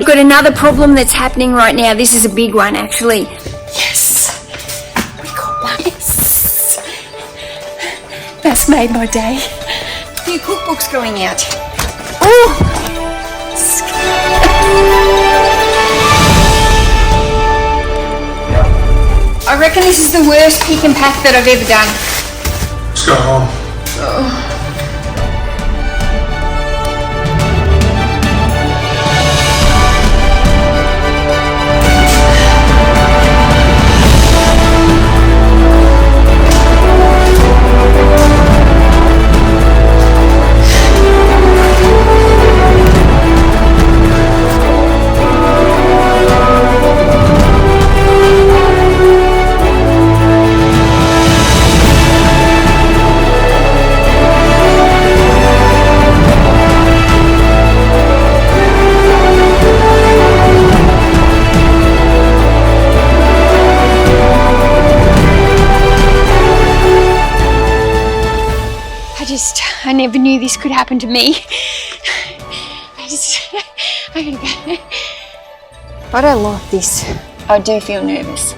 We've got another problem that's happening right now. This is a big one, actually. Yes, we got one. Yes. That's made my day. New cookbook's going out. Oh! I reckon this is the worst pick and pack that I've ever done. Let's go home. Oh. I never knew this could happen to me. I gotta go. I don't like this. I do feel nervous.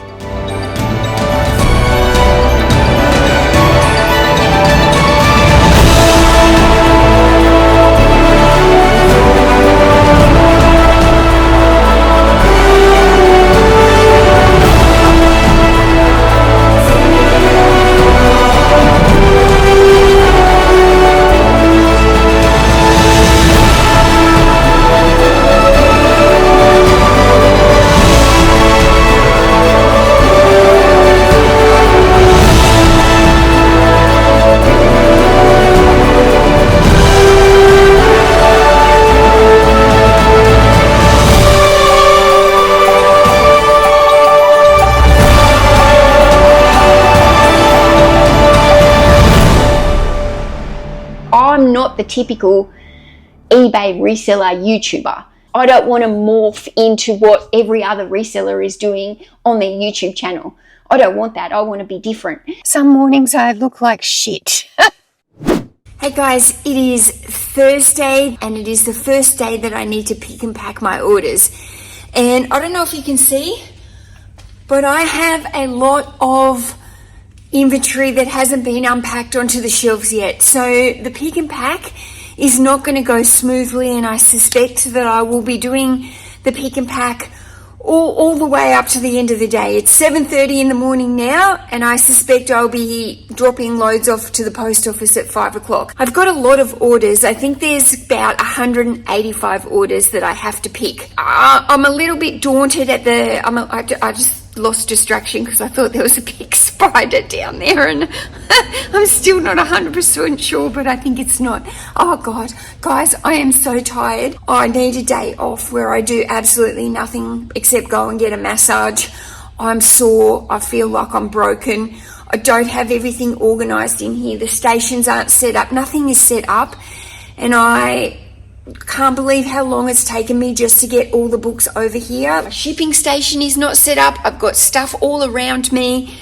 I'm not the typical eBay reseller YouTuber. I don't want to morph into what every other reseller is doing on their YouTube channel. I don't want that. I want to be different. Some mornings I look like shit. Hey guys, it is Thursday and it is the first day that I need to pick and pack my orders. And I don't know if you can see, but I have a lot of inventory that hasn't been unpacked onto the shelves yet. So the pick and pack is not going to go smoothly, and I suspect that I will be doing the pick and pack all the way up to the end of the day. It's 7:30 in the morning now, and I suspect I'll be dropping loads off to the post office at 5 o'clock. I've got a lot of orders. I think there's about 185 orders that I have to pick. I'm a little bit daunted at I just lost distraction because I thought there was a big spider down there, and I'm still not 100% sure, but I think it's not. Oh God, guys, I am so tired. I need a day off where I do absolutely nothing except go and get a massage. I'm sore. I feel like I'm broken. I don't have everything organized in here. The stations aren't set up. Nothing is set up, and I can't believe how long it's taken me just to get all the books over here. My shipping station is not set up. I've got stuff all around me.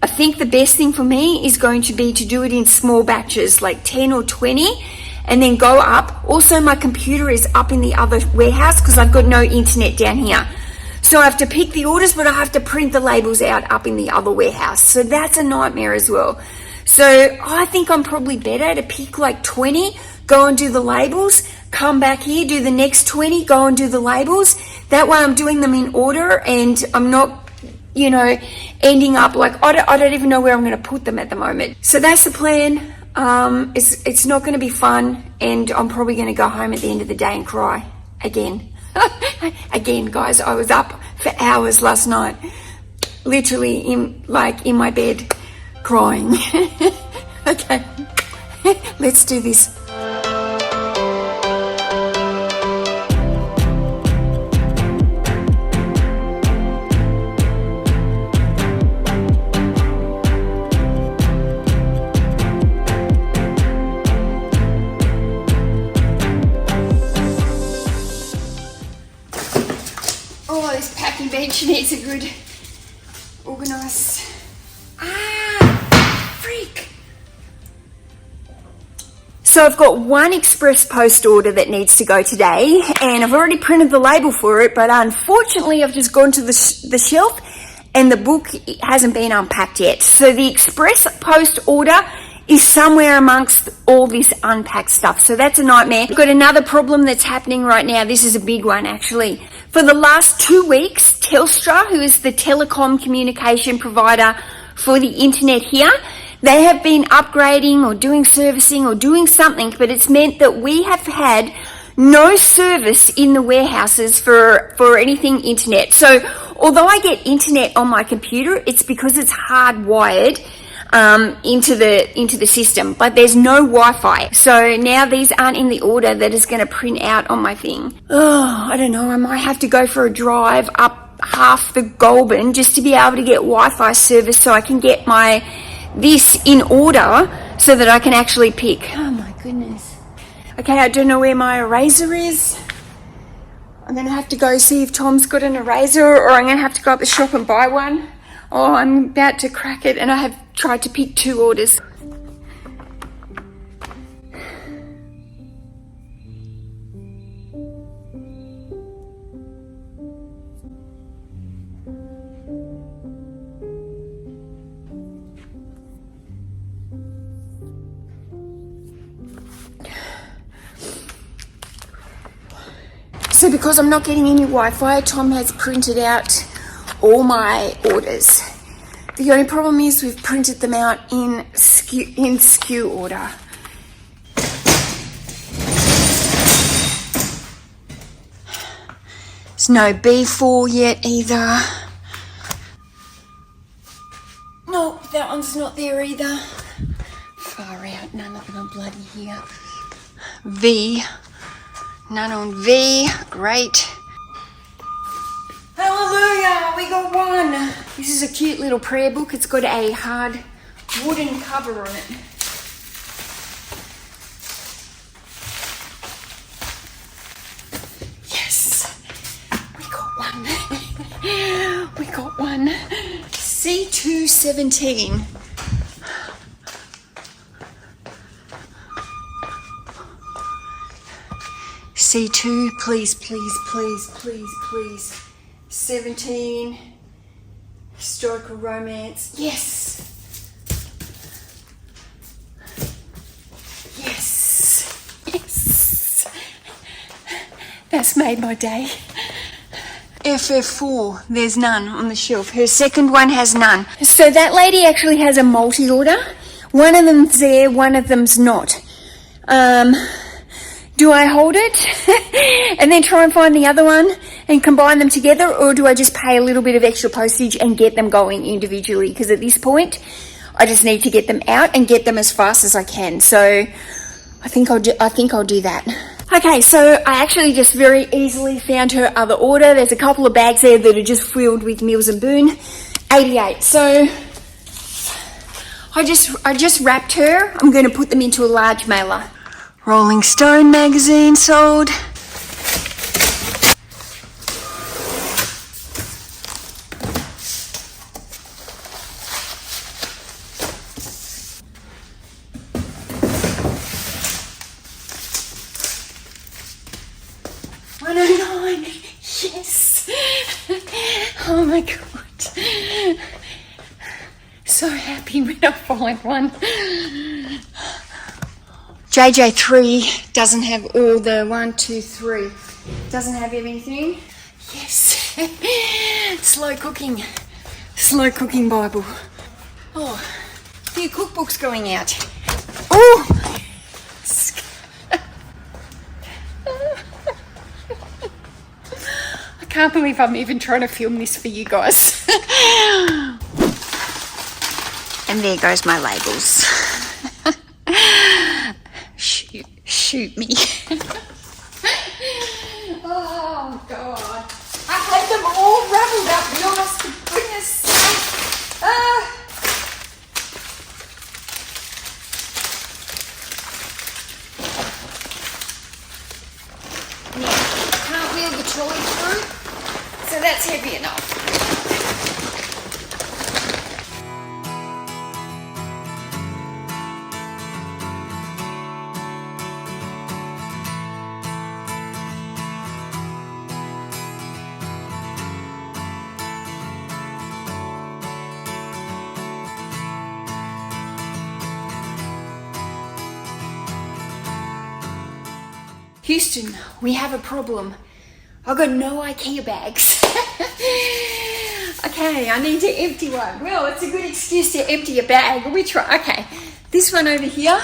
I think the best thing for me is going to be to do it in small batches, like 10 or 20, and then go up. Also, my computer is up in the other warehouse because I've got no internet down here. So I have to pick the orders, but I have to print the labels out up in the other warehouse. So that's a nightmare as well. So I think I'm probably better to pick like 20, go and do the labels, come back here, do the next 20, go and do the labels. That way I'm doing them in order, and I'm not, ending up like, I don't even know where I'm going to put them at the moment. So that's the plan. It's not going to be fun, and I'm probably going to go home at the end of the day and cry again. Again, guys, I was up for hours last night, literally in my bed crying. Okay, let's do this. Oh, this packing bench needs a good organised. Freak! So I've got one express post order that needs to go today, and I've already printed the label for it, but unfortunately I've just gone to the shelf and the book hasn't been unpacked yet. So the express post order is somewhere amongst all this unpacked stuff. So that's a nightmare. I've got another problem that's happening right now. This is a big one, actually. For the last 2 weeks, Telstra, who is the telecom communication provider for the internet here, they have been upgrading or doing servicing or doing something, but it's meant that we have had no service in the warehouses for anything internet. So although I get internet on my computer, it's because it's hardwired into the system, but there's no Wi-Fi. So now these aren't in the order that is going to print out on my thing. Oh, I don't know. I might have to go for a drive up half the Goulburn just to be able to get Wi-Fi service so I can get this in order so that I can actually pick. Oh my goodness. Okay, I don't know where my eraser is. I'm going to have to go see if Tom's got an eraser, or I'm going to have to go up the shop and buy one. Oh, I'm about to crack it, and I have tried to pick 2 orders. So because I'm not getting any Wi-Fi, Tom has printed out all my orders. The only problem is we've printed them out in SKU order. There's no B4 yet either. No, that one's not there either. Far out, none of them are bloody here. V. None on V. Great. Hallelujah, we got one. This is a cute little prayer book. It's got a hard wooden cover on it. Yes, we got one. We got one. C217. C2, please, please, please, please, please. 17, historical romance. Yes. Yes. Yes. That's made my day. FF4, there's none on the shelf. Her second one has none. So that lady actually has a multi-order. One of them's there, one of them's not. Do I hold it and then try and find the other one and combine them together, or do I just pay a little bit of extra postage and get them going individually? Because at this point, I just need to get them out and get them as fast as I can. So I think I'll do that. Okay, so I actually just very easily found her other order. There's a couple of bags there that are just filled with Meals and Boon. 88. So I just wrapped her. I'm going to put them into a large mailer. Rolling Stone magazine sold. $109. Yes. Oh my God. So happy when I find one. JJ3 doesn't have all the 1, 2, 3. Doesn't have everything. Yes. Slow cooking Bible. Oh, a few cookbooks going out. Oh. I can't believe I'm even trying to film this for you guys. And there goes my labels. Shoot me. Oh God. I had them all raveled up, be honest, for goodness sake. Now, I can't wheel the trolley through, so that's heavy enough. Houston, we have a problem. I've got no IKEA bags. Okay, I need to empty one. Well, it's a good excuse to empty a bag. Which one? Okay, this one over here,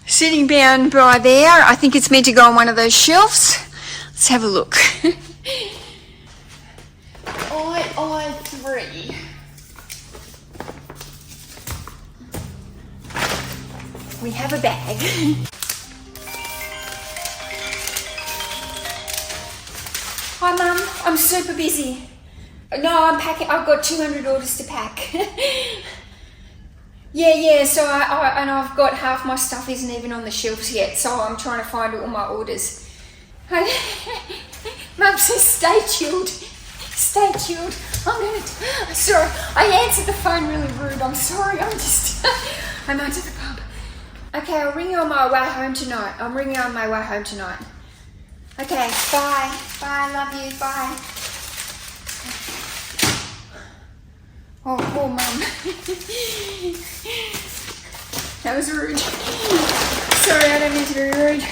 sitting down by there. I think it's meant to go on one of those shelves. Let's have a look. I3. We have a bag. Hi Mum, I'm super busy. No, I'm packing, I've got 200 orders to pack. Yeah, so I've got half my stuff isn't even on the shelves yet, so I'm trying to find all my orders. Mum says stay chilled. Stay chilled. Sorry, I answered the phone really rude. I'm sorry, I'm out to the pub. Okay, I'll ring you on my way home tonight. Okay, bye. Bye, love you, bye. Oh, poor Mum. That was rude. Sorry, I don't mean to be rude.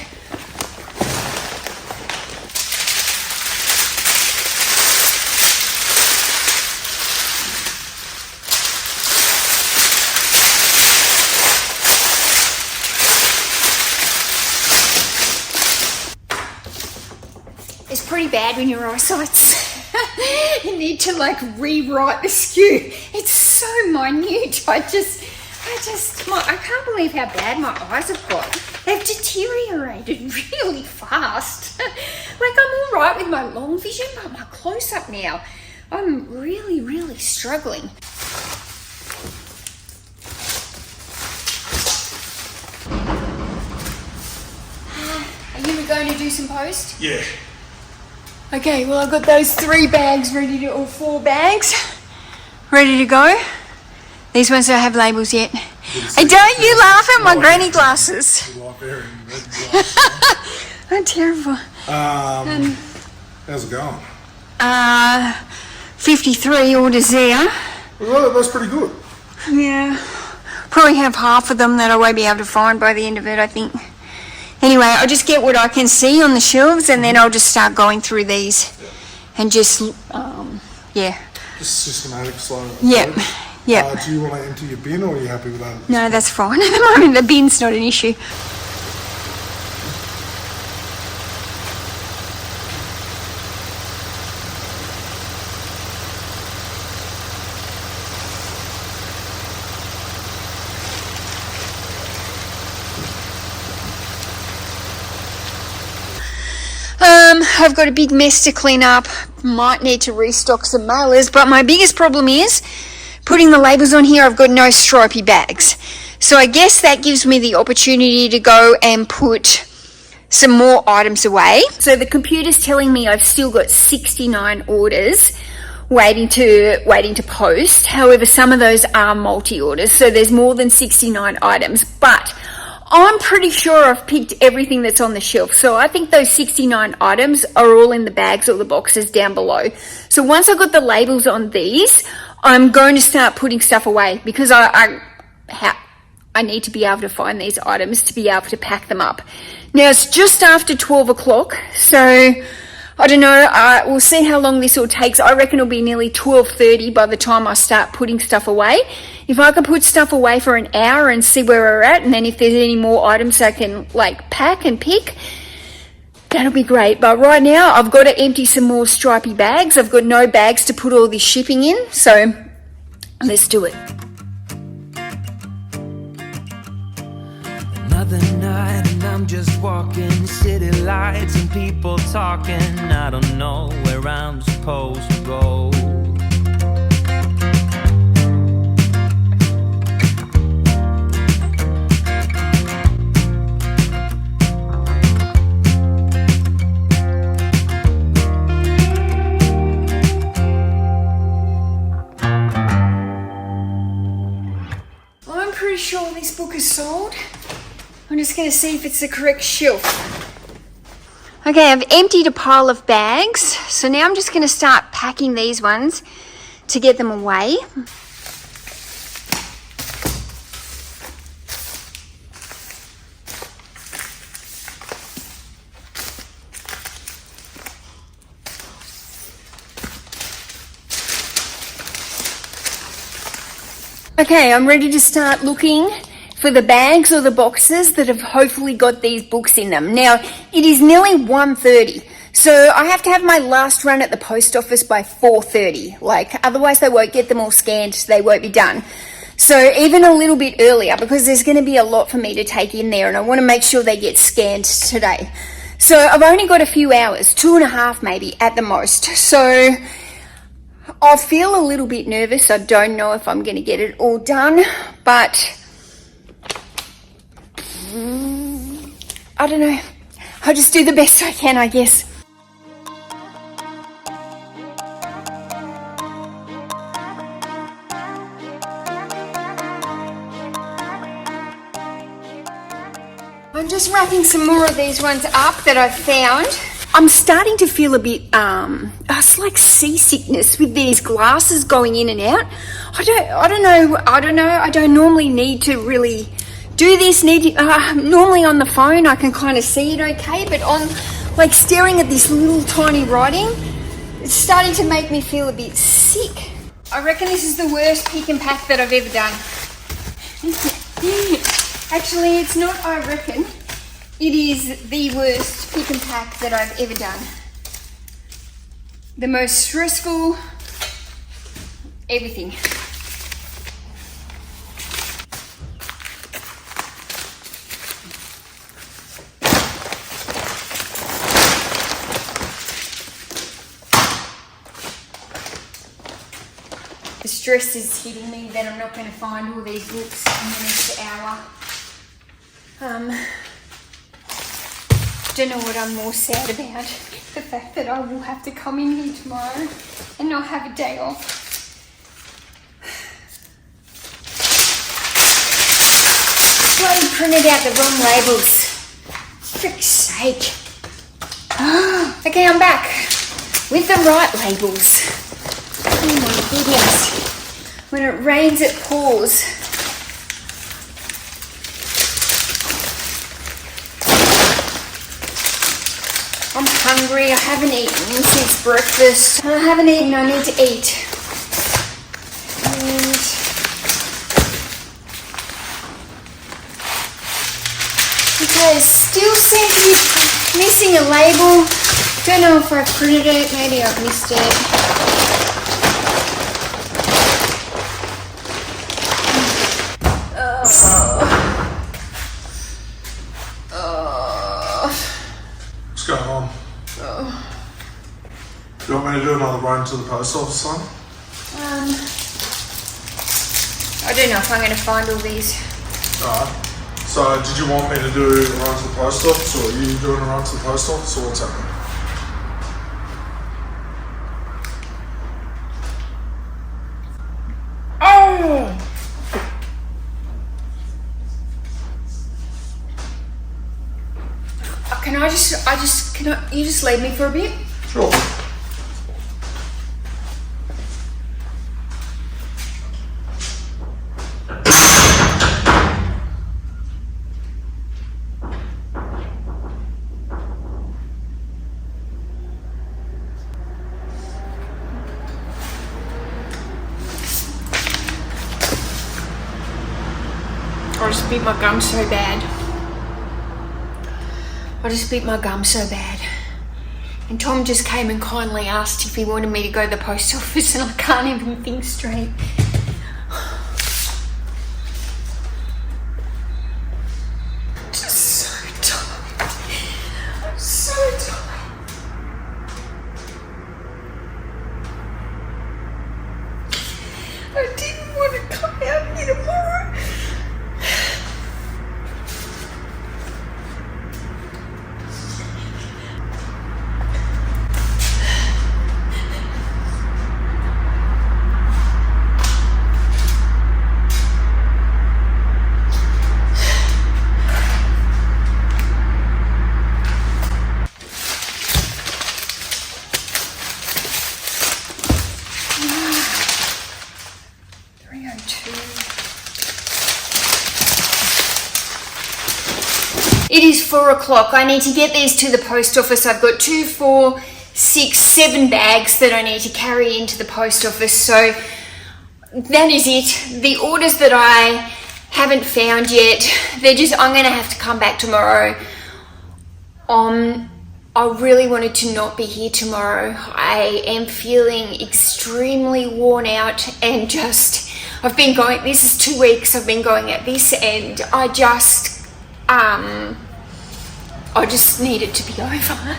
It's pretty bad when your eyesight's you need to like rewrite the SKU. It's so minute. I can't believe how bad my eyes have got. They've deteriorated really fast. Like I'm all right with my long vision, but my close up now, I'm really struggling. Are you going to do some post? Yeah. Okay, well I've got those 3 bags ready to, or 4 bags ready to go. These ones don't have labels yet. And don't you laugh at my granny glasses. I'm terrible. How's it going? 53 orders there. Well, that's pretty good. Yeah, probably have half of them that I won't be able to find by the end of it, I think. Anyway, I'll just get what I can see on the shelves and then I'll just start going through these and just, yeah. Just systematic, slow. Yep. Do you want to empty your bin or are you happy with that? No, that's fine. At the moment, the bin's not an issue. I've got a big mess to clean up, might need to restock some mailers, but my biggest problem is putting the labels on here. I've got no stripy bags. So I guess that gives me the opportunity to go and put some more items away. So the computer's telling me I've still got 69 orders waiting to post. However, some of those are multi-orders, so there's more than 69 items, but I'm pretty sure I've picked everything that's on the shelf. So I think those 69 items are all in the bags or the boxes down below. So once I've got the labels on these, I'm going to start putting stuff away because I need to be able to find these items to be able to pack them up. Now it's just after 12 o'clock. So I don't know, we'll see how long this all takes. I reckon it'll be nearly 12:30 by the time I start putting stuff away. If I can put stuff away for an hour and see where we're at, and then if there's any more items I can like pack and pick, that'll be great. But right now I've got to empty some more stripy bags. I've got no bags to put all this shipping in, so let's do it. Another night and I'm just walking, city lights and people talking. I don't know where I'm supposed to go. I'm pretty sure this book is sold. I'm just going to see if it's the correct shelf. Okay, I've emptied a pile of bags. So now I'm just going to start packing these ones to get them away. Okay, I'm ready to start looking for the bags or the boxes that have hopefully got these books in them. Now, it is nearly 1:30, so I have to have my last run at the post office by 4:30. Like, otherwise they won't get them all scanned, they won't be done. So even a little bit earlier, because there's going to be a lot for me to take in there and I want to make sure they get scanned today. So I've only got a few hours, 2.5 maybe at the most. So I feel a little bit nervous. I don't know if I'm going to get it all done, but I don't know. I'll just do the best I can, I guess. I'm just wrapping some more of these ones up that I've found. I'm starting to feel a bit, it's like seasickness with these glasses going in and out. I don't know. I don't normally need to really do this. Normally on the phone I can kind of see it okay, but on like staring at this little tiny writing, it's starting to make me feel a bit sick. I reckon this is the worst pick and pack that I've ever done. Actually, it's not I reckon. It is the worst pick and pack that I've ever done. The most stressful, everything. The stress is hitting me that I'm not going to find all these books in the next hour. Don't know what I'm more sad about. The fact that I will have to come in here tomorrow and not have a day off. Bloody printed out the wrong labels. Frick's sake. Okay, I'm back with the right labels. Oh my goodness. When it rains, it pours. I'm hungry. I haven't eaten since breakfast. I haven't eaten. I need to eat. And okay, still seem to be missing a label. Don't know if I printed it. Maybe I've missed it. What's going on? Do you want me to do another run to the post office, son? I don't know if I'm going to find all these. Alright. So, did you want me to do a run to the post office, or are you doing a run to the post office, or what's happening? Oh! You just leave me for a bit? Sure. I just beat my gum so bad. I just beat my gum so bad. And Tom just came and kindly asked if he wanted me to go to the post office, and I can't even think straight. Just so tired. I'm so tired. I didn't want to come out here tomorrow. It is 4 o'clock. I need to get these to the post office. I've got 2, 4, 6, 7 bags that I need to carry into the post office. So that is it. The orders that I haven't found yet, I'm going to have to come back tomorrow. I really wanted to not be here tomorrow. I am feeling extremely worn out and I've been going, this is 2 weeks I've been going at this, and I just need it to be over.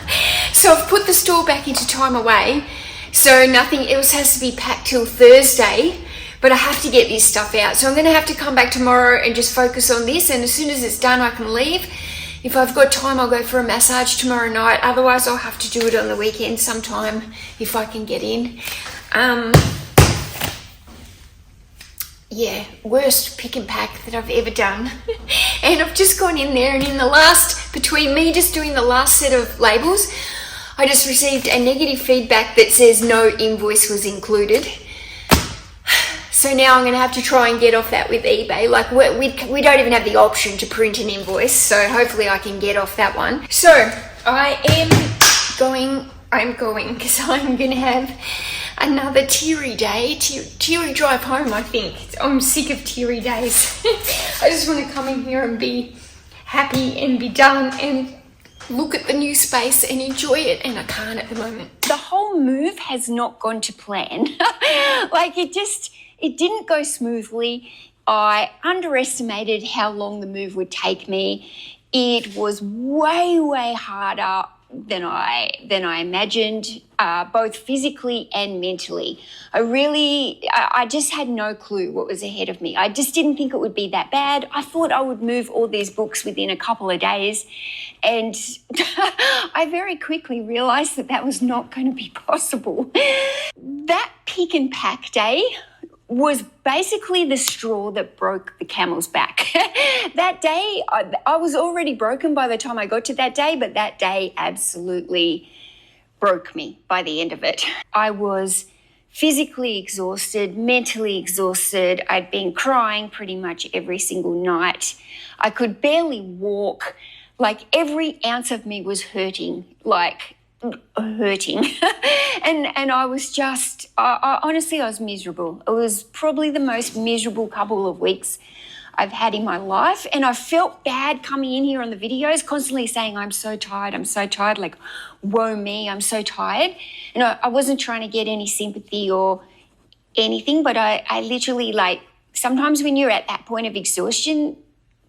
So I've put the store back into time away, so nothing else has to be packed till Thursday, but I have to get this stuff out. So I'm going to have to come back tomorrow and just focus on this, and as soon as it's done I can leave. If I've got time, I'll go for a massage tomorrow night. Otherwise, I'll have to do it on the weekend sometime if I can get in. Yeah, worst pick and pack that I've ever done. And I've just gone in there, and between me just doing the last set of labels, I just received a negative feedback that says no invoice was included. So now I'm going to have to try and get off that with eBay. Like we don't even have the option to print an invoice, so hopefully I can get off that one. So I'm going because I'm going to have another teary day, teary drive home, I think. I'm sick of teary days. I just want to come in here and be happy and be done and look at the new space and enjoy it, and I can't at the moment. The whole move has not gone to plan. Like it didn't go smoothly. I underestimated how long the move would take me. It was way, way harder than I imagined, both physically and mentally. I just had no clue what was ahead of me. I just didn't think it would be that bad. I thought I would move all these books within a couple of days, and I very quickly realised that was not going to be possible. That pick and pack day was basically the straw that broke the camel's back. That day, I was already broken by the time I got to that day, but that day absolutely broke me by the end of it. I was physically exhausted, mentally exhausted. I'd been crying pretty much every single night. I could barely walk. Like every ounce of me was hurting, and I was just honestly, I was miserable. It was probably the most miserable couple of weeks I've had in my life, and I felt bad coming in here on the videos, constantly saying I'm so tired, like woe me, I'm so tired. And I wasn't trying to get any sympathy or anything, but I literally, like, sometimes when you're at that point of exhaustion,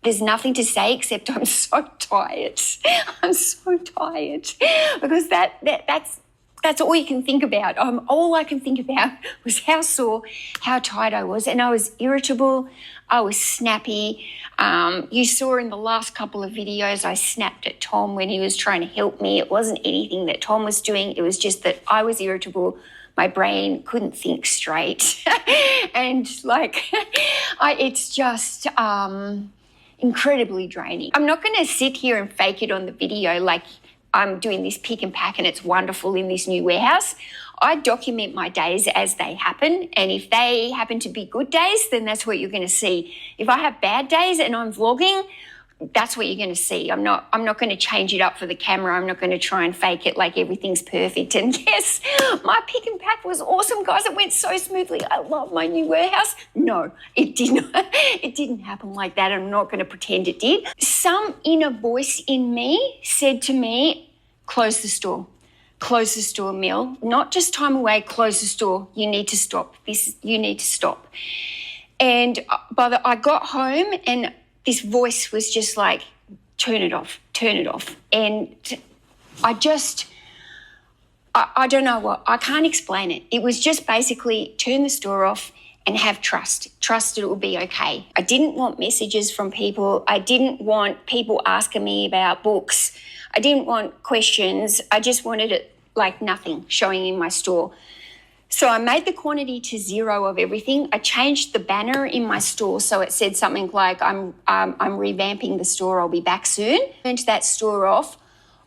there's nothing to say except I'm so tired. I'm so tired, because that's all you can think about. All I can think about was how sore, how tired I was, and I was irritable. I was snappy. You saw in the last couple of videos I snapped at Tom when he was trying to help me. It wasn't anything that Tom was doing. It was just that I was irritable. My brain couldn't think straight, and it's just incredibly draining. I'm not going to sit here and fake it on the video like I'm doing this pick and pack and it's wonderful in this new warehouse. I document my days as they happen, and if they happen to be good days, then that's what you're going to see. If I have bad days and I'm vlogging, that's what you're going to see. I'm not going to change it up for the camera. I'm not going to try and fake it like everything's perfect. And yes, my pick and pack was awesome, guys. It went so smoothly. I love my new warehouse. No, it didn't. It didn't happen like that. I'm not going to pretend it did. Some inner voice in me said to me, close the store. Close the store, Mel. Not just time away, close the store. You need to stop. You need to stop. And I got home, and this voice was just like, turn it off. And I don't know what, I can't explain it. It was just basically turn the store off and have trust that it will be okay. I didn't want messages from people. I didn't want people asking me about books. I didn't want questions. I just wanted it like nothing showing in my store. So I made the quantity to 0 of everything. I changed the banner in my store so it said something like, I'm revamping the store, I'll be back soon. Turned that store off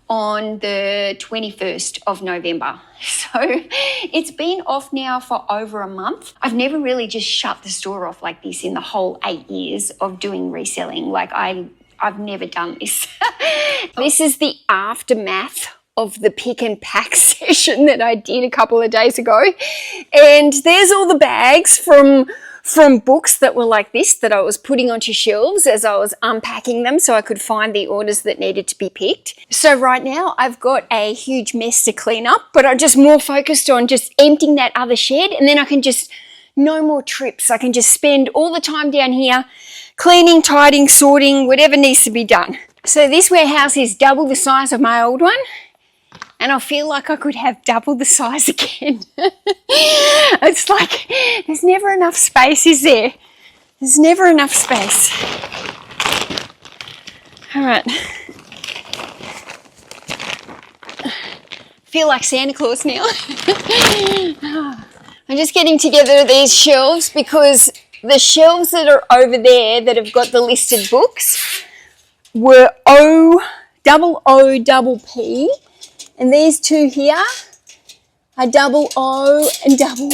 on the 21st of November. So it's been off now for over a month. I've never really just shut the store off like this in the whole 8 years of doing reselling. Like I've never done this. This is the aftermath of the pick and pack session that I did a couple of days ago. And there's all the bags from books that were like this that I was putting onto shelves as I was unpacking them so I could find the orders that needed to be picked. So right now I've got a huge mess to clean up, but I'm just more focused on just emptying that other shed, and then I can just, no more trips. I can just spend all the time down here cleaning, tidying, sorting, whatever needs to be done. So this warehouse is double the size of my old one, and I feel like I could have double the size again. It's like there's never enough space, is there? There's never enough space. All right. Feel like Santa Claus now. I'm just getting together these shelves because the shelves that are over there that have got the listed books were O-double-P, and these two here are double O and double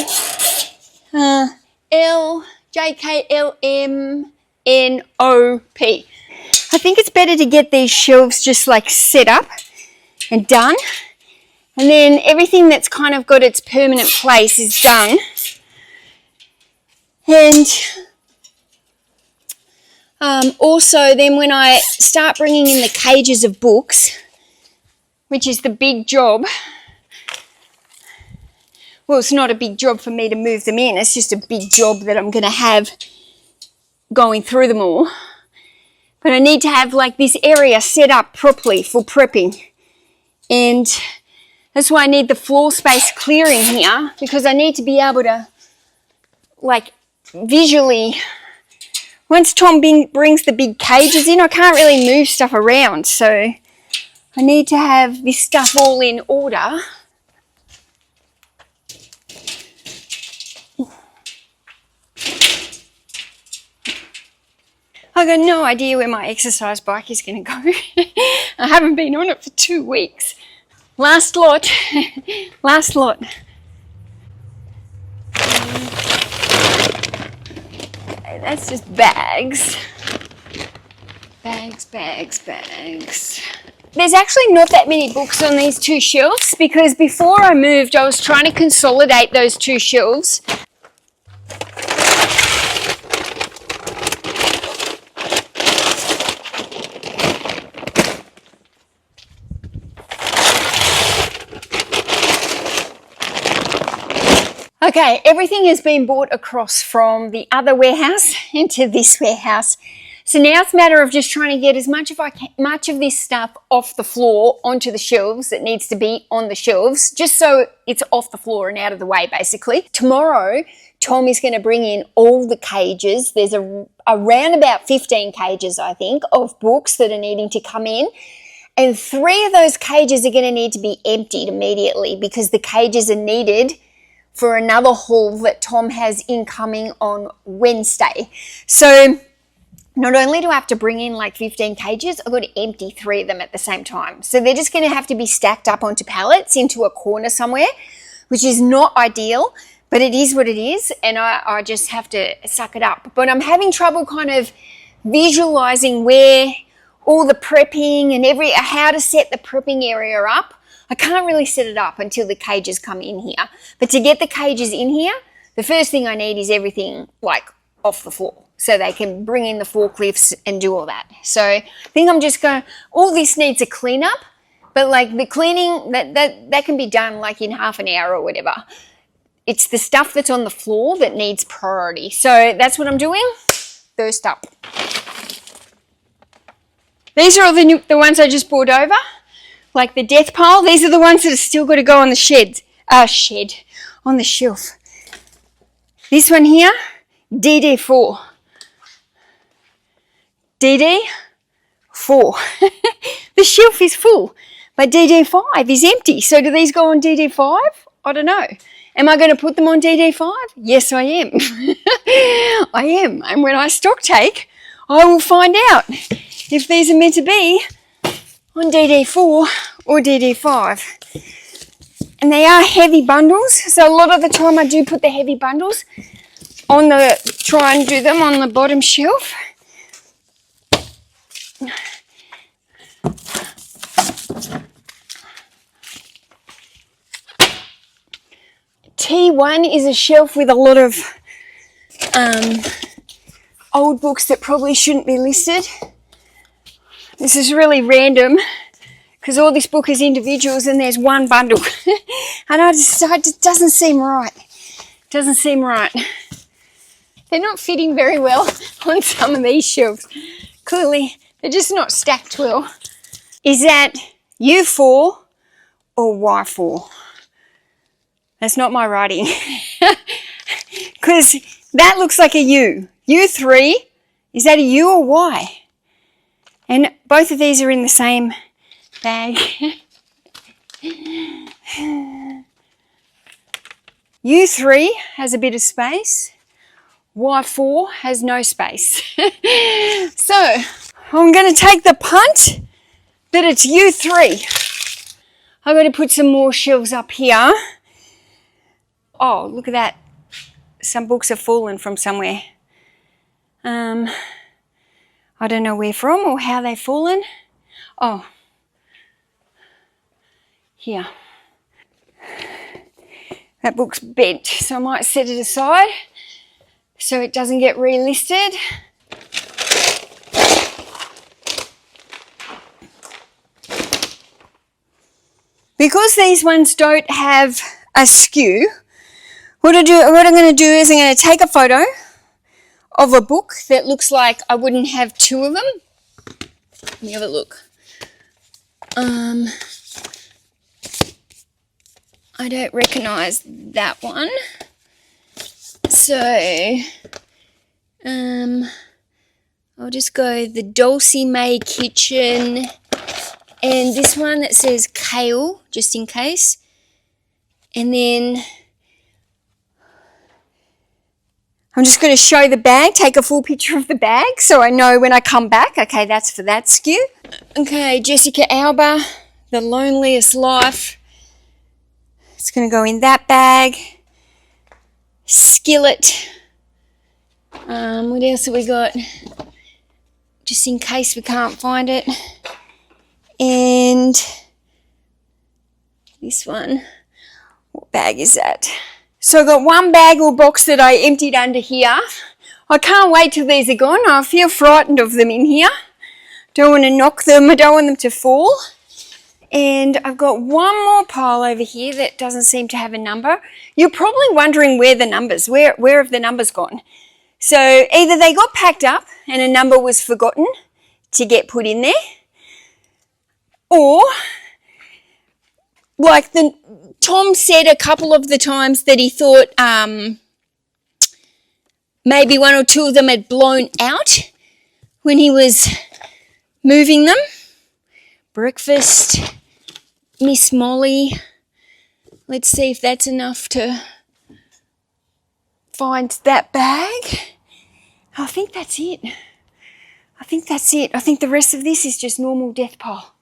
L, JKLMNOP. I think it's better to get these shelves just like set up and done, and then everything that's kind of got its permanent place is done. And also then when I start bringing in the cages of books, which is the big job, well, it's not a big job for me to move them in, it's just a big job that I'm going to have going through them all. But I need to have like this area set up properly for prepping, and that's why I need the floor space clearing here, because I need to be able to like visually, once Tom brings the big cages in, I can't really move stuff around, so I need to have this stuff all in order. I've got no idea where my exercise bike is going to go. I haven't been on it for 2 weeks. Last lot. Last lot. That's just bags. Bags. There's actually not that many books on these two shelves because before I moved, I was trying to consolidate those two shelves. Okay, everything has been brought across from the other warehouse into this warehouse. So now it's a matter of just trying to get as much of this stuff off the floor onto the shelves that needs to be on the shelves, just so it's off the floor and out of the way, basically. Tomorrow, Tom is going to bring in all the cages. There's around about 15 cages, I think, of books that are needing to come in. And 3 of those cages are going to need to be emptied immediately because the cages are needed for another haul that Tom has incoming on Wednesday. So not only do I have to bring in like 15 cages, I've got to empty 3 of them at the same time. So they're just going to have to be stacked up onto pallets into a corner somewhere, which is not ideal, but it is what it is, and I just have to suck it up. But I'm having trouble kind of visualizing where all the prepping and how to set the prepping area up. I can't really set it up until the cages come in here. But to get the cages in here, the first thing I need is everything like off the floor so they can bring in the forklifts and do all that. So I think I'm just going, all this needs a clean up, but like the cleaning, that can be done like in half an hour or whatever. It's the stuff that's on the floor that needs priority. So that's what I'm doing. First up. These are all the ones I just brought over. Like the death pile, these are the ones that are still got to go on the on the shelf. This one here, DD4. DD4. The shelf is full, but DD5 is empty. So do these go on DD5? I don't know. Am I going to put them on DD5? Yes, I am. I am. And when I stock take, I will find out if these are meant to be on DD4 or DD5. And they are heavy bundles, so a lot of the time I do put the heavy bundles on try and do them on the bottom shelf. key one is a shelf with a lot of old books that probably shouldn't be listed. This is really random because all this book is individuals and there's one bundle. And it just doesn't seem right. Doesn't seem right. They're not fitting very well on some of these shelves. Clearly, they're just not stacked well. Is that U4 or Y4? That's not my writing. Because that looks like a U. U3, is that a U or Y? And both of these are in the same bag. U3 has a bit of space. Y4 has no space. So I'm going to take the punt that it's U3. I'm going to put some more shelves up here. Oh, look at that. Some books have fallen from somewhere. I don't know where from or how they've fallen. Oh, here. That book's bent, so I might set it aside so it doesn't get relisted. Because these ones don't have a skew, what I'm going to do is I'm going to take a photo of a book that looks like I wouldn't have two of them. Let me have a look. I don't recognise that one. So, I'll just go the Dulcie May Kitchen and this one that says kale, just in case. And then I'm just going to show the bag, take a full picture of the bag so I know when I come back, okay, that's for that skew. Okay, Jessica Alba, The Loneliest Life. It's going to go in that bag. Skillet. What else have we got? Just in case we can't find it. And this one. What bag is that? So I've got one bag or box that I emptied under here. I can't wait till these are gone. I feel frightened of them in here. Don't want to knock them. I don't want them to fall. And I've got one more pile over here that doesn't seem to have a number. You're probably wondering where the numbers, where have the numbers gone? So either they got packed up and a number was forgotten to get put in there, or like Tom said a couple of the times that he thought maybe one or two of them had blown out when he was moving them. Breakfast, Miss Molly. Let's see if that's enough to find that bag. I think that's it. I think the rest of this is just normal death pile.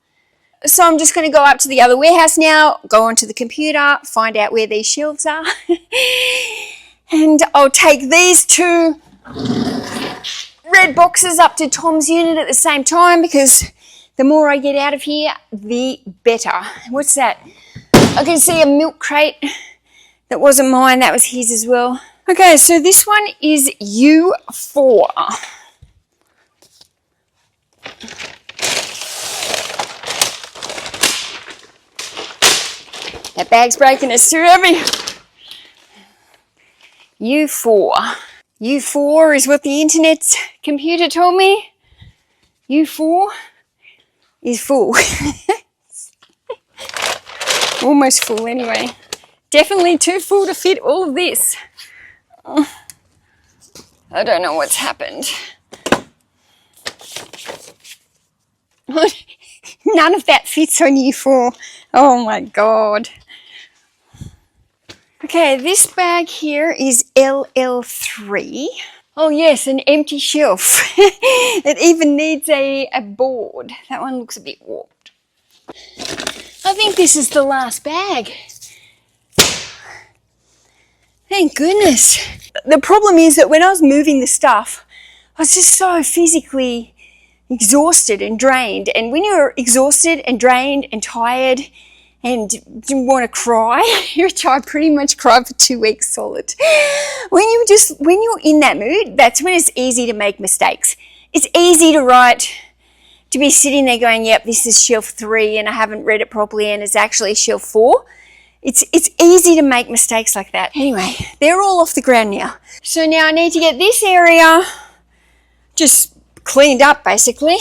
So I'm just going to go up to the other warehouse now, go onto the computer, find out where these shelves are. And I'll take these two red boxes up to Tom's unit at the same time because the more I get out of here, the better. What's that? I can see a milk crate. That wasn't mine, that was his as well. Okay, so this one is U4. That bag's breaking, it's too heavy. U4. U4 is what the internet's computer told me. U4 is full. Almost full anyway. Definitely too full to fit all of this. I don't know what's happened. None of that fits on U4. Oh my God. Okay, this bag here is LL3. Oh yes, an empty shelf. It even needs a board. That one looks a bit warped. I think this is the last bag. Thank goodness. The problem is that when I was moving the stuff, I was just so physically exhausted and drained. And when you're exhausted and drained and tired and didn't want to cry, which I pretty much cried for 2 weeks solid. When you're in that mood, that's when it's easy to make mistakes. It's easy to be sitting there going, yep, this is shelf 3 and I haven't read it properly and it's actually shelf 4. It's easy to make mistakes like that. Anyway, they're all off the ground now. So now I need to get this area just cleaned up, basically.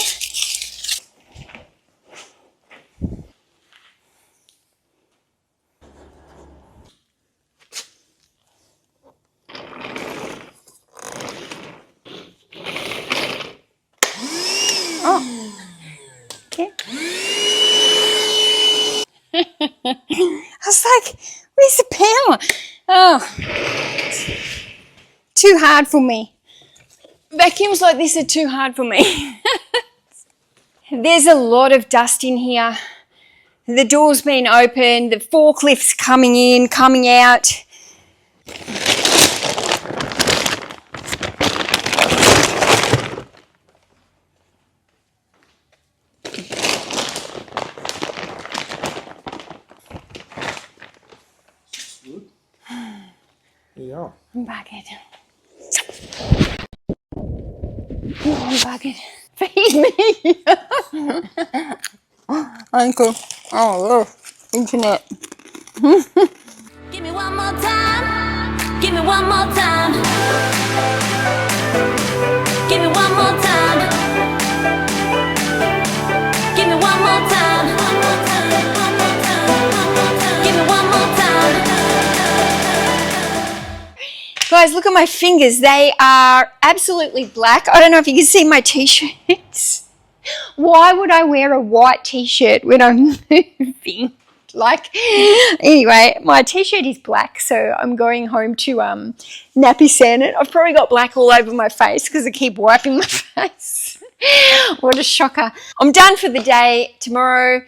Oh, okay. I was like, where's the power? Oh, too hard for me. Vacuums like this are too hard for me. There's a lot of dust in here. The door's been opened, the forklift's coming in, coming out. Yeah. I'm bugged. I'm bugged. Feed me. Uncle. Oh, internet. Give me one more time. Give me one more time. Give me one more time. Give me one more time. Give me one more time. Guys, look at my fingers. They are absolutely black. I don't know if you can see my t-shirts. Why would I wear a white t-shirt when I'm moving? Anyway, my t-shirt is black, so I'm going home to nappy sand it. I've probably got black all over my face because I keep wiping my face. What a shocker. I'm done for the day. Tomorrow,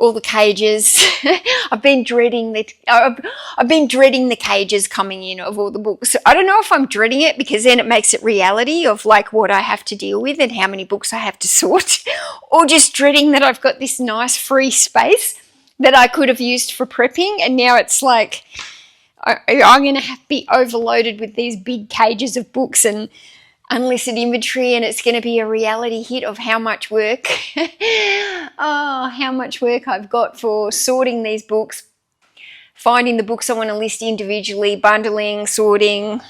all the cages. I've been dreading the cages coming in of all the books. I don't know if I'm dreading it because then it makes it reality of like what I have to deal with and how many books I have to sort, or just dreading that I've got this nice free space that I could have used for prepping, and now it's like I'm going to be overloaded with these big cages of books and unlisted inventory, and it's going to be a reality hit of how much work how much work I've got for sorting these books, finding the books I want to list individually, bundling, sorting.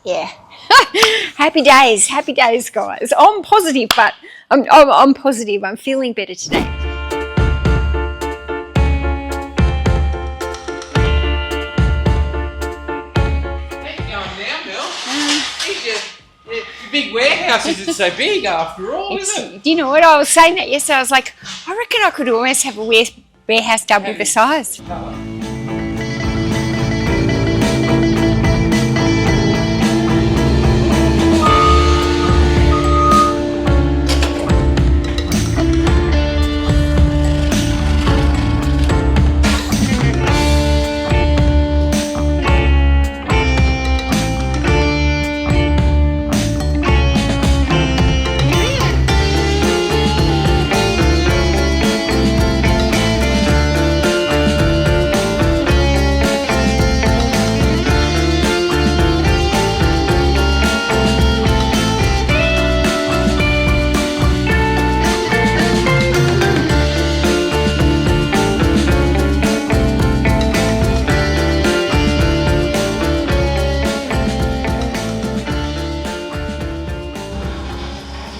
Yeah. Happy days, guys. I'm positive, but I'm positive. I'm feeling better today. Big warehouse isn't so big after all, is it? Do you know what? I was saying that yesterday. I was like, I reckon I could almost have a warehouse double the size.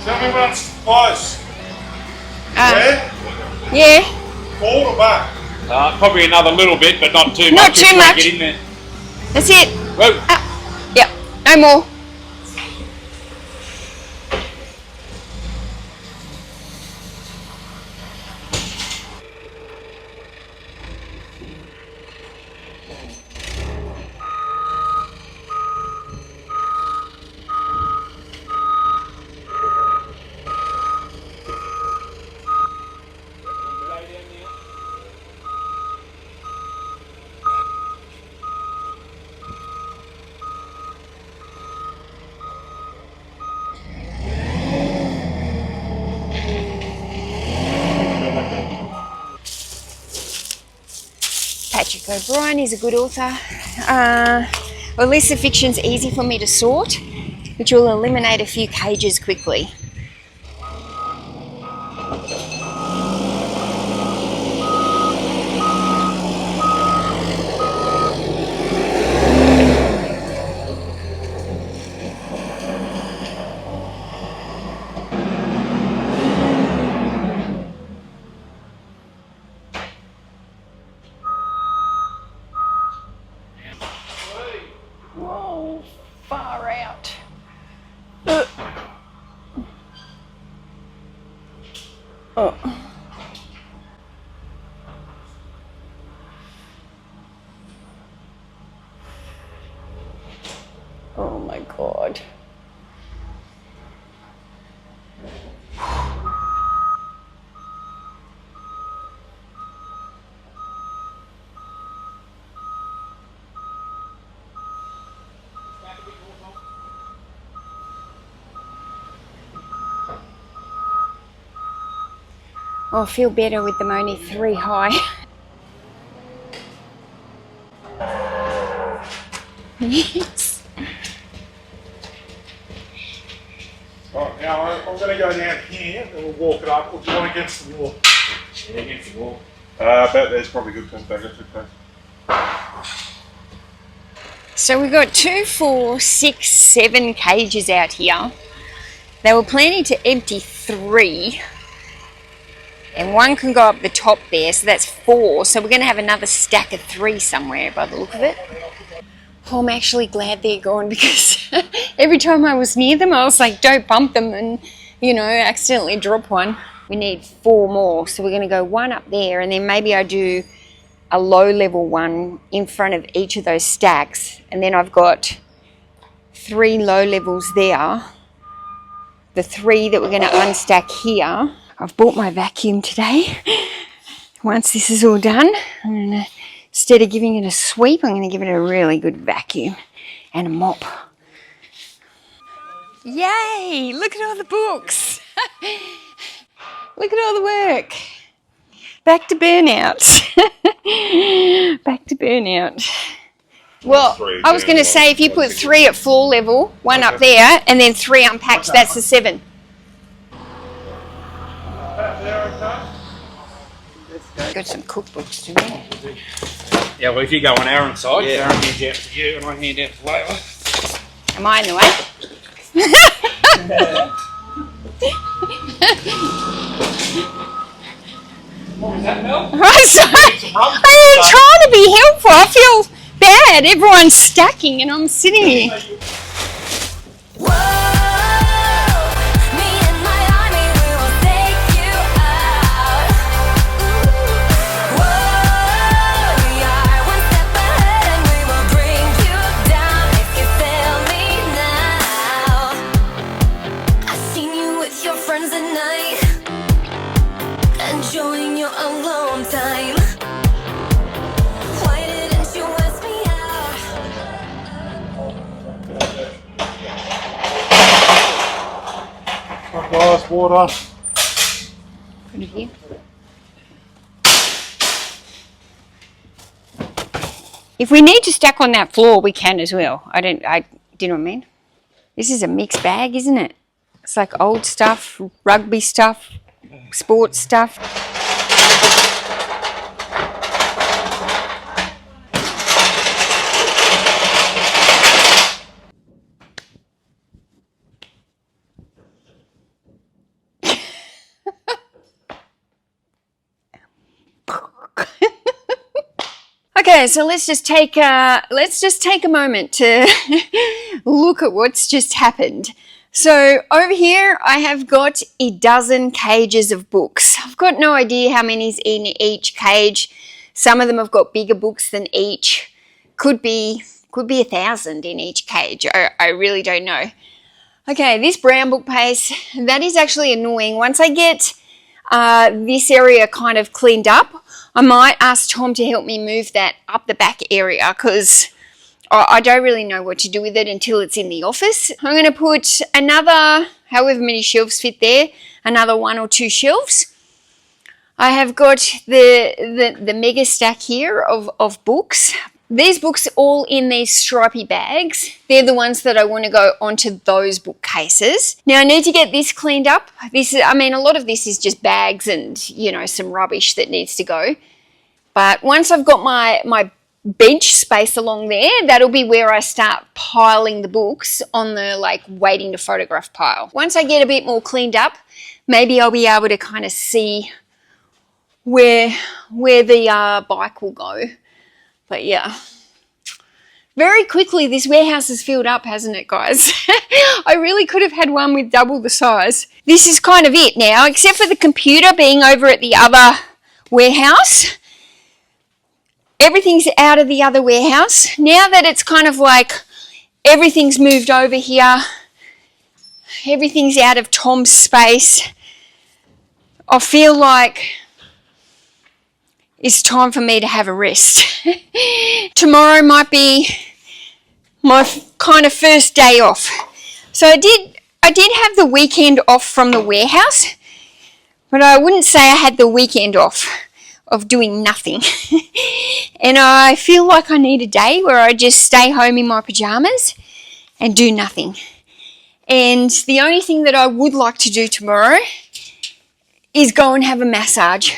Tell me when it's close. Red, Yeah, forward or back? Probably another little bit, but not too Not much. too Just wanna much. Get in there. that's it. Whoa. Yep, no more. So Brian is a good author. Or at least the fiction's easy for me to sort, which will eliminate a few cages quickly. Whoa, far out. Oh. Oh my God. Oh, I feel better with them only 3 high. Yes. Right, now I'm going to go down here and we'll walk it up. Or do you want against the wall? Yeah, against the wall. About there's probably good perspective. So we've got 2, 4, 6, 7 cages out here. They were planning to empty 3. And 1 can go up the top there, so that's 4. So we're going to have another stack of 3 somewhere by the look of it. Oh, I'm actually glad they're gone because every time I was near them, I was like, don't bump them and, you know, accidentally drop one. We need 4 more. So we're going to go 1 up there and then maybe I do a low level one in front of each of those stacks. And then I've got 3 low levels there. The 3 that we're going to unstack here. I've bought my vacuum today. Once this is all done, I'm gonna, instead of giving it a sweep, I'm going to give it a really good vacuum and a mop. Yay! Look at all the books. Look at all the work. Back to burnout. Back to burnout. Well, I was going to say if you put 3 at floor level, 1 up there, and then 3 unpacked, that's the 7. Got some cookbooks to read. Yeah, well, if you go on our inside, Darren hands out to you and I hand out to Layla. Am I in the way? What was that, Mel? I'm sorry. I am trying to be helpful. I feel bad. Everyone's stacking and I'm sitting here. Enjoying your alone time. Why didn't you ask me out? Glass, water. Put it here. If we need to stack on that floor, we can as well. Do you know what I mean? This is a mixed bag, isn't it? It's like old stuff, rugby stuff, sports stuff. Okay, so let's just take a moment to look at what's just happened. So over here, I have got a dozen cages of books. I've got no idea how many's in each cage. Some of them have got bigger books than each. Could be 1,000 in each cage. I really don't know. Okay, this brown bookcase, that is actually annoying. Once I get this area kind of cleaned up, I might ask Tom to help me move that up the back area because I don't really know what to do with it until it's in the office. I'm going to put another, however many shelves fit there, another 1 or 2 shelves. I have got the mega stack here of books. These books all in these stripy bags. They're the ones that I want to go onto those bookcases. Now I need to get this cleaned up. A lot of this is just bags and, some rubbish that needs to go. But once I've got my bench space along there, that'll be where I start piling the books on the waiting to photograph pile. Once I get a bit more cleaned up, maybe I'll be able to kind of see where the bike will go. But yeah, very quickly this warehouse has filled up, hasn't it, guys? I really could have had one with double the size. This is kind of it now, except for the computer being over at the other warehouse. Everything's out of the other warehouse. Now that it's kind of everything's moved over here, everything's out of Tom's space, I feel like it's time for me to have a rest. Tomorrow might be my kind of first day off. So I did have the weekend off from the warehouse, but I wouldn't say I had the weekend off of doing nothing. And I feel like I need a day where I just stay home in my pajamas and do nothing. And the only thing that I would like to do tomorrow is go and have a massage.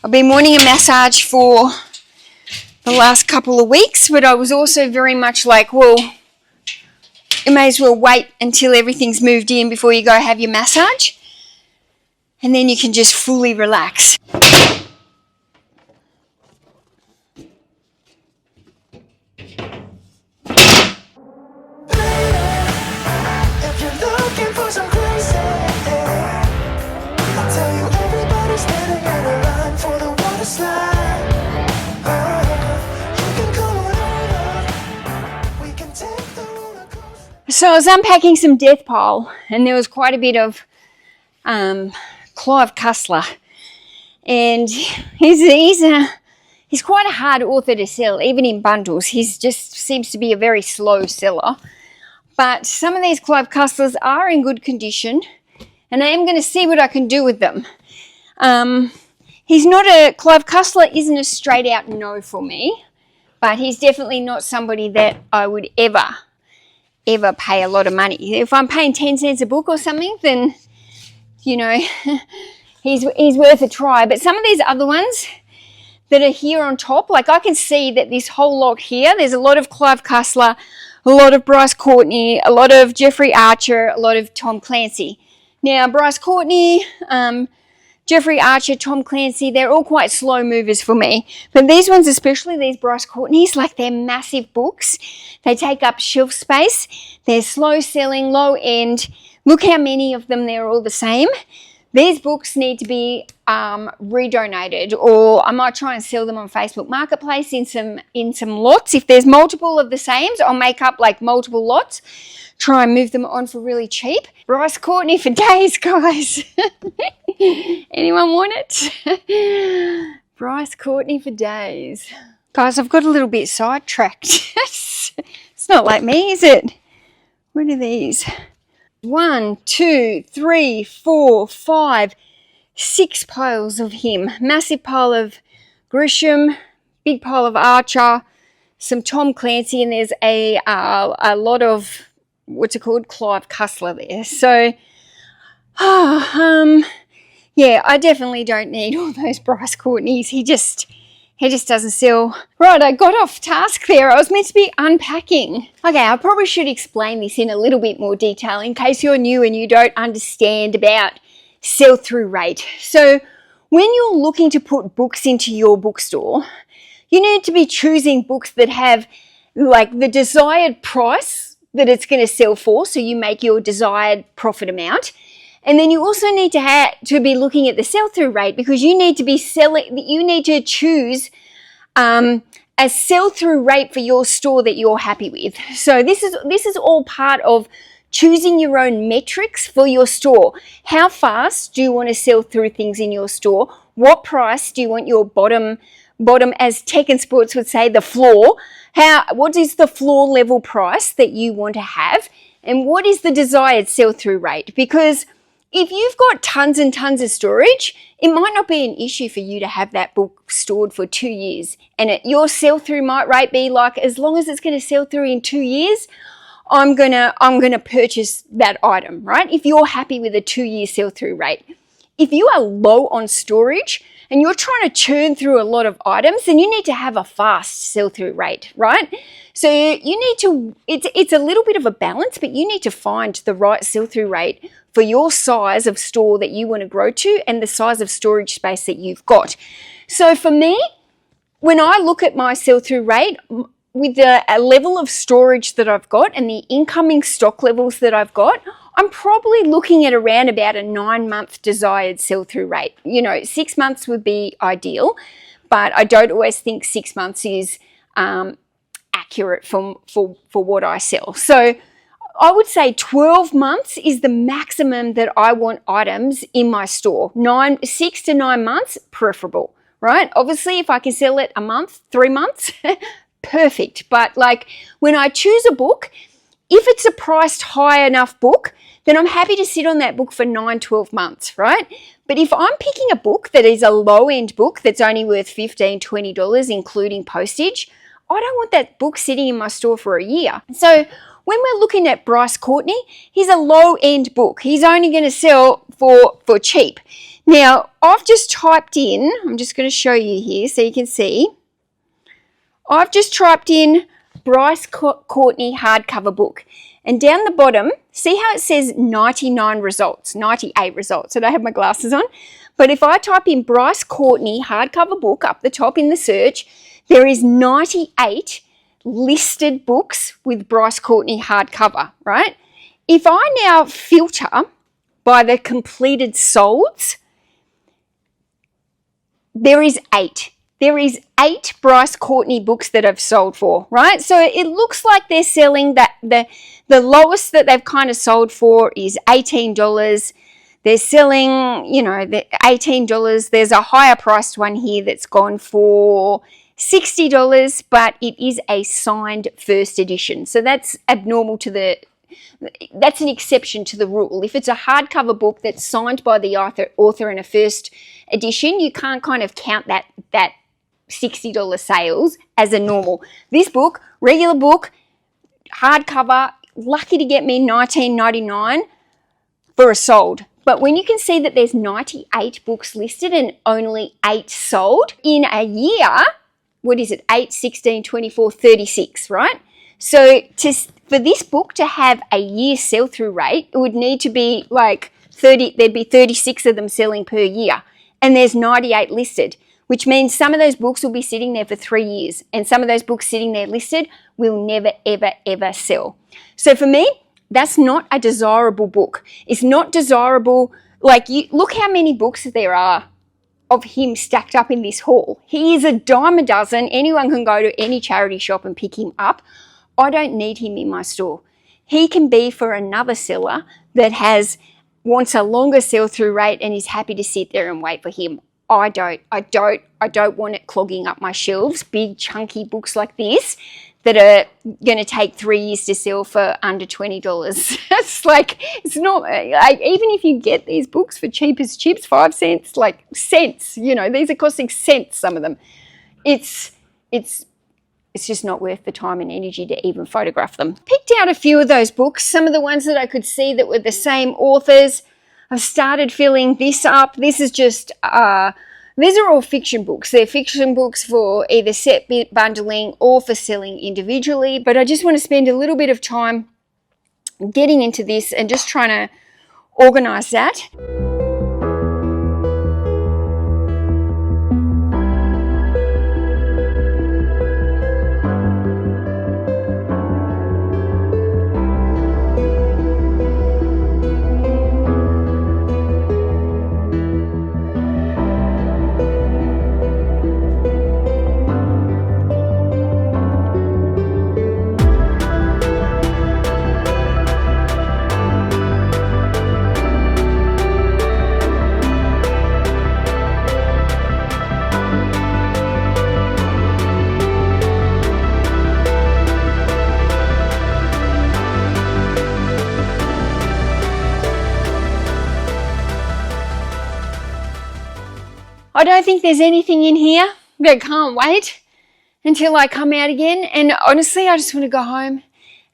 I've been wanting a massage for the last couple of weeks, but I was also very much well, you may as well wait until everything's moved in before you go have your massage, and then you can just fully relax. If you're looking for some crazy, I'll tell you everybody's standing in a line for the water slide. You can come on over, we can take the roller coaster. So I was unpacking some death pile, and there was quite a bit of Clive Cussler, and he's quite a hard author to sell, even in bundles. He's just seems to be a very slow seller. But some of these Clive Cusslers are in good condition, and I am going to see what I can do with them. Clive Cussler isn't a straight out no for me, but he's definitely not somebody that I would ever pay a lot of money. If I'm paying 10 cents a book or something, then, he's worth a try. But some of these other ones that are here on top, I can see that this whole lot here, there's a lot of Clive Cussler, a lot of Bryce Courtney, a lot of Jeffrey Archer, a lot of Tom Clancy. Now, Bryce Courtney, Jeffrey Archer, Tom Clancy, they're all quite slow movers for me. But these ones, especially these Bryce Courtneys, they're massive books. They take up shelf space. They're slow selling, low end. Look how many of them, they're all the same. These books need to be redonated, or I might try and sell them on Facebook Marketplace in some lots. If there's multiple of the same, I'll make up multiple lots, try and move them on for really cheap. Bryce Courtney for days, guys. Anyone want it? Bryce Courtney for days. Guys, I've got a little bit sidetracked. It's not like me, is it? What are these? 1, 2, 3, 4, 5, 6 piles of him. Massive pile of Grisham, big pile of Archer, some Tom Clancy, and there's a lot of, Clive Cussler there. So, yeah, I definitely don't need all those Bryce Courtneys. He just doesn't sell. Right, I got off task there. I was meant to be unpacking. Okay, I probably should explain this in a little bit more detail in case you're new and you don't understand about sell-through rate. So when you're looking to put books into your bookstore, you need to be choosing books that have the desired price that it's going to sell for, so you make your desired profit amount. And then you also need to be looking at the sell-through rate, because you need to choose a sell-through rate for your store that you're happy with. So this is all part of choosing your own metrics for your store. How fast do you want to sell through things in your store? What price do you want your bottom, as Tech and Sports would say, the floor? What is the floor level price that you want to have? And what is the desired sell-through rate? Because if you've got tons and tons of storage, it might not be an issue for you to have that book stored for 2 years. And your sell-through rate be like, as long as it's going to sell through in 2 years, I'm gonna purchase that item, right? If you're happy with a 2-year sell-through rate. If you are low on storage and you're trying to churn through a lot of items, then you need to have a fast sell-through rate, right? So you need to, it's a little bit of a balance, but you need to find the right sell-through rate for your size of store that you want to grow to and the size of storage space that you've got. So for me, when I look at my sell-through rate, with the level of storage that I've got and the incoming stock levels that I've got, I'm probably looking at around about a 9-month desired sell-through rate. 6 months would be ideal, but I don't always think 6 months is accurate for what I sell. So I would say 12 months is the maximum that I want items in my store. 6 to 9 months, preferable, right? Obviously, if I can sell it a month, 3 months, perfect. But like when I choose a book, if it's a priced high enough book, then I'm happy to sit on that book for 9, 12 months, right? But if I'm picking a book that is a low-end book that's only worth $15, $20, including postage, I don't want that book sitting in my store for a year. So when we're looking at Bryce Courtney, he's a low-end book. He's only going to sell for cheap. Now, I've just typed in, I'm just going to show you here so you can see. I've just typed in Bryce Courtney hardcover book. And down the bottom, see how it says 99 results, 98 results. I don't have my glasses on. But if I type in Bryce Courtney hardcover book up the top in the search, there is 98 listed books with Bryce Courtney hardcover, right? If I now filter by the completed solds, there is 8. There is 8 Bryce Courtney books that I've sold for, right? So it looks like they're selling that the lowest that they've kind of sold for is $18. They're selling, the $18. There's a higher priced one here that's gone for $60, but it is a signed first edition. So that's abnormal that's an exception to the rule. If it's a hardcover book that's signed by the author in a first edition, you can't kind of count that $60 sales as a normal. This book, regular book, hardcover, lucky to get me $19.99 for a sold. But when you can see that there's 98 books listed and only 8 sold in a year, what is it? 8, 16, 24, 36, right? So for this book to have a year sell-through rate, it would need to be like 30, there'd be 36 of them selling per year. And there's 98 listed, which means some of those books will be sitting there for 3 years. And some of those books sitting there listed will never, ever, ever sell. So for me, that's not a desirable book. It's not desirable. Look how many books there are of him stacked up in this haul. He is a dime a dozen. Anyone can go to any charity shop and pick him up. I don't need him in my store. He can be for another seller that wants a longer sell-through rate and is happy to sit there and wait for him. I don't want it clogging up my shelves, big chunky books like this that are going to take 3 years to sell for under $20. It's not, even if you get these books for cheap as chips, 5 cents, cents, these are costing cents, some of them. It's just not worth the time and energy to even photograph them. Picked out a few of those books, some of the ones that I could see that were the same authors. I've started filling this up. This is just, these are all fiction books. They're fiction books for either set bundling or for selling individually. But I just want to spend a little bit of time getting into this and just trying to organize that. I don't think there's anything in here that can't wait until I come out again. And honestly, I just want to go home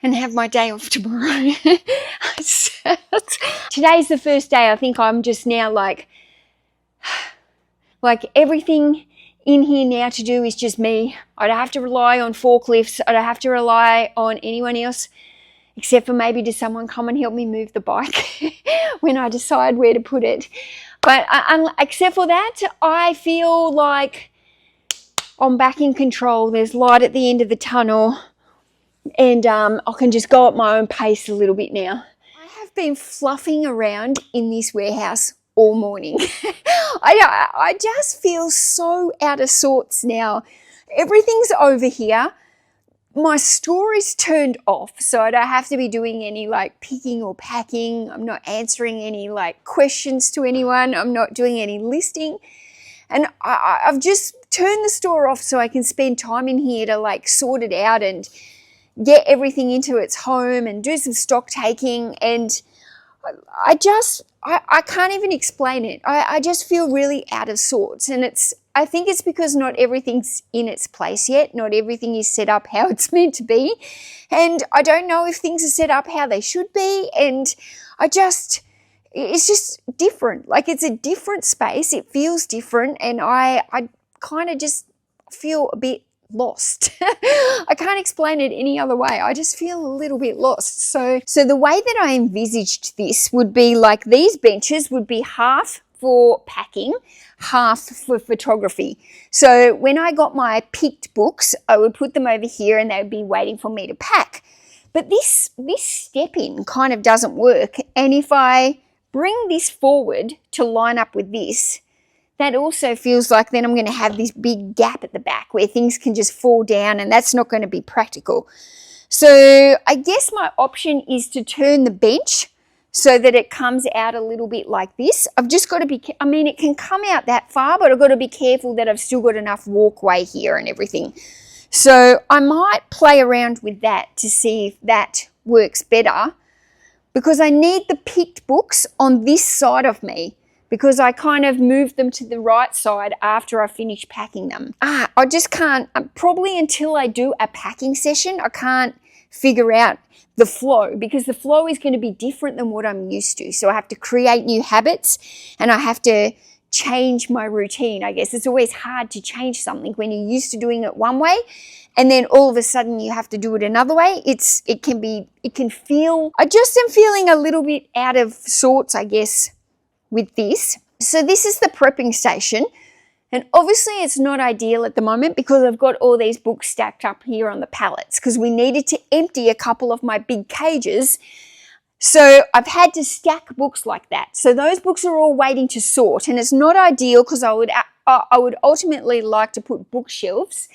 and have my day off tomorrow. Today's the first day I think I'm just now like everything in here now to do is just me. I don't have to rely on forklifts. I don't have to rely on anyone else, except for maybe does someone come and help me move the bike when I decide where to put it. But except for that, I feel like I'm back in control. There's light at the end of the tunnel, and I can just go at my own pace a little bit now. I have been fluffing around in this warehouse all morning. I just feel so out of sorts now. Everything's over here. My store is turned off, so I don't have to be doing any like picking or packing. I'm not answering any like questions to anyone. I'm not doing any listing. And I've just turned the store off so I can spend time in here to like sort it out and get everything into its home and do some stock taking. And I can't even explain it. I just feel really out of sorts, and I think it's because not everything's in its place yet. Not everything is set up how it's meant to be, and I don't know if things are set up how they should be, and it's just different. Like, it's a different space. It feels different, and I kind of just feel a bit lost. I can't explain it any other way. I just feel a little bit lost. So the way that I envisaged this would be like these benches would be half for packing, half for photography. So when I got my picked books, I would put them over here and they would be waiting for me to pack. But this step-in kind of doesn't work. And if I bring this forward to line up with this, that also feels like then I'm going to have this big gap at the back where things can just fall down, and that's not going to be practical. So I guess my option is to turn the bench so that it comes out a little bit like this. I've just got to be, I mean, it can come out that far, but I've got to be careful that I've still got enough walkway here and everything. So I might play around with that to see if that works better, because I need the picked books on this side of me, because I kind of moved them to the right side after I finished packing them. I just can't, probably until I do a packing session, I can't figure out the flow, because the flow is going to be different than what I'm used to. So I have to create new habits, and I have to change my routine. I guess it's always hard to change something when you're used to doing it one way, and then all of a sudden you have to do it another way. I just am feeling a little bit out of sorts, I guess, with this. So this is the prepping station, and obviously it's not ideal at the moment because I've got all these books stacked up here on the pallets, because we needed to empty a couple of my big cages. So I've had to stack books like that. So those books are all waiting to sort, and it's not ideal because I would ultimately like to put bookshelves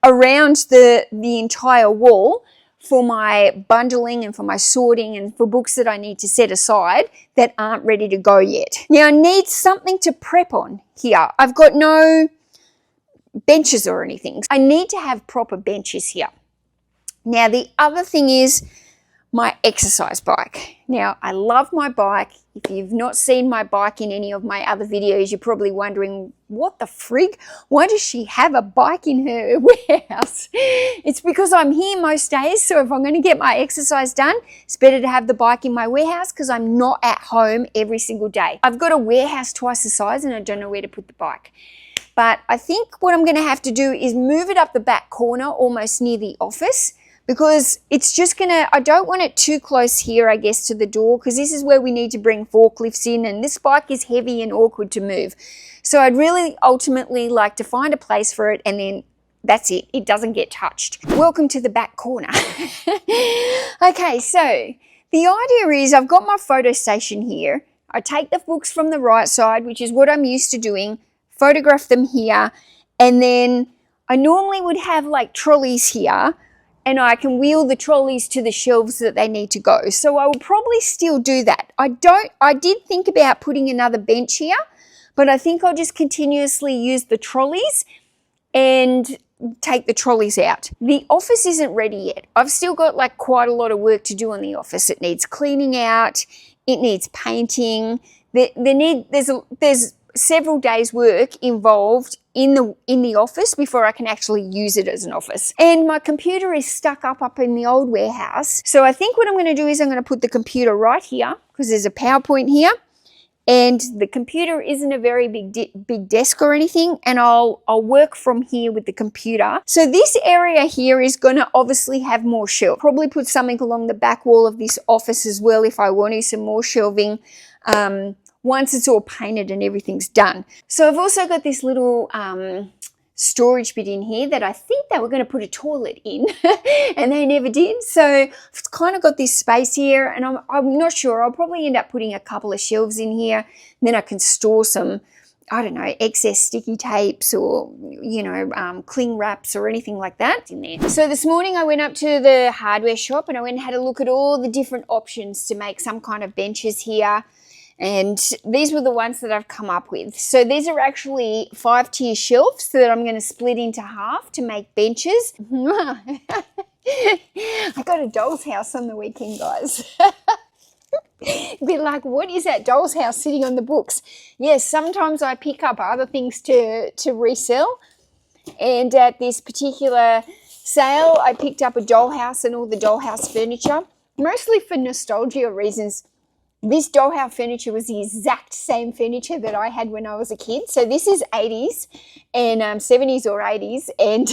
around the entire wall for my bundling and for my sorting and for books that I need to set aside that aren't ready to go yet. Now I need something to prep on here. I've got no benches or anything. I need to have proper benches here. Now the other thing is my exercise bike. Now I love my bike. If you've not seen my bike in any of my other videos, you're probably wondering, what the frig? Why does she have a bike in her warehouse? It's because I'm here most days, so if I'm going to get my exercise done, it's better to have the bike in my warehouse because I'm not at home every single day. I've got a warehouse twice the size and I don't know where to put the bike. But I think what I'm going to have to do is move it up the back corner almost near the office, because it's just I don't want it too close here, I guess, to the door, because this is where we need to bring forklifts in, and this bike is heavy and awkward to move. So I'd really ultimately like to find a place for it, and then that's it. It doesn't get touched. Welcome to the back corner. Okay, so the idea is I've got my photo station here. I take the books from the right side, which is what I'm used to doing, photograph them here, and then I normally would have like trolleys here, and I can wheel the trolleys to the shelves that they need to go. So I will probably still do that. I did think about putting another bench here, but I think I'll just continuously use the trolleys and take the trolleys out. The office isn't ready yet. I've still got like quite a lot of work to do in the office. It needs cleaning out, it needs painting. There's several days' work involved in the office before I can actually use it as an office. And my computer is stuck up in the old warehouse. So I think what I'm going to do is I'm going to put the computer right here because there's a PowerPoint here. And the computer isn't a very big desk or anything, and I'll work from here with the computer. So this area here is going to obviously have more shelf. Probably put something along the back wall of this office as well if I wanted some more shelving once it's all painted and everything's done. So I've also got this little storage bit in here that I think they were going to put a toilet in and they never did. So I've kind of got this space here, and I'm not sure. I'll probably end up putting a couple of shelves in here, and then I can store some, I don't know, excess sticky tapes or, you know, cling wraps or anything like that in there. So this morning I went up to the hardware shop and I went and had a look at all the different options to make some kind of benches here. And these were the ones that I've come up with. So these are actually 5-tier shelves that I'm going to split into half to make benches. I got a doll's house on the weekend, guys. Be like, what is that doll's house sitting on the books? Yes, sometimes I pick up other things to resell. And at this particular sale, I picked up a dollhouse and all the dollhouse furniture, mostly for nostalgia reasons. This dollhouse furniture was the exact same furniture that I had when I was a kid. So this is 80s and 70s or 80s. And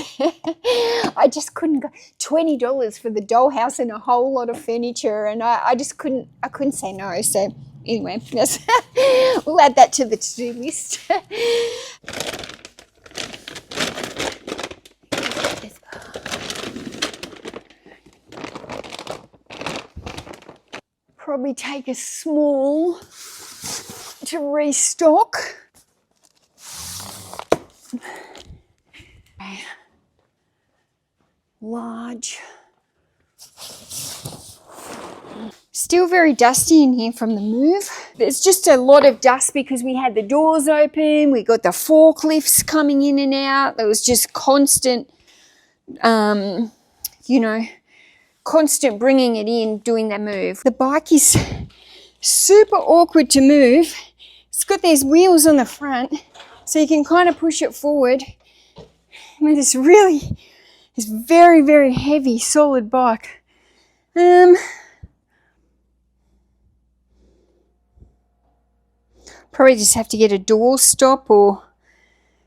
I just couldn't go $20 for the dollhouse and a whole lot of furniture. And I couldn't say no. So anyway, yes, we'll add that to the to-do list. Probably take a small to restock. Large. Still very dusty in here from the move. There's just a lot of dust because we had the doors open. We got the forklifts coming in and out. There was just constant, you know, constant bringing it in, doing that move. The bike is super awkward to move. It's got these wheels on the front, so you can kind of push it forward. I mean, it's very, very heavy, solid bike. Probably just have to get a door stop or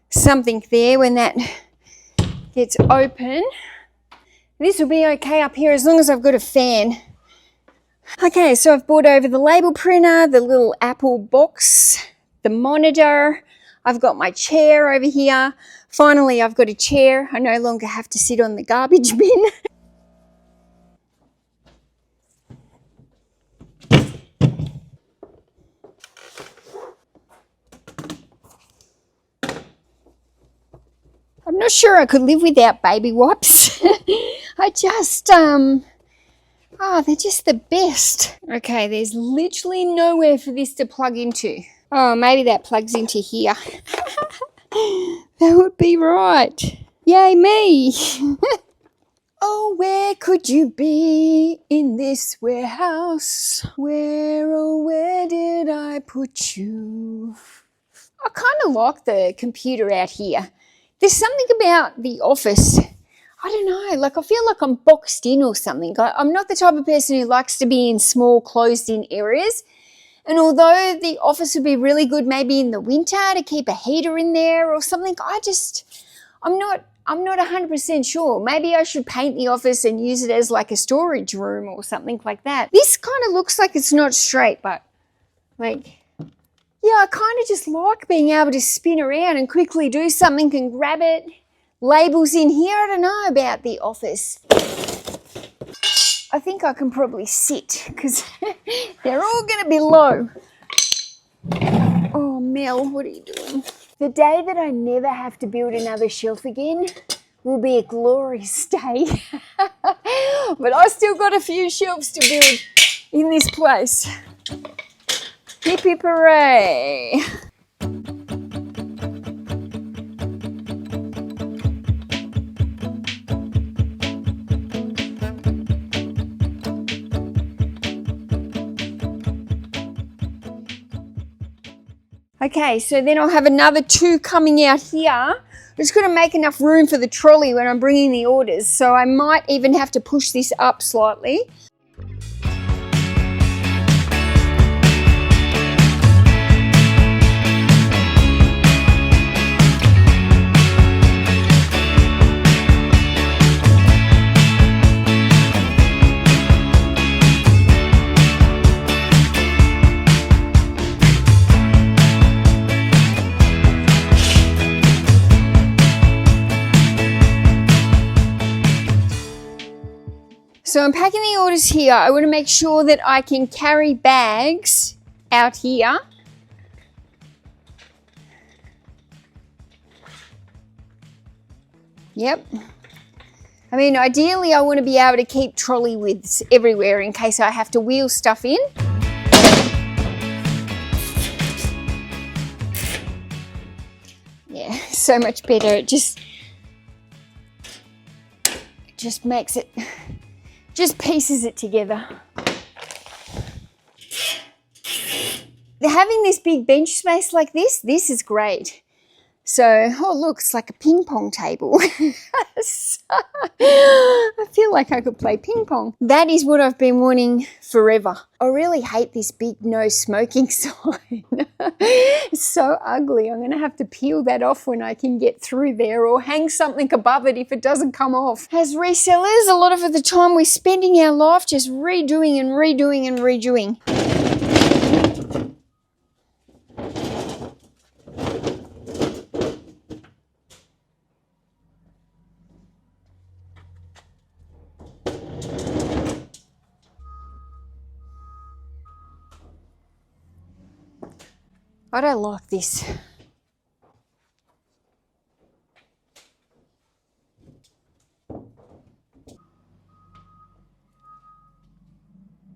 something there when that gets open. This will be okay up here as long as I've got a fan. Okay, so I've brought over the label printer, the little Apple box, the monitor. I've got my chair over here. Finally, I've got a chair. I no longer have to sit on the garbage bin. I'm not sure I could live without baby wipes. I just, they're just the best. Okay, there's literally nowhere for this to plug into. Oh, maybe that plugs into here. That would be right. Yay me. Oh, where could you be in this warehouse? Where, oh, where did I put you? I kind of like the computer out here. There's something about the office, I don't know, like I feel like I'm boxed in or something. I'm not the type of person who likes to be in small closed-in areas. And although the office would be really good maybe in the winter to keep a heater in there or something, I'm not 100% sure. Maybe I should paint the office and use it as like a storage room or something like that. This kind of looks like it's not straight, but like, yeah, I kind of just like being able to spin around and quickly do something and grab it. Labels in here, I don't know about the office. I think I can probably sit because they're all going to be low. Oh, Mel, what are you doing? The day that I never have to build another shelf again will be a glorious day. But I still got a few shelves to build in this place. Hip hip hooray. Okay, so then I'll have another 2 coming out here. I'm just going to make enough room for the trolley when I'm bringing the orders, so I might even have to push this up slightly. So I'm packing the orders here. I want to make sure that I can carry bags out here. Yep. I mean, ideally I want to be able to keep trolley widths everywhere in case I have to wheel stuff in. Yeah, so much better. It just makes it, just pieces it together. Having this big bench space like this is great. So, oh look, it's like a ping pong table. I feel like I could play ping pong. That is what I've been wanting forever. I really hate this big no smoking sign. It's so ugly. I'm going to have to peel that off when I can get through there, or hang something above it if it doesn't come off. As resellers, a lot of the time we're spending our life just redoing and redoing and redoing. I don't like this.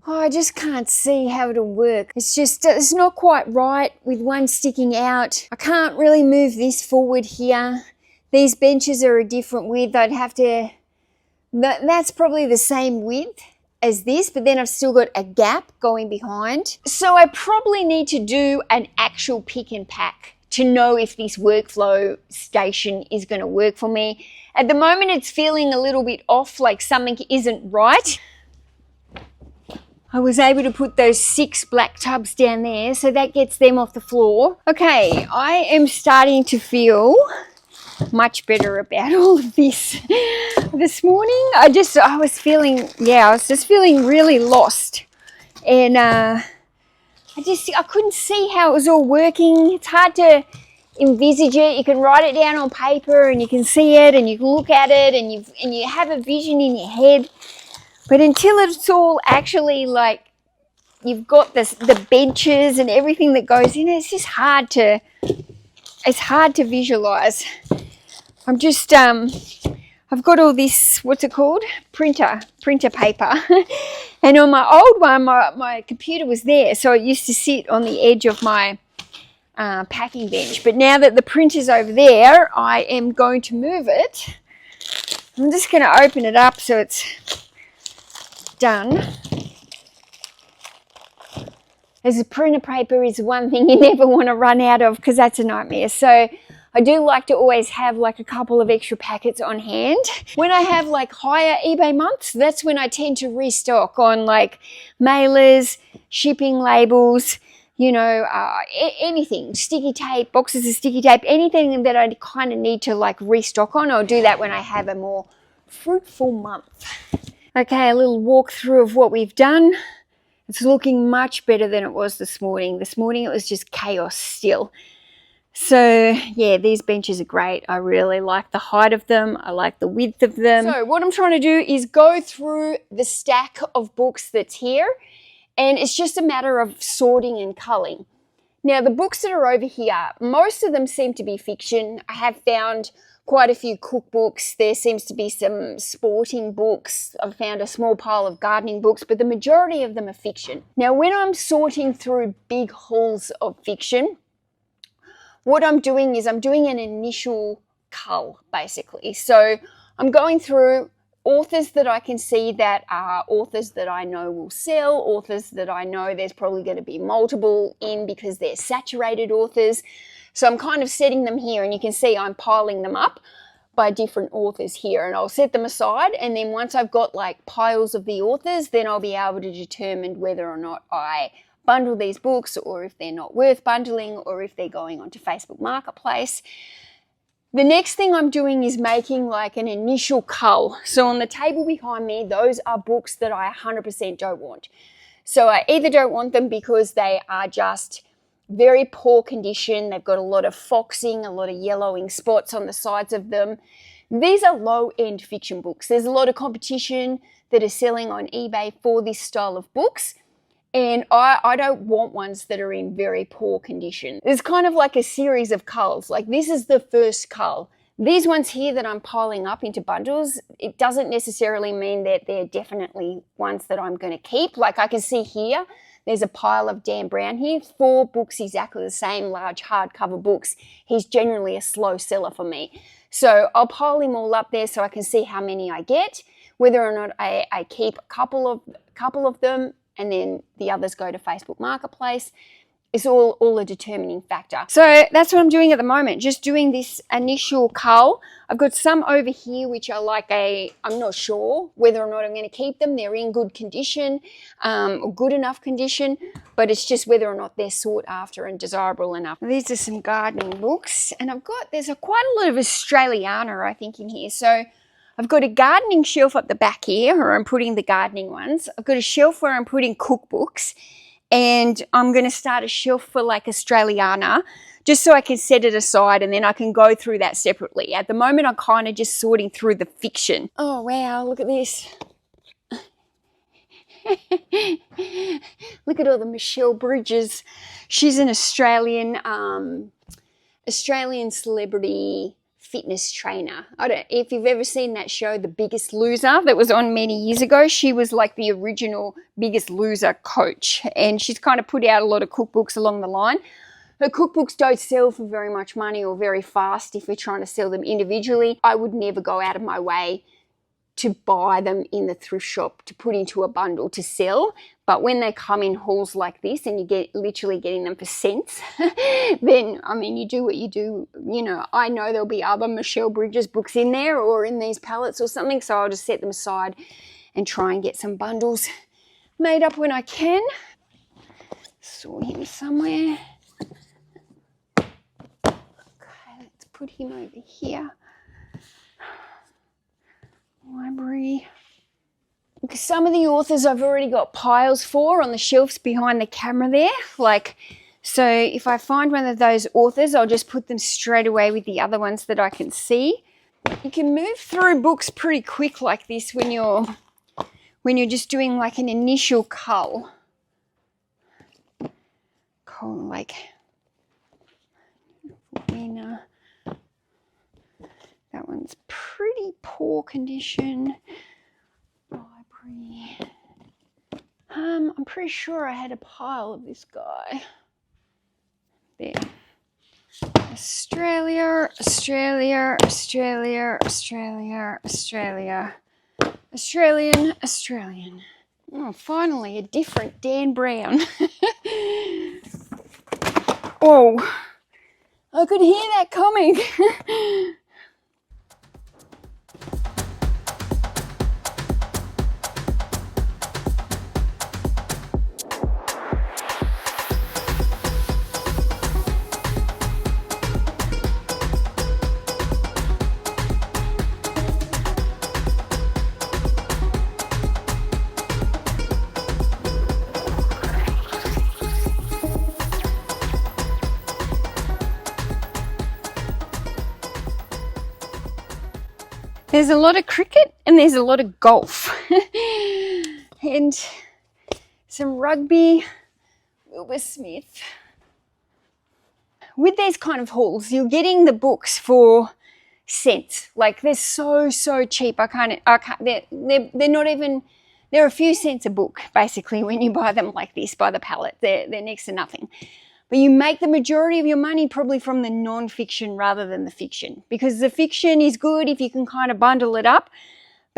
Oh, I just can't see how it'll work. It's not quite right with one sticking out. I can't really move this forward here. These benches are a different width. I'd have to, that's probably the same width as this, but then I've still got a gap going behind. So I probably need to do an actual pick and pack to know if this workflow station is going to work for me. At the moment it's feeling a little bit off, like something isn't right. I was able to put those 6 black tubs down there, so that gets them off the floor. Okay, I am starting to feel much better about all of this. This morning I was just feeling really lost, and I couldn't see how it was all working. It's hard to envisage it. You can write it down on paper and you can see it and you can look at it and you have a vision in your head, but until it's all actually like you've got the benches and everything that goes in it, it's just hard to visualize. I'm just, I've got all this, what's it called? Printer paper. And on my old one, my computer was there. So it used to sit on the edge of my packing bench. But now that the printer's over there, I am going to move it. I'm just going to open it up so it's done. As a printer paper is one thing you never want to run out of, because that's a nightmare. So I do like to always have like a couple of extra packets on hand. When I have like higher eBay months, that's when I tend to restock on like mailers, shipping labels, you know, anything, sticky tape, boxes of sticky tape, anything that I kind of need to like restock on. I'll do that when I have a more fruitful month. Okay, a little walkthrough of what we've done. It's looking much better than it was this morning. This morning it was just chaos still. So yeah, these benches are great. I really like the height of them. I like the width of them. So what I'm trying to do is go through the stack of books that's here, and it's just a matter of sorting and culling. Now the books that are over here, most of them seem to be fiction. I have found quite a few cookbooks. There seems to be some sporting books. I've found a small pile of gardening books, but the majority of them are fiction. Now when I'm sorting through big hauls of fiction, what I'm doing is I'm doing an initial cull, basically. So I'm going through authors that I can see that are authors that I know will sell, authors that I know there's probably going to be multiple in because they're saturated authors. So I'm kind of setting them here, and you can see I'm piling them up by different authors here, and I'll set them aside, and then once I've got like piles of the authors, then I'll be able to determine whether or not I bundle these books, or if they're not worth bundling, or if they're going onto Facebook Marketplace. The next thing I'm doing is making like an initial cull. So on the table behind me, those are books that I 100% don't want. So I either don't want them because they are just very poor condition. They've got a lot of foxing, a lot of yellowing spots on the sides of them. These are low-end fiction books. There's a lot of competition that are selling on eBay for this style of books. And I don't want ones that are in very poor condition. There's kind of like a series of culls. Like this is the first cull. These ones here that I'm piling up into bundles, it doesn't necessarily mean that they're definitely ones that I'm going to keep. Like I can see here, there's a pile of Dan Brown here, 4 books exactly the same, large hardcover books. He's generally a slow seller for me. So I'll pile them all up there so I can see how many I get, whether or not I keep a couple of them, and then the others go to Facebook Marketplace. It's all a determining factor. So that's what I'm doing at the moment, just doing this initial cull. I've got some over here which are like I'm not sure whether or not I'm going to keep them. They're in good condition, or good enough condition, but it's just whether or not they're sought after and desirable enough. These are some gardening books, and there's quite a lot of Australiana, I think, in here. So I've got a gardening shelf up the back here where I'm putting the gardening ones. I've got a shelf where I'm putting cookbooks, and I'm going to start a shelf for like Australiana just so I can set it aside, and then I can go through that separately. At the moment, I'm kind of just sorting through the fiction. Oh, wow, look at this. Look at all the Michelle Bridges. She's an Australian celebrity fitness trainer. I don't, if you've ever seen that show, The Biggest Loser, that was on many years ago, she was like the original Biggest Loser coach, and she's kind of put out a lot of cookbooks along the line. Her cookbooks don't sell for very much money or very fast if you're trying to sell them individually. I would never go out of my way to buy them in the thrift shop to put into a bundle to sell. But when they come in hauls like this and you get literally getting them for cents, then, I mean, you do what you do. You know, I know there'll be other Michelle Bridges books in there or in these pallets or something, so I'll just set them aside and try and get some bundles made up when I can. Saw him somewhere. Okay, let's put him over here. Library. Because some of the authors I've already got piles for on the shelves behind the camera there. Like, so if I find one of those authors, I'll just put them straight away with the other ones that I can see. You can move through books pretty quick like this when you're just doing like an initial cull. Like Winner. That one's pretty poor condition. Library. I'm pretty sure I had a pile of this guy. There. Australia, Australia, Australia, Australia, Australia. Australian, Australian. Oh, finally a different Dan Brown. Oh, I could hear that coming. There's a lot of cricket and there's a lot of golf and some rugby. Wilbur Smith. With these kind of hauls, you're getting the books for cents. Like they're so cheap. They're not even, they're a few cents a book basically when you buy them like this by the pallet. They're next to nothing. But you make the majority of your money probably from the non-fiction rather than the fiction, because the fiction is good if you can kind of bundle it up.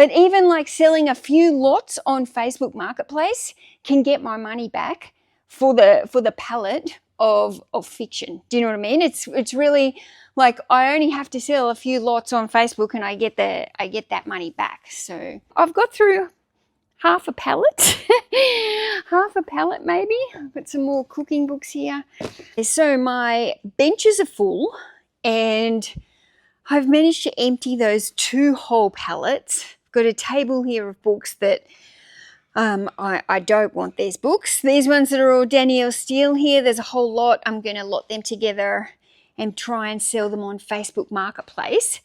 But even like selling a few lots on Facebook Marketplace can get my money back for the palette of fiction. Do you know what I mean? It's really like I only have to sell a few lots on Facebook and I get that money back. So I've got through half a pallet, half a pallet maybe. I've got some more cooking books here. So my benches are full and I've managed to empty those 2 whole pallets. I've got a table here of books that I don't want these books. These ones that are all Danielle Steele here, there's a whole lot. I'm going to lot them together and try and sell them on Facebook Marketplace.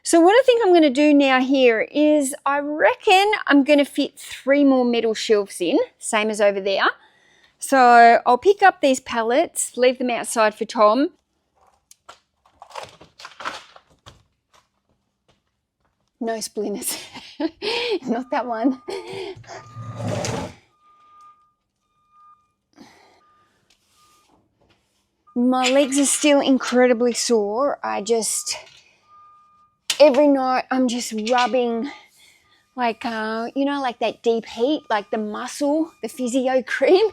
So what I think I'm going to do now here is I reckon I'm going to fit 3 more metal shelves in, same as over there. So I'll pick up these pallets, leave them outside for Tom. No splinters, not that one. My legs are still incredibly sore. Every night I'm just rubbing like, like that deep heat, like the muscle, the physio cream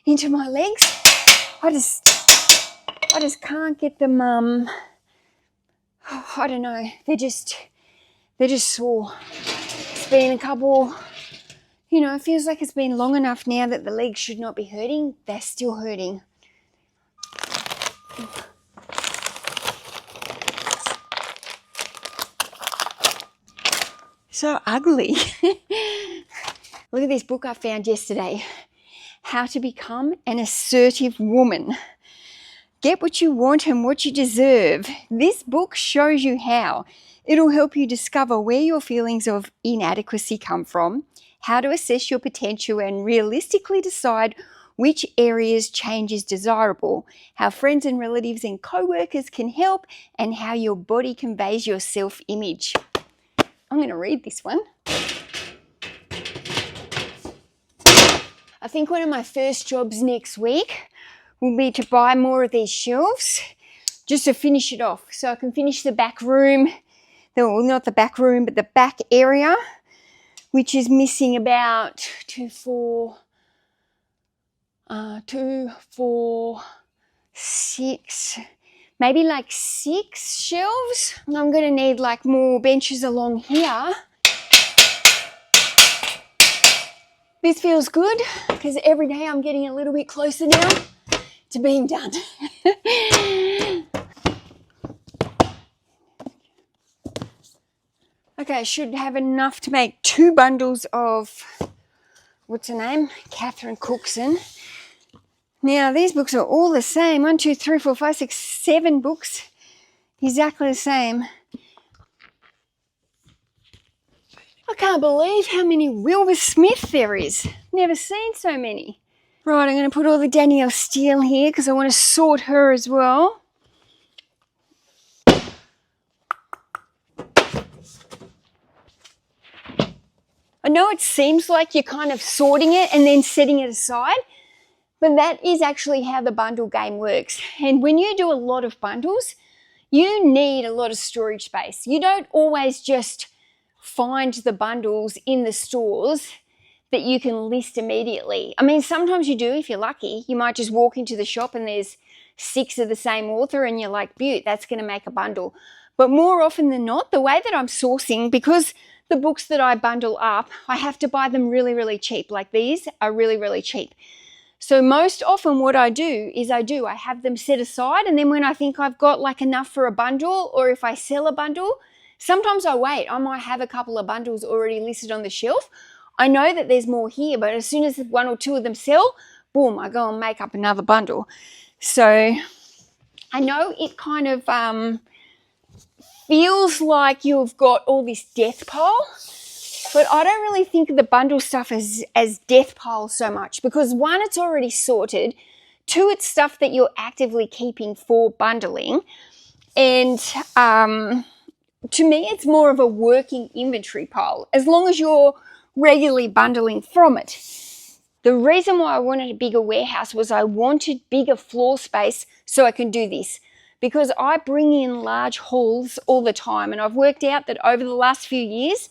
into my legs. I just can't get them, I don't know, they're just sore. It's been a couple, it feels like it's been long enough now that the legs should not be hurting. They're still hurting. So ugly. Look at this book I found yesterday. How to Become an Assertive Woman. Get what you want and what you deserve. This book shows you how. It'll help you discover where your feelings of inadequacy come from, how to assess your potential and realistically decide which areas change is desirable, how friends and relatives and co-workers can help, and how your body conveys your self-image. I'm going to read this one. I think one of my first jobs next week will be to buy more of these shelves just to finish it off so I can finish the back room, well, not the back room, but the back area, which is missing about 2, 4, 6, maybe like 6 shelves. I'm going to need like more benches along here. This feels good because every day I'm getting a little bit closer now to being done. Okay, I should have enough to make 2 bundles of, what's her name? Catherine Cookson. Now, these books are all the same. 1, 2, 3, 4, 5, 6, 7 books. Exactly the same. I can't believe how many Wilbur Smith there is. Never seen so many. Right, I'm going to put all the Danielle Steele here because I want to sort her as well. I know it seems like you're kind of sorting it and then setting it aside, but that is actually how the bundle game works. And when you do a lot of bundles, you need a lot of storage space. You don't always just find the bundles in the stores that you can list immediately. I mean, sometimes you do if you're lucky. You might just walk into the shop and there's 6 of the same author and you're like, beaut, that's going to make a bundle. But more often than not, the way that I'm sourcing, because the books that I bundle up, I have to buy them really, really cheap. Like these are really, really cheap. So most often what I do is I have them set aside, and then when I think I've got like enough for a bundle, or if I sell a bundle, sometimes I wait. I might have a couple of bundles already listed on the shelf. I know that there's more here, but as soon as 1 or 2 of them sell, boom, I go and make up another bundle. So I know it kind of feels like you've got all this death pile, but I don't really think of the bundle stuff as death pile so much, because 1, it's already sorted, 2, it's stuff that you're actively keeping for bundling, and to me it's more of a working inventory pile, as long as you're regularly bundling from it. The reason why I wanted a bigger warehouse was I wanted bigger floor space so I can do this, because I bring in large hauls all the time, and I've worked out that over the last few years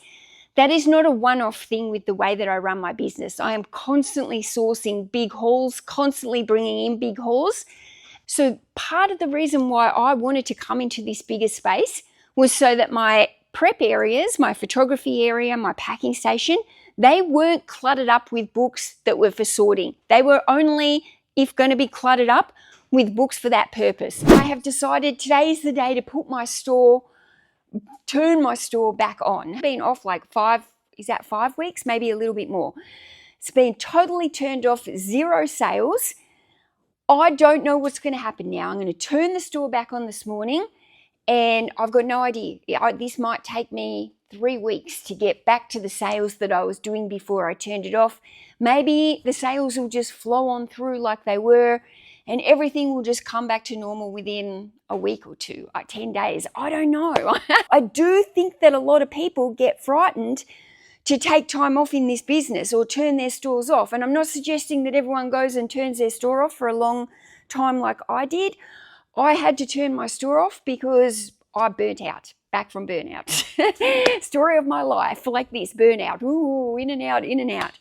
That is not a one-off thing with the way that I run my business. I am constantly sourcing big hauls, constantly bringing in big hauls. So part of the reason why I wanted to come into this bigger space was so that my prep areas, my photography area, my packing station, they weren't cluttered up with books that were for sorting. They were only, if going to be cluttered up, with books for that purpose. I have decided today is the day to put my store, turn my store back on. It's been off like 5 weeks? Maybe a little bit more. It's been totally turned off, 0 sales. I don't know what's going to happen now. I'm going to turn the store back on this morning and I've got no idea. This might take me 3 weeks to get back to the sales that I was doing before I turned it off. Maybe the sales will just flow on through like they were and everything will just come back to normal within a week or two, 10 days. I don't know. I do think that a lot of people get frightened to take time off in this business or turn their stores off. And I'm not suggesting that everyone goes and turns their store off for a long time like I did. I had to turn my store off because I burnt out, back from burnout. Story of my life, like this, burnout. Ooh, in and out, in and out.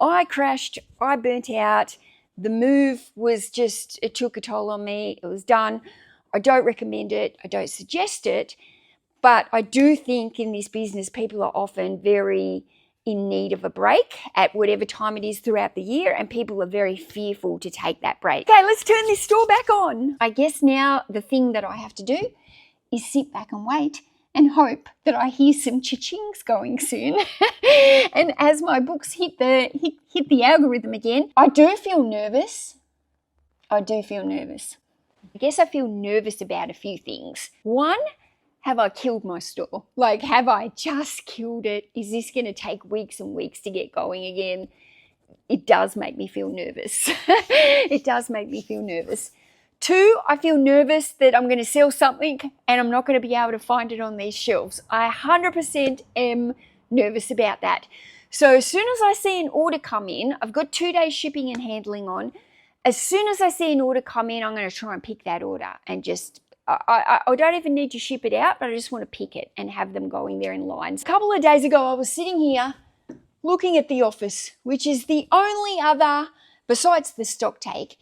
I crashed, I burnt out. The move was just, it took a toll on me. It was done. I don't recommend it. I don't suggest it. But I do think in this business, people are often very in need of a break at whatever time it is throughout the year, and people are very fearful to take that break. Okay, let's turn this store back on. I guess now the thing that I have to do is sit back and wait and hope that I hear some cha-chings going soon. And as my books hit the algorithm again, I do feel nervous. I guess I feel nervous about a few things. One, have I killed my store? Like, have I just killed it? Is this going to take weeks and weeks to get going again? It does make me feel nervous. It does make me feel nervous. 2, I feel nervous that I'm going to sell something and I'm not going to be able to find it on these shelves. I 100% am nervous about that. So as soon as I see an order come in, I've got 2 days shipping and handling on. As soon as I see an order come in, I'm going to try and pick that order and just, I don't even need to ship it out, but I just want to pick it and have them going there in lines. A couple of days ago, I was sitting here looking at the office, which is the only other, besides the stock take,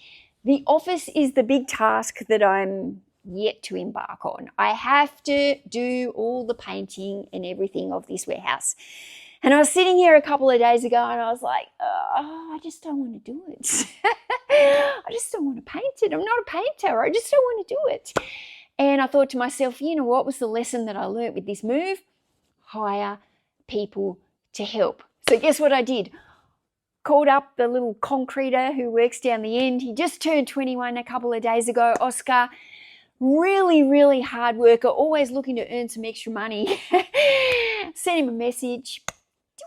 the office is the big task that I'm yet to embark on. I have to do all the painting and everything of this warehouse. And I was sitting here a couple of days ago and I was like, oh, I just don't want to do it. I just don't want to paint it. I'm not a painter. I just don't want to do it. And I thought to myself, you know what was the lesson that I learned with this move? Hire people to help. So guess what I did? Called up the little concreter who works down the end. He just turned 21 a couple of days ago. Oscar, really, really hard worker, always looking to earn some extra money. Sent him a message. Do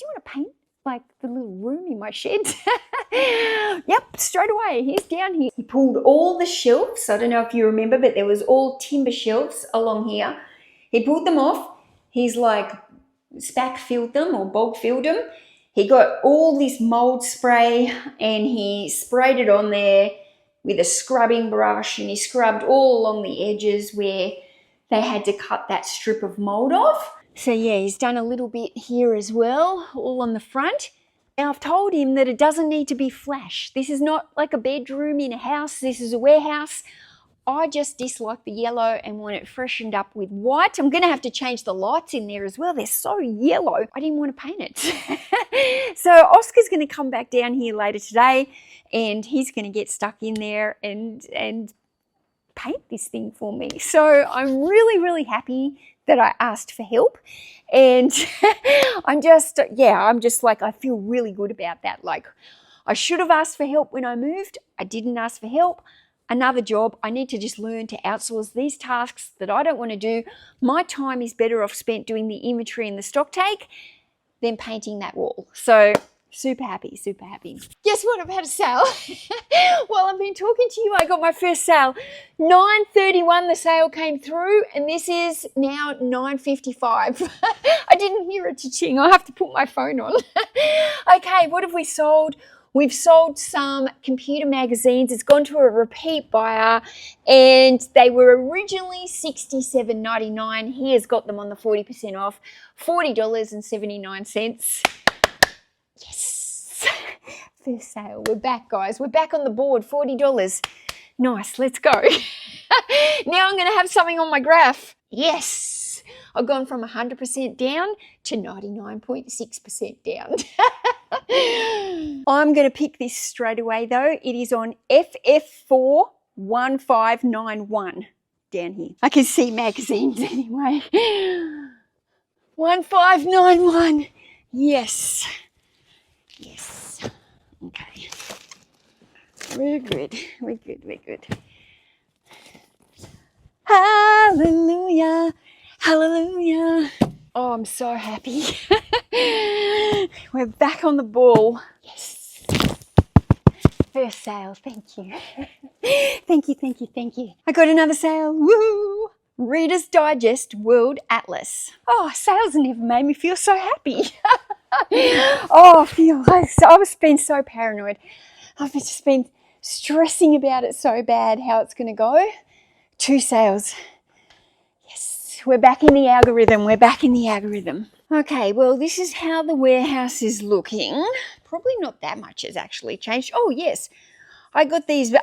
you want to paint like the little room in my shed? Yep, straight away. He's down here. He pulled all the shelves. I don't know if you remember, but there was all timber shelves along here. He pulled them off. He's like spack filled them or bog filled them. He got all this mold spray and he sprayed it on there with a scrubbing brush and he scrubbed all along the edges where they had to cut that strip of mold off. So yeah, he's done a little bit here as well, all on the front. Now I've told him that it doesn't need to be flash. This is not like a bedroom in a house. This is a warehouse. I just dislike the yellow and want it freshened up with white. I'm going to have to change the lights in there as well. They're so yellow. I didn't want to paint it. So Oscar's going to come back down here later today and he's going to get stuck in there and paint this thing for me. So I'm really, really happy that I asked for help. And I'm just like, I feel really good about that. Like, I should have asked for help when I moved. I didn't ask for help. Another job, I need to just learn to outsource these tasks that I don't want to do. My time is better off spent doing the inventory and the stock take than painting that wall. So super happy, super happy. Guess what? I've had a sale. While I've been talking to you, I got my first sale. 9:31 the sale came through and this is now 9:55. I didn't hear a cha-ching. I'll have to put my phone on. Okay, what have we sold? We've sold some computer magazines. It's gone to a repeat buyer, and they were originally $67.99. He has got them on the 40% off, $40.79. Yes. First sale. We're back, guys. We're back on the board, $40. Nice, let's go. Now I'm going to have something on my graph. Yes. I've gone from 100% down to 99.6% down. I'm going to pick this straight away though. It is on FF41591 down here. I can see magazines anyway. 1591. Yes. Yes. Okay. We're good. We're good. We're good. Hallelujah. Hallelujah. Oh, I'm so happy. We're back on the ball. Yes. First sale. Thank you. Thank you, thank you, thank you. I got another sale. Woo! Reader's Digest World Atlas. Oh, sales never made me feel so happy. Oh, I was being so paranoid. I've just been stressing about it so bad, how it's going to go. 2 sales. Yes, we're back in the algorithm. We're back in the algorithm. Okay, well, this is how the warehouse is looking. Probably not that much has actually changed. Oh, yes. I got these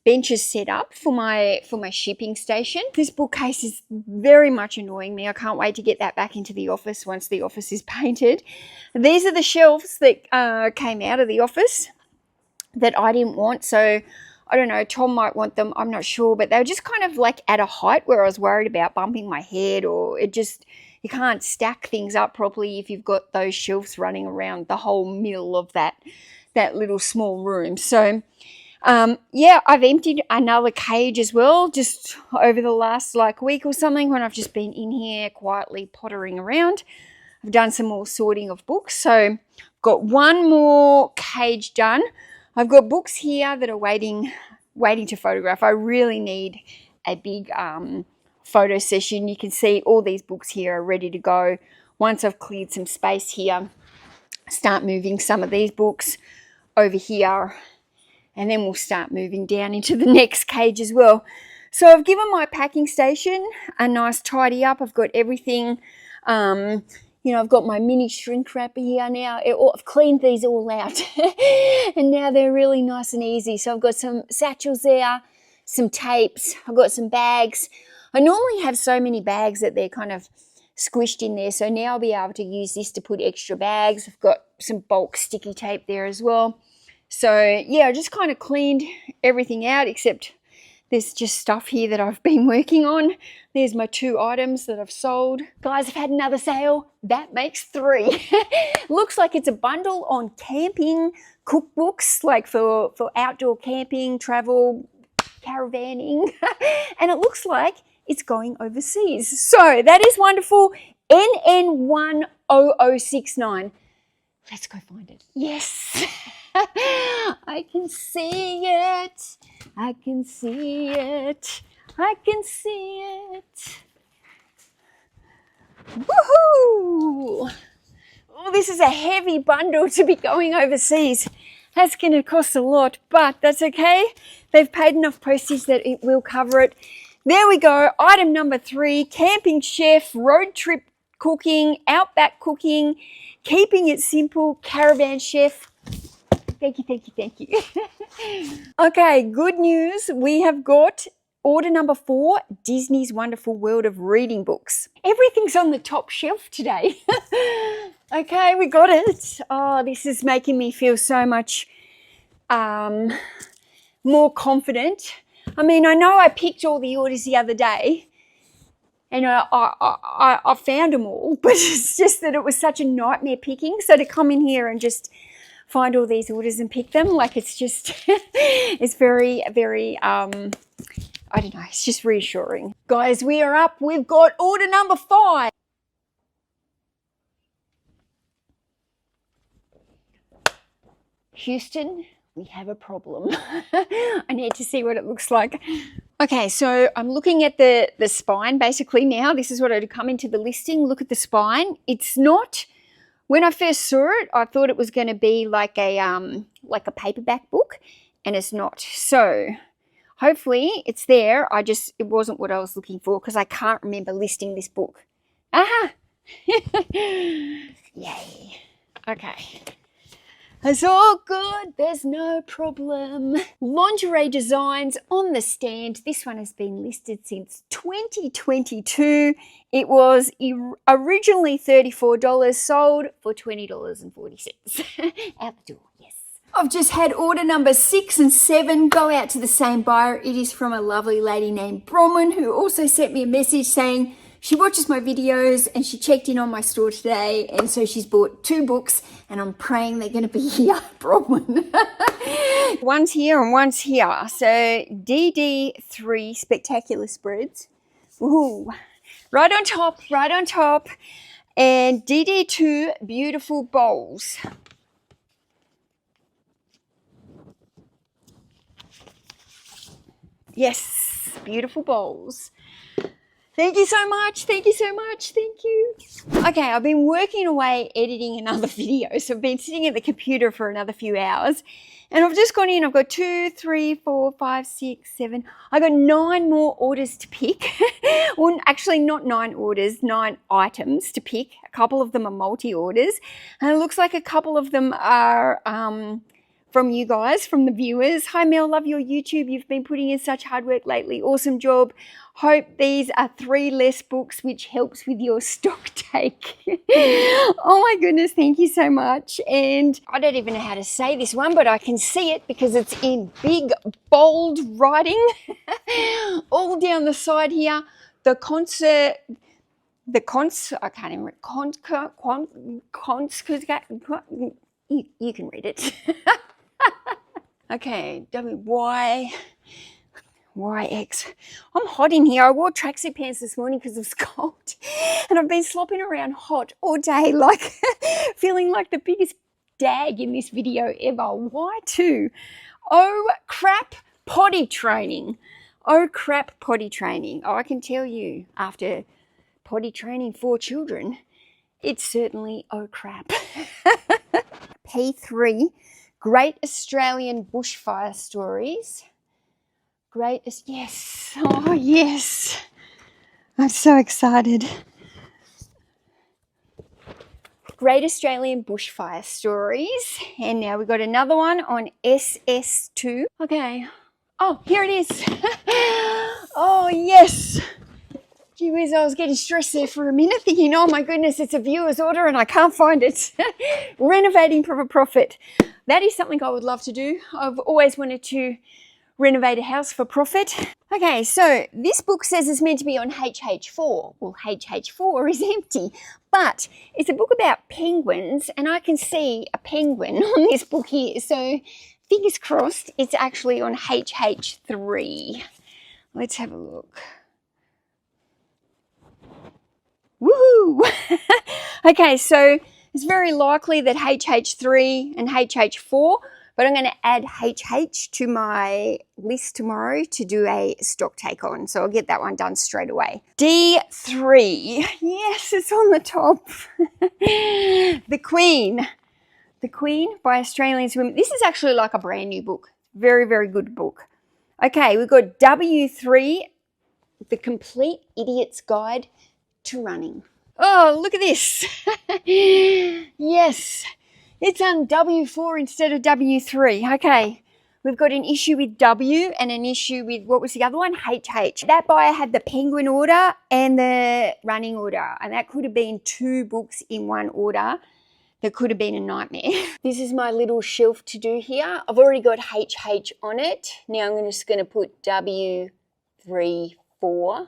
benches set up for my shipping station. This bookcase is very much annoying me. I can't wait to get that back into the office once the office is painted. These are the shelves that came out of the office that I didn't want. So I don't know, Tom might want them, I'm not sure, but they were just kind of like at a height where I was worried about bumping my head, or you can't stack things up properly if you've got those shelves running around the whole middle of that little small room. So yeah, I've emptied another cage as well, just over the last week or something, when I've just been in here quietly pottering around. I've done some more sorting of books. So got one more cage done. I've got books here that are waiting to photograph. I really need a big photo session. You can see all these books here are ready to go. Once I've cleared some space here, start moving some of these books over here, and then we'll start moving down into the next cage as well. So I've given my packing station a nice tidy up. I've got everything. I've got my mini shrink wrapper here now. I've cleaned these all out and now they're really nice and easy. So I've got some satchels there, some tapes, I've got some bags. I normally have so many bags that they're kind of squished in there. So now I'll be able to use this to put extra bags. I've got some bulk sticky tape there as well. So yeah, I just kind of cleaned everything out, except there's just stuff here that I've been working on. There's my 2 items that I've sold. Guys, I've had another sale. That makes 3. Looks like it's a bundle on camping cookbooks, like for outdoor camping, travel, caravanning. And it looks like it's going overseas. So that is wonderful. NN10069. Let's go find it. Yes. I can see it. I can see it. I can see it. Woohoo! Oh, this is a heavy bundle to be going overseas. That's going to cost a lot, but that's okay. They've paid enough postage that it will cover it. There we go. Item number 3, camping chef, road trip cooking, outback cooking, keeping it simple, caravan chef. Thank you, thank you, thank you. Okay, good news. We have got order number 4, Disney's Wonderful World of Reading books. Everything's on the top shelf today. Okay, we got it. Oh, this is making me feel so much more confident. I mean, I know I picked all the orders the other day, and I found them all, but it's just that it was such a nightmare picking. So to come in here and just find all these orders and pick them, like, it's just, it's very, very, I don't know, it's just reassuring. Guys, we are up. We've got order number 5. Houston, we have a problem. I need to see what it looks like. Okay, so I'm looking at the spine basically now. This is what I'd come into the listing. Look at the spine. It's not When I first saw it, I thought it was going to be like a paperback book, and it's not. So hopefully it's there. It wasn't what I was looking for because I can't remember listing this book. Aha! Yay. Okay. It's all good. There's no problem. Lingerie designs on the stand. This one has been listed since 2022. It was originally $34, sold for $20.40. Out the door, yes. I've just had order number 6 and 7 go out to the same buyer. It is from a lovely lady named Bronwyn, who also sent me a message saying she watches my videos and she checked in on my store today, and so she's bought 2 books, and I'm praying they're going to be here, Bronwyn. One's here and one's here. So DD3 Spectacular Spreads. Ooh, right on top, right on top. And DD2 Beautiful Bowls. Yes, beautiful bowls. Thank you so much. Thank you so much. Thank you. Okay, I've been working away editing another video. So I've been sitting at the computer for another few hours. And I've just gone in. I've got 2, 3, 4, 5, 6, 7. I've got 9 more orders to pick. Well, actually not 9 orders, 9 items to pick. A couple of them are multi-orders. And it looks like a couple of them are from you guys, from the viewers. Hi Mel, love your YouTube. You've been putting in such hard work lately. Awesome job. Hope these are 3 less books, which helps with your stock take. Oh my goodness, thank you so much. And I don't even know how to say this one, but I can see it because it's in big, bold writing all down the side here. I can't even read, you can read it. Okay, YX. I'm hot in here. I wore tracksuit pants this morning because it was cold. And I've been slopping around hot all day, like feeling like the biggest dag in this video ever. Y2. Oh, crap, potty training. Oh, crap, potty training. Oh, I can tell you, after potty training 4 children, it's certainly oh, crap. P3. Great Australian Bushfire Stories. Yes. Oh, yes. I'm so excited. Great Australian Bushfire Stories. And now we've got another one on SS2. Okay. Oh, here it is. Oh, yes. Gee whiz, I was getting stressed there for a minute thinking, oh my goodness, it's a viewer's order and I can't find it. Renovating for a profit. That is something I would love to do. I've always wanted to renovate a house for profit. Okay, so this book says it's meant to be on HH4. Well, HH4 is empty, but it's a book about penguins, and I can see a penguin on this book here. So fingers crossed it's actually on HH3. Let's have a look. Woohoo! Okay, so it's very likely that HH3 and HH4, but I'm going to add HH to my list tomorrow to do a stock take on. So I'll get that one done straight away. D3. Yes, it's on the top. The Queen. The Queen by Australian Women. This is actually like a brand new book. Very, very good book. Okay, we've got W3, The Complete Idiot's Guide to Running. Oh, look at this. Yes, it's on W4 instead of W3. Okay, we've got an issue with W and an issue with, what was the other one? HH. That buyer had the penguin order and the running order, and that could have been 2 books in one order. That could have been a nightmare. This is my little shelf to do here. I've already got HH on it. Now I'm just going to put W3, 4.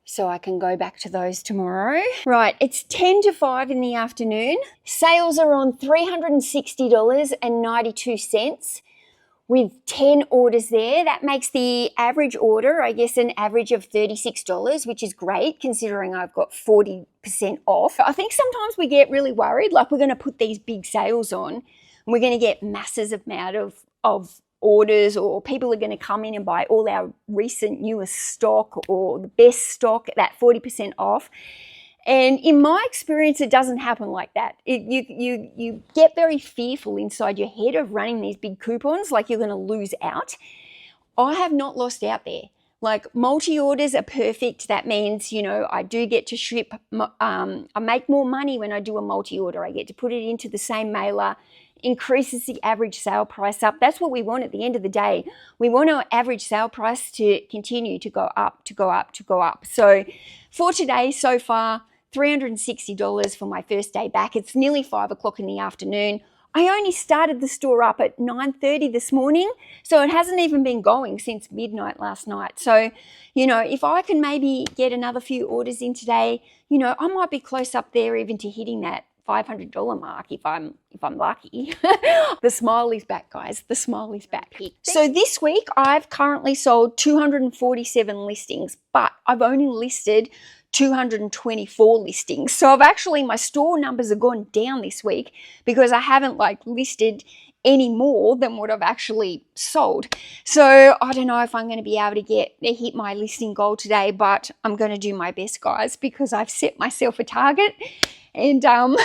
So I can go back to those tomorrow. Right, it's 10 to 5 in the afternoon. Sales are on $360.92 with 10 orders there. That makes the average order, I guess, an average of $36, which is great considering I've got 40% off. I think sometimes we get really worried, like we're going to put these big sales on and we're going to get masses amount of orders, or people are going to come in and buy all our recent newest stock or the best stock at that 40% off. And in my experience, it doesn't happen like that. You get very fearful inside your head of running these big coupons, like you're going to lose out. I have not lost out there. Like, multi-orders are perfect. That means, you know, I do get to ship. I make more money when I do a multi-order. I get to put it into the same mailer, increases the average sale price up. That's what we want at the end of the day. We want our average sale price to continue to go up, to go up, to go up. So for today, so far, $360 for my first day back. It's nearly 5 o'clock in the afternoon. I only started the store up at 9:30 this morning, so it hasn't even been going since midnight last night. So, you know, if I can maybe get another few orders in today, you know, I might be close up there even to hitting that $500 mark if I'm lucky. The smile is back, guys. The smile is back. So this week I've currently sold 247 listings, but I've only listed 224 listings. So my store numbers have gone down this week because I haven't listed any more than what I've actually sold. So I don't know if I'm going to be able to hit my listing goal today, but I'm going to do my best, guys, because I've set myself a target. And I don't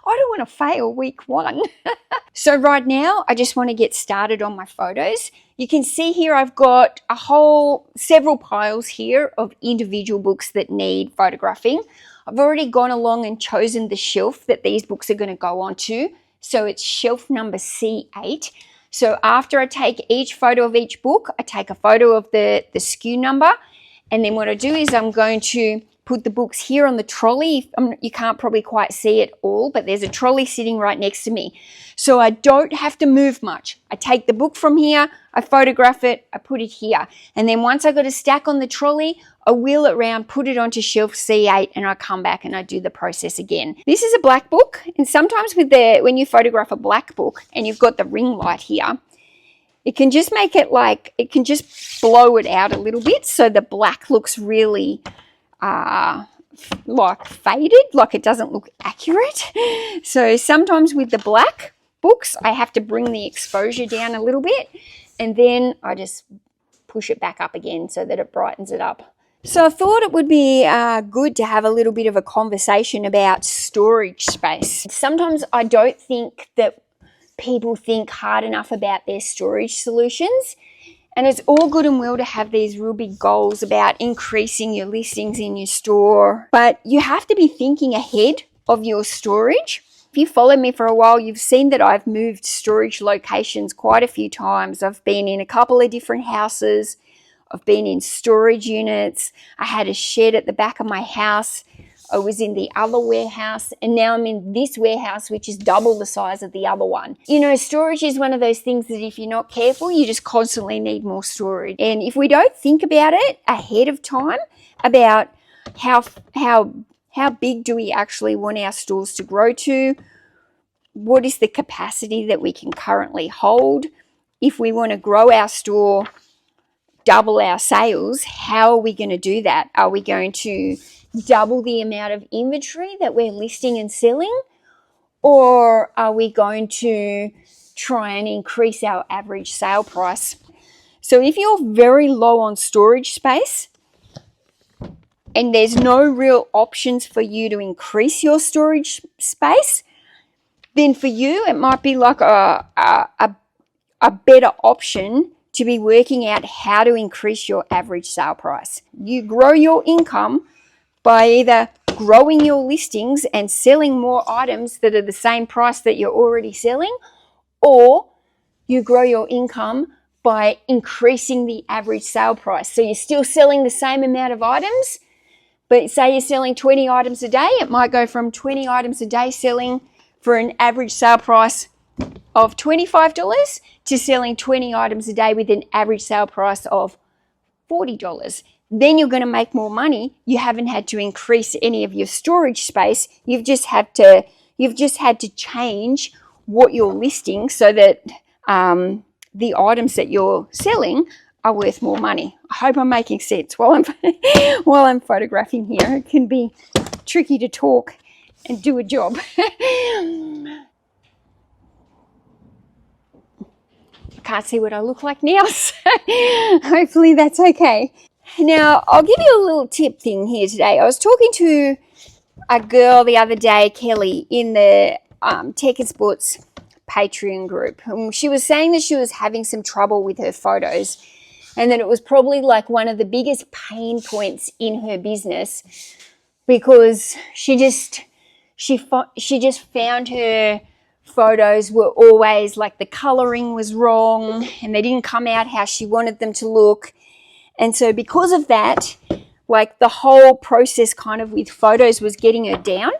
want to fail week 1. So right now, I just want to get started on my photos. You can see here I've got several piles here of individual books that need photographing. I've already gone along and chosen the shelf that these books are going to go onto. So it's shelf number C8. So after I take each photo of each book, I take a photo of the SKU number. And then what I do is I'm going to put the books here on the trolley. You can't probably quite see it all, but there's a trolley sitting right next to me. So I don't have to move much. I take the book from here, I photograph it, I put it here. And then once I got a stack on the trolley, I wheel it around, put it onto shelf C8, and I come back and I do the process again. This is a black book, and sometimes when you photograph a black book and you've got the ring light here, it can just make it it can just blow it out a little bit so the black looks really faded, like it doesn't look accurate. So sometimes with the black books, I have to bring the exposure down a little bit, and then I just push it back up again so that it brightens it up. So I thought it would be good to have a little bit of a conversation about storage space. Sometimes I don't think that people think hard enough about their storage solutions. And it's all good and well to have these real big goals about increasing your listings in your store, but you have to be thinking ahead of your storage. If you followed me for a while, you've seen that I've moved storage locations quite a few times. I've been in a couple of different houses. I've been in storage units. I had a shed at the back of my house. I was in the other warehouse, and now I'm in this warehouse, which is double the size of the other one. You know, storage is one of those things that if you're not careful, you just constantly need more storage. And if we don't think about it ahead of time, about how big do we actually want our stores to grow to, what is the capacity that we can currently hold, if we want to grow our store, double our sales, how are we going to do that? Are we going to double the amount of inventory that we're listing and selling, or are we going to try and increase our average sale price? So if you're very low on storage space and there's no real options for you to increase your storage space, then for you it might be like a better option to be working out how to increase your average sale price. You grow your income by either growing your listings and selling more items that are the same price that you're already selling, or you grow your income by increasing the average sale price. So you're still selling the same amount of items, but say you're selling 20 items a day, it might go from 20 items a day selling for an average sale price of $25 to selling 20 items a day with an average sale price of $40. Then you're going to make more money. You haven't had to increase any of your storage space. You've just had to change what you're listing so that the items that you're selling are worth more money. I hope I'm making sense while I'm photographing here. It can be tricky to talk and do a job. Can't see what I look like now, so hopefully that's okay. Now, I'll give you a little tip thing here today. I was talking to a girl the other day, Kelly, in the Tech and Sports Patreon group. She was saying that she was having some trouble with her photos and that it was probably like one of the biggest pain points in her business because she just found her photos were always like the coloring was wrong and they didn't come out how she wanted them to look. And so because of that, like the whole process kind of with photos was getting her down,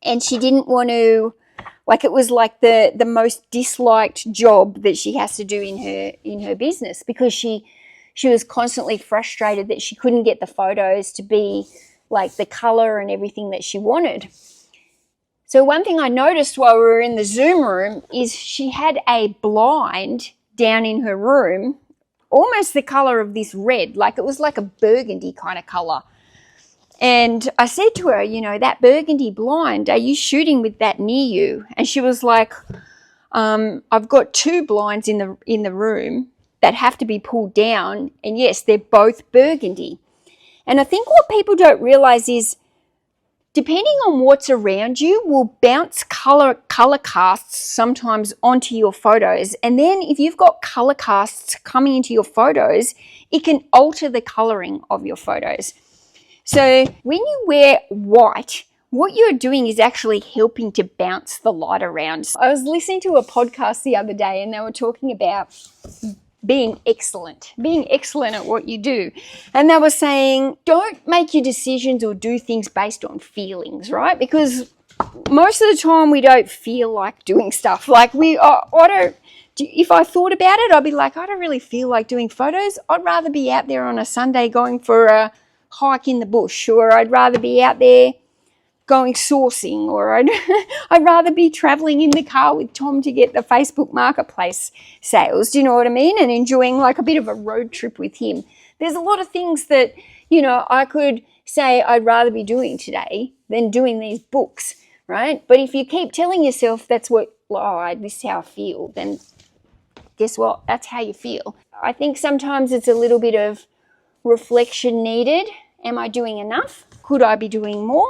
and she didn't want to, like it was like the most disliked job that she has to do in her business because she was constantly frustrated that she couldn't get the photos to be like the color and everything that she wanted. So one thing I noticed while we were in the Zoom room is she had a blind down in her room, almost the color of this red, like it was like a burgundy kind of color. And I said to her, you know, that burgundy blind, are you shooting with that near you? And she was like, I've got 2 blinds in the room that have to be pulled down. And yes, they're both burgundy. And I think what people don't realize is depending on what's around you will bounce color casts sometimes onto your photos. And then if you've got color casts coming into your photos, it can alter the coloring of your photos. So when you wear white, what you're doing is actually helping to bounce the light around. I was listening to a podcast the other day and they were talking about being excellent at what you do. And they were saying, don't make your decisions or do things based on feelings, right? Because most of the time we don't feel like doing stuff. Like if I thought about it, I'd be like, I don't really feel like doing photos. I'd rather be out there on a Sunday going for a hike in the bush, or I'd rather be out there going sourcing, or I'd rather be traveling in the car with Tom to get the Facebook Marketplace sales, do you know what I mean? And enjoying like a bit of a road trip with him. There's a lot of things that, you know, I could say I'd rather be doing today than doing these books, right? But if you keep telling yourself that's this is how I feel, then guess what? That's how you feel. I think sometimes it's a little bit of reflection needed. Am I doing enough? Could I be doing more?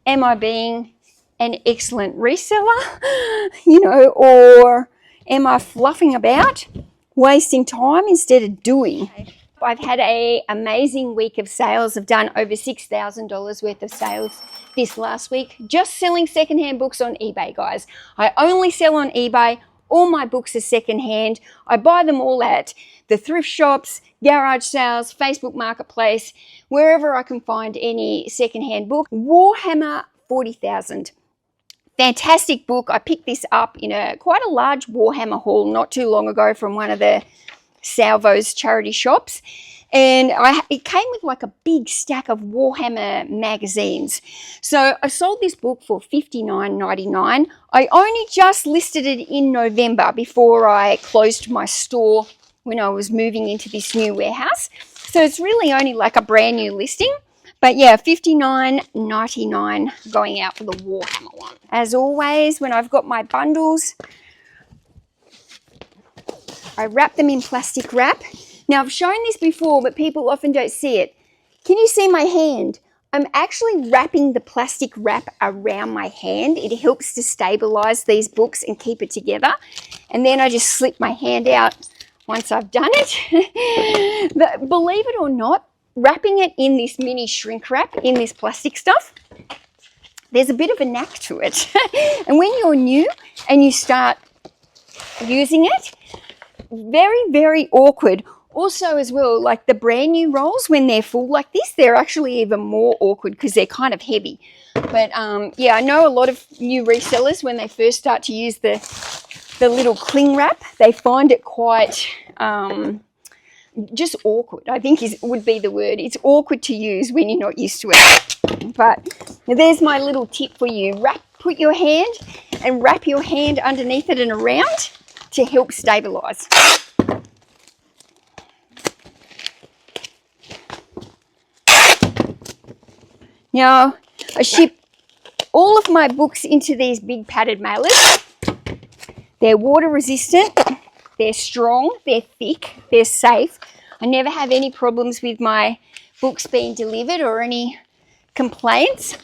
Am I being an excellent reseller? You know, or am I fluffing about, wasting time instead of doing? I've had an amazing week of sales. I've done over $6,000 worth of sales this last week, just selling secondhand books on eBay, guys. I only sell on eBay. All my books are secondhand. I buy them all at the thrift shops, garage sales, Facebook Marketplace, wherever I can find any secondhand book. Warhammer 40,000. Fantastic book. I picked this up in quite a large Warhammer haul not too long ago from one of the Salvo's charity shops. And it came with like a big stack of Warhammer magazines. So I sold this book for $59.99. I only just listed it in November before I closed my store when I was moving into this new warehouse. So it's really only like a brand new listing. But yeah, $59.99 going out for the Warhammer one. As always, when I've got my bundles, I wrap them in plastic wrap. Now, I've shown this before, but people often don't see it. Can you see my hand? I'm actually wrapping the plastic wrap around my hand. It helps to stabilize these books and keep it together. And then I just slip my hand out once I've done it. But believe it or not, wrapping it in this mini shrink wrap, in this plastic stuff, there's a bit of a knack to it. And when you're new and you start using it, very, very awkward. Also as well, like the brand new rolls, when they're full like this, they're actually even more awkward because they're kind of heavy. But yeah, I know a lot of new resellers, when they first start to use the little cling wrap, they find it quite just awkward, I think would be the word. It's awkward to use when you're not used to it. But there's my little tip for you. Put your hand and wrap your hand underneath it and around to help stabilize. Now, I ship all of my books into these big padded mailers. They're water resistant, they're strong, they're thick, they're safe. I never have any problems with my books being delivered or any complaints.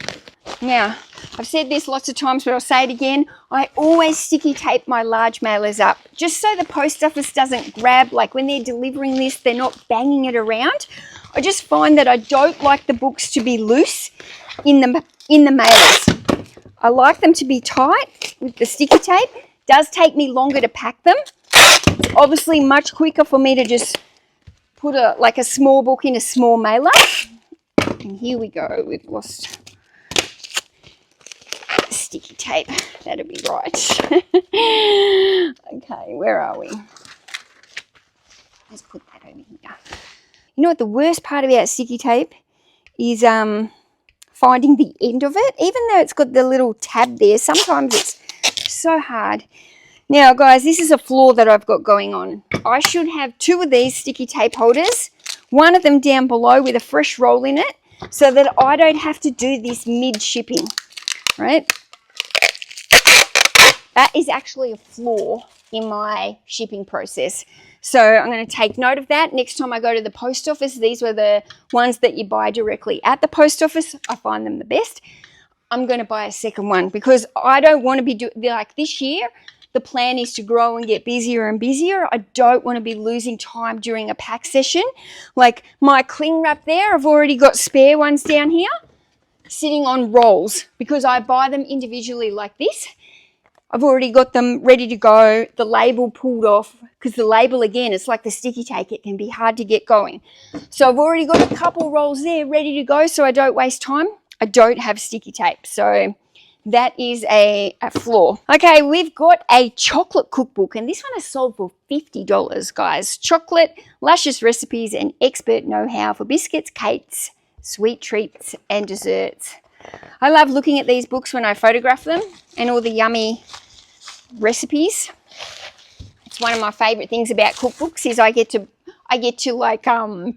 Now, I've said this lots of times, but I'll say it again. I always sticky tape my large mailers up, just so the post office doesn't grab, like when they're delivering this, they're not banging it around. I just find that I don't like the books to be loose in the mailers. I like them to be tight with the sticky tape. It does take me longer to pack them. It's obviously much quicker for me to just put a small book in a small mailer. And here we go. We've lost sticky tape. That'll be right. Okay, where are we? Let's put that over here. You know what the worst part about sticky tape is finding the end of it. Even though it's got the little tab there, sometimes it's so hard. Now, guys, this is a flaw that I've got going on. I should have 2 of these sticky tape holders, one of them down below with a fresh roll in it, so that I don't have to do this mid-shipping, right? That is actually a flaw in my shipping process. So I'm going to take note of that. Next time I go to the post office, these were the ones that you buy directly at the post office. I find them the best. I'm going to buy a second one because I don't want to be like this year. The plan is to grow and get busier and busier. I don't want to be losing time during a pack session. Like my cling wrap there, I've already got spare ones down here sitting on rolls because I buy them individually like this. I've already got them ready to go, the label pulled off, because the label, again, it's like the sticky tape. It can be hard to get going. So I've already got a couple rolls there ready to go so I don't waste time. I don't have sticky tape, so that is a flaw. Okay, we've got a chocolate cookbook, and this one is sold for $50, guys. Chocolate, luscious recipes, and expert know-how for biscuits, cakes, sweet treats, and desserts. I love looking at these books when I photograph them and all the yummy recipes. It's one of my favorite things about cookbooks is I get to like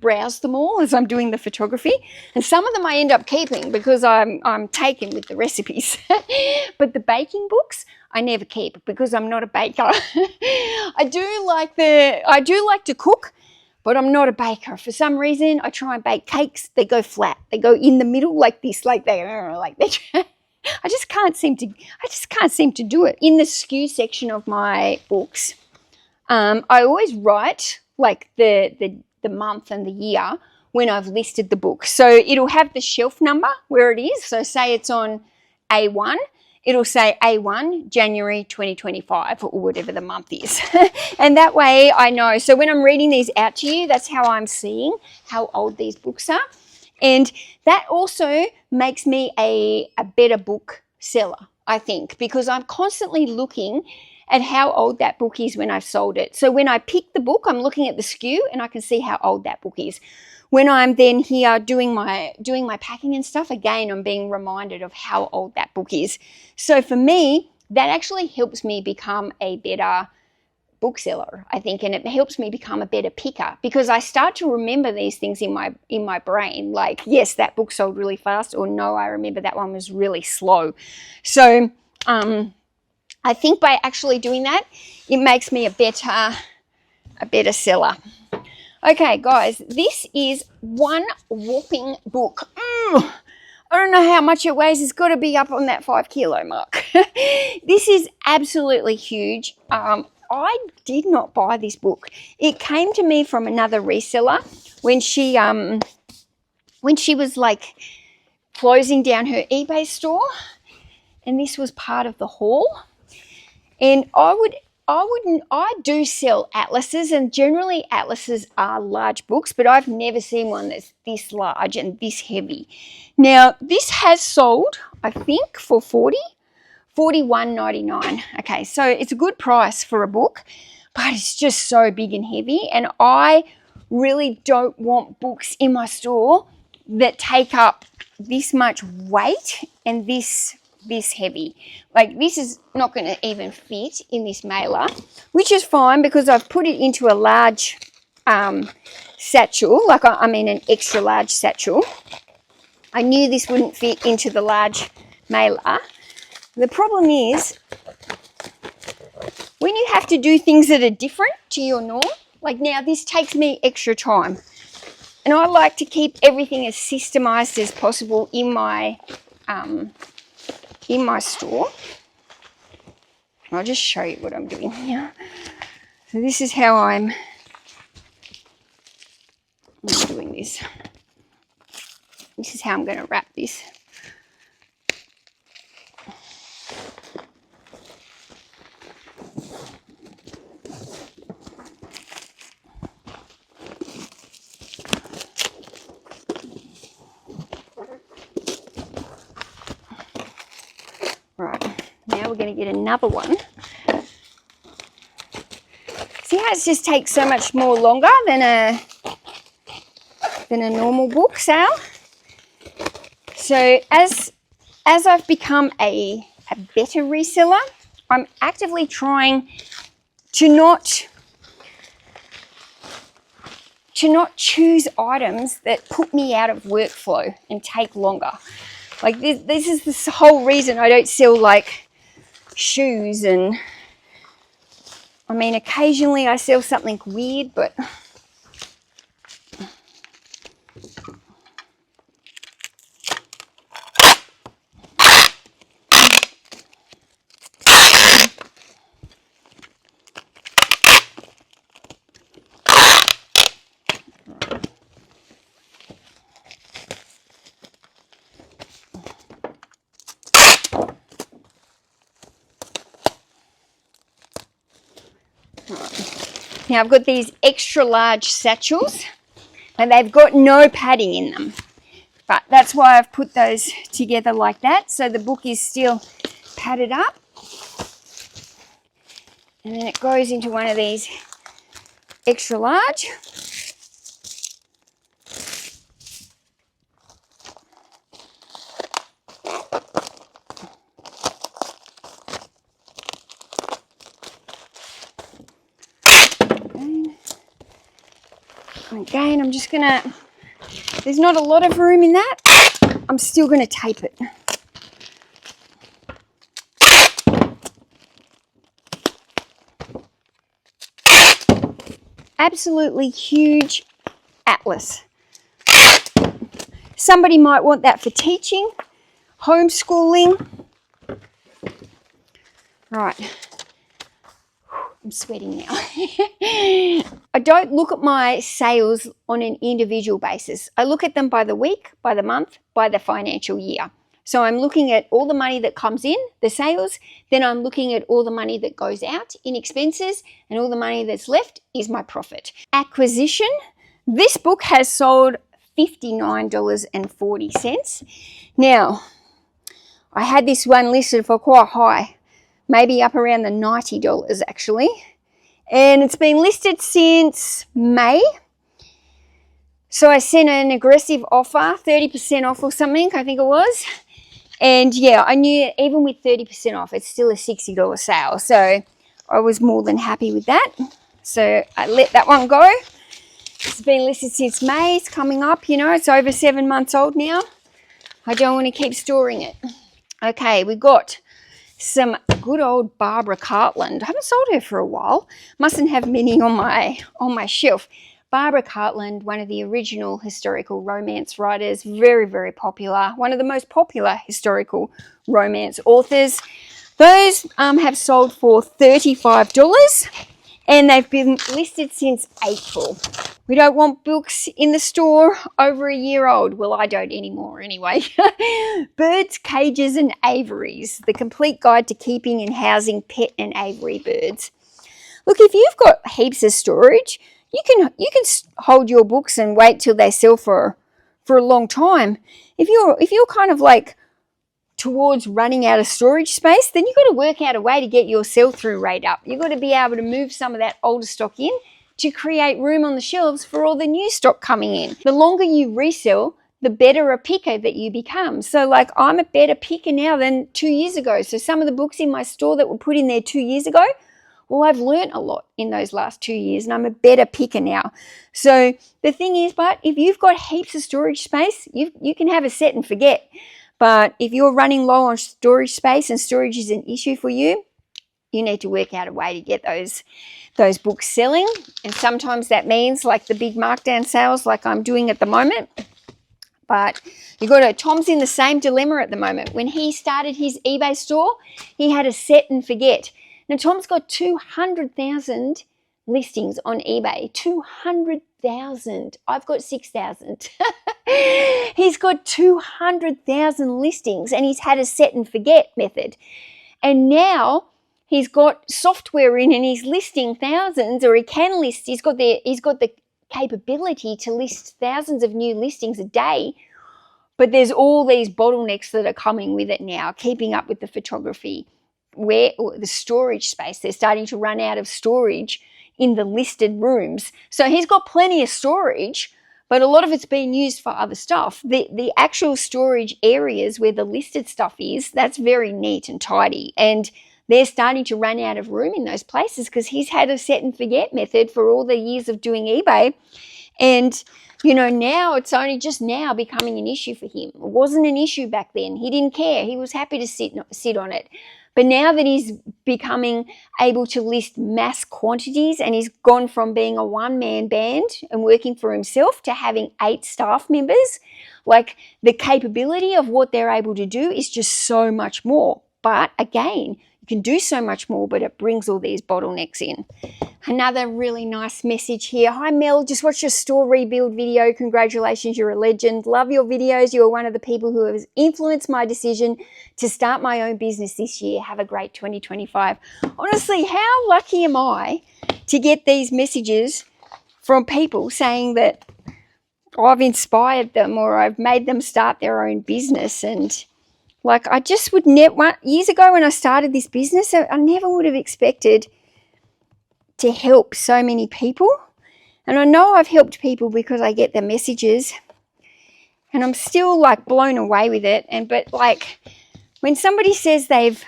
browse them all as I'm doing the photography, and some of them I end up keeping because I'm taken with the recipes. But the baking books I never keep because I'm not a baker. I do like to cook, but I'm not a baker. For some reason, I try and bake cakes. They go flat. They go in the middle like this, like they. I just can't seem to do it. In the SKU section of my books, I always write like the month and the year when I've listed the book. So it'll have the shelf number where it is. So say it's on A1. It'll say A1, January 2025, or whatever the month is. And that way I know. So when I'm reading these out to you, that's how I'm seeing how old these books are. And that also makes me a better book seller, I think, because I'm constantly looking at how old that book is when I've sold it. So when I pick the book, I'm looking at the SKU and I can see how old that book is. When I'm then here doing my packing and stuff, again, I'm being reminded of how old that book is. So for me, that actually helps me become a better bookseller, I think, and it helps me become a better picker because I start to remember these things in my brain, like, yes, that book sold really fast, or no, I remember that one was really slow. So I think by actually doing that, it makes me a better seller. Okay, guys, this is one whopping book. I don't know how much it weighs. It's got to be up on that 5 kilo mark. This is absolutely huge. I did not buy this book. It came to me from another reseller when she was like closing down her eBay store, and this was part of the haul. And I do sell atlases, and generally atlases are large books, but I've never seen one that's this large and this heavy. Now, this has sold, I think, for $41.99. Okay, so it's a good price for a book, but it's just so big and heavy, and I really don't want books in my store that take up this much weight and this heavy. Like, this is not going to even fit in this mailer, which is fine because I've put it into a large satchel, like I mean an extra large satchel. I knew this wouldn't fit into the large mailer. The problem is when you have to do things that are different to your norm, like now this takes me extra time, and I like to keep everything as systemized as possible in my in my store. I'll just show you what I'm doing here. So this is how I'm doing this. This is how I'm going to wrap this. Right, now we're going to get another one. See how it just takes so much more longer than a normal book sale? So as I've become a better reseller, I'm actively trying to not choose items that put me out of workflow and take longer. Like this is the whole reason I don't sell like shoes, and I mean occasionally I sell something weird, but now I've got these extra large satchels and they've got no padding in them, but that's why I've put those together like that, so the book is still padded up, and then it goes into one of these extra large. Again, I'm just gonna, there's not a lot of room in that, I'm still gonna tape it. Absolutely huge atlas. Somebody might want that for teaching, homeschooling. Right, I'm sweating now. I don't look at my sales on an individual basis. I look at them by the week, by the month, by the financial year. So I'm looking at all the money that comes in, the sales, then I'm looking at all the money that goes out in expenses, and all the money that's left is my profit. Acquisition. This book has sold $59.40. Now, I had this one listed for quite high, maybe up around the $90 actually. And it's been listed since May. So I sent an aggressive offer, 30% off or something, I think it was. And yeah, I knew even with 30% off, it's still a $60 sale. So I was more than happy with that. So I let that one go. It's been listed since May. It's coming up, you know, it's over 7 months old now. I don't want to keep storing it. Okay, we got some good old Barbara Cartland. I haven't sold her for a while. Mustn't have many on my shelf. Barbara Cartland, one of the original historical romance writers, very, very popular. One of the most popular historical romance authors. Those have sold for $35 and they've been listed since April. We don't want books in the store over a year old. Well, I don't anymore anyway. Birds, Cages and Aviaries, the complete guide to keeping and housing pet and aviary birds. Look, if you've got heaps of storage, you can hold your books and wait till they sell for a long time. If you're kind of like towards running out of storage space, then you've got to work out a way to get your sell-through rate up. You've got to be able to move some of that older stock in to create room on the shelves for all the new stock coming in. The longer you resell, the better a picker that you become. So like I'm a better picker now than 2 years ago. So some of the books in my store that were put in there 2 years ago, well, I've learned a lot in those last 2 years and I'm a better picker now. So the thing is, but if you've got heaps of storage space, you can have a set and forget. But if you're running low on storage space and storage is an issue for you, you need to work out a way to get those books selling. And sometimes that means like the big markdown sales like I'm doing at the moment. But you got to, Tom's in the same dilemma at the moment. When he started his eBay store, he had a set and forget. Now, Tom's got 200,000 listings on eBay. 200,000. I've got 6,000. He's got 200,000 listings, and he's had a set and forget method. And now he's got software in, and he's listing thousands, or he can list. He's got the capability to list thousands of new listings a day. But there's all these bottlenecks that are coming with it now, keeping up with the photography, where the storage space, they're starting to run out of storage in the listed rooms. So he's got plenty of storage, but a lot of it's being used for other stuff. The actual storage areas where the listed stuff is, that's very neat and tidy. And they're starting to run out of room in those places because he's had a set and forget method for all the years of doing eBay. And, you know, now it's only just now becoming an issue for him. It wasn't an issue back then. He didn't care. He was happy to sit on it. But now that he's becoming able to list mass quantities, and he's gone from being a one-man band and working for himself to having 8 staff members, like the capability of what they're able to do is just so much more. But again, you can do so much more, but it brings all these bottlenecks in. Another really nice message here. Hi Mel, just watched your store rebuild video. Congratulations, you're a legend. Love your videos. You are one of the people who has influenced my decision to start my own business this year. Have a great 2025. Honestly, how lucky am I to get these messages from people saying that I've inspired them or I've made them start their own business. And like, I just would never, years ago when I started this business, I never would have expected to help so many people. And I know I've helped people because I get the messages, and I'm still like blown away with it. But like, when somebody says they've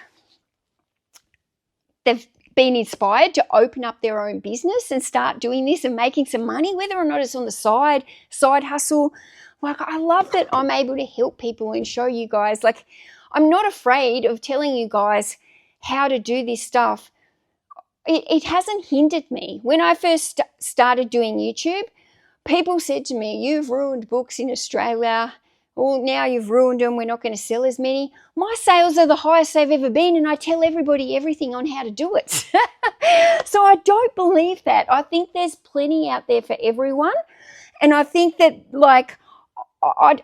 been inspired to open up their own business and start doing this and making some money, whether or not it's on the side hustle, like, I love that I'm able to help people and show you guys. Like, I'm not afraid of telling you guys how to do this stuff. It hasn't hindered me. When I first started doing YouTube, people said to me, you've ruined books in Australia. Well, now you've ruined them. We're not going to sell as many. My sales are the highest they've ever been, and I tell everybody everything on how to do it. So I don't believe that. I think there's plenty out there for everyone. And I think that, like, I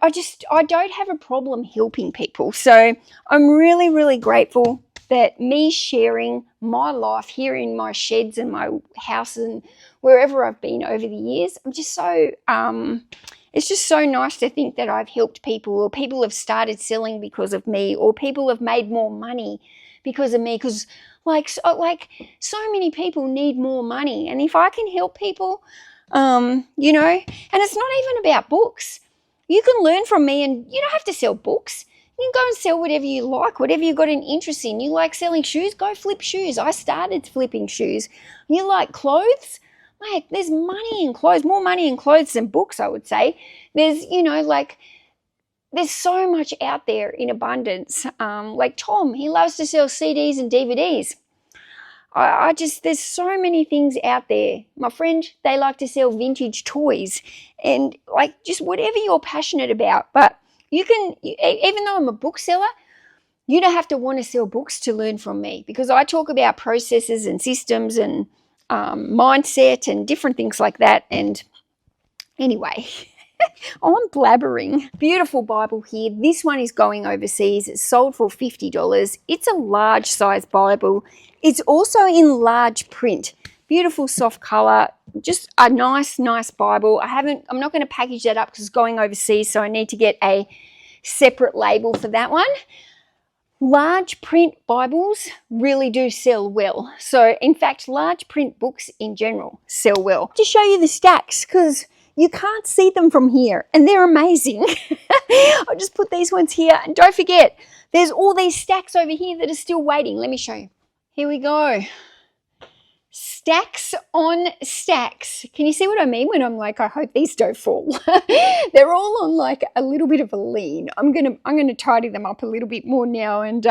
don't have a problem helping people. So I'm really, really grateful that me sharing my life here in my sheds and my house and wherever I've been over the years, I'm just so, it's just so nice to think that I've helped people, or people have started selling because of me, or people have made more money because of me. Because so many people need more money. And if I can help people, you know, and it's not even about books. You can learn from me, and you don't have to sell books. You can go and sell whatever you like, whatever you've got an interest in. You like selling shoes? Go flip shoes. I started flipping shoes. You like clothes? Mate, there's money in clothes, more money in clothes than books, I would say. There's, you know, like, there's so much out there in abundance. Like Tom, he loves to sell CDs and DVDs. I just, there's so many things out there. My friend, they like to sell vintage toys, and like, just whatever you're passionate about. But you can, even though I'm a bookseller, you don't have to want to sell books to learn from me, because I talk about processes and systems and mindset and different things like that. And anyway, I'm blabbering. Beautiful Bible here. This one is going overseas. It's sold for $50. It's a large size Bible. It's also in large print. Beautiful soft color. Just a nice Bible. I'm not going to package that up because it's going overseas, so I need to get a separate label for that one. Large print Bibles really do sell well. So, in fact, large print books in general sell well. To show you the stacks, because you can't see them from here, and they're amazing. I'll just put these ones here, and don't forget, there's all these stacks over here that are still waiting. Let me show you. Here we go. Stacks on stacks. Can you see what I mean when I'm like, I hope these don't fall? They're all on like a little bit of a lean. I'm gonna tidy them up a little bit more now and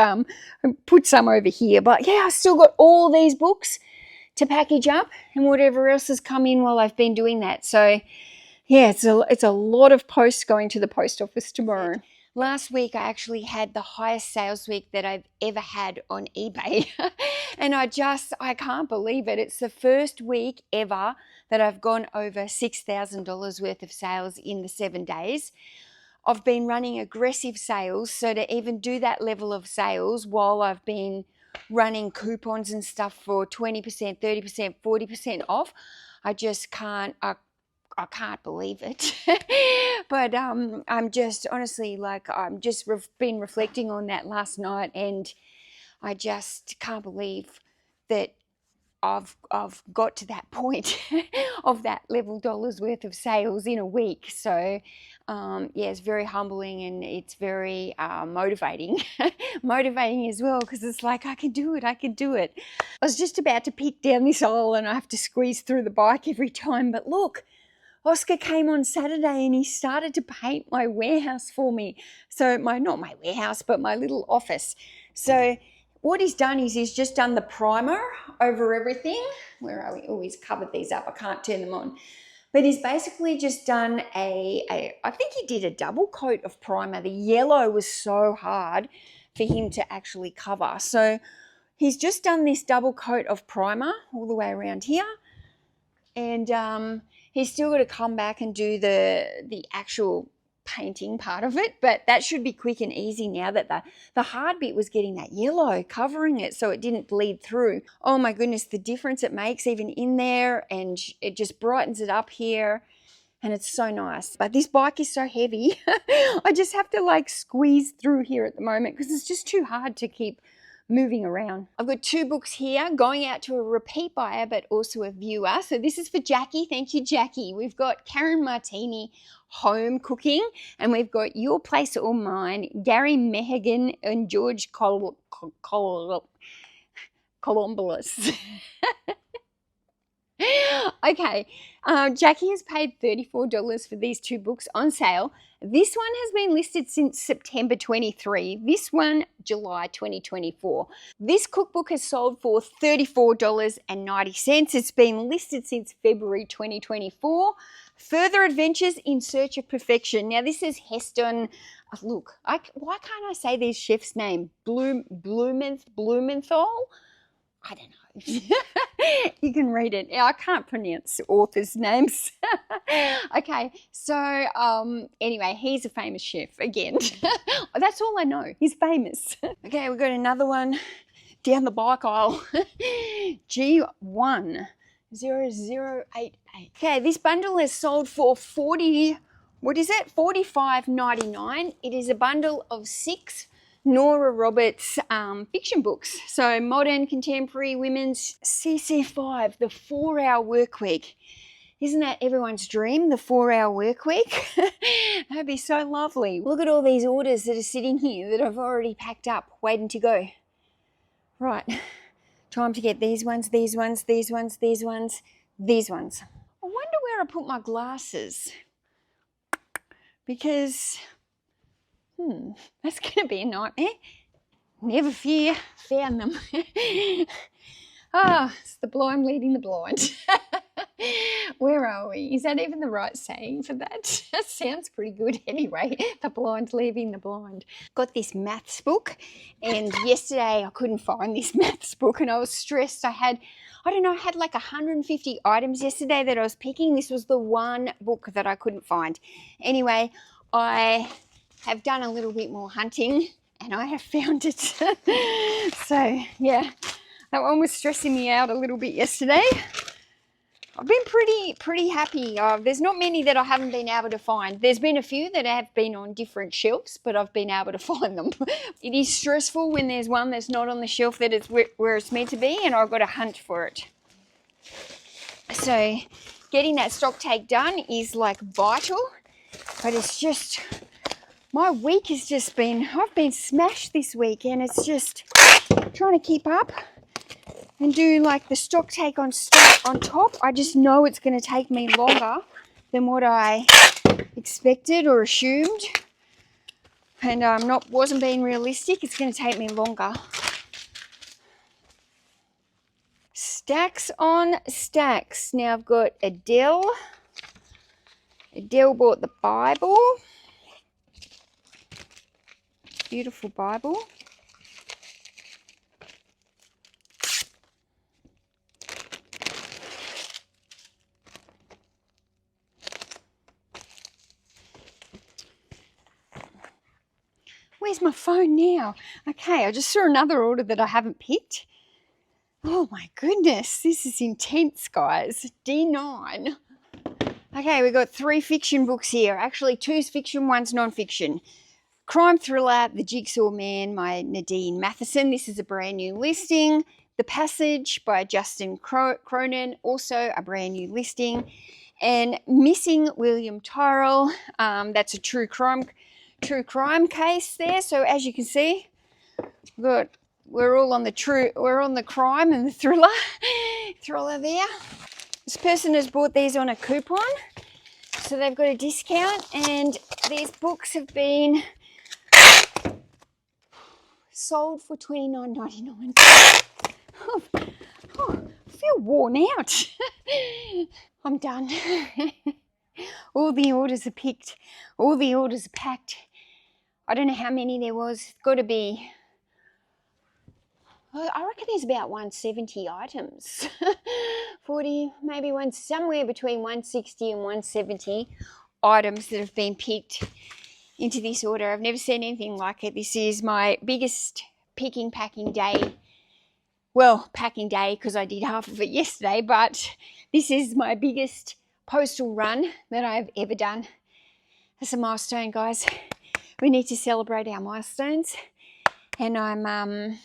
put some over here. But yeah, I still got all these books to package up and whatever else has come in while I've been doing that. So yeah, it's a lot of posts going to the post office tomorrow. Last week, I actually had the highest sales week that I've ever had on eBay. And I can't believe it. It's the first week ever that I've gone over $6,000 worth of sales in the 7 days. I've been running aggressive sales, so to even do that level of sales while I've been running coupons and stuff for 20%, 30%, 40% off, I just can't, I can't believe it. But I'm just honestly, like, I'm just been reflecting on that last night, and I just can't believe that I've got to that point of that level dollars worth of sales in a week. So yeah, it's very humbling, and it's very motivating. Motivating as well, because it's like, I can do it, I can do it. I was just about to pick down this aisle and I have to squeeze through the bike every time, but look, Oscar came on Saturday and he started to paint my warehouse for me. So not my warehouse, but my little office. So what he's done is he's just done the primer over everything. Where are we? Oh, he's covered these up. I can't turn them on. But he's basically just done I think he did a double coat of primer. The yellow was so hard for him to actually cover. So he's just done this double coat of primer all the way around here. And he's still got to come back and do the actual painting part of it, but that should be quick and easy now that the hard bit was getting that yellow covering it so it didn't bleed through. Oh my goodness, the difference it makes even in there, and it just brightens it up here, and it's so nice. But this bike is so heavy, I just have to like squeeze through here at the moment because it's just too hard to keep moving around. I've got 2 books here going out to a repeat buyer but also a viewer. So this is for Jackie. Thank you, Jackie. We've got Karen Martini, Home Cooking, and we've got Your Place or Mine, Gary Mehigan and George Colombolus. Okay, Jackie has paid $34 for these 2 books on sale. This one has been listed since September 23. This one, July 2024. This cookbook has sold for $34.90. It's been listed since February 2024. Further Adventures in Search of Perfection. Now, this is Heston. Look, why can't I say these chefs' name? Blumenthal? I don't know. You can read it. I can't pronounce authors' names. Okay, so anyway, he's a famous chef again. That's all I know. He's famous. Okay, we've got another one down the bike aisle. G10088. Okay, this bundle has sold for $45.99. It is a bundle of 6 Nora Roberts fiction books. So modern, contemporary, women's, CC5, the 4-hour work week. Isn't that everyone's dream, the 4-hour work week? That'd be so lovely. Look at all these orders that are sitting here that I've already packed up, waiting to go. Right, time to get these ones, these ones, these ones, these ones, these ones. I wonder where I put my glasses, because that's going to be a nightmare. Never fear, found them. It's the blind leading the blind. Where are we? Is that even the right saying for that? That sounds pretty good anyway. The blind leading the blind. Got this maths book, and yesterday I couldn't find this maths book, and I was stressed. I had like 150 items yesterday that I was picking. This was the one book that I couldn't find. Anyway, I have done a little bit more hunting and I have found it. So yeah, that one was stressing me out a little bit yesterday. I've been pretty happy. There's not many that I haven't been able to find. There's been a few that have been on different shelves, but I've been able to find them. It is stressful when there's one that's not on the shelf that it's where it's meant to be, and I've got to hunt for it. So getting that stock take done is like vital, but it's just, my week has just been, I've been smashed this week, and it's just trying to keep up and do like the stock take on top. I just know it's going to take me longer than what I expected or assumed, and wasn't being realistic. It's going to take me longer. Stacks on stacks. Now I've got Adele, Adele bought the Bible. Beautiful Bible. Where's my phone now? Okay, I just saw another order that I haven't picked. Oh my goodness, this is intense, guys. D9. Okay, we've got 3 fiction books here. Actually, 2's fiction, 1's non-fiction. Crime thriller, The Jigsaw Man by Nadine Matheson. This is a brand new listing. The Passage by Justin Cronin, also a brand new listing. And Missing William Tyrrell, that's a true crime case there. So as you can see, we're all on the crime and the thriller there. This person has bought these on a coupon, so they've got a discount, and these books have been sold for $29.99. Oh, I feel worn out. I'm done. All the orders are picked. All the orders are packed. I don't know how many there was. It's got to be, I reckon there's about 170 items. 40, maybe somewhere between 160 and 170 items that have been picked into this order. I've never seen anything like it. This is my biggest packing day. Well, packing day because I did half of it yesterday, but this is my biggest postal run that I've ever done. That's a milestone, guys. We need to celebrate our milestones, and I'm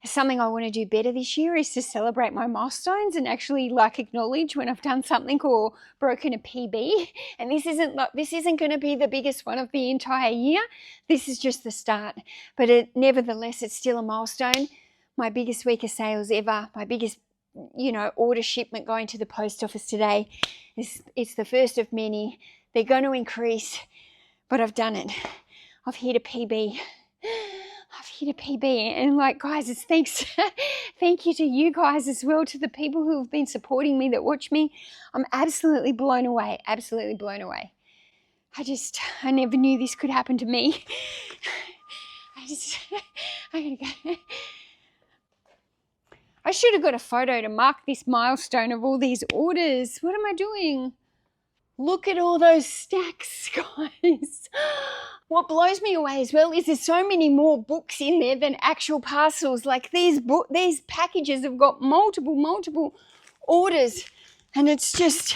something I want to do better this year is to celebrate my milestones and actually like acknowledge when I've done something or broken a PB. And this isn't going to be the biggest one of the entire year. This is just the start, but nevertheless, it's still a milestone. My biggest week of sales ever. My biggest, order shipment going to the post office today. It's the first of many. They're going to increase, but I've done it. I've hit a PB. And guys, it's thank you to you guys as well, to the people who have been supporting me, that watch me. I'm absolutely blown away. I never knew this could happen to me. I'm gonna go. I should have got a photo to mark this milestone of all these orders. What am I doing? Look at all those stacks, guys. What blows me away as well is there's so many more books in there than actual parcels. Like these packages have got multiple orders, and it's just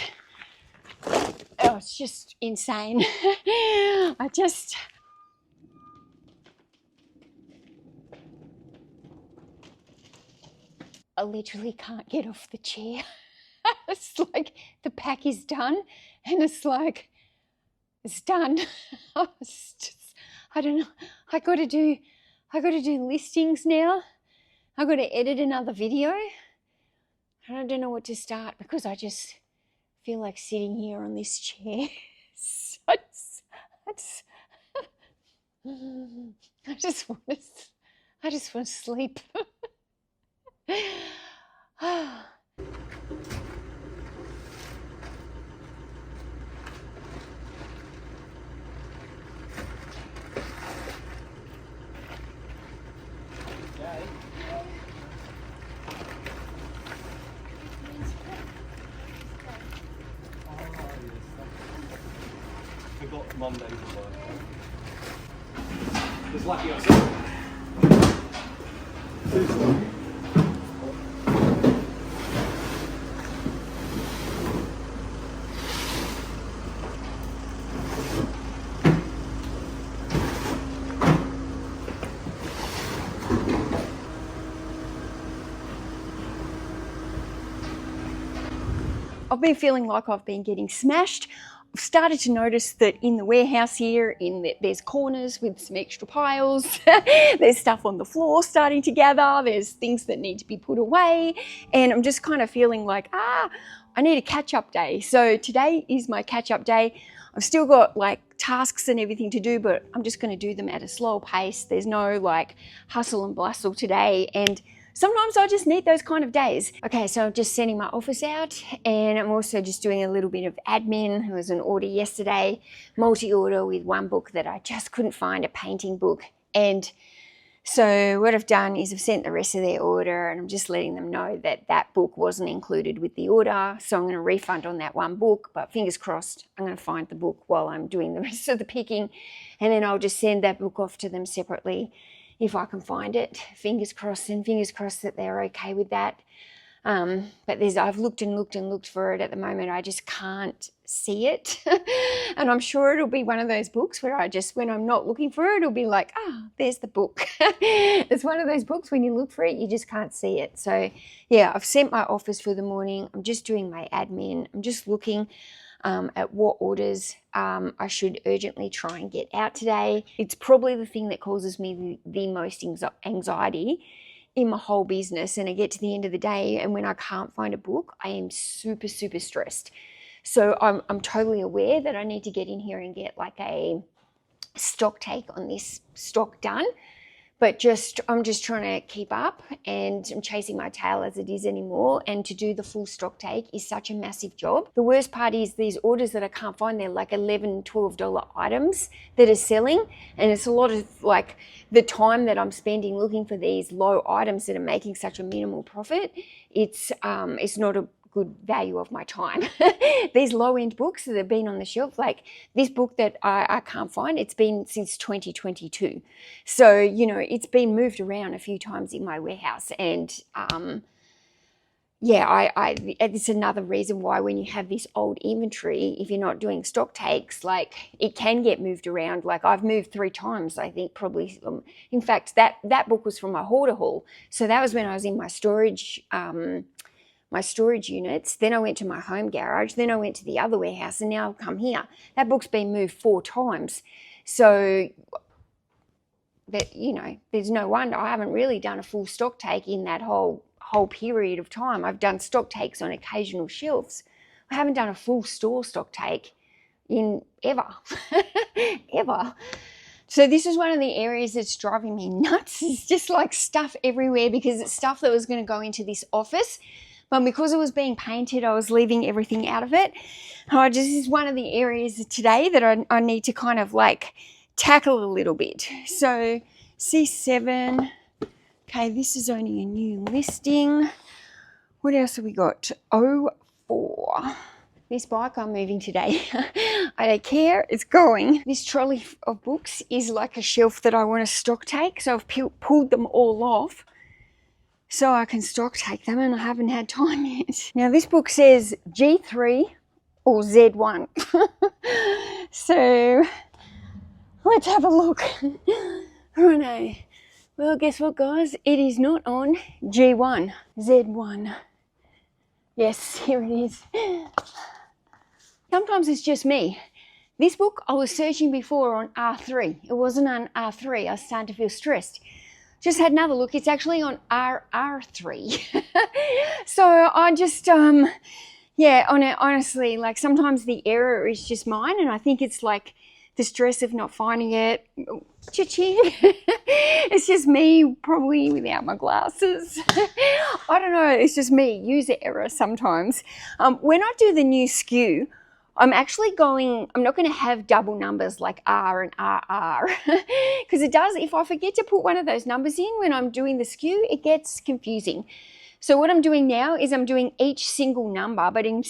insane. I literally can't get off the chair. It's like the pack is done, and it's like it's done. I don't know. I got to do listings now. I got to edit another video, and I don't know what to start because I just feel like sitting here on this chair. I just want to sleep. We've got Mondays as well. There's lucky us. I've been feeling like I've been getting smashed. I've started to notice that in the warehouse here, there's corners with some extra piles. There's stuff on the floor starting to gather. There's things that need to be put away. And I'm just kind of feeling like, I need a catch-up day. So today is my catch-up day. I've still got tasks and everything to do, but I'm just going to do them at a slow pace. There's no hustle and bustle today. And sometimes I just need those kind of days. Okay, so I'm just sending my office out, and I'm also just doing a little bit of admin. There was an order yesterday, multi-order with one book that I just couldn't find, a painting book. And so what I've done is I've sent the rest of their order, and I'm just letting them know that that book wasn't included with the order. So I'm going to refund on that one book, but fingers crossed, I'm going to find the book while I'm doing the rest of the picking, and then I'll just send that book off to them separately if I can find it. Fingers crossed, and fingers crossed that they're okay with that. But I've looked and looked and looked for it. At the moment, I just can't see it. And I'm sure it'll be one of those books where when I'm not looking for it, it'll be like, there's the book. It's one of those books when you look for it, you just can't see it. So yeah, I've sent my office for the morning. I'm just doing my admin. I'm just looking at what orders I should urgently try and get out today. It's probably the thing that causes me the most anxiety in my whole business, and I get to the end of the day, and when I can't find a book, I am super, super stressed. So I'm totally aware that I need to get in here and get like a stock take on this stock done, but I'm just trying to keep up, and I'm chasing my tail as it is anymore. And to do the full stock take is such a massive job. The worst part is these orders that I can't find, they're like $11, $12 items that are selling, and it's a lot of like the time that I'm spending looking for these low items that are making such a minimal profit. It's not a good value of my time. These low-end books that have been on the shelf, like this book that I can't find, it's been since 2022. So, it's been moved around a few times in my warehouse. And it's another reason why when you have this old inventory, if you're not doing stock takes, like it can get moved around. Like I've moved 3 times, I think probably. In fact, that book was from my hoarder haul. So that was when I was in my storage units. Then I went to my home garage. Then I went to the other warehouse, and now I've come here. That book's been moved 4 times. So that, there's no wonder I haven't really done a full stock take in that whole period of time. I've done stock takes on occasional shelves. I haven't done a full store stock take in ever. Ever. So this is one of the areas that's driving me nuts. It's just like stuff everywhere, because it's stuff that was going to go into this office. But because it was being painted, I was leaving everything out of it. This is one of the areas today that I need to kind of like tackle a little bit. So C7. Okay, this is only a new listing. What else have we got? 04. This bike I'm moving today. I don't care, it's going. This trolley of books is like a shelf that I want to stock take. So I've pulled them all off so I can stock take them, and I haven't had time yet. Now this book says G3 or Z1. So let's have a look. Righto. Well, guess what, guys? It is not on G1, Z1. Yes, here it is. Sometimes it's just me. This book I was searching before on R3. It wasn't on R3. I was starting to feel stressed. Just had another look. It's actually on RR3. So I just, honestly, like sometimes the error is just mine, and I think it's like the stress of not finding it. Cha-ching. It's just me, probably without my glasses. I don't know. It's just me. User error sometimes. When I do the new SKU, I'm actually I'm not going to have double numbers like R and RR, because it does, if I forget to put one of those numbers in when I'm doing the SKU, it gets confusing. So what I'm doing now is I'm doing each single number, but in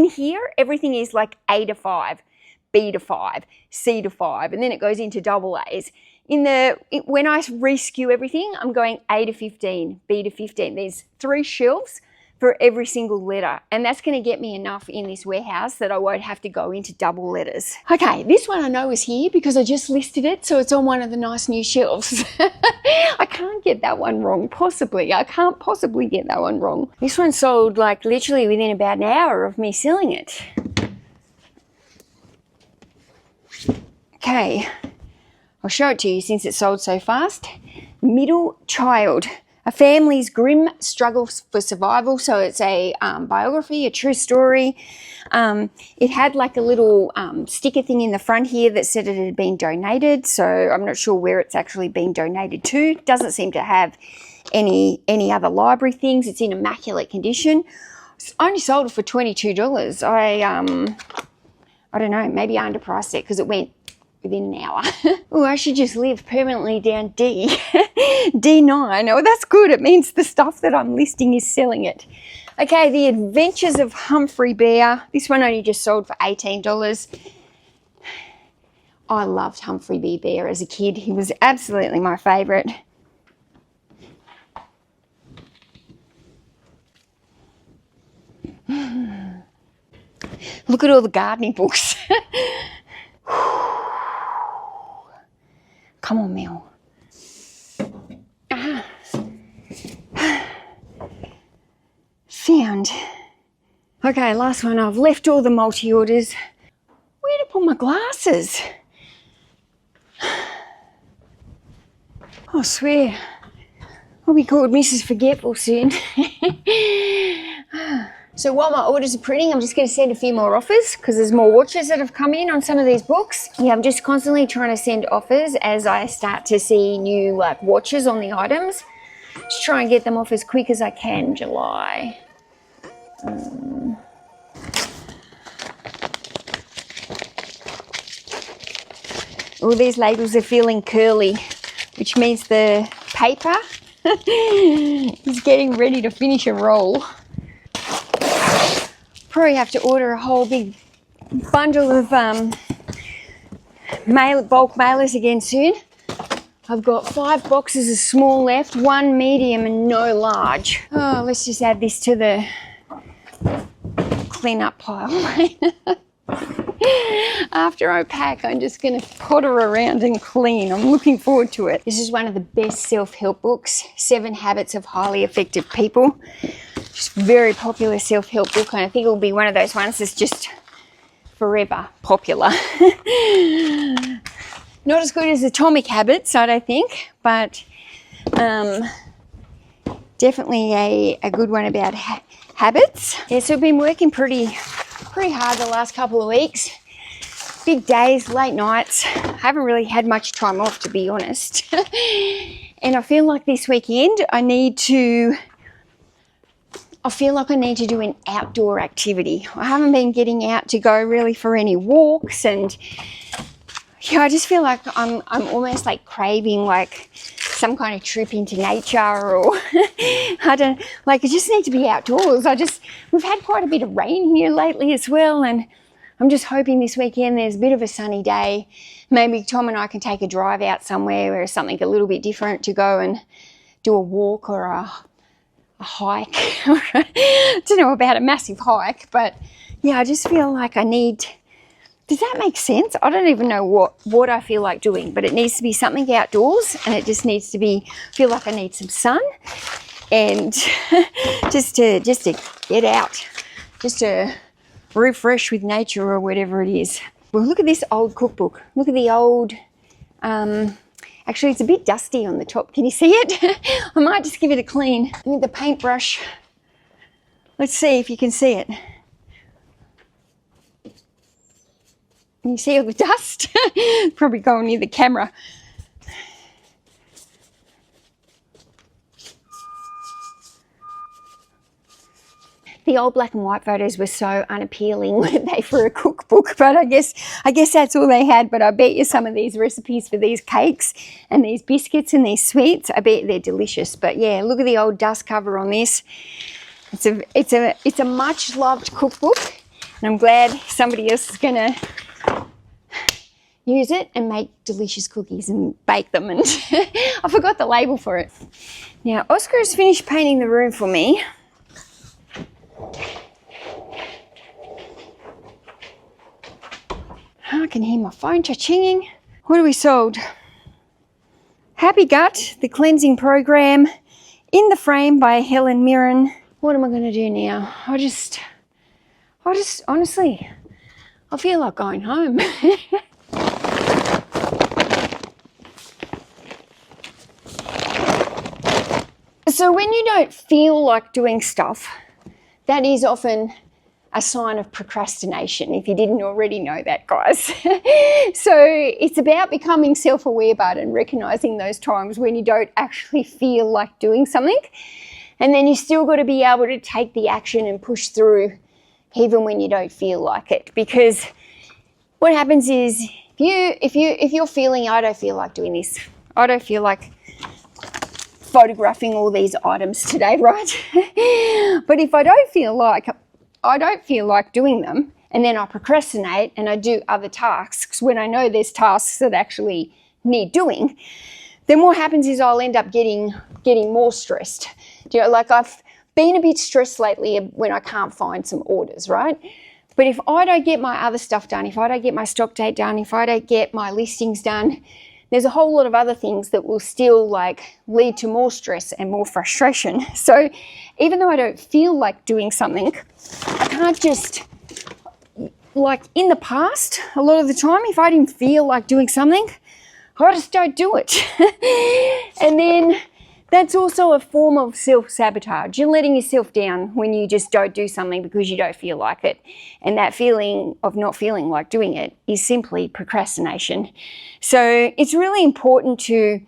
here, everything is like A to 5, B to 5, C to 5, and then it goes into double A's. When I re-SKU everything, I'm going A to 15, B to 15. There's 3 shelves for every single letter, and that's going to get me enough in this warehouse that I won't have to go into double letters. Okay, this one I know is here because I just listed it, so it's on one of the nice new shelves. I can't get that one wrong, possibly. I can't possibly get that one wrong. This one sold like literally within about an hour of me selling it. Okay, I'll show it to you since it sold so fast. Middle Child. A family's grim struggles for survival. So it's a biography, a true story. It had like a little sticker thing in the front here that said it had been donated. So I'm not sure where it's actually been donated to. It doesn't seem to have any other library things. It's in immaculate condition. I only sold it for $22. I don't know, maybe I underpriced it because it went within an hour. Oh, I should just live permanently down D. D9. Oh, that's good. It means the stuff that I'm listing is selling it. Okay, The Adventures of Humphrey Bear. This one only just sold for $18. I loved Humphrey B. Bear as a kid. He was absolutely my favourite. Look at all the gardening books. Come on, Mel. Found. Okay, last one. I've left all the multi-orders. Where to put my glasses? I swear, I'll be called Mrs. Forgetful soon. So while my orders are printing, I'm just going to send a few more offers because there's more watches that have come in on some of these books. Yeah, I'm just constantly trying to send offers as I start to see new watches on the items. Just try and get them off as quick as I can. July. All these labels are feeling curly, which means the paper is getting ready to finish a roll. Probably have to order a whole big bundle of bulk mailers again soon. I've got 5 boxes of small left, 1 medium and no large. Oh, let's just add this to the clean-up pile. After I pack, I'm just going to potter around and clean. I'm looking forward to it. This is one of the best self-help books, 7 Habits of Highly Effective People. Just very popular self-help book, and I think it will be one of those ones that's just forever popular. Not as good as Atomic Habits, I don't think, but definitely a good one about habits. Yeah, so I've been working pretty hard the last couple of weeks. Big days, late nights. I haven't really had much time off, to be honest. And I feel like this weekend I feel like I need to do an outdoor activity. I haven't been getting out to go really for any walks, and yeah, I just feel like I'm almost like craving like some kind of trip into nature, or I just need to be outdoors. We've had quite a bit of rain here lately as well, and I'm just hoping this weekend there's a bit of a sunny day. Maybe Tom and I can take a drive out somewhere where something a little bit different to go and do a walk or a hike. I don't know about a massive hike, but yeah, I just feel like I need. Does that make sense? I don't even know what I feel like doing, but it needs to be something outdoors, and it just needs to feel like I need some sun, and just to get out, just to refresh with nature or whatever it is. Well, look at this old cookbook. Look at the old, actually it's a bit dusty on the top. Can you see it? I might just give it a clean. I need the paintbrush. Let's see if you can see it. Can you see all the dust? Probably going near the camera. The old black and white photos were so unappealing, weren't they, for a cookbook? But I guess that's all they had. But I bet you some of these recipes for these cakes and these biscuits and these sweets, I bet they're delicious. But yeah, look at the old dust cover on this. It's a much loved cookbook, and I'm glad somebody else is gonna use it and make delicious cookies and bake them. And I forgot the label for it. Now Oscar has finished painting the room for me. I can hear my phone cha-chinging. What have we sold? Happy Gut, the cleansing program, In the Frame by Helen Mirren. What am I going to do now? I just honestly, I feel like going home. So when you don't feel like doing stuff, that is often a sign of procrastination, if you didn't already know that, guys. So it's about becoming self-aware about it and recognizing those times when you don't actually feel like doing something. And then you still got to be able to take the action and push through even when you don't feel like it. Because what happens is if you're feeling, I don't feel like doing this, I don't feel like photographing all these items today, right? But if I don't feel like doing them, and then I procrastinate and I do other tasks when I know there's tasks that actually need doing, then what happens is I'll end up getting more stressed. You know, like I've been a bit stressed lately when I can't find some orders, right? But if I don't get my other stuff done, if I don't get my stock date done, if I don't get my listings done, there's a whole lot of other things that will still like lead to more stress and more frustration. So even though I don't feel like doing something, I can't just, like in the past, a lot of the time, if I didn't feel like doing something, I just don't do it. And then that's also a form of self-sabotage. You're letting yourself down when you just don't do something because you don't feel like it. And that feeling of not feeling like doing it is simply procrastination. So it's really important to,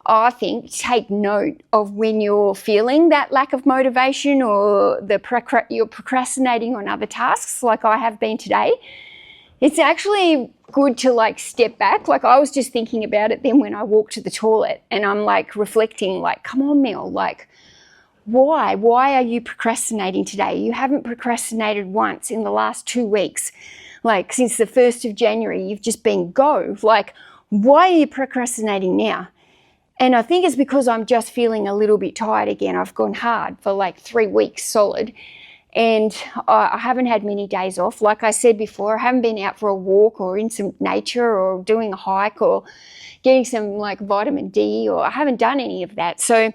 I think, take note of when you're feeling that lack of motivation or you're procrastinating on other tasks like I have been today. It's actually good to like step back. Like I was just thinking about it then when I walked to the toilet, and I'm like reflecting like, come on, Mel, like why are you procrastinating today? You haven't procrastinated once in the last 2 weeks. Like since the 1st of January, you've just been go. Like, why are you procrastinating now? And I think it's because I'm just feeling a little bit tired again. I've gone hard for like 3 weeks solid. And I haven't had many days off. Like I said before, I haven't been out for a walk or in some nature or doing a hike or getting some like vitamin D, or I haven't done any of that. So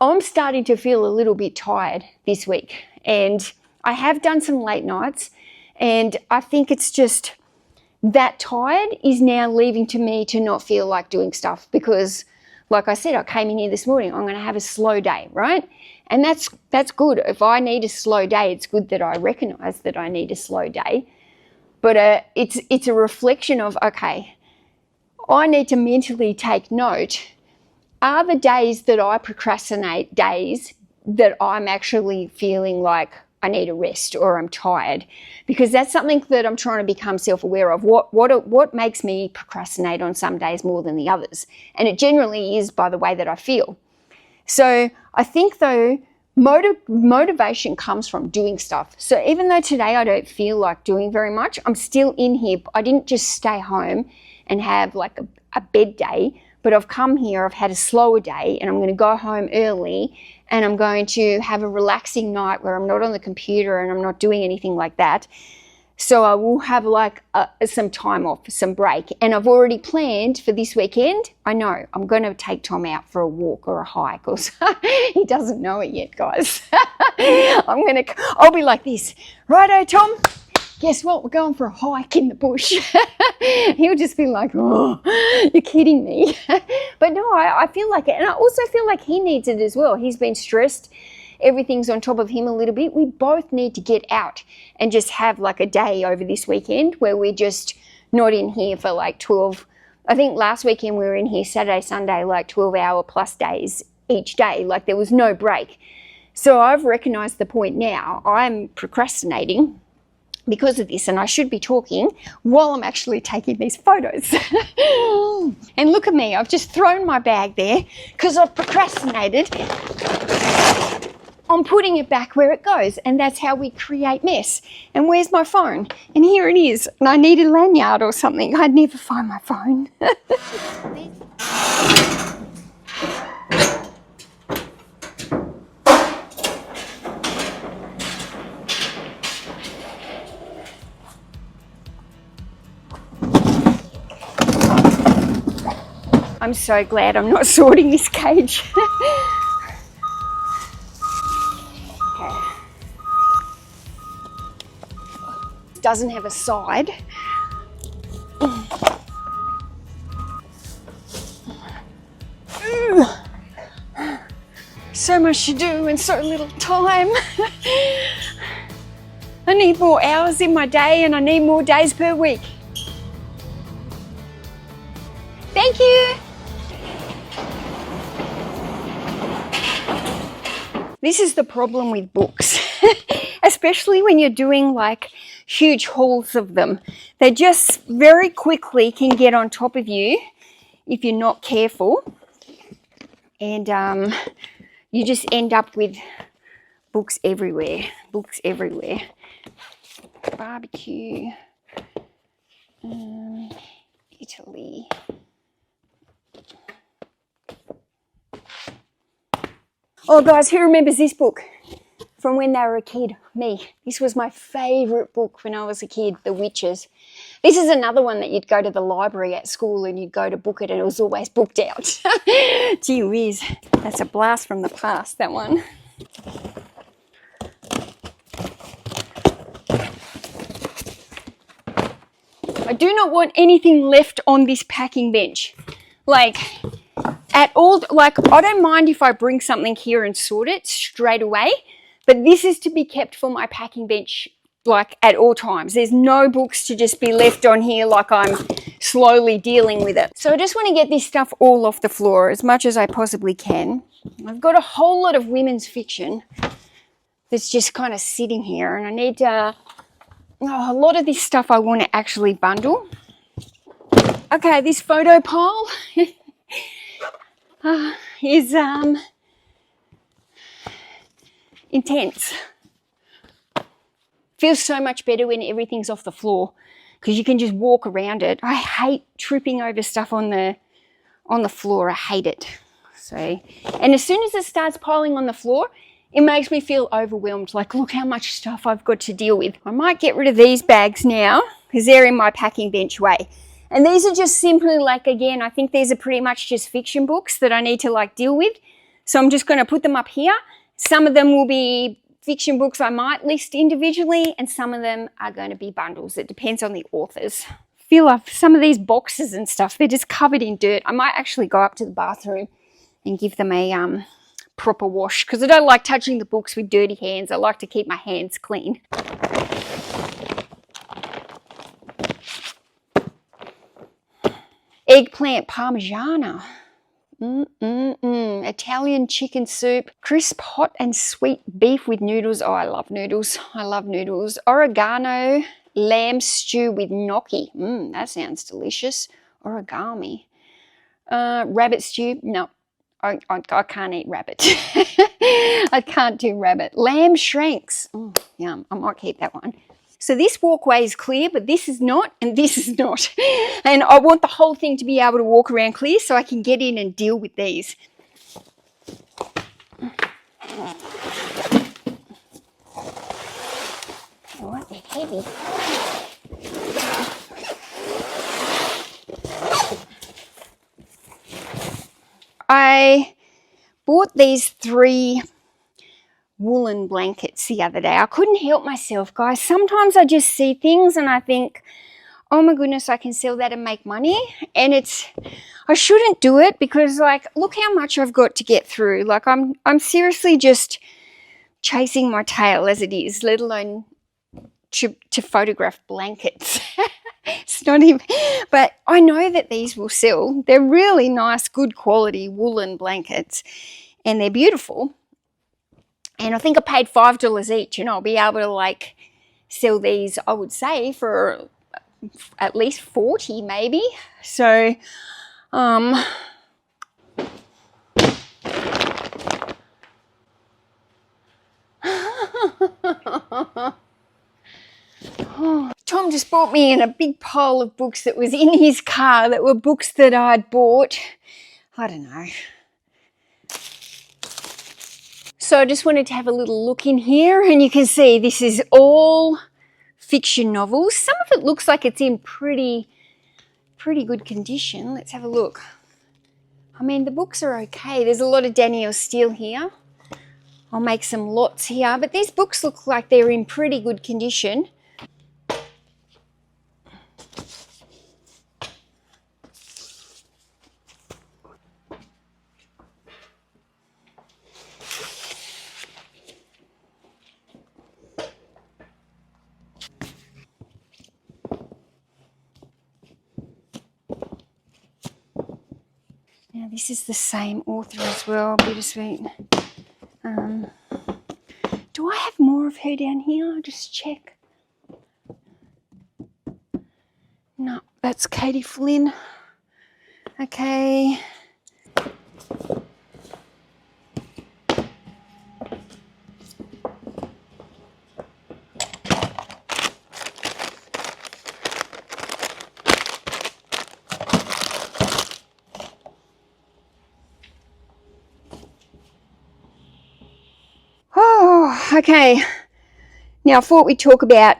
I'm starting to feel a little bit tired this week. And I have done some late nights, and I think it's just that tired is now leaving to me to not feel like doing stuff because, like I said, I came in here this morning, I'm going to have a slow day, right? And that's good. If I need a slow day, it's good that I recognize that I need a slow day. But it's a reflection of, okay, I need to mentally take note. Are the days that I procrastinate days that I'm actually feeling like I need a rest or I'm tired? Because that's something that I'm trying to become self-aware of. What makes me procrastinate on some days more than the others? And it generally is by the way that I feel. So I think though, motivation comes from doing stuff. So even though today I don't feel like doing very much, I'm still in here. I didn't just stay home and have like a bed day, but I've come here, I've had a slower day, and I'm going to go home early, and I'm going to have a relaxing night where I'm not on the computer and I'm not doing anything like that. So I will have like some time off, some break. And I've already planned for this weekend. I know I'm going to take Tom out for a walk or a hike or something. He doesn't know it yet, guys. I'll be like this. Righto, Tom. Guess what? We're going for a hike in the bush. He'll just be like, oh, you're kidding me. But no, I feel like it. And I also feel like he needs it as well. He's been stressed. Everything's on top of him a little bit. We both need to get out and just have like a day over this weekend where we're just not in here for like 12. I think last weekend we were in here Saturday, Sunday, like 12-hour plus days each day. Like there was no break. So I've recognized the point now. I'm procrastinating because of this, and I should be talking while I'm actually taking these photos. And look at me, I've just thrown my bag there because I've procrastinated on putting it back where it goes, and that's how we create mess. And where's my phone? And here it is, and I need a lanyard or something. I'd never find my phone. I'm so glad I'm not sorting this cage. Doesn't have a side. So much to do in so little time. I need more hours in my day and I need more days per week. Thank you. This is the problem with books, especially when you're doing like huge hauls of them. They just very quickly can get on top of you if you're not careful. And you just end up with books everywhere, Barbecue, Italy. Oh guys, who remembers this book from when they were a kid? Me. This was my favourite book when I was a kid, The Witches. This is another one that you'd go to the library at school and you'd go to book it and it was always booked out. Gee whiz, that's a blast from the past, that one. I do not want anything left on this packing bench. Like, at all, like, I don't mind if I bring something here and sort it straight away, but this is to be kept for my packing bench, like, at all times. There's no books to just be left on here like I'm slowly dealing with it. So I just want to get this stuff all off the floor as much as I possibly can. I've got a whole lot of women's fiction that's just kind of sitting here, and I need a lot of this stuff I want to actually bundle. Okay, this photo pile is intense. Feels so much better when everything's off the floor because you can just walk around it. I hate tripping over stuff on the floor. I hate it. So, and as soon as it starts piling on the floor, it makes me feel overwhelmed. Like, look how much stuff I've got to deal with. I might get rid of these bags now because they're in my packing bench way. And these are just simply like, again, I think these are pretty much just fiction books that I need to like deal with. So I'm just going to put them up here. Some of them will be fiction books I might list individually, and some of them are going to be bundles. It depends on the authors. I feel like some of these boxes and stuff, they're just covered in dirt. I might actually go up to the bathroom and give them a proper wash because I don't like touching the books with dirty hands. I like to keep my hands clean. Eggplant parmigiana. Italian chicken soup. Crisp, hot and sweet beef with noodles. Oh, I love noodles. I love noodles. Oregano lamb stew with gnocchi. That sounds delicious. Origami. Rabbit stew. No, I can't eat rabbit. I can't do rabbit. Lamb shanks. Yum. I might keep that one. So this walkway is clear, but this is not, and this is not. And I want the whole thing to be able to walk around clear so I can get in and deal with these. Oh, they're heavy. I bought these 3 woolen blankets the other day. I couldn't help myself, guys. Sometimes I just see things and I think, oh my goodness, I can sell that and make money. And I shouldn't do it because, like, look how much I've got to get through. Like, I'm seriously just chasing my tail as it is, let alone to photograph blankets. It's not even, but I know that these will sell. They're really nice, good quality woolen blankets and they're beautiful. And I think I paid $5 each, and I'll be able to like sell these, I would say, for at least 40 maybe. So, Tom just brought me in a big pile of books that was in his car that were books that I'd bought. I don't know. So I just wanted to have a little look in here, and you can see this is all fiction novels. Some of it looks like it's in pretty good condition. Let's have a look. I mean, the books are okay. There's a lot of Danielle Steele here. I'll make some lots here, but these books look like they're in pretty good condition. Now this is the same author as well, Bittersweet. Do I have more of her down here? I'll just check. No, that's Katie Flynn. Okay. Oh, okay. Now I thought we'd talk about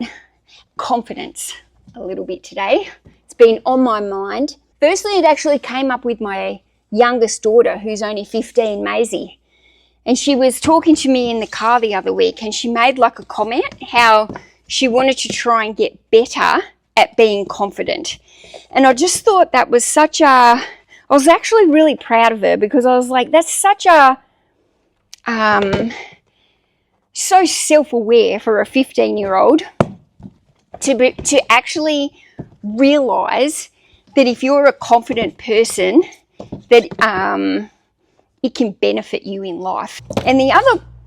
confidence a little bit today. It's been on my mind. Firstly, it actually came up with my youngest daughter, who's only 15, Maisie. And she was talking to me in the car the other week, and she made like a comment how she wanted to try and get better at being confident. And I just thought that was such a, I was actually really proud of her, because I was like, that's such a, so self-aware for a 15-year-old to actually realize that if you're a confident person, that it can benefit you in life. And the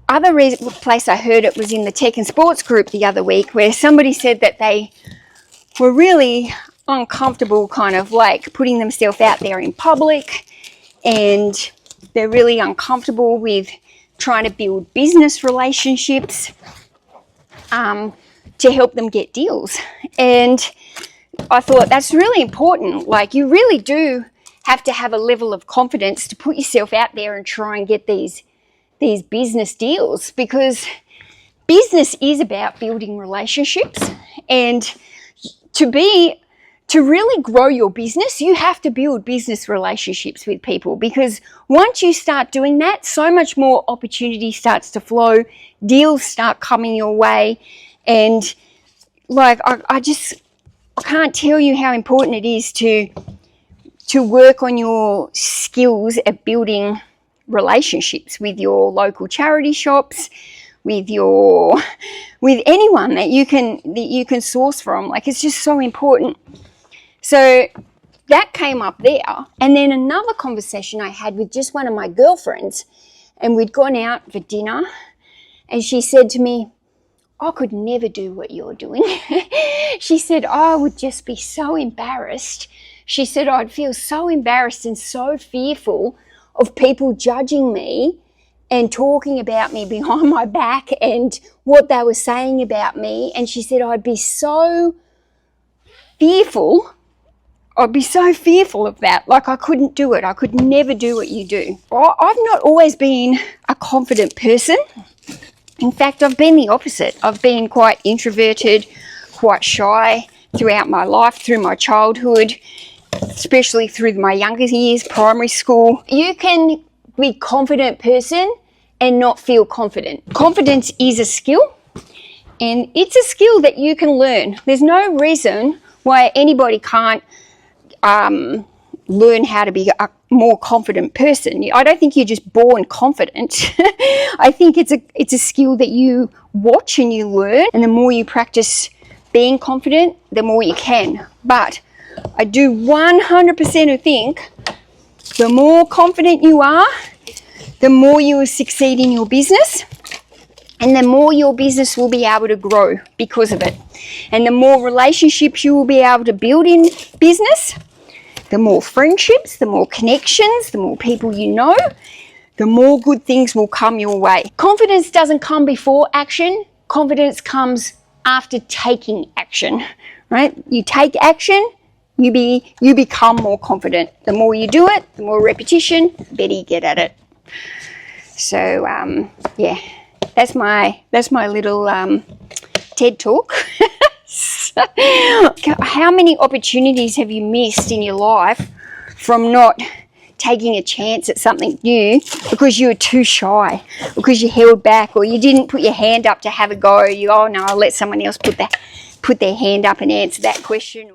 other place I heard it was in the tech and sports group the other week, where somebody said that they were really uncomfortable kind of like putting themselves out there in public, and they're really uncomfortable with trying to build business relationships to help them get deals. And I thought that's really important. Like, you really do have to have a level of confidence to put yourself out there and try and get these business deals, because business is about building relationships. And to really grow your business, you have to build business relationships with people, because once you start doing that, so much more opportunity starts to flow, deals start coming your way. And like, I can't tell you how important it is to work on your skills at building relationships with your local charity shops, with anyone that you can source from. Like, it's just so important. So that came up there. And then another conversation I had with just one of my girlfriends, and we'd gone out for dinner, and she said to me, I could never do what you're doing. She said, I would just be so embarrassed. She said, I'd feel so embarrassed and so fearful of people judging me and talking about me behind my back and what they were saying about me. And she said, I'd be so fearful of that. Like, I couldn't do it. I could never do what you do. I've not always been a confident person. In fact, I've been the opposite. I've been quite introverted, quite shy throughout my life, through my childhood, especially through my younger years, primary school. You can be a confident person and not feel confident. Confidence is a skill, and it's a skill that you can learn. There's no reason why anybody can't learn how to be a more confident person. I don't think you're just born confident. I think it's a skill that you watch and you learn, and the more you practice being confident, the more you can. But I do 100% think the more confident you are, the more you will succeed in your business, and the more your business will be able to grow because of it. And the more relationships you will be able to build in business, the more friendships, the more connections, the more people you know, the more good things will come your way. Confidence doesn't come before action. Confidence comes after taking action, right? You take action, you become more confident. The more you do it, the more repetition, the better you get at it. So, yeah, that's my little TED talk. How many opportunities have you missed in your life from not taking a chance at something new because you were too shy, because you held back, or you didn't put your hand up to have a go? Oh no, I'll let someone else put their hand up and answer that question.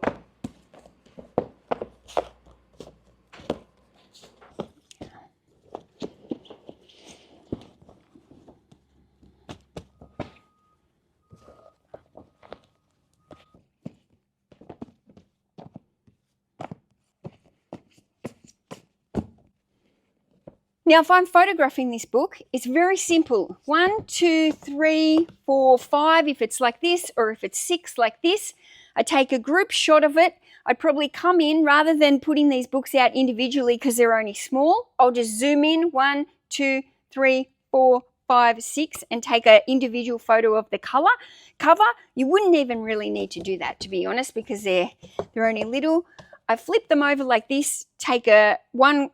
Now, if I'm photographing this book, it's very simple. 1, 2, 3, 4, 5, if it's like this, or if it's 6 like this. I take a group shot of it. I'd probably come in, rather than putting these books out individually because they're only small, I'll just zoom in 1, 2, 3, 4, 5, 6 and take an individual photo of the cover. You wouldn't even really need to do that, to be honest, because they're only little. I flip them over like this, take a one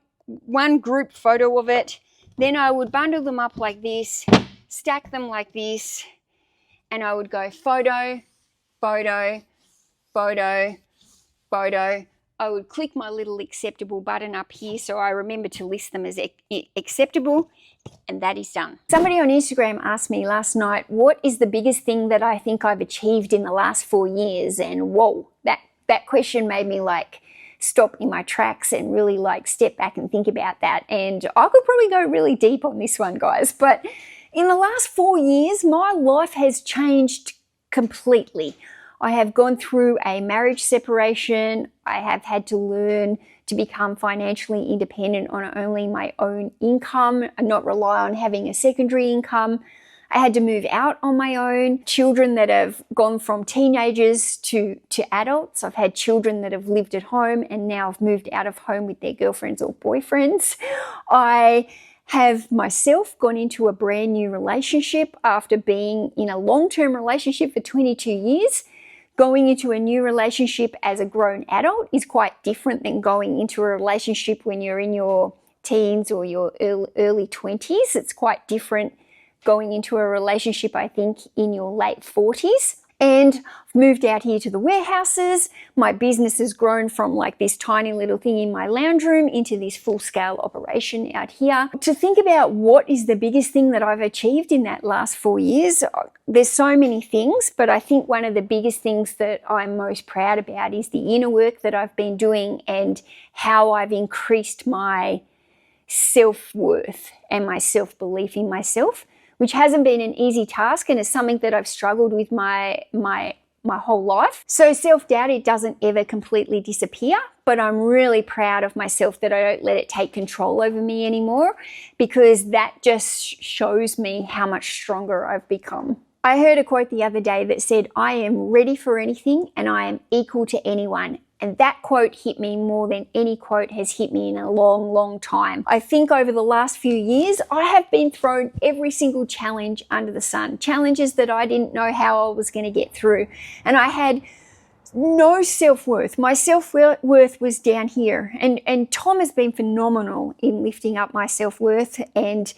group photo of it, then I would bundle them up like this, stack them like this, and I would go photo, photo, photo, photo. I would click my little acceptable button up here so I remember to list them as acceptable, and that is done. Somebody on Instagram asked me last night, what is the biggest thing that I think I've achieved in the last 4 years? And whoa, that question made me like stop in my tracks and really like step back and think about that. And I could probably go really deep on this one, guys, but in the last 4 years, my life has changed completely. I have gone through a marriage separation. I have had to learn to become financially independent on only my own income and not rely on having a secondary income. I had to move out on my own. Children that have gone from teenagers to adults. I've had children that have lived at home and now have moved out of home with their girlfriends or boyfriends. I have myself gone into a brand new relationship after being in a long-term relationship for 22 years. Going into a new relationship as a grown adult is quite different than going into a relationship when you're in your teens or your early 20s. It's quite different going into a relationship, I think, in your late 40s. And I've moved out here to the warehouses. My business has grown from like this tiny little thing in my lounge room into this full-scale operation out here. To think about what is the biggest thing that I've achieved in that last 4 years, there's so many things, but I think one of the biggest things that I'm most proud about is the inner work that I've been doing and how I've increased my self-worth and my self-belief in myself, which hasn't been an easy task and is something that I've struggled with my whole life. So self-doubt, it doesn't ever completely disappear, but I'm really proud of myself that I don't let it take control over me anymore, because that just shows me how much stronger I've become. I heard a quote the other day that said, I am ready for anything and I am equal to anyone. And that quote hit me more than any quote has hit me in a long, long time. I think over the last few years, I have been thrown every single challenge under the sun. Challenges that I didn't know how I was going to get through. And I had no self-worth. My self-worth was down here. And Tom has been phenomenal in lifting up my self-worth. And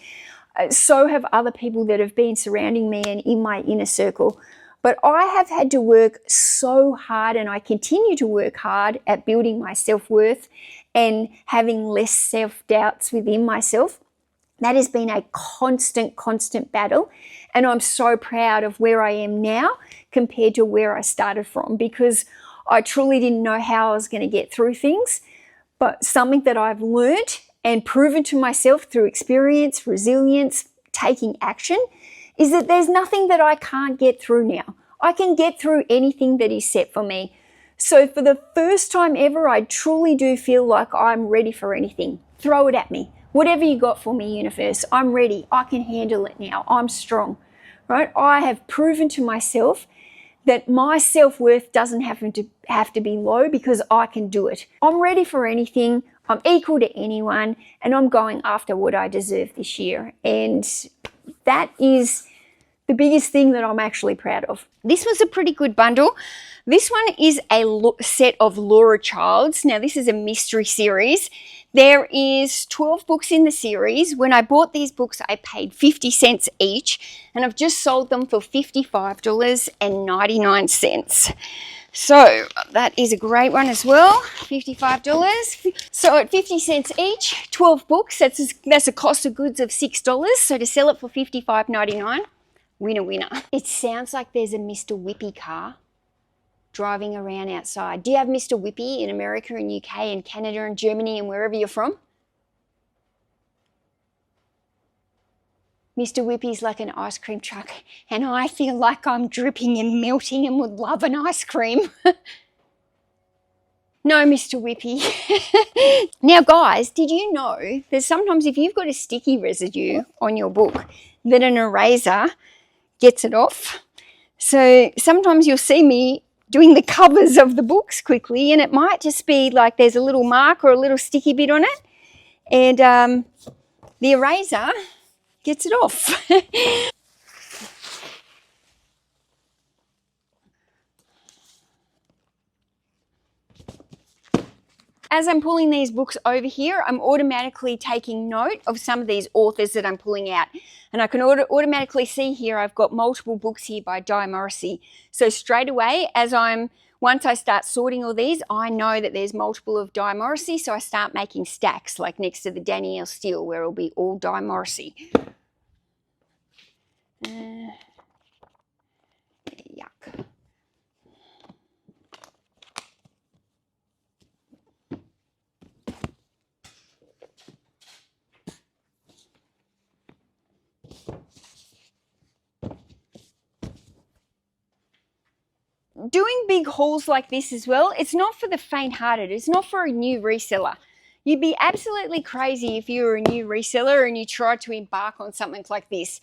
so have other people that have been surrounding me and in my inner circle. But I have had to work so hard, and I continue to work hard at building my self-worth and having less self-doubts within myself. That has been a constant battle. And I'm so proud of where I am now compared to where I started from, because I truly didn't know how I was going to get through things. But something that I've learned and proven to myself through experience, resilience, taking action, is that there's nothing that I can't get through now. I can get through anything that is set for me. So for the first time ever, I truly do feel like I'm ready for anything. Throw it at me. Whatever you got for me, universe, I'm ready. I can handle it now. I'm strong, right? I have proven to myself that my self-worth doesn't have to be low, because I can do it. I'm ready for anything. I'm equal to anyone, and I'm going after what I deserve this year. And that is the biggest thing that I'm actually proud of. This was a pretty good bundle. This one is a set of Laura Childs. Now, this is a mystery series. There is 12 books in the series. When I bought these books, I paid 50 cents each, and I've just sold them for $55.99. So that is a great one as well, $55. So at 50 cents each, 12 books, that's a cost of goods of $6. So to sell it for $55.99, winner. It sounds like there's a Mr. Whippy car driving around outside. Do you have Mr. Whippy in America and UK and Canada and Germany and wherever you're from? Mr. Whippy's like an ice cream truck, and I feel like I'm dripping and melting and would love an ice cream. No, Mr. Whippy. Now, guys, did you know that sometimes if you've got a sticky residue on your book, that an eraser gets it off? So sometimes you'll see me doing the covers of the books quickly, and it might just be like there's a little mark or a little sticky bit on it, and the eraser gets it off. As I'm pulling these books over here, I'm automatically taking note of some of these authors that I'm pulling out. And I can automatically see here I've got multiple books here by Di Morrissey. So straight away, once I start sorting all these, I know that there's multiple of Di Morrissey, so I start making stacks, like next to the Danielle Steele, where it'll be all Di Morrissey. Yuck. Doing big hauls like this as well, it's not for the faint-hearted. It's not for a new reseller. You'd be absolutely crazy if you were a new reseller and you tried to embark on something like this.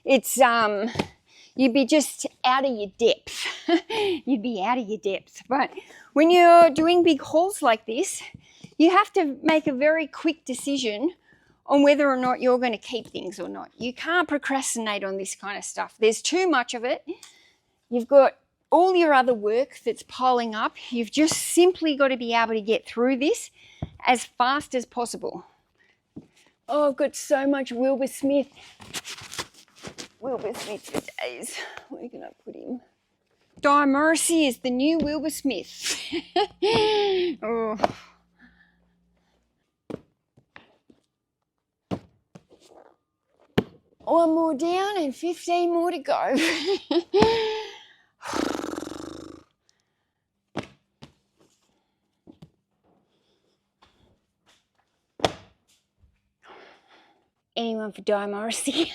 It's you'd be just out of your depth. You'd be out of your depth. But when you're doing big hauls like this, you have to make a very quick decision on whether or not you're going to keep things or not. You can't procrastinate on this kind of stuff. There's too much of it. You've got all your other work that's piling up. You've just simply got to be able to get through this as fast as possible. Oh, I've got so much Wilbur Smith. Wilbur Smith for days. Where can I put him? Di Morrissey is the new Wilbur Smith. Oh. One more down and 15 more to go. Anyone for Di Morrissey?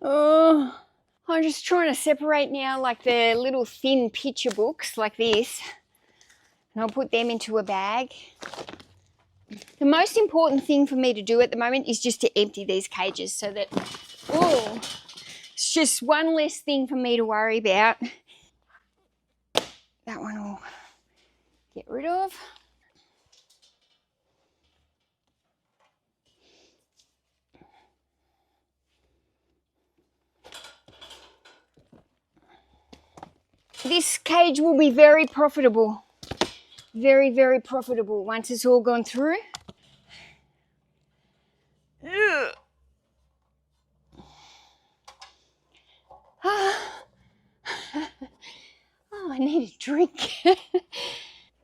Oh, I'm just trying to separate now, like the little thin picture books like this, and I'll put them into a bag. The most important thing for me to do at the moment is just to empty these cages so that, oh, it's just one less thing for me to worry about. That one will get rid of. This cage will be very profitable. Very, very profitable once it's all gone through. Ugh. Oh, I need a drink.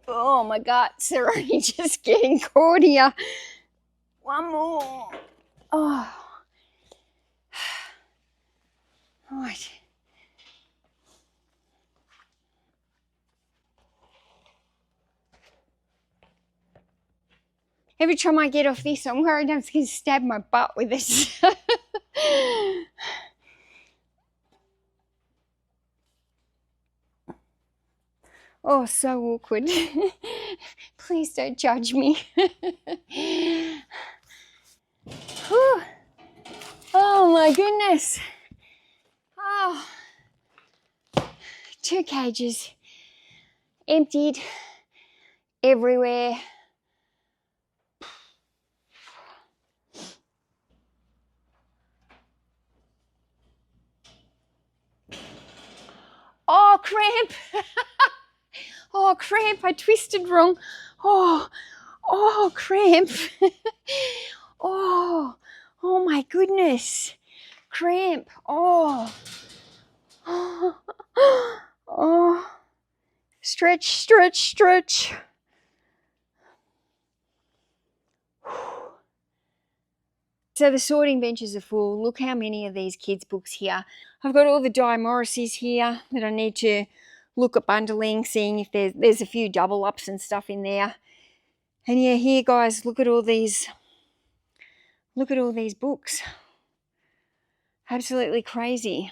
Oh, my guts are only just getting caught here. One more. Oh. Right. Every time I get off this, I'm worried I'm going to stab my butt with this. Oh, so awkward. Please don't judge me. Oh my goodness. Oh. 2 cages emptied everywhere. Oh, cramp. Oh, cramp. I twisted wrong. Oh, cramp. Oh my goodness. Cramp. Oh. Oh. Stretch, stretch, stretch. So the sorting benches are full. Look how many of these kids' books here. I've got all the Di Morrisseys here that I need to look at bundling, seeing if there's a few double ups and stuff in there. And yeah, here guys, look at all these books. Absolutely crazy.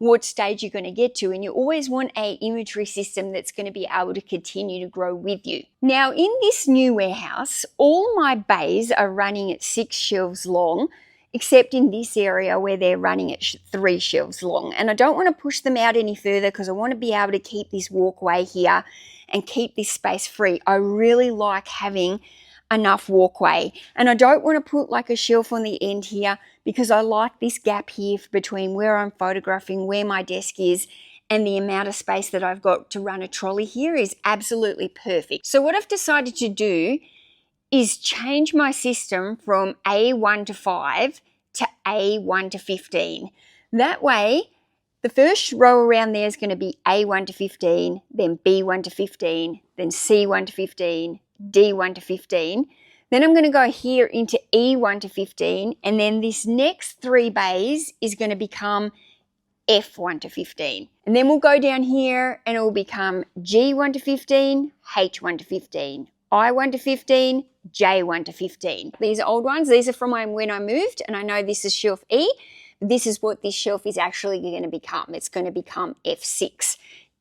what stage you're going to get to, and you always want a inventory system that's going to be able to continue to grow with you. Now in this new warehouse, all my bays are running at 6 shelves long, except in this area where they're running at 3 shelves long. And I don't want to push them out any further because I want to be able to keep this walkway here and keep this space free. I really like having enough walkway, and I don't want to put like a shelf on the end here because I like this gap here between where I'm photographing, where my desk is, and the amount of space that I've got to run a trolley here is absolutely perfect. So what I've decided to do is change my system from A1 to 5 to A1 to 15. That way, the first row around there is going to be A1 to 15, then B1 to 15, then C1 to 15, D1 to 15. Then I'm going to go here into E1 to 15, and then this next 3 bays is going to become F1 to 15. And then we'll go down here and it will become G1 to 15, H1 to 15, I1 to 15, J1 to 15. These are old ones. These are from when I moved, and I know this is shelf E. This is what this shelf is actually going to become. It's going to become F6,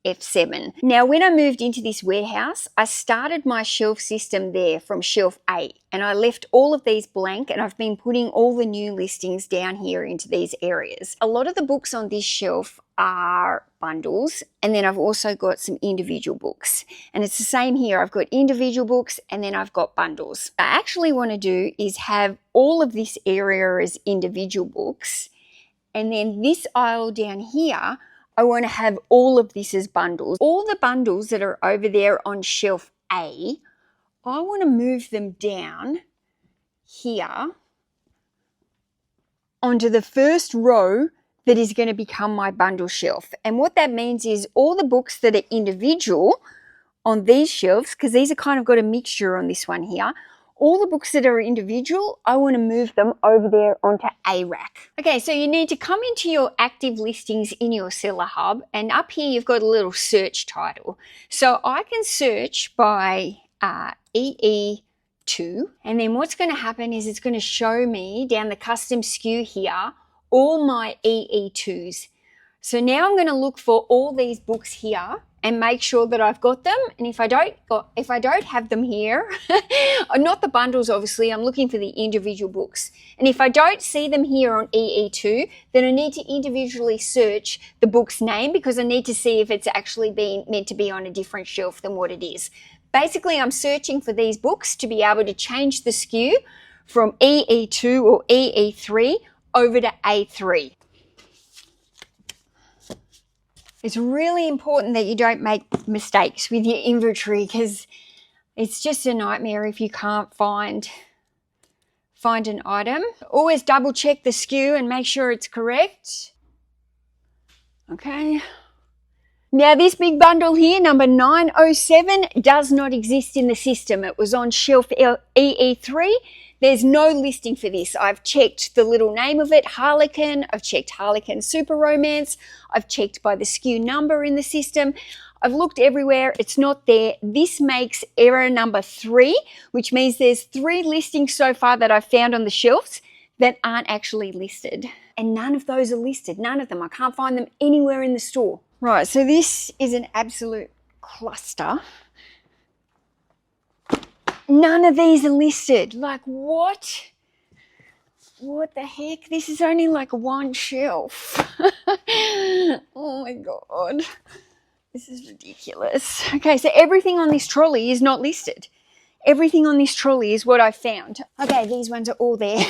F7. Now, when I moved into this warehouse, I started my shelf system there from shelf A, and I left all of these blank, and I've been putting all the new listings down here into these areas. A lot of the books on this shelf are bundles, and then I've also got some individual books, and it's the same here. I've got individual books and then I've got bundles. What I actually want to do is have all of this area as individual books, and then this aisle down here I want to have all of this as bundles. All the bundles that are over there on shelf A, I want to move them down here onto the first row that is going to become my bundle shelf. And what that means is all the books that are individual on these shelves, because these are kind of got a mixture on this one here, all the books that are individual, I want to move them over there onto A rack. Okay, so you need to come into your active listings in your seller hub, and up here you've got a little search title. So I can search by EE2, and then what's going to happen is it's going to show me down the custom SKU here all my EE2s. So now I'm going to look for all these books here and make sure that I've got them. And if I don't have them here, not the bundles obviously, I'm looking for the individual books. And if I don't see them here on EE2, then I need to individually search the book's name because I need to see if it's actually been meant to be on a different shelf than what it is. Basically, I'm searching for these books to be able to change the SKU from EE2 or EE3 over to A3. It's really important that you don't make mistakes with your inventory because it's just a nightmare if you can't find an item. Always double check the SKU and make sure it's correct. Okay. Now this big bundle here, number 907, does not exist in the system. It was on shelf EE3. There's no listing for this. I've checked the little name of it, Harlequin. I've checked Harlequin Super Romance. I've checked by the SKU number in the system. I've looked everywhere. It's not there. This makes error number 3, which means there's 3 listings so far that I've found on the shelves that aren't actually listed. And none of those are listed. None of them. I can't find them anywhere in the store. Right, so this is an absolute cluster. None of these are listed. Like, what? What the heck? This is only like one shelf. Oh my God. This is ridiculous. Okay, so everything on this trolley is not listed. Everything on this trolley is what I found. Okay, these ones are all there.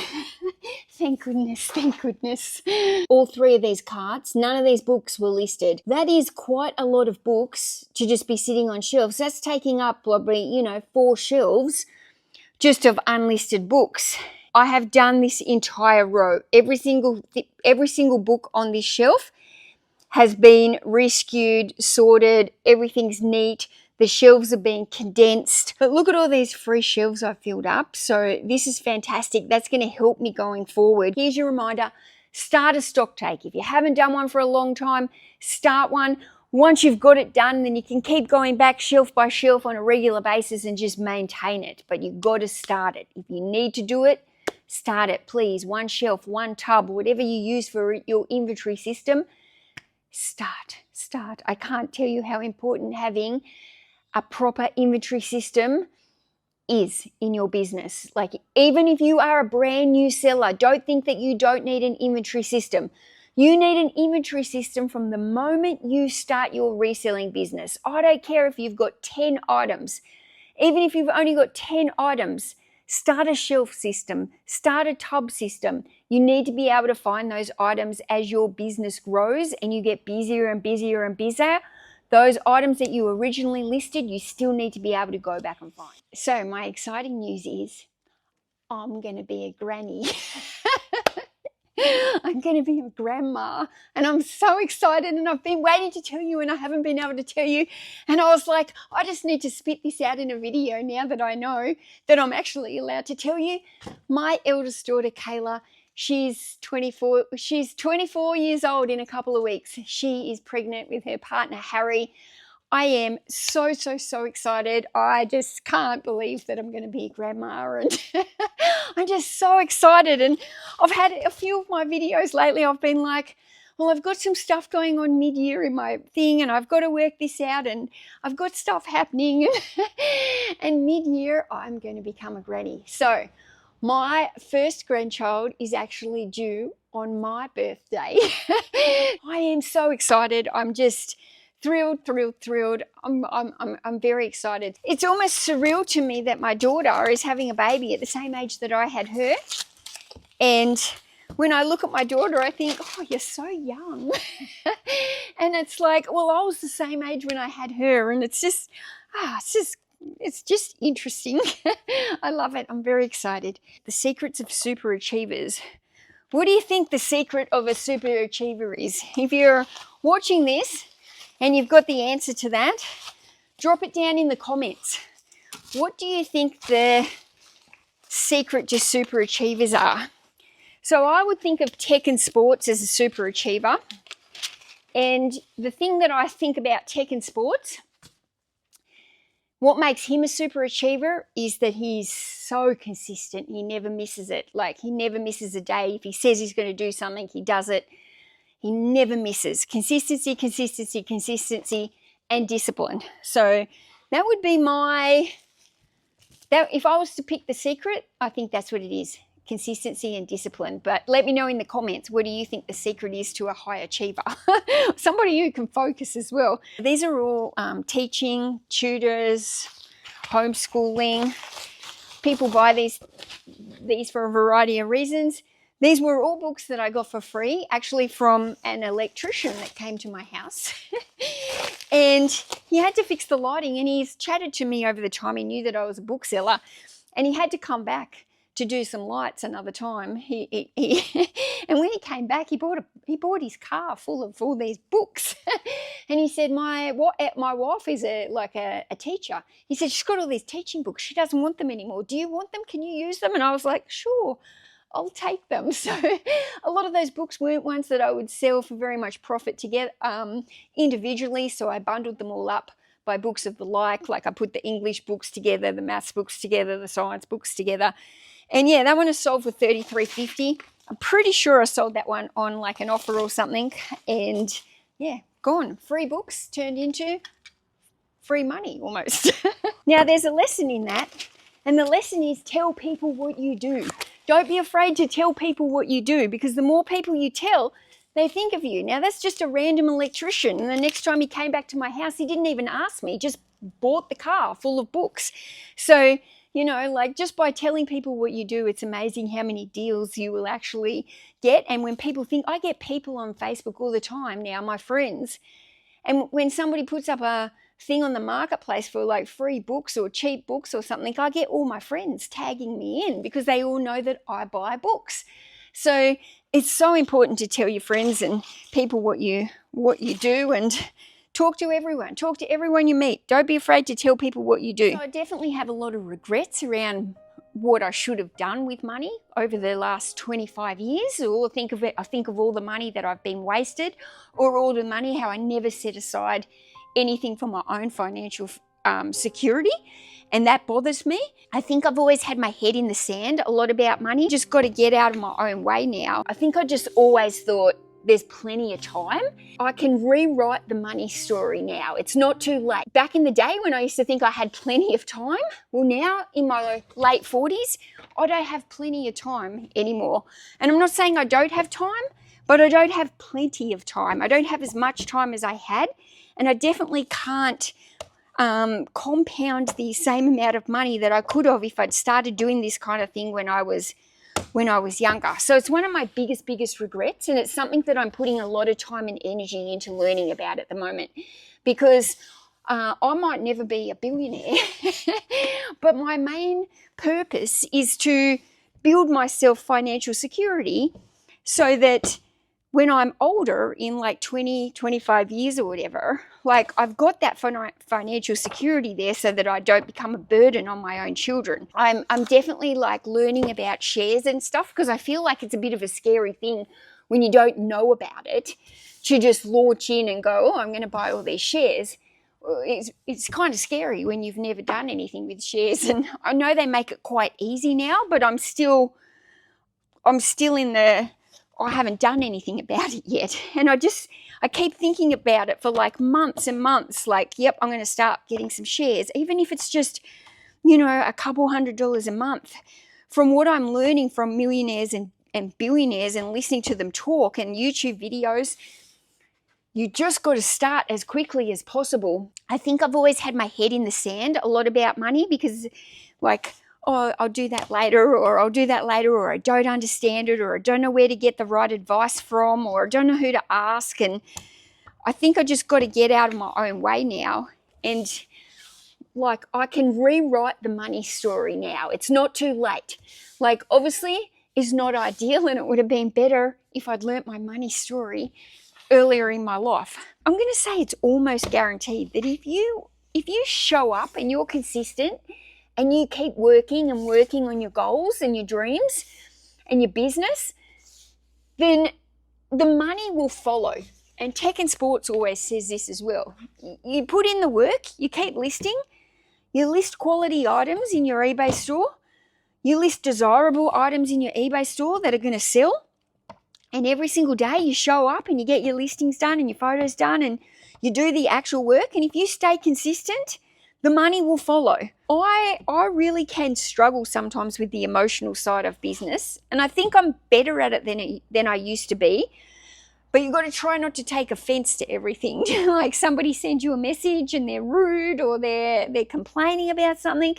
Thank goodness, thank goodness. All 3 of these carts, none of these books were listed. That is quite a lot of books to just be sitting on shelves. That's taking up probably, 4 shelves just of unlisted books. I have done this entire row. Every single book on this shelf has been re-SKU'd, sorted, everything's neat. The shelves are being condensed. But look at all these free shelves I filled up. So this is fantastic. That's going to help me going forward. Here's your reminder. Start a stock take. If you haven't done one for a long time, start one. Once you've got it done, then you can keep going back shelf by shelf on a regular basis and just maintain it. But you've got to start it. If you need to do it, start it, please. One shelf, one tub, whatever you use for your inventory system, start. I can't tell you how important having a proper inventory system is in your business. Like, even if you are a brand new seller, don't think that you don't need an inventory system. You need an inventory system from the moment you start your reselling business. I don't care if you've got 10 items. Even if you've only got 10 items, start a shelf system, start a tub system. You need to be able to find those items as your business grows and you get busier and busier and busier. Those items that you originally listed, you still need to be able to go back and find. So my exciting news is I'm going to be a granny. I'm going to be a grandma, and I'm so excited, and I've been waiting to tell you and I haven't been able to tell you. And I was like, I just need to spit this out in a video now that I know that I'm actually allowed to tell you. My eldest daughter, Kayla, she's 24 years old in a couple of weeks. She is pregnant with her partner, Harry. I am so excited. I just can't believe that I'm going to be a grandma, and I'm just so excited. And I've had a few of my videos lately, I've been like, well, I've got some stuff going on mid-year in my thing, and I've got to work this out, and I've got stuff happening. And mid-year, I'm going to become a granny. So my first grandchild is actually due on my birthday. I am so excited. I'm just thrilled. I'm very excited. It's almost surreal to me that my daughter is having a baby at the same age that I had her. And when I look at my daughter, I think, oh, you're so young. And it's like, well, I was the same age when I had her. And it's just interesting. I love it. I'm very excited. The secrets of super achievers. What do you think the secret of a super achiever is? If you're watching this and you've got the answer to that, drop it down in the comments. What do you think the secret to super achievers are? So I would think of tech and sports as a super achiever. And the thing that I think about tech and sports, what makes him a super achiever is that he's so consistent. He never misses it. Like, he never misses a day. If he says he's going to do something, he does it. He never misses. Consistency, and discipline. So that would be if I was to pick the secret, I think that's what it is. Consistency and discipline. But let me know in the comments, what do you think the secret is to a high achiever? Somebody who can focus as well. These are all teaching, tutors, homeschooling. People buy these for a variety of reasons. These were all books that I got for free, actually from an electrician that came to my house. And he had to fix the lighting, and he's chatted to me over the time. He knew that I was a bookseller, and he had to come back to do some lights another time. And when he came back, he bought his car full of all these books. And he said, my wife is a teacher. He said, she's got all these teaching books. She doesn't want them anymore. Do you want them? Can you use them? And I was like, sure, I'll take them. So a lot of those books weren't ones that I would sell for very much profit together individually. So I bundled them all up by books of the like I put the English books together, the maths books together, the science books together. And yeah, that one is sold for $33.50. I'm pretty sure I sold that one on like an offer or something. And yeah, gone. Free books turned into free money almost. Now there's a lesson in that. And the lesson is, tell people what you do. Don't be afraid to tell people what you do, because the more people you tell, they think of you. Now that's just a random electrician. And the next time he came back to my house, he didn't even ask me, just bought the car full of books. So, you know, like, just by telling people what you do, it's amazing how many deals you will actually get. And when people think, I get people on Facebook all the time now, my friends, and when somebody puts up a thing on the marketplace for like free books or cheap books or something, I get all my friends tagging me in because they all know that I buy books. So it's so important to tell your friends and people what you do, and talk to everyone you meet. Don't be afraid to tell people what you do. So I definitely have a lot of regrets around what I should have done with money over the last 25 years. Or I think of all the money that I've been wasted, or all the money how I never set aside anything for my own financial security, and that bothers me. I think I've always had my head in the sand a lot about money. Just got to get out of my own way now. I think I just always thought there's plenty of time. I can rewrite the money story now. It's not too late. Back in the day when I used to think I had plenty of time, well, now in my late 40s, I don't have plenty of time anymore. And I'm not saying I don't have time, but I don't have plenty of time. I don't have as much time as I had, and I definitely can't compound the same amount of money that I could have if I'd started doing this kind of thing when I was younger. So it's one of my biggest regrets, and it's something that I'm putting a lot of time and energy into learning about at the moment, because I might never be a billionaire, but my main purpose is to build myself financial security so that when I'm older, in like 20, 25 years or whatever, like I've got that financial security there so that I don't become a burden on my own children. I'm definitely like learning about shares and stuff, because I feel like it's a bit of a scary thing when you don't know about it to just launch in and go, oh, I'm going to buy all these shares. It's kind of scary when you've never done anything with shares. And I know they make it quite easy now, but I'm still in the, I haven't done anything about it yet. And I keep thinking about it for like months and months, like, yep, I'm going to start getting some shares, even if it's just, a couple $100 a month. From what I'm learning from millionaires and billionaires and listening to them talk and YouTube videos, you just got to start as quickly as possible. I think I've always had my head in the sand a lot about money, because like, oh, I'll do that later, or I don't understand it, or I don't know where to get the right advice from, or I don't know who to ask. And I think I just got to get out of my own way now. And like, I can rewrite the money story now. It's not too late. Like, obviously, it's not ideal, and it would have been better if I'd learnt my money story earlier in my life. I'm going to say it's almost guaranteed that if you show up and you're consistent, and you keep working on your goals and your dreams and your business, then the money will follow. And Tech and Sports always says this as well. You put in the work, you keep listing, you list quality items in your eBay store, you list desirable items in your eBay store that are going to sell, and every single day you show up and you get your listings done and your photos done and you do the actual work. And if you stay consistent, the money will follow. I really can struggle sometimes with the emotional side of business, and I think I'm better at it than I used to be. But you've got to try not to take offense to everything. Like somebody sends you a message and they're rude, or they're complaining about something.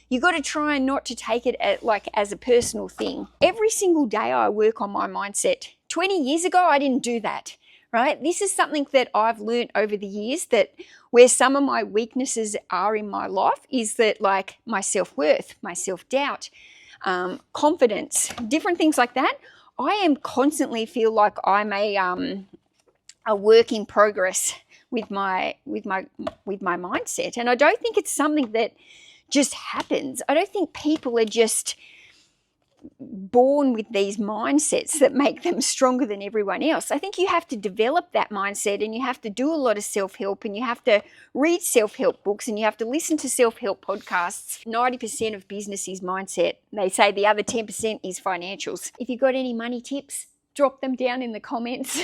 You've got to try not to take it as a personal thing. Every single day I work on my mindset. 20 years ago, I didn't do that. Right? This is something that I've learned over the years, that where some of my weaknesses are in my life is that, like, my self-worth, my self-doubt, confidence, different things like that. I am constantly feel like I'm a work in progress with my mindset. And I don't think it's something that just happens. I don't think people are just born with these mindsets that make them stronger than everyone else. I think you have to develop that mindset, and you have to do a lot of self-help, and you have to read self-help books, and you have to listen to self-help podcasts. 90% of business is mindset. They say the other 10% is financials. If you've got any money tips, drop them down in the comments.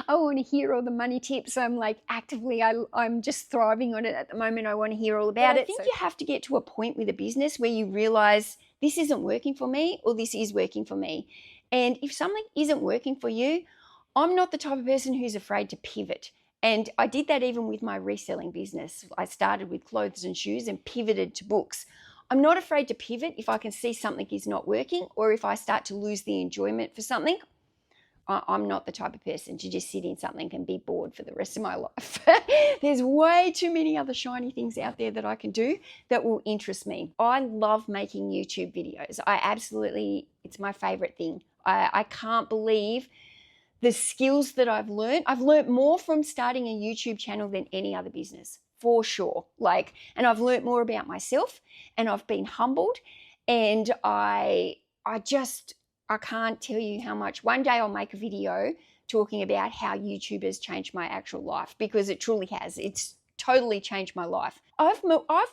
I want to hear all the money tips. I'm like actively, I'm just thriving on it at the moment. I want to hear all about it. I think you have to get to a point with a business where you realize this isn't working for me, or this is working for me. And if something isn't working for you, I'm not the type of person who's afraid to pivot. And I did that even with my reselling business. I started with clothes and shoes and pivoted to books. I'm not afraid to pivot if I can see something is not working, or if I start to lose the enjoyment for something. I'm not the type of person to just sit in something and be bored for the rest of my life. There's way too many other shiny things out there that I can do that will interest me. I love making YouTube videos. It's my favorite thing. I can't believe the skills that I've learned. I've learned more from starting a YouTube channel than any other business, for sure. And I've learned more about myself, and I've been humbled, and I can't tell you how much. One day I'll make a video talking about how YouTube has changed my actual life, because it truly has. It's totally changed my life. I've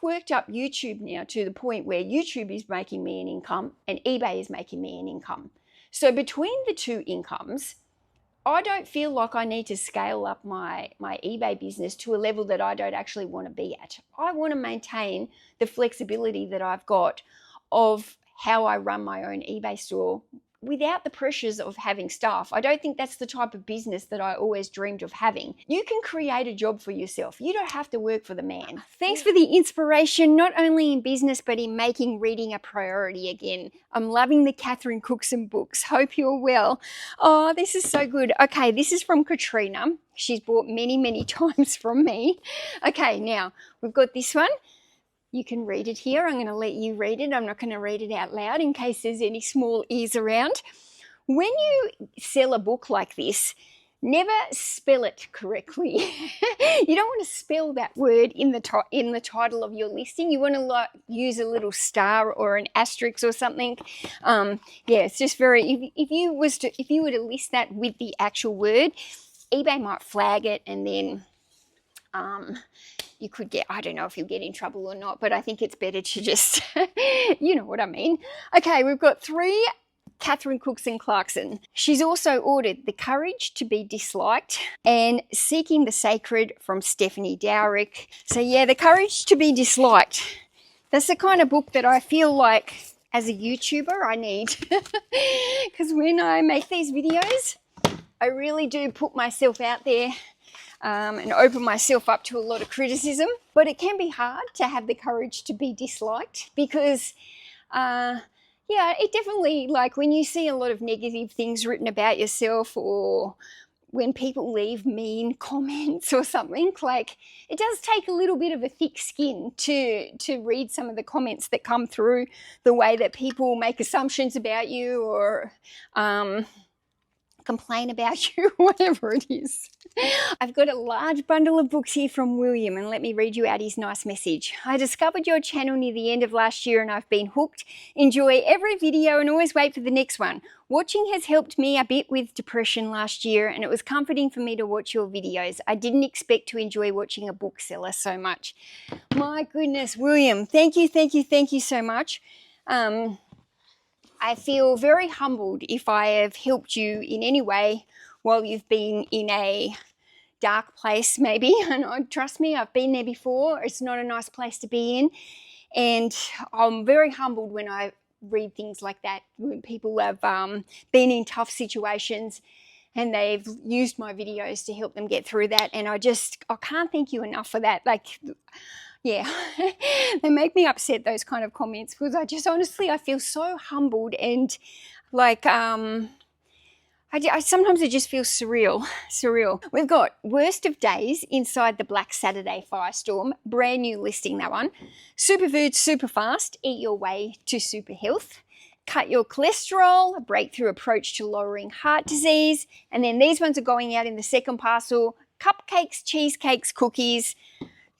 worked up YouTube now to the point where YouTube is making me an income and eBay is making me an income. So between the two incomes, I don't feel like I need to scale up my eBay business to a level that I don't actually want to be at. I want to maintain the flexibility that I've got of how I run my own eBay store without the pressures of having staff. I don't think that's the type of business that I always dreamed of having. You can create a job for yourself. You don't have to work for the man. Thanks for the inspiration, not only in business, but in making reading a priority again. I'm loving the Catherine Cookson books. Hope you're well. Oh, this is so good. Okay, this is from Katrina. She's bought many, many times from me. Okay, now we've got this one. You can read it here. I'm going to let you read it. I'm not going to read it out loud in case there's any small ears around. When you sell a book like this, never spell it correctly. You don't want to spell that word in the title of your listing. You want to use a little star or an asterisk or something. Yeah, it's just very. If you were to list that with the actual word, eBay might flag it, and then you could get, I don't know if you'll get in trouble or not, but I think it's better to just, you know what I mean. Okay, we've got 3 Catherine Cookson Clarkson. She's also ordered The Courage to be Disliked and Seeking the Sacred from Stephanie Dowrick. So yeah, The Courage to be Disliked. That's the kind of book that I feel like as a YouTuber I need. Because when I make these videos, I really do put myself out there and open myself up to a lot of criticism. But it can be hard to have the courage to be disliked because, yeah, it definitely, like when you see a lot of negative things written about yourself, or when people leave mean comments or something, like it does take a little bit of a thick skin to read some of the comments that come through, the way that people make assumptions about you or complain about you, whatever it is. I've got a large bundle of books here from William, and let me read you out his nice message. I discovered your channel near the end of last year and I've been hooked. Enjoy every video and always wait for the next one. Watching has helped me a bit with depression last year, and it was comforting for me to watch your videos. I didn't expect to enjoy watching a bookseller so much. My goodness, William, thank you so much. I feel very humbled if I have helped you in any way while you've been in a dark place maybe. And trust me, I've been there before. It's not a nice place to be in. And I'm very humbled when I read things like that, when people have been in tough situations and they've used my videos to help them get through that. And I can't thank you enough for that. Like, yeah, they make me upset, those kind of comments, because I feel so humbled, and like, sometimes it just feels surreal. We've got Worst of Days Inside the Black Saturday Firestorm, brand new listing, that one. Superfoods Super Fast, Eat Your Way to Super Health. Cut Your Cholesterol, a breakthrough approach to lowering heart disease. And then these ones are going out in the second parcel. Cupcakes, Cheesecakes, Cookies.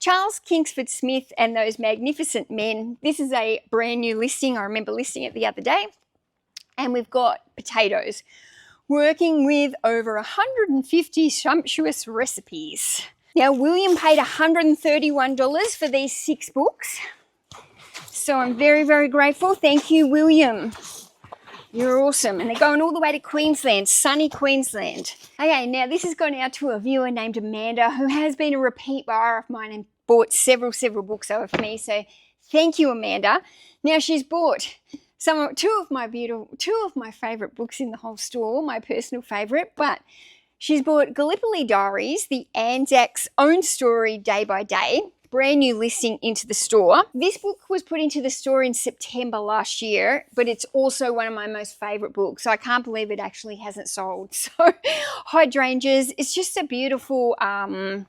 Charles Kingsford Smith and Those Magnificent Men. This is a brand new listing. I remember listing it the other day. And we've got Potatoes, working with over 150 sumptuous recipes. Now, William paid $131 for these 6 books. So I'm very, very grateful. Thank you, William. You're awesome. And they're going all the way to Queensland, sunny Queensland. Okay, now this has gone out to a viewer named Amanda, who has been a repeat buyer of mine and bought several books over for me. So thank you, Amanda. Now she's bought two of my favourite books in the whole store, my personal favourite, but she's bought Gallipoli Diaries, the Anzac's own story day by day. Brand new listing into the store. This book was put into the store in September last year, but it's also one of my most favorite books. I can't believe it actually hasn't sold. So Hydrangeas, it's just a beautiful, I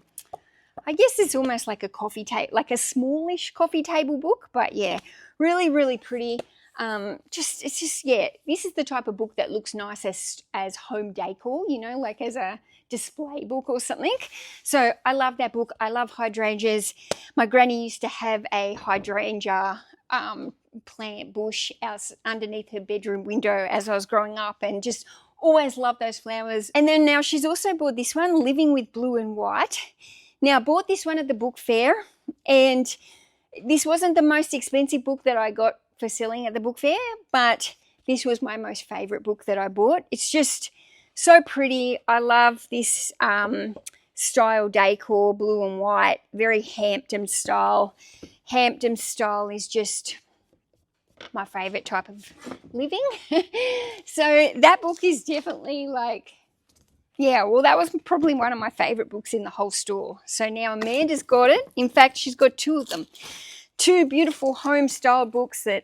guess it's almost like a coffee table, like a smallish coffee table book, but yeah, really, really pretty. This is the type of book that looks nice as home decor, you know, like as a display book or something. So I love that book. I love hydrangeas. My granny used to have a hydrangea plant bush out underneath her bedroom window as I was growing up, and just always loved those flowers. And then now she's also bought this one, Living with Blue and White. Now I bought this one at the book fair, and this wasn't the most expensive book that I got for selling at the book fair, but this was my most favorite book that I bought. It's just So pretty. I love this style decor, blue and white, very Hampton style. Hampton style is just my favorite type of living. So that book is definitely like, yeah, well, that was probably one of my favorite books in the whole store. So now Amanda's got it. In fact, she's got two of them. Two beautiful home style books that,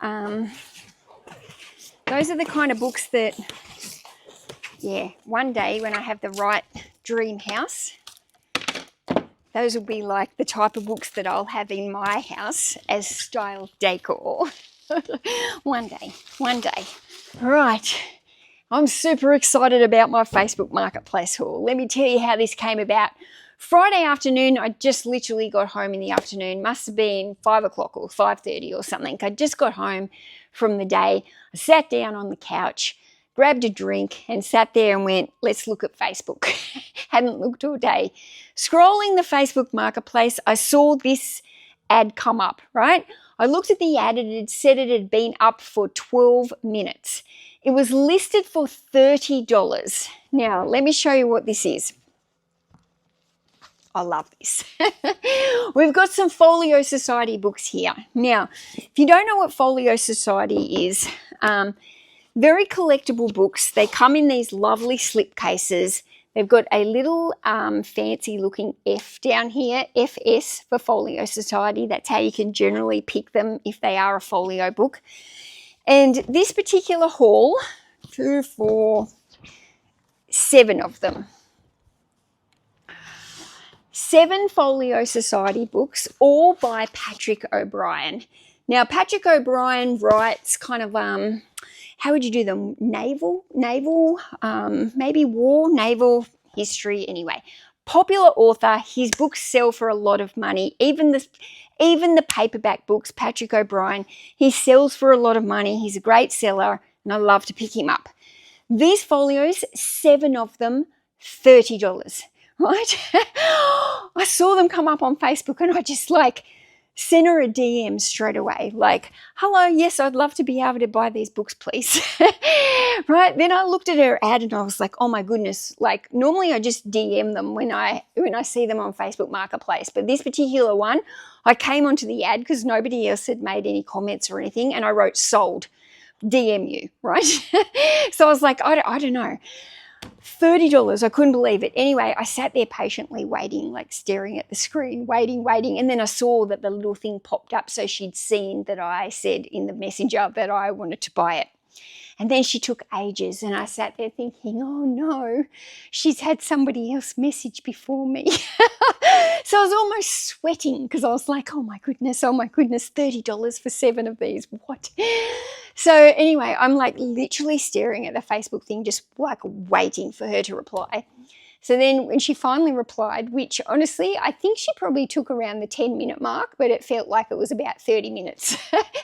those are the kind of books that, yeah, one day when I have the right dream house, those will be like the type of books that I'll have in my house as style decor. One day. All right. I'm super excited about my Facebook Marketplace haul. Let me tell you how this came about. Friday afternoon, I just literally got home in the afternoon. Must have been 5 o'clock or 5:30 or something. I just got home from the day. I sat down on the couch, grabbed a drink and sat there and went, let's look at Facebook. Hadn't looked all day. Scrolling the Facebook Marketplace, I saw this ad come up, right? I looked at the ad and it said it had been up for 12 minutes. It was listed for $30. Now, let me show you what this is. I love this. We've got some Folio Society books here. Now, if you don't know what Folio Society is, very collectible books. They come in these lovely slipcases. They've got a little fancy looking F down here, FS for Folio Society. That's how you can generally pick them if they are a folio book. And this particular haul, 2, 4, 7 of them. 7 Folio Society books, all by Patrick O'Brien. Now, Patrick O'Brien writes kind of, how would you do them? Naval, maybe war, naval history, anyway. Popular author, his books sell for a lot of money. Even the paperback books, Patrick O'Brien, he sells for a lot of money. He's a great seller, and I love to pick him up. These folios, 7 of them, $30, right? I saw them come up on Facebook and I just like sent her a DM straight away, like, hello, yes, I'd love to be able to buy these books, please. Right? Then I looked at her ad and I was like, oh my goodness, like normally I just DM them when I see them on Facebook Marketplace. But this particular one, I came onto the ad because nobody else had made any comments or anything, and I wrote sold, DM you, right? So I was like, I don't know. $30, I couldn't believe it. Anyway, I sat there patiently waiting, like staring at the screen, waiting. And then I saw that the little thing popped up. So she'd seen that I said in the messenger that I wanted to buy it. And then she took ages and I sat there thinking, oh no, she's had somebody else message before me. So I was almost sweating because I was like, oh my goodness, $30 for 7 of these, what? So anyway, I'm like literally staring at the Facebook thing, just like waiting for her to reply. So then when she finally replied, which honestly, I think she probably took around the 10-minute mark, but it felt like it was about 30 minutes.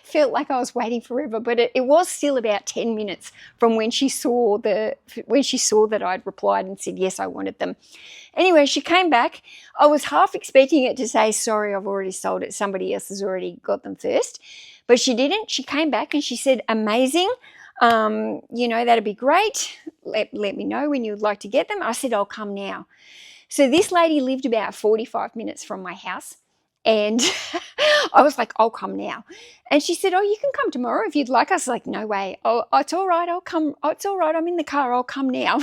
Felt like I was waiting forever, but it was still about 10 minutes from when she saw that I'd replied and said, yes, I wanted them. Anyway, she came back. I was half expecting it to say, sorry, I've already sold it. Somebody else has already got them first. But she didn't. She came back and she said, amazing. That'd be great. Let me know when you'd like to get them. I said, I'll come now. So this lady lived about 45 minutes from my house. And I was like, I'll come now. And she said, oh, you can come tomorrow if you'd like. I was like, no way. Oh, it's all right. I'll come. Oh, it's all right. I'm in the car. I'll come now.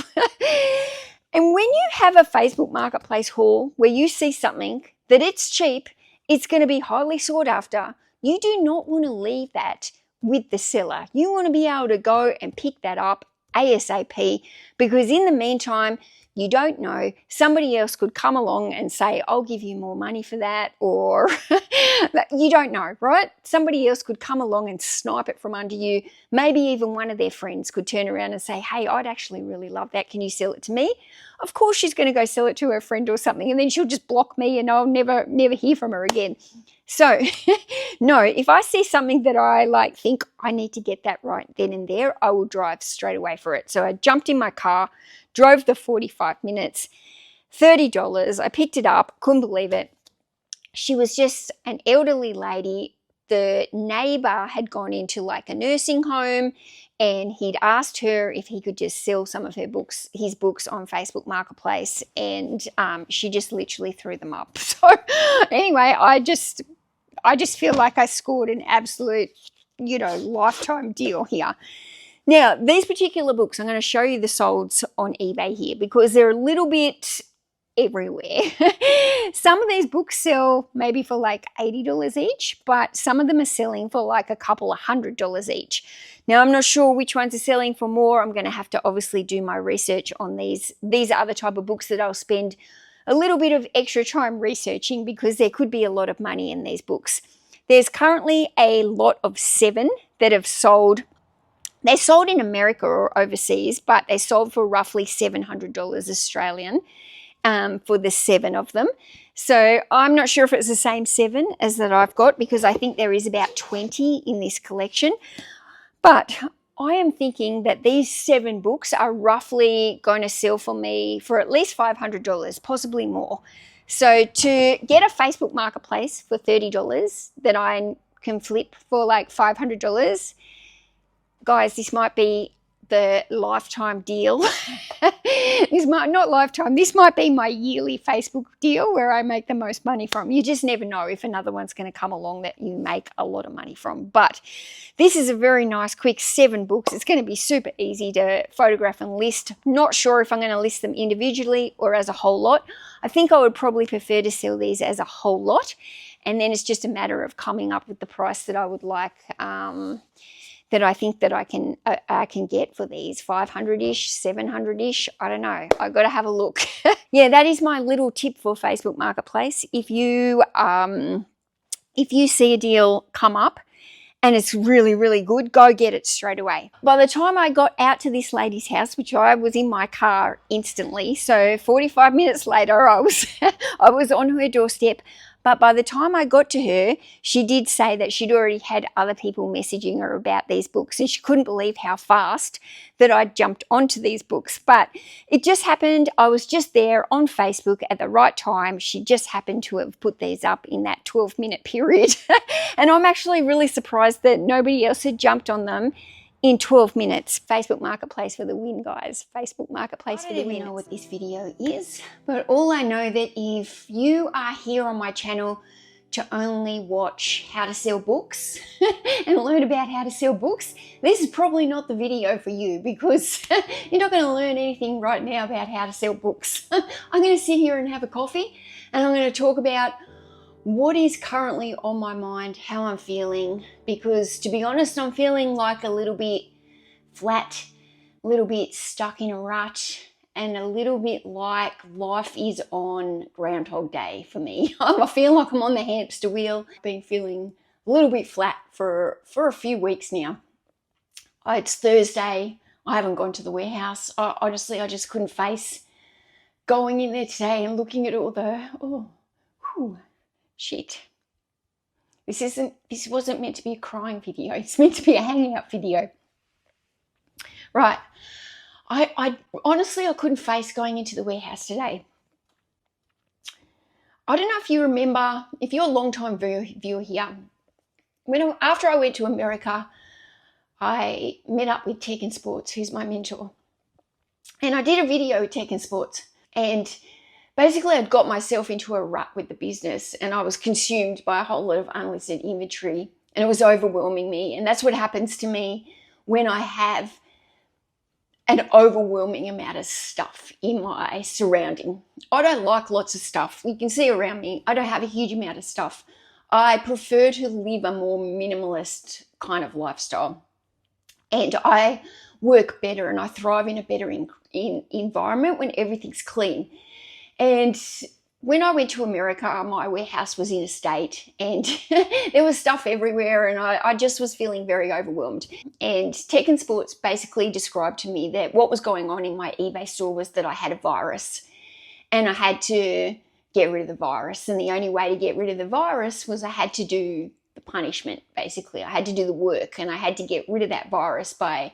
And when you have a Facebook Marketplace haul where you see something that it's cheap, it's going to be highly sought after, you do not want to leave that with the seller. You want to be able to go and pick that up ASAP, because in the meantime, you don't know, somebody else could come along and say, I'll give you more money for that, or you don't know, right? Somebody else could come along and snipe it from under you. Maybe even one of their friends could turn around and say, hey, I'd actually really love that. Can you sell it to me? Of course she's going to go sell it to her friend or something, and then she'll just block me and I'll never hear from her again. So, no, if I see something that I think I need to get that right then and there, I will drive straight away for it. So I jumped in my car, drove the 45 minutes, $30. I picked it up, couldn't believe it. She was just an elderly lady, the neighbor had gone into like a nursing home, and he'd asked her if he could just sell some of his books on Facebook Marketplace, and she just literally threw them up. So anyway, I just feel like I scored an absolute, lifetime deal here. Now, these particular books, I'm going to show you the solds on eBay here because they're a little bit everywhere. Some of these books sell maybe for like $80 each, but some of them are selling for like a couple of $100 each. Now, I'm not sure which ones are selling for more. I'm going to have to obviously do my research on these. These are the type of books that I'll spend a little bit of extra time researching because there could be a lot of money in these books. There's currently a lot of 7 that have sold. They sold in America or overseas, but they sold for roughly $700 Australian for the 7 of them. So I'm not sure if it's the same 7 as that I've got because I think there is about 20 in this collection. But I am thinking that these 7 books are roughly going to sell for me for at least $500, possibly more. So to get a Facebook Marketplace for $30 that I can flip for like $500, guys, this might be the lifetime deal. This might be my yearly Facebook deal where I make the most money from. You just never know if another one's going to come along that you make a lot of money from. But this is a very nice, quick 7 books. It's going to be super easy to photograph and list. Not sure if I'm going to list them individually or as a whole lot. I think I would probably prefer to sell these as a whole lot. And then it's just a matter of coming up with the price that I would like, that I think that I can get for these, 500-ish, 700-ish. I don't know. I've got to have a look. Yeah, that is my little tip for Facebook Marketplace. If you see a deal come up and it's really, really good, go get it straight away. By the time I got out to this lady's house, which I was in my car instantly, so 45 minutes later, I was on her doorstep. But by the time I got to her, she did say that she'd already had other people messaging her about these books, and she couldn't believe how fast that I'd jumped onto these books. But it just happened, I was just there on Facebook at the right time. She just happened to have put these up in that 12-minute period. And I'm actually really surprised that nobody else had jumped on them in 12 minutes. Facebook Marketplace for the win, guys. Facebook Marketplace for the win. I don't even know what this video is, but all I know that if you are here on my channel to only watch how to sell books and learn about how to sell books, this is probably not the video for you because you're not going to learn anything right now about how to sell books. I'm going to sit here and have a coffee and I'm going to talk about what is currently on my mind, how I'm feeling, because to be honest, I'm feeling like a little bit flat, a little bit stuck in a rut, and a little bit like life is on Groundhog Day for me. I feel like I'm on the hamster wheel. I've been feeling a little bit flat for a few weeks now. It's Thursday. I haven't gone to the warehouse. Honestly, I just couldn't face going in there today and looking at all the, shit. This wasn't meant to be a crying video. It's meant to be a hanging up video. Right. I honestly, I couldn't face going into the warehouse today. I don't know if you remember, if you're a long-time viewer here, after I went to America, I met up with Tekken Sports, who's my mentor. And I did a video with Tekken Sports. And basically, I'd got myself into a rut with the business and I was consumed by a whole lot of unlisted inventory and it was overwhelming me. And that's what happens to me when I have an overwhelming amount of stuff in my surrounding. I don't like lots of stuff. You can see around me, I don't have a huge amount of stuff. I prefer to live a more minimalist kind of lifestyle. And I work better and I thrive in a better environment when everything's clean. And when I went to America, my warehouse was in a state and there was stuff everywhere and I just was feeling very overwhelmed. And Tekken Sports basically described to me that what was going on in my eBay store was that I had a virus and I had to get rid of the virus. And the only way to get rid of the virus was I had to do the punishment, basically. I had to do the work and I had to get rid of that virus by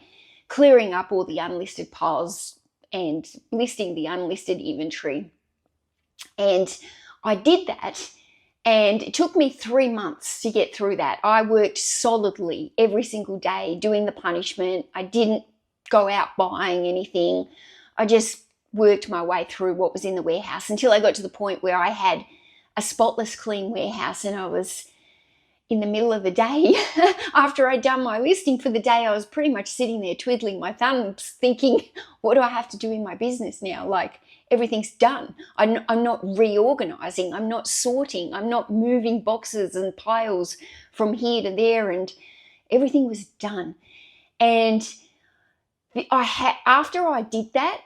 clearing up all the unlisted piles and listing the unlisted inventory. And I did that And it took me 3 months to get through that. I worked solidly every single day doing the punishment. I didn't go out buying anything. I just worked my way through what was in the warehouse until I got to the point where I had a spotless clean warehouse, and I was in the middle of the day after I'd done my listing for the day. I was pretty much sitting there twiddling my thumbs thinking, what do I have to do in my business now? Like, everything's done. I'm not reorganizing. I'm not sorting. I'm not moving boxes and piles from here to there, and everything was done. And after I did that,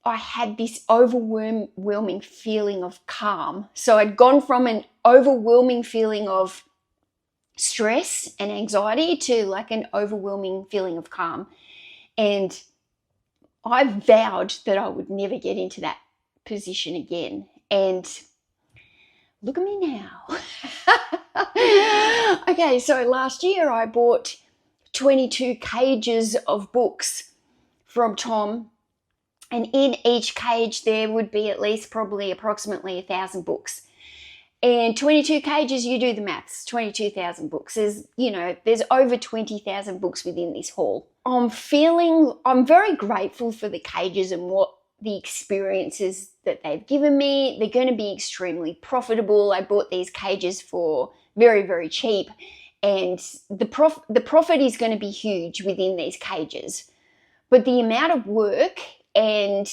I had this overwhelming feeling of calm. So I'd gone from an overwhelming feeling of stress and anxiety to like an overwhelming feeling of calm. And I vowed that I would never get into that position again. And look at me now. Okay, so last year I bought 22 cages of books from Tom. And in each cage there would be at least probably approximately 1,000 books. And 22 cages, you do the maths, 22,000 books. There's over 20,000 books within this haul. I'm very grateful for the cages and what the experiences that they've given me. They're going to be extremely profitable. I bought these cages for very, very cheap. And the profit is going to be huge within these cages. But the amount of work and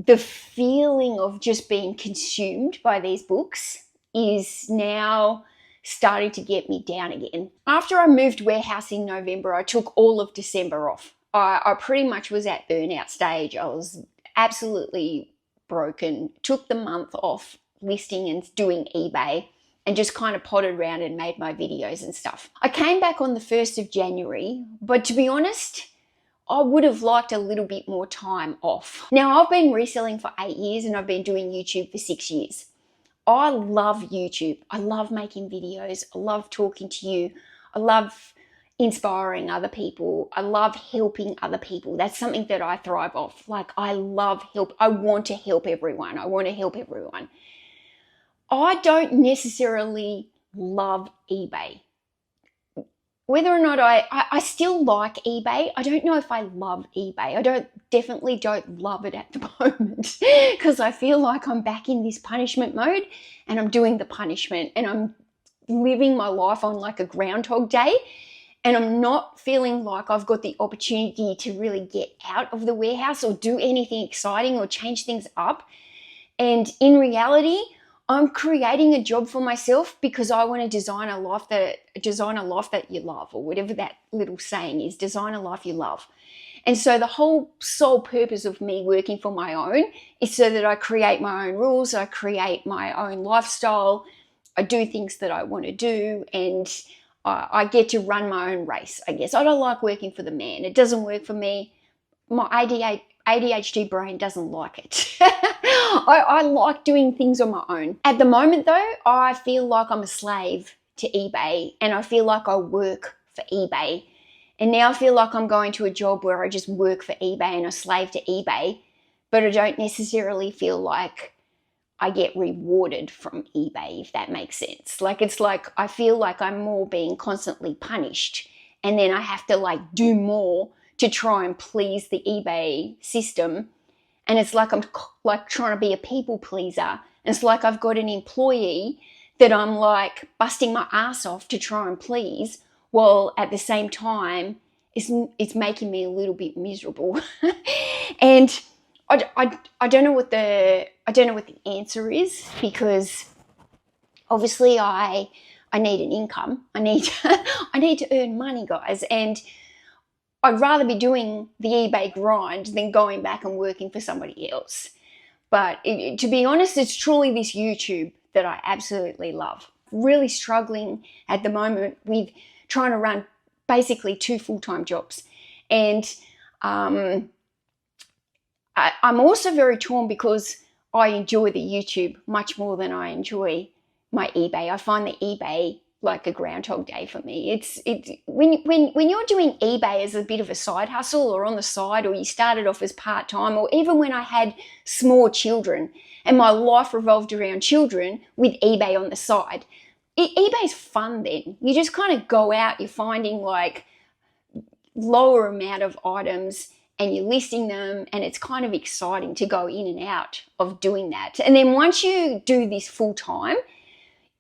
the feeling of just being consumed by these books is now starting to get me down again. After I moved warehouse in November, I took all of December off. I pretty much was at burnout stage. I was absolutely broken. Took the month off listing and doing eBay and just kind of potted around and made my videos and stuff. I came back on the 1st of January, but to be honest, I would have liked a little bit more time off. Now, I've been reselling for 8 years and I've been doing YouTube for 6 years. I love YouTube. I love making videos. I love talking to you. I love inspiring other people. I love helping other people. That's something that I thrive off. Like, I love help. I want to help everyone. I don't necessarily love eBay. Whether or not I still like eBay, I don't know if I love eBay. I definitely don't love it at the moment because I feel like I'm back in this punishment mode and I'm doing the punishment and I'm living my life on like a Groundhog Day, and I'm not feeling like I've got the opportunity to really get out of the warehouse or do anything exciting or change things up. And in reality, I'm creating a job for myself because I want to design a life that you love, or whatever that little saying is, design a life you love. And so the whole sole purpose of me working for my own is so that I create my own rules, I create my own lifestyle, I do things that I want to do, and I get to run my own race, I guess. I don't like working for the man. It doesn't work for me. My ADHD brain doesn't like it. I like doing things on my own. At the moment though, I feel like I'm a slave to eBay and I feel like I work for eBay. And now I feel like I'm going to a job where I just work for eBay and a slave to eBay, but I don't necessarily feel like I get rewarded from eBay, if that makes sense. Like, it's like I feel like I'm more being constantly punished, and then I have to like do more to try and please the eBay system. And it's like I'm like trying to be a people pleaser. And it's like I've got an employee that I'm like busting my ass off to try and please, while at the same time it's making me a little bit miserable. And I don't know what the answer is, because obviously I need an income. I need to earn money, guys, and I'd rather be doing the eBay grind than going back and working for somebody else. But to be honest, it's truly this YouTube that I absolutely love. Really struggling at the moment with trying to run basically 2 full-time jobs. And I'm also very torn because I enjoy the YouTube much more than I enjoy my eBay. I find the eBay like a Groundhog Day for me. It's when you're doing eBay as a bit of a side hustle or on the side, or you started off as part-time, or even when I had small children and my life revolved around children with eBay on the side. eBay's fun then. You just kind of go out, you're finding like lower amount of items and you're listing them, and it's kind of exciting to go in and out of doing that. And then once you do this full time,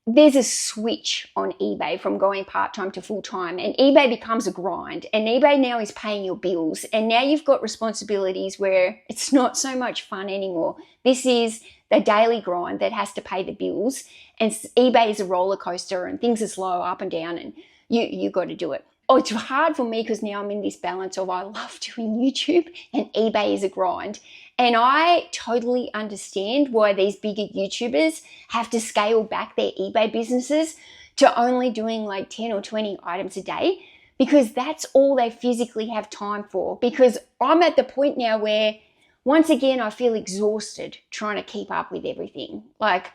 there's a switch on eBay from going part-time to full-time, and eBay becomes a grind, and eBay now is paying your bills, and now you've got responsibilities where it's not so much fun anymore. This is the daily grind that has to pay the bills, and eBay is a roller coaster, and things are slow up and down, and you got to do it. Oh, it's hard for me because now I'm in this balance of I love doing YouTube and eBay is a grind. And I totally understand why these bigger YouTubers have to scale back their eBay businesses to only doing like 10 or 20 items a day, because that's all they physically have time for. Because I'm at the point now where, once again, I feel exhausted trying to keep up with everything. Like,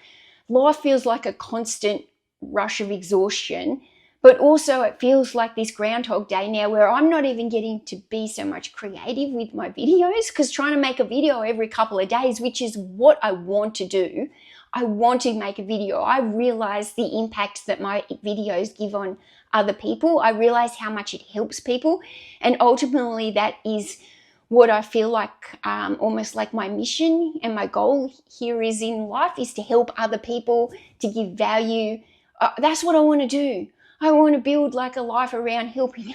life feels like a constant rush of exhaustion. But also it feels like this Groundhog Day now where I'm not even getting to be so much creative with my videos, because trying to make a video every couple of days, which is what I want to do. I want to make a video. I realize the impact that my videos give on other people. I realize how much it helps people. And ultimately that is what I feel like almost like my mission and my goal here is in life, is to help other people, to give value. That's what I want to do. I want to build like a life around helping.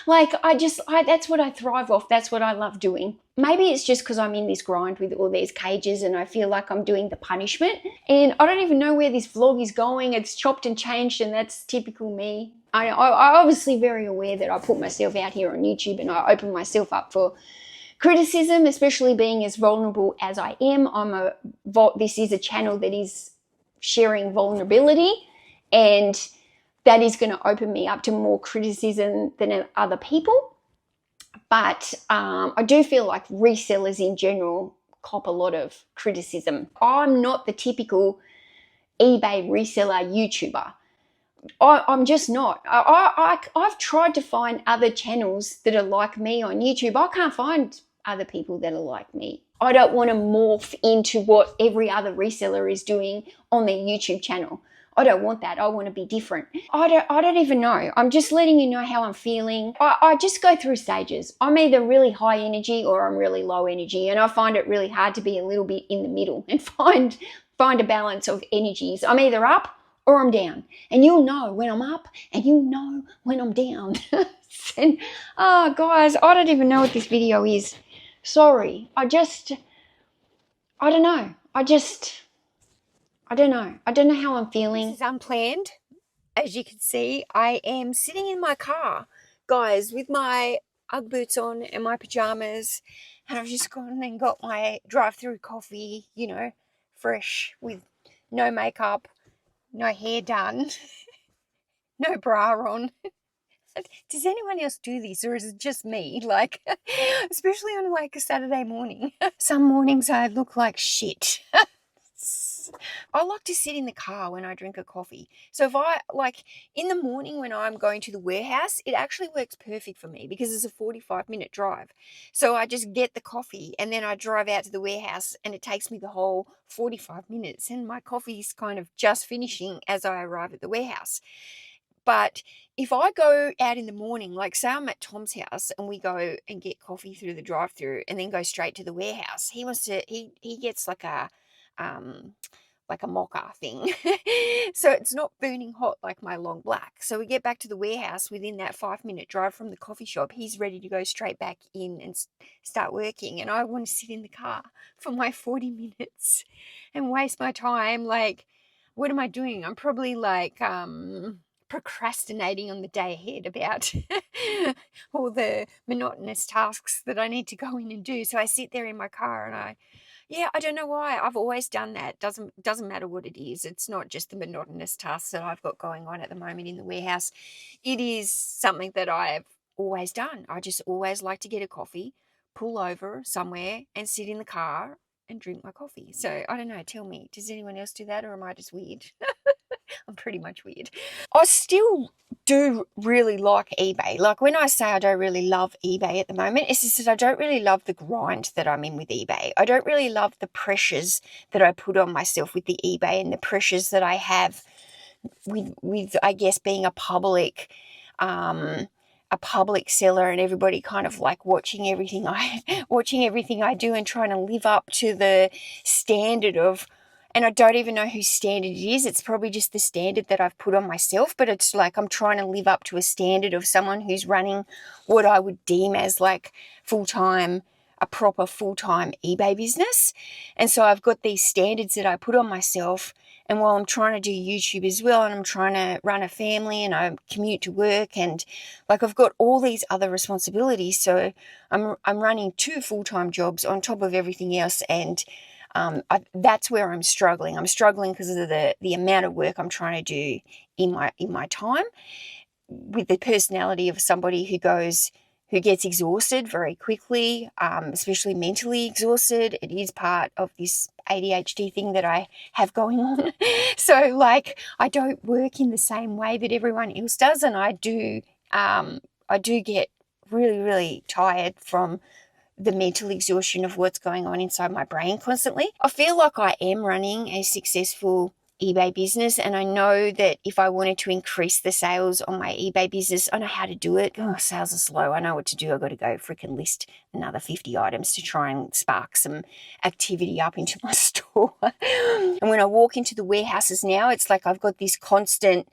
That's what I thrive off. That's what I love doing. Maybe it's just because I'm in this grind with all these cages and I feel like I'm doing the punishment. And I don't even know where this vlog is going. It's chopped and changed, and that's typical me. I'm obviously very aware that I put myself out here on YouTube and I open myself up for criticism, especially being as vulnerable as I am. This is a channel that is sharing vulnerability, and that is going to open me up to more criticism than other people. But I do feel like resellers in general cop a lot of criticism. I'm not the typical eBay reseller YouTuber. I'm just not. I've tried to find other channels that are like me on YouTube. I can't find other people that are like me. I don't want to morph into what every other reseller is doing on their YouTube channel. I don't want that. I want to be different. I don't even know. I'm just letting you know how I'm feeling. I just go through stages. I'm either really high energy or I'm really low energy, and I find it really hard to be a little bit in the middle and find a balance of energies. I'm either up or I'm down, and you'll know when I'm up and you'll know when I'm down. And guys, I don't even know what this video is. Sorry. I don't know. I don't know. I don't know how I'm feeling. This is unplanned. As you can see, I am sitting in my car, guys, with my Ugg boots on and my pajamas, and I've just gone and got my drive-through coffee, you know, fresh, with no makeup, no hair done, no bra on. Does anyone else do this, or is it just me? Like, especially on like a Saturday morning. Some mornings I look like shit. I like to sit in the car when I drink a coffee. So if I, like, in the morning when I'm going to the warehouse, it actually works perfect for me because it's a 45-minute drive. So I just get the coffee and then I drive out to the warehouse, and it takes me the whole 45 minutes, and my coffee's kind of just finishing as I arrive at the warehouse. But if I go out in the morning, like say I'm at Tom's house and we go and get coffee through the drive-through and then go straight to the warehouse, he gets like a mocha thing. So it's not burning hot like my long black. So we get back to the warehouse within that 5-minute drive from the coffee shop. He's ready to go straight back in and start working. And I want to sit in the car for my 40 minutes and waste my time. Like, what am I doing? I'm probably like procrastinating on the day ahead about all the monotonous tasks that I need to go in and do. So I sit there in my car and I don't know why. I've always done that. Doesn't matter what it is. It's not just the monotonous tasks that I've got going on at the moment in the warehouse. It is something that I've always done. I just always like to get a coffee, pull over somewhere and sit in the car and drink my coffee. So I don't know. Tell me, does anyone else do that, or am I just weird? I'm pretty much weird. I still do really like eBay. Like when I say I don't really love eBay at the moment, it's just that I don't really love the grind that I'm in with eBay. I don't really love the pressures that I put on myself with the eBay and the pressures that I have with I guess being a public seller and everybody kind of like watching everything I do and trying to live up to the standard of, and I don't even know whose standard it is. It's probably just the standard that I've put on myself, but it's like I'm trying to live up to a standard of someone who's running what I would deem as like a proper full-time eBay business. And so I've got these standards that I put on myself. And while I'm trying to do YouTube as well, and I'm trying to run a family and I commute to work, and like I've got all these other responsibilities. So I'm running 2 full-time jobs on top of everything else. And that's where I'm struggling. I'm struggling because of the amount of work I'm trying to do in my time, with the personality of somebody who gets exhausted very quickly, especially mentally exhausted. It is part of this ADHD thing that I have going on. So like I don't work in the same way that everyone else does, and I do get really, really tired from the mental exhaustion of what's going on inside my brain constantly. I feel like I am running a successful eBay business, and I know that if I wanted to increase the sales on my eBay business, I know how to do it. Oh, sales are slow. I know what to do. I've got to go freaking list another 50 items to try and spark some activity up into my store. And when I walk into the warehouses now, it's like I've got this constant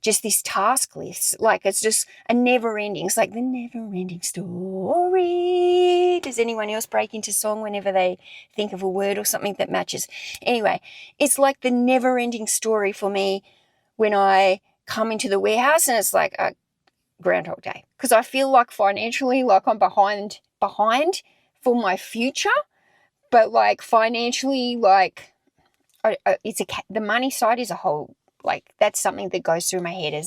just this task list. Like it's just a never ending. It's like the never ending story. Does anyone else break into song whenever they think of a word or something that matches? Anyway, it's like the never ending story for me when I come into the warehouse, and it's like a Groundhog Day, because I feel like financially, like I'm behind for my future, but like financially, like the money side is a whole, like that's something that goes through my head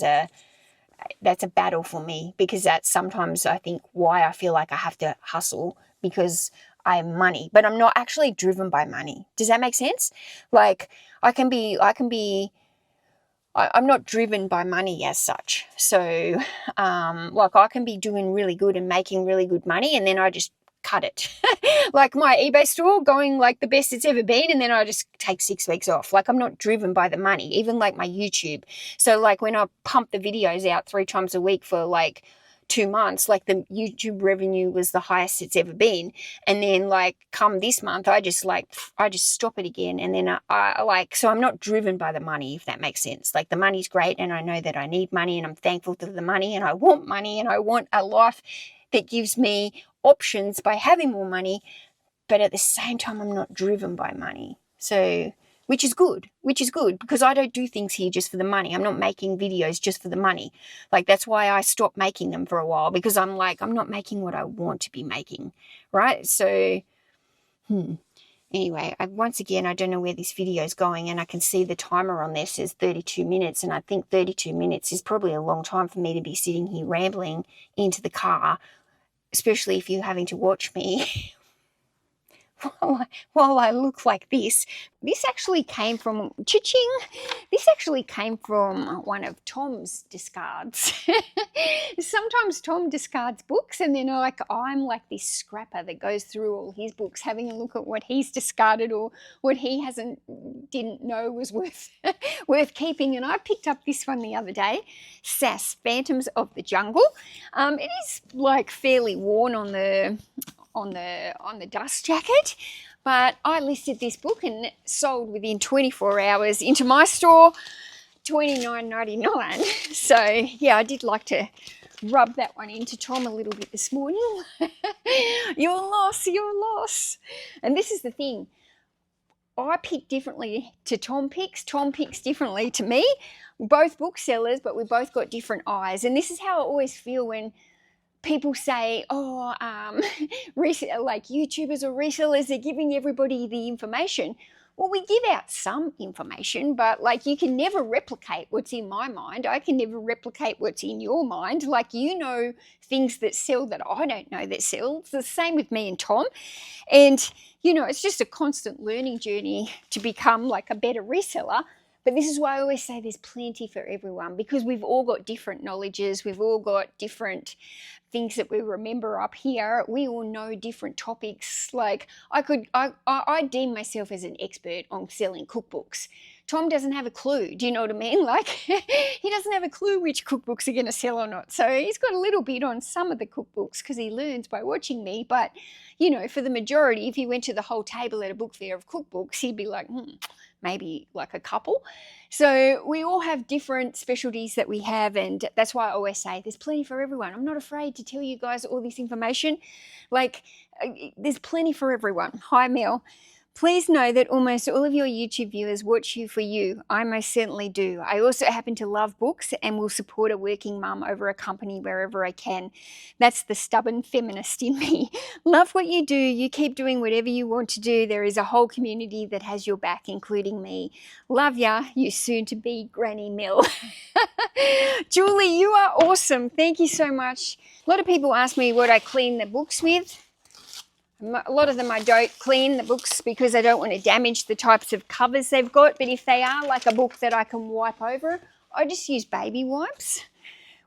that's a battle for me, because that's sometimes I think why I feel like I have to hustle, because I have money, but I'm not actually driven by money. Does that make sense? Like I'm not driven by money as such. So like I can be doing really good and making really good money, and then I just cut it. Like my eBay store going like the best it's ever been, and then I just take 6 weeks off. Like I'm not driven by the money, even like my YouTube. So like when I pump the videos out 3 times a week for like 2 months, like the YouTube revenue was the highest it's ever been. And then like come this month, I just stop it again. And then so I'm not driven by the money, if that makes sense. Like the money's great, and I know that I need money, and I'm thankful for the money, and I want money, and I want a life that gives me options by having more money, but at the same time I'm not driven by money. So which is good because I don't do things here just for the money. I'm not making videos just for the money. Like that's why I stopped making them for a while, because I'm like, I'm not making what I want to be making, right? So anyway, once again, I don't know where this video is going, and I can see the timer on there says 32 minutes, and I think 32 minutes is probably a long time for me to be sitting here rambling into the car, especially if you're having to watch me while I look like this. This actually came from, cha-ching, this actually came from one of Tom's discards. Sometimes Tom discards books, and then I'm like this scrapper that goes through all his books, having a look at what he's discarded or what he didn't know was worth keeping. And I picked up this one the other day, Sass, Phantoms of the Jungle. It is like fairly worn on the dust jacket, but I listed this book and it sold within 24 hours into my store, $29.99. So yeah, I did like to rub that one into Tom a little bit this morning. Your loss. And this is the thing, I pick differently to Tom picks. Tom picks differently to me. We're both booksellers, but we both got different eyes. And this is how I always feel when people say, like YouTubers or resellers are giving everybody the information. Well, we give out some information, but like you can never replicate what's in my mind. I can never replicate what's in your mind. Like you know things that sell that I don't know that sell. It's the same with me and Tom. And, you know, it's just a constant learning journey to become like a better reseller. But this is why I always say there's plenty for everyone, because we've all got different knowledges. We've all got different things that we remember up here. We all know different topics. Like I deem myself as an expert on selling cookbooks. Tom doesn't have a clue. Do you know what I mean? Like he doesn't have a clue which cookbooks are going to sell or not. So he's got a little bit on some of the cookbooks because he learns by watching me. But, you know, for the majority, if he went to the whole table at a book fair of cookbooks, he'd be like, maybe like a couple. So we all have different specialties that we have, and that's why I always say there's plenty for everyone. I'm not afraid to tell you guys all this information. Like, there's plenty for everyone. Hi, Mel. Please know that almost all of your YouTube viewers watch you for you. I most certainly do. I also happen to love books and will support a working mum over a company wherever I can. That's the stubborn feminist in me. Love what you do. You keep doing whatever you want to do. There is a whole community that has your back, including me. Love ya, you soon-to-be Granny Mel. Julie, you are awesome. Thank you so much. A lot of people ask me what I clean the books with. A lot of them I don't clean the books because I don't want to damage the types of covers they've got. But if they are like a book that I can wipe over, I just use baby wipes.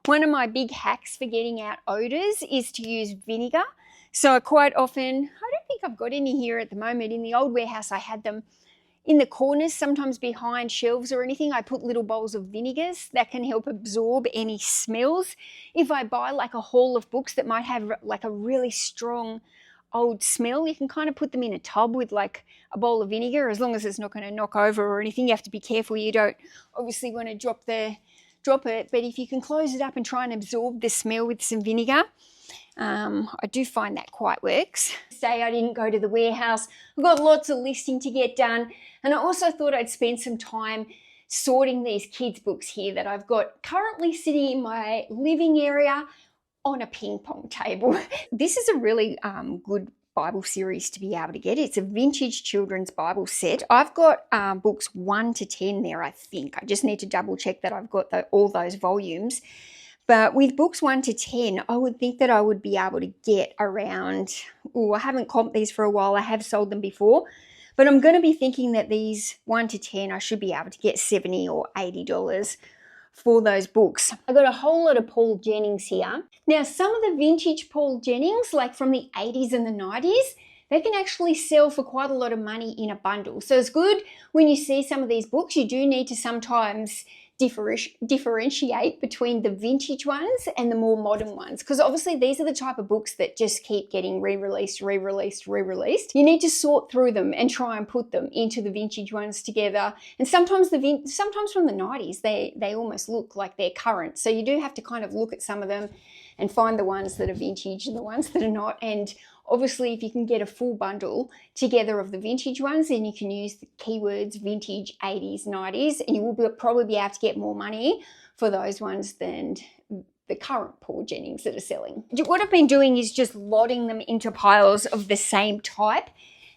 One of my big hacks for getting out odours is to use vinegar. So quite often, I don't think I've got any here at the moment. In the old warehouse, I had them in the corners, sometimes behind shelves or anything. I put little bowls of vinegars that can help absorb any smells. If I buy like a haul of books that might have like a really strong old smell, you can kind of put them in a tub with like a bowl of vinegar, as long as it's not going to knock over or anything. You have to be careful. You don't obviously want to drop it, but if you can close it up and try and absorb the smell with some vinegar, I do find that quite works. Say I didn't go to the warehouse. I've got lots of listing to get done, and I also thought I'd spend some time sorting these kids' books here that I've got currently sitting in my living area on a ping pong table. This is a really good Bible series to be able to get. It's a vintage children's Bible set. I've got books 1 to 10 there, I think. I just need to double check that I've got all those volumes. But with books 1 to 10, I would think that I would be able to get around, I haven't comped these for a while. I have sold them before, but I'm going to be thinking that these 1 to 10, I should be able to get $70 or $80 for those books. I got a whole lot of Paul Jennings here. Now, some of the vintage Paul Jennings, like from the 80s and the 90s, they can actually sell for quite a lot of money in a bundle. So it's good when you see some of these books. You do need to sometimes differentiate between the vintage ones and the more modern ones, because obviously these are the type of books that just keep getting re-released. You need to sort through them and try and put them into the vintage ones together. And sometimes from the 90s they almost look like they're current, so you do have to kind of look at some of them and find the ones that are vintage and the ones that are not. And obviously, if you can get a full bundle together of the vintage ones, then you can use the keywords vintage, 80s, 90s, and you will probably be able to get more money for those ones than the current Paul Jennings that are selling. What I've been doing is just lotting them into piles of the same type.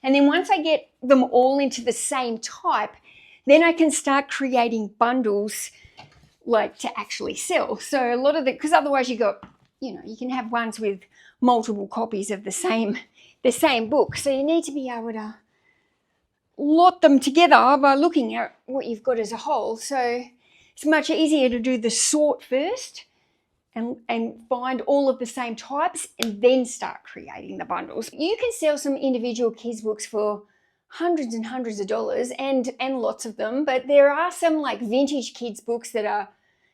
And then once I get them all into the same type, then I can start creating bundles like to actually sell. So a lot of because otherwise you can have ones with multiple copies of the same book. So you need to be able to lot them together by looking at what you've got as a whole. So it's much easier to do the sort first and find all of the same types and then start creating the bundles. You can sell some individual kids books for hundreds and hundreds of dollars and lots of them, but there are some like vintage kids books that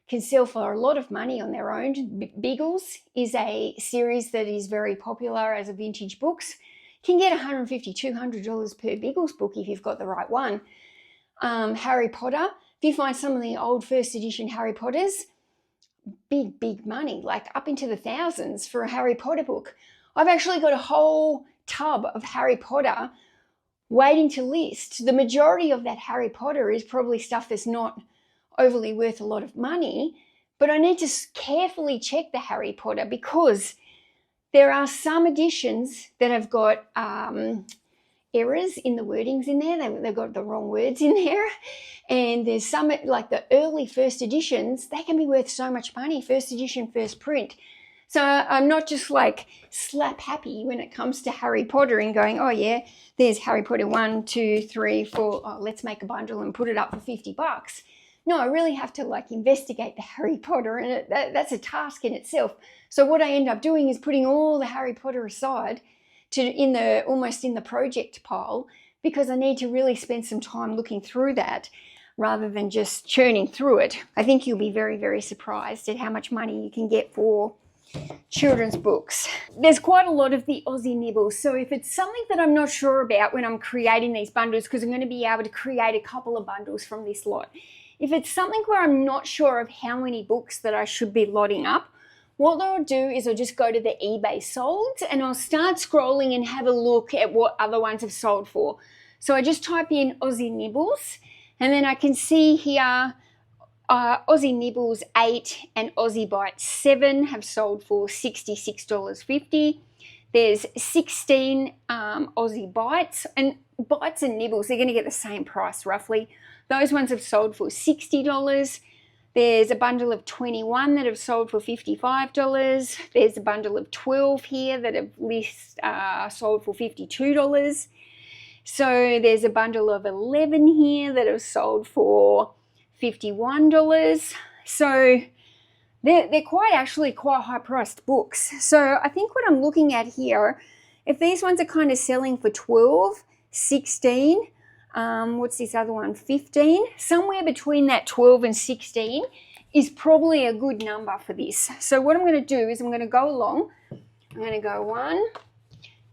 can sell for a lot of money on their own. Beagles is a series that is very popular as a vintage books. Can get $150, $200 per Beagles book if you've got the right one. Harry Potter, if you find some of the old first edition Harry Potters, big money, like up into the thousands for a Harry Potter book. I've actually got a whole tub of Harry Potter waiting to list. The majority of that Harry Potter is probably stuff that's not overly worth a lot of money, but I need to carefully check the Harry Potter because there are some editions that have got errors in the wordings in there. They've got the wrong words in there. And there's some, like the early first editions, they can be worth so much money, first edition, first print. So I'm not just like slap happy when it comes to Harry Potter and going, oh yeah, there's Harry Potter 1, 2, 3, 4. Oh, let's make a bundle and put it up for $50. No, I really have to like investigate the Harry Potter, and that's a task in itself. So what I end up doing is putting all the Harry Potter aside almost in the project pile, because I need to really spend some time looking through that rather than just churning through it. I think you'll be very, very surprised at how much money you can get for children's books. There's quite a lot of the Aussie nibbles, so if it's something that I'm not sure about when I'm creating these bundles, because I'm going to be able to create a couple of bundles from this lot, if it's something where I'm not sure of how many books that I should be lotting up, what I'll do is I'll just go to the eBay solds and I'll start scrolling and have a look at what other ones have sold for. So I just type in Aussie Nibbles, and then I can see here Aussie Nibbles 8 and Aussie Bites 7 have sold for $66.50. There's 16 Aussie Bites, and Bites and Nibbles, they're going to get the same price roughly. Those ones have sold for $60. There's a bundle of 21 that have sold for $55. There's a bundle of 12 here that have sold for $52. So there's a bundle of 11 here that have sold for $51. So they're actually quite high priced books. So I think what I'm looking at here, if these ones are kind of selling for 12, 16, what's this other one, 15, somewhere between that 12 and 16 is probably a good number for this. So what I'm going to do is I'm going to go along. I'm going to go 1,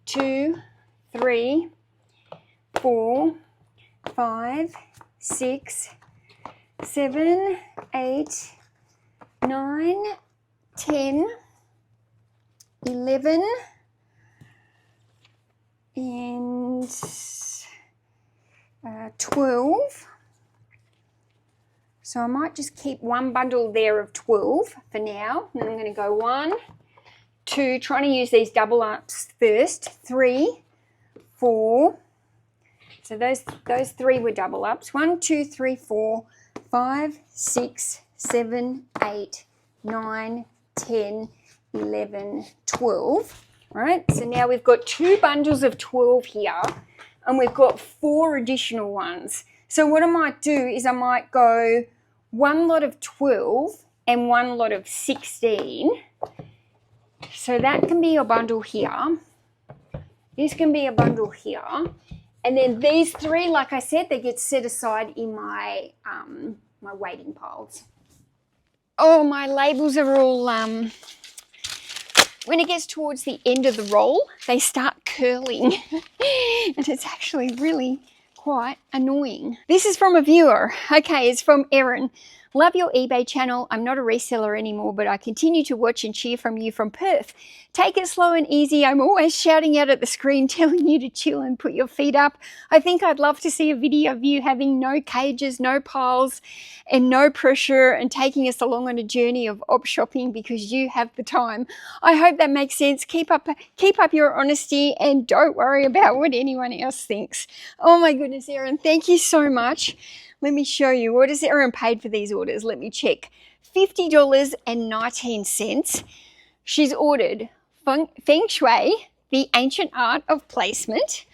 2, 3, 4, 5, 6, 7, 8, 9, 10, 11, and 12. So I might just keep one bundle there of 12 for now. And I'm going to go 1, 2, trying to use these double ups first, 3, 4. So those 3 were double ups. 1, 2, 3, 4, 5, 6, 7, 8, 9, 10, 11, 12. All right, so now we've got 2 bundles of 12 here, and we've got 4 additional ones. So what I might do is I might go 1 lot of 12 and 1 lot of 16. So that can be a bundle here. This can be a bundle here. And then these 3, like I said, they get set aside in my my waiting piles. Oh, my labels are all, when it gets towards the end of the roll, they start curling. And it's actually really quite annoying. This is from a viewer. Okay, it's from Erin. Love your eBay channel. I'm not a reseller anymore, but I continue to watch and cheer from you from Perth. Take it slow and easy. I'm always shouting out at the screen, telling you to chill and put your feet up. I think I'd love to see a video of you having no cages, no piles, and no pressure, and taking us along on a journey of op shopping because you have the time. I hope that makes sense. Keep up your honesty and don't worry about what anyone else thinks. Oh my goodness, Erin, thank you so much. Let me show you. What has Erin paid for these orders? Let me check. $50.19. She's ordered Feng Shui, The Ancient Art of Placement,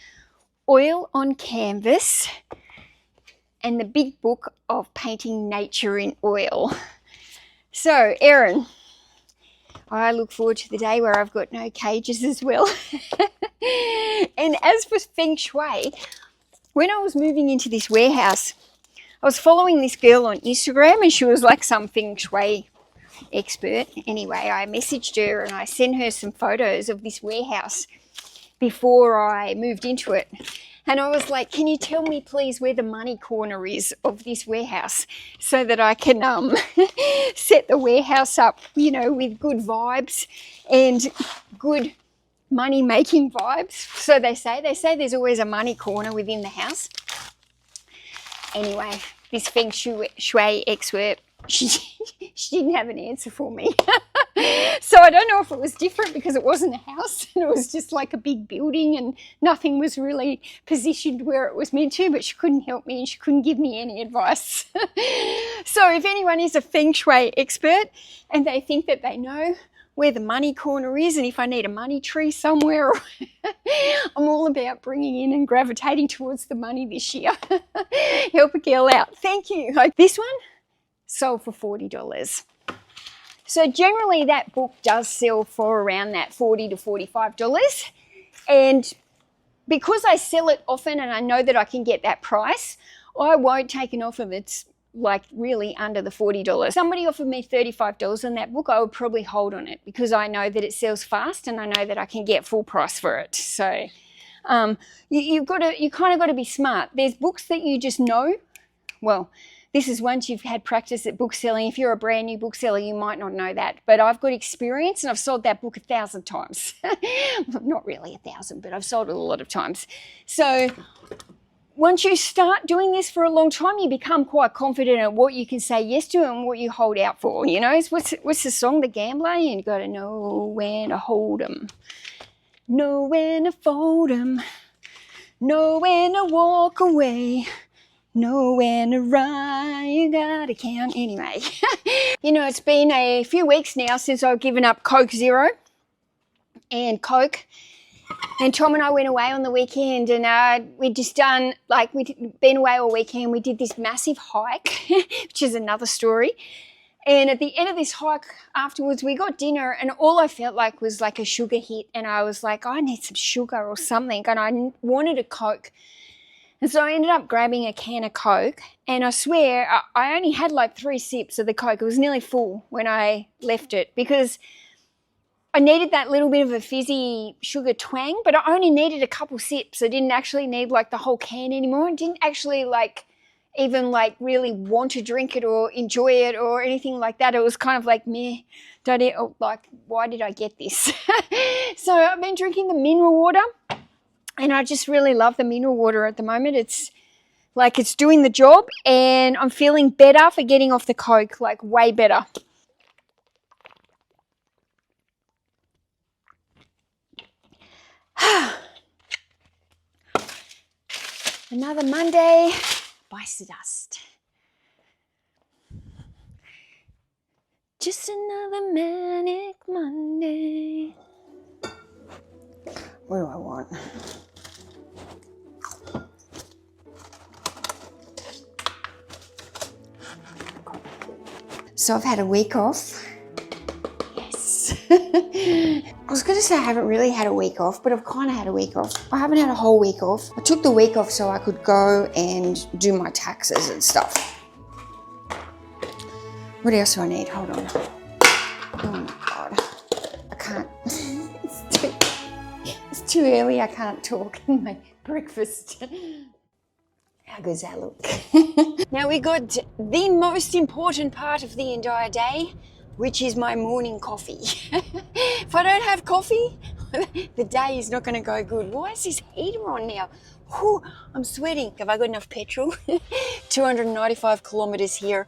Oil on Canvas, and the Big Book of Painting Nature in Oil. So, Erin, I look forward to the day where I've got no cages as well. And as for Feng Shui, when I was moving into this warehouse, I was following this girl on Instagram, and she was like some Feng Shui expert. Anyway, I messaged her and I sent her some photos of this warehouse before I moved into it. And I was like, can you tell me please where the money corner is of this warehouse so that I can set the warehouse up, you know, with good vibes and good money-making vibes. So they say there's always a money corner within the house. Anyway, this Feng Shui expert, she didn't have an answer for me. So I don't know if it was different because it wasn't a house and it was just like a big building and nothing was really positioned where it was meant to, but she couldn't help me and she couldn't give me any advice. So if anyone is a Feng Shui expert and they think that they know where the money corner is and if I need a money tree somewhere. I'm all about bringing in and gravitating towards the money this year. Help a girl out. Thank you. This one sold for $40. So generally that book does sell for around that $40 to $45. And because I sell it often and I know that I can get that price, I won't take an offer that's like really under the $40. Somebody offered me $35 on that book, I would probably hold on it because I know that it sells fast and I know that I can get full price for it. So you kind of got to be smart. There's books that you just know. Well, this is once you've had practice at book selling. If you're a brand new bookseller, you might not know that. But I've got experience and I've sold that book 1,000 times. Not really 1,000, but I've sold it a lot of times. So once you start doing this for a long time, you become quite confident at what you can say yes to and what you hold out for. You know, what's the song, The Gambler? You got to know when to hold 'em, know when to fold 'em, know when to walk away, know when to run, you gotta count anyway. You know, it's been a few weeks now since I've given up Coke Zero and Coke. And Tom and I went away on the weekend and we'd been away all weekend. We did this massive hike, which is another story. And at the end of this hike afterwards, we got dinner and all I felt like was like a sugar hit. And I was like, I need some sugar or something. And I wanted a Coke. And so I ended up grabbing a can of Coke, and I swear I only had like 3 sips of the Coke. It was nearly full when I left it because I needed that little bit of a fizzy sugar twang, but I only needed a couple sips. I didn't actually need like the whole can anymore. I didn't actually even really want to drink it or enjoy it or anything like that. It was kind of like, meh, why did I get this? So I've been drinking the mineral water. And I just really love the mineral water at the moment. It's doing the job and I'm feeling better for getting off the Coke, like way better. Another Monday bites the dust. Just another manic Monday. What do I want? So I've had a week off. Yes. I was going to say I haven't really had a week off, but I've kind of had a week off. I haven't had a whole week off. I took the week off so I could go and do my taxes and stuff. What else do I need? Hold on. Oh my God. I can't. It's too early. I can't talk in my breakfast. How good's that look? Now we got the most important part of the entire day, which is my morning coffee. If I don't have coffee, the day is not going to go good. Why is this heater on now? Whew, I'm sweating. Have I got enough petrol? 295 kilometers here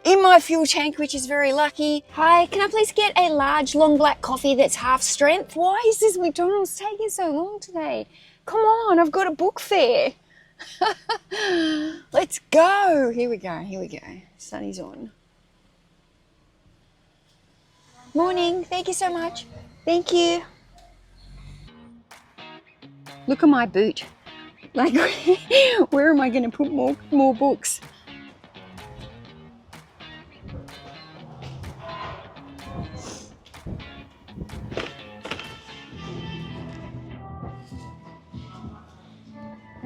in my fuel tank, which is very lucky. Hi, can I please get a large long black coffee that's half strength? Why is this McDonald's taking so long today? Come on, I've got a book fair. Let's go. Here we go. Sunny's on. Morning. Thank you so much. Thank you. Look at my boot. Like, where am I going to put more books?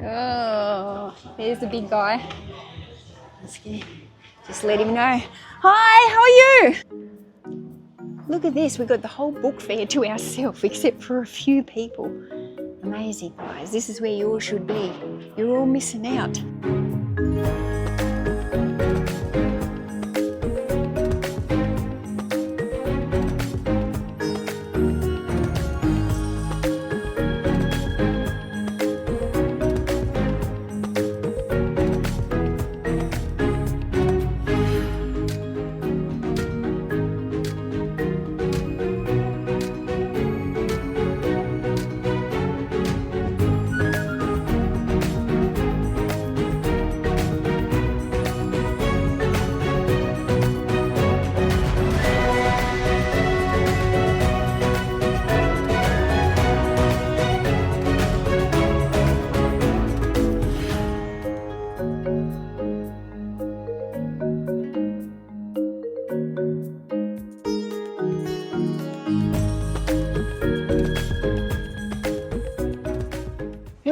Oh, there's the big guy. Just let him know. Hi, how are you? Look at this, we've got the whole book fair to ourselves except for a few people. Amazing, guys. This is where you all should be. You're all missing out.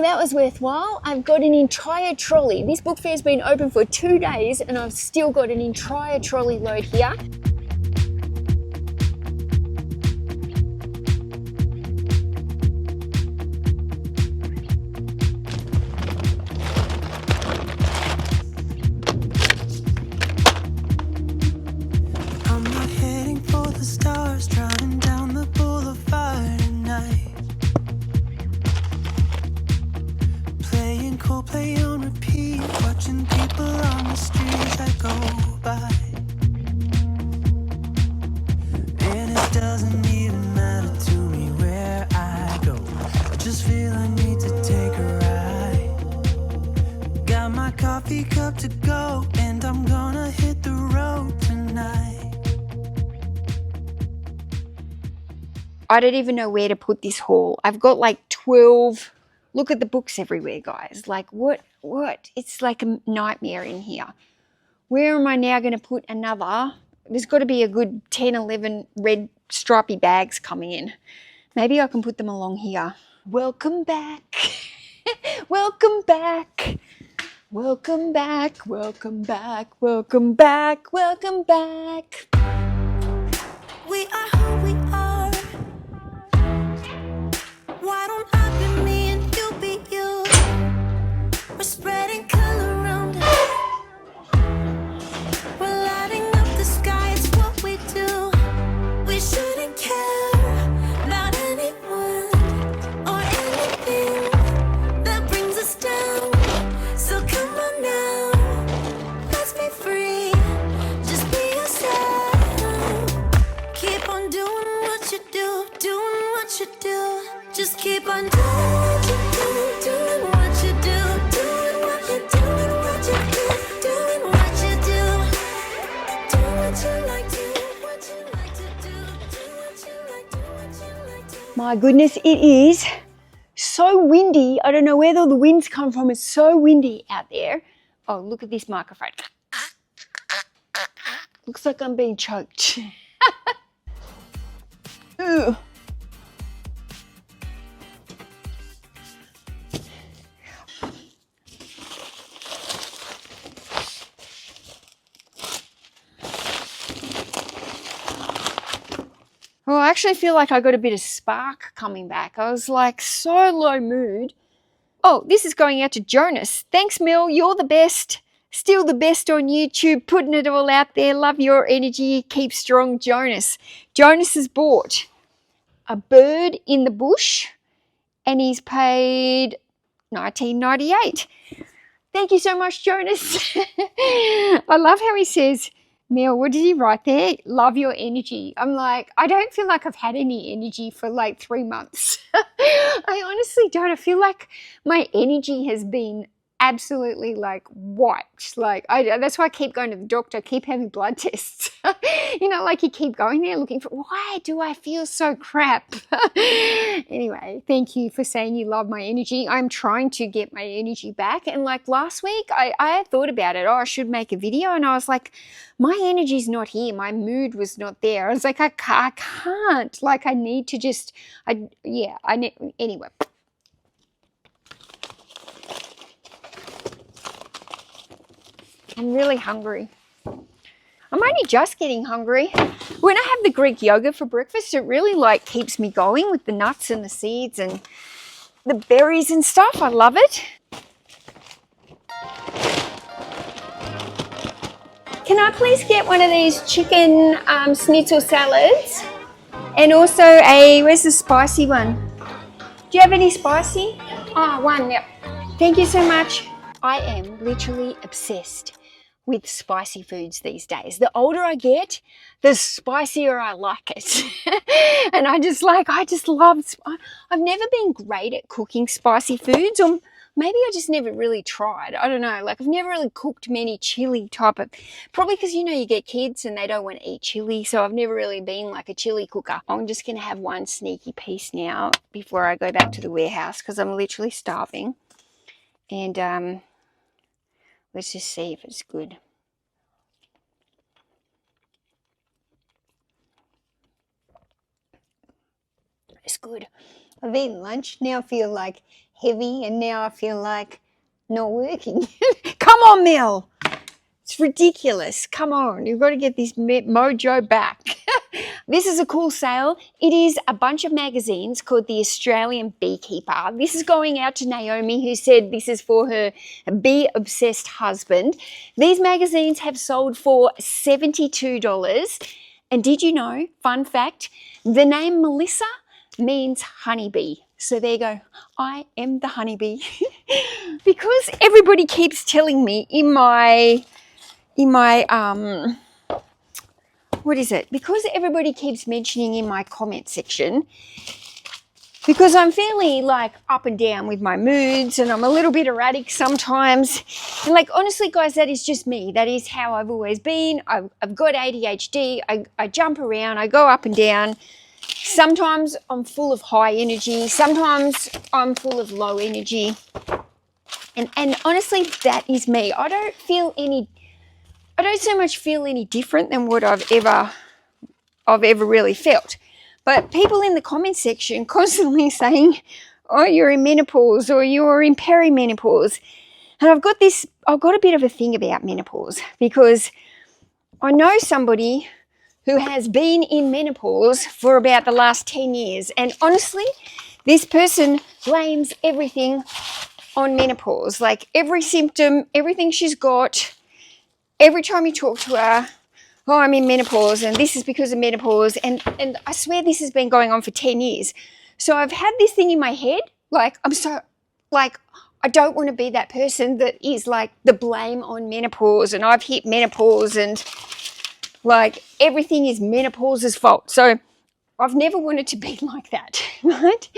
that was worthwhile. I've got an entire trolley. This book fair's been open for 2 days and I've still got an entire trolley load here. I'm not heading for the stars, driving down the boulevard at night. Playing Coldplay on repeat, watching people on the streets that go by. And it doesn't even matter to me where I go, I just feel I need to take a ride. Got my coffee cup to go, and I'm gonna hit the road tonight. I don't even know where to put this haul. I've got like 12. Look at the books everywhere, guys. Like what? It's like a nightmare in here. Where am I now going to put another? There's got to be a good 10, 11 red stripy bags coming in. Maybe I can put them along here. Welcome back. Welcome back. Welcome back. Welcome back. Welcome back. Welcome back. We are who we are. Why don't I be me and you be you? We're spreading color around us. We're lighting up the sky, it's what we do. We shouldn't care about anyone or anything that brings us down. So come on now, let's be free. Just be yourself. Keep on doing what you do, doing what you do. Just keep on doing what you do, doing what you do, doing what you do, doing what you do, doing what you do. Do what you like, do what you like to do, do what you like, do what you like to do. My goodness, it is so windy. I don't know where all the winds come from. It's so windy out there. Oh, look at this microphone. Looks like I'm being choked. Ugh. Well, I actually feel like I got a bit of spark coming back. I was like so low mood. Oh, this is going out to Jonas. Thanks, Mel. You're the best. Still the best on YouTube. Putting it all out there. Love your energy. Keep strong, Jonas. Jonas has bought a bird in the bush and he's paid $19.98. Thank you so much, Jonas. I love how he says, Mel, what did he write there? Love your energy. I'm like, I don't feel like I've had any energy for like 3 months. I honestly don't. I feel like my energy has been absolutely like wiped. Like that's why I keep going to the doctor, keep having blood tests. You know, like you keep going there looking for, why do I feel so crap? Anyway, thank you for saying you love my energy. I'm trying to get my energy back. And like last week, I had thought about it. Oh, I should make a video. And I was like, my energy's not here. My mood was not there. I was like, I can't. Like I need to just, anyway. I'm really hungry. I'm only just getting hungry. When I have the Greek yogurt for breakfast, it really like keeps me going with the nuts and the seeds and the berries and stuff. I love it. Can I please get one of these chicken schnitzel salads? And also where's the spicy one? Do you have any spicy? Oh, one, yep. Thank you so much. I am literally obsessed with spicy foods these days. The older I get, the spicier I like it. And I just love, I've never been great at cooking spicy foods, or maybe I just never really tried. I don't know, like I've never really cooked many chili type of, probably because you know you get kids and they don't want to eat chili, so I've never really been like a chili cooker. I'm just going to have one sneaky piece now before I go back to the warehouse because I'm literally starving. And let's just see if it's good. It's good. good. I've eaten lunch. Now I feel like heavy, and now I feel like not working. Come on, Mel. It's ridiculous. Come on. You've got to get this mojo back. This is a cool sale. It is a bunch of magazines called The Australian Beekeeper. This is going out to Naomi, who said this is for her bee-obsessed husband. These magazines have sold for $72. And did you know, fun fact, the name Melissa means honeybee. So there you go. I am the honeybee. Because everybody keeps telling me in my what is it? Because everybody keeps mentioning in my comment section, because I'm fairly like up and down with my moods, and I'm a little bit erratic sometimes. And like, honestly, guys, that is just me. That is how I've always been. I've got ADHD. I jump around. I go up and down. Sometimes I'm full of high energy. Sometimes I'm full of low energy. And honestly, that is me. I don't so much feel any different than what I've ever really felt. But people in the comment section constantly saying, oh, you're in menopause or you're in perimenopause. And I've got a bit of a thing about menopause, because I know somebody who has been in menopause for about the last 10 years. And honestly, this person blames everything on menopause. Like every symptom, everything she's got, every time you talk to her, oh, I'm in menopause and this is because of menopause. And I swear this has been going on for 10 years. So I've had this thing in my head, like I don't want to be that person that is like the blame on menopause, and I've hit menopause and like everything is menopause's fault. So I've never wanted to be like that, right?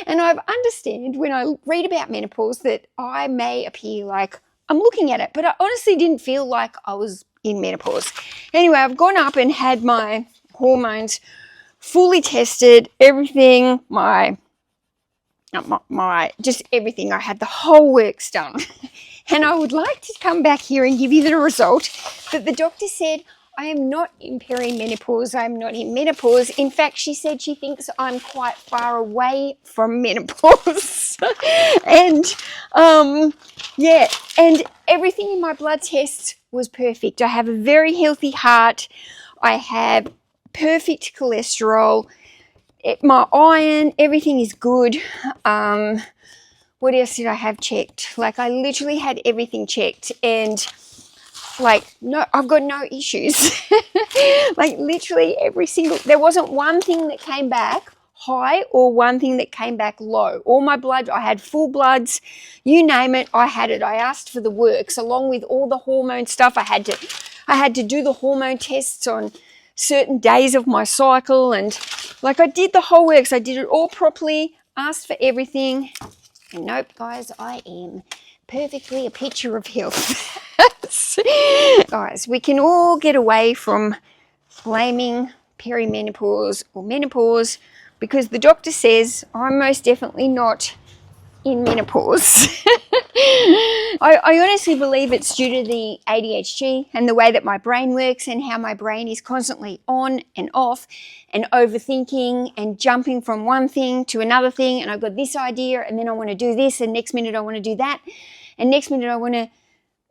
And I understand when I read about menopause that I may appear like I'm looking at it, but I honestly didn't feel like I was in menopause. Anyway, I've gone up and had my hormones fully tested, everything, just everything. I had the whole works done. And I would like to come back here and give you the result that the doctor said I am not in perimenopause. I'm not in menopause. In fact, she said she thinks I'm quite far away from menopause. And yeah, and everything in my blood tests was perfect. I have a very healthy heart. I have perfect cholesterol. My iron, everything is good. What else did I have checked? Like I literally had everything checked, and like, no, I've got no issues. Like literally there wasn't one thing that came back high or one thing that came back low. All my blood, I had full bloods, you name it, I had it. I asked for the works along with all the hormone stuff. I had to do the hormone tests on certain days of my cycle, and like I did the whole works. I did it all properly, asked for everything. And nope, guys, I am perfectly a picture of health. Guys, we can all get away from blaming perimenopause or menopause, because the doctor says I'm most definitely not in menopause. I honestly believe it's due to the ADHD and the way that my brain works, and how my brain is constantly on and off and overthinking and jumping from one thing to another thing. And I've got this idea, and then I want to do this, and next minute I want to do that, and next minute I want to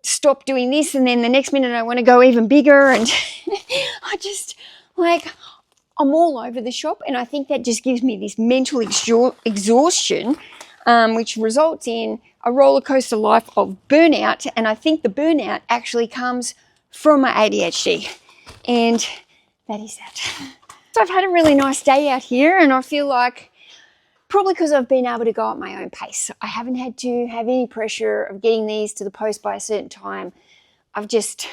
stop doing this, and then the next minute I want to go even bigger. And I just like, I'm all over the shop, and I think that just gives me this mental exhaustion, which results in a roller coaster life of burnout. And I think the burnout actually comes from my ADHD, and that is that. So I've had a really nice day out here, and I feel like probably because I've been able to go at my own pace. I haven't had to have any pressure of getting these to the post by a certain time. I've just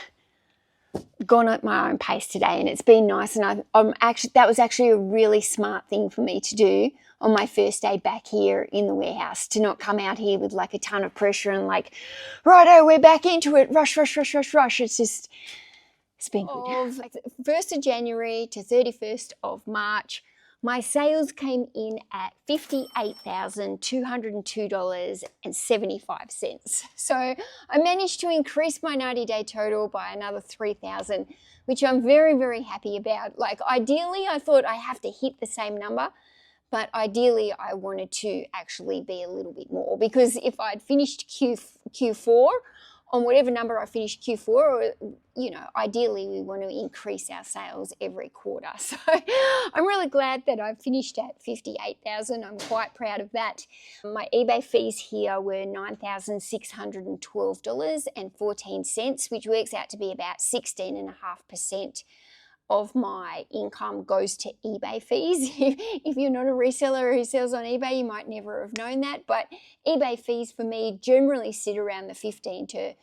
gone at my own pace today, and it's been nice. And that was actually a really smart thing for me to do on my first day back here in the warehouse, to not come out here with like a ton of pressure and like, righto, we're back into it, rush. It's been good. 1st of January to 31st of March, my sales came in at $58,202.75. So I managed to increase my 90-day total by another $3,000, which I'm very, very happy about. Like ideally, I thought I have to hit the same number, But ideally, I wanted to actually be a little bit more, because if I'd finished Q4 on whatever number I finished Q4, or, you know, ideally we want to increase our sales every quarter. So I'm really glad that I finished at 58,000. I'm quite proud of that. My eBay fees here were $9,612.14, which works out to be about 16.5% of my income goes to eBay fees. If you're not a reseller who sells on eBay, you might never have known that, but eBay fees for me generally sit around the 15 to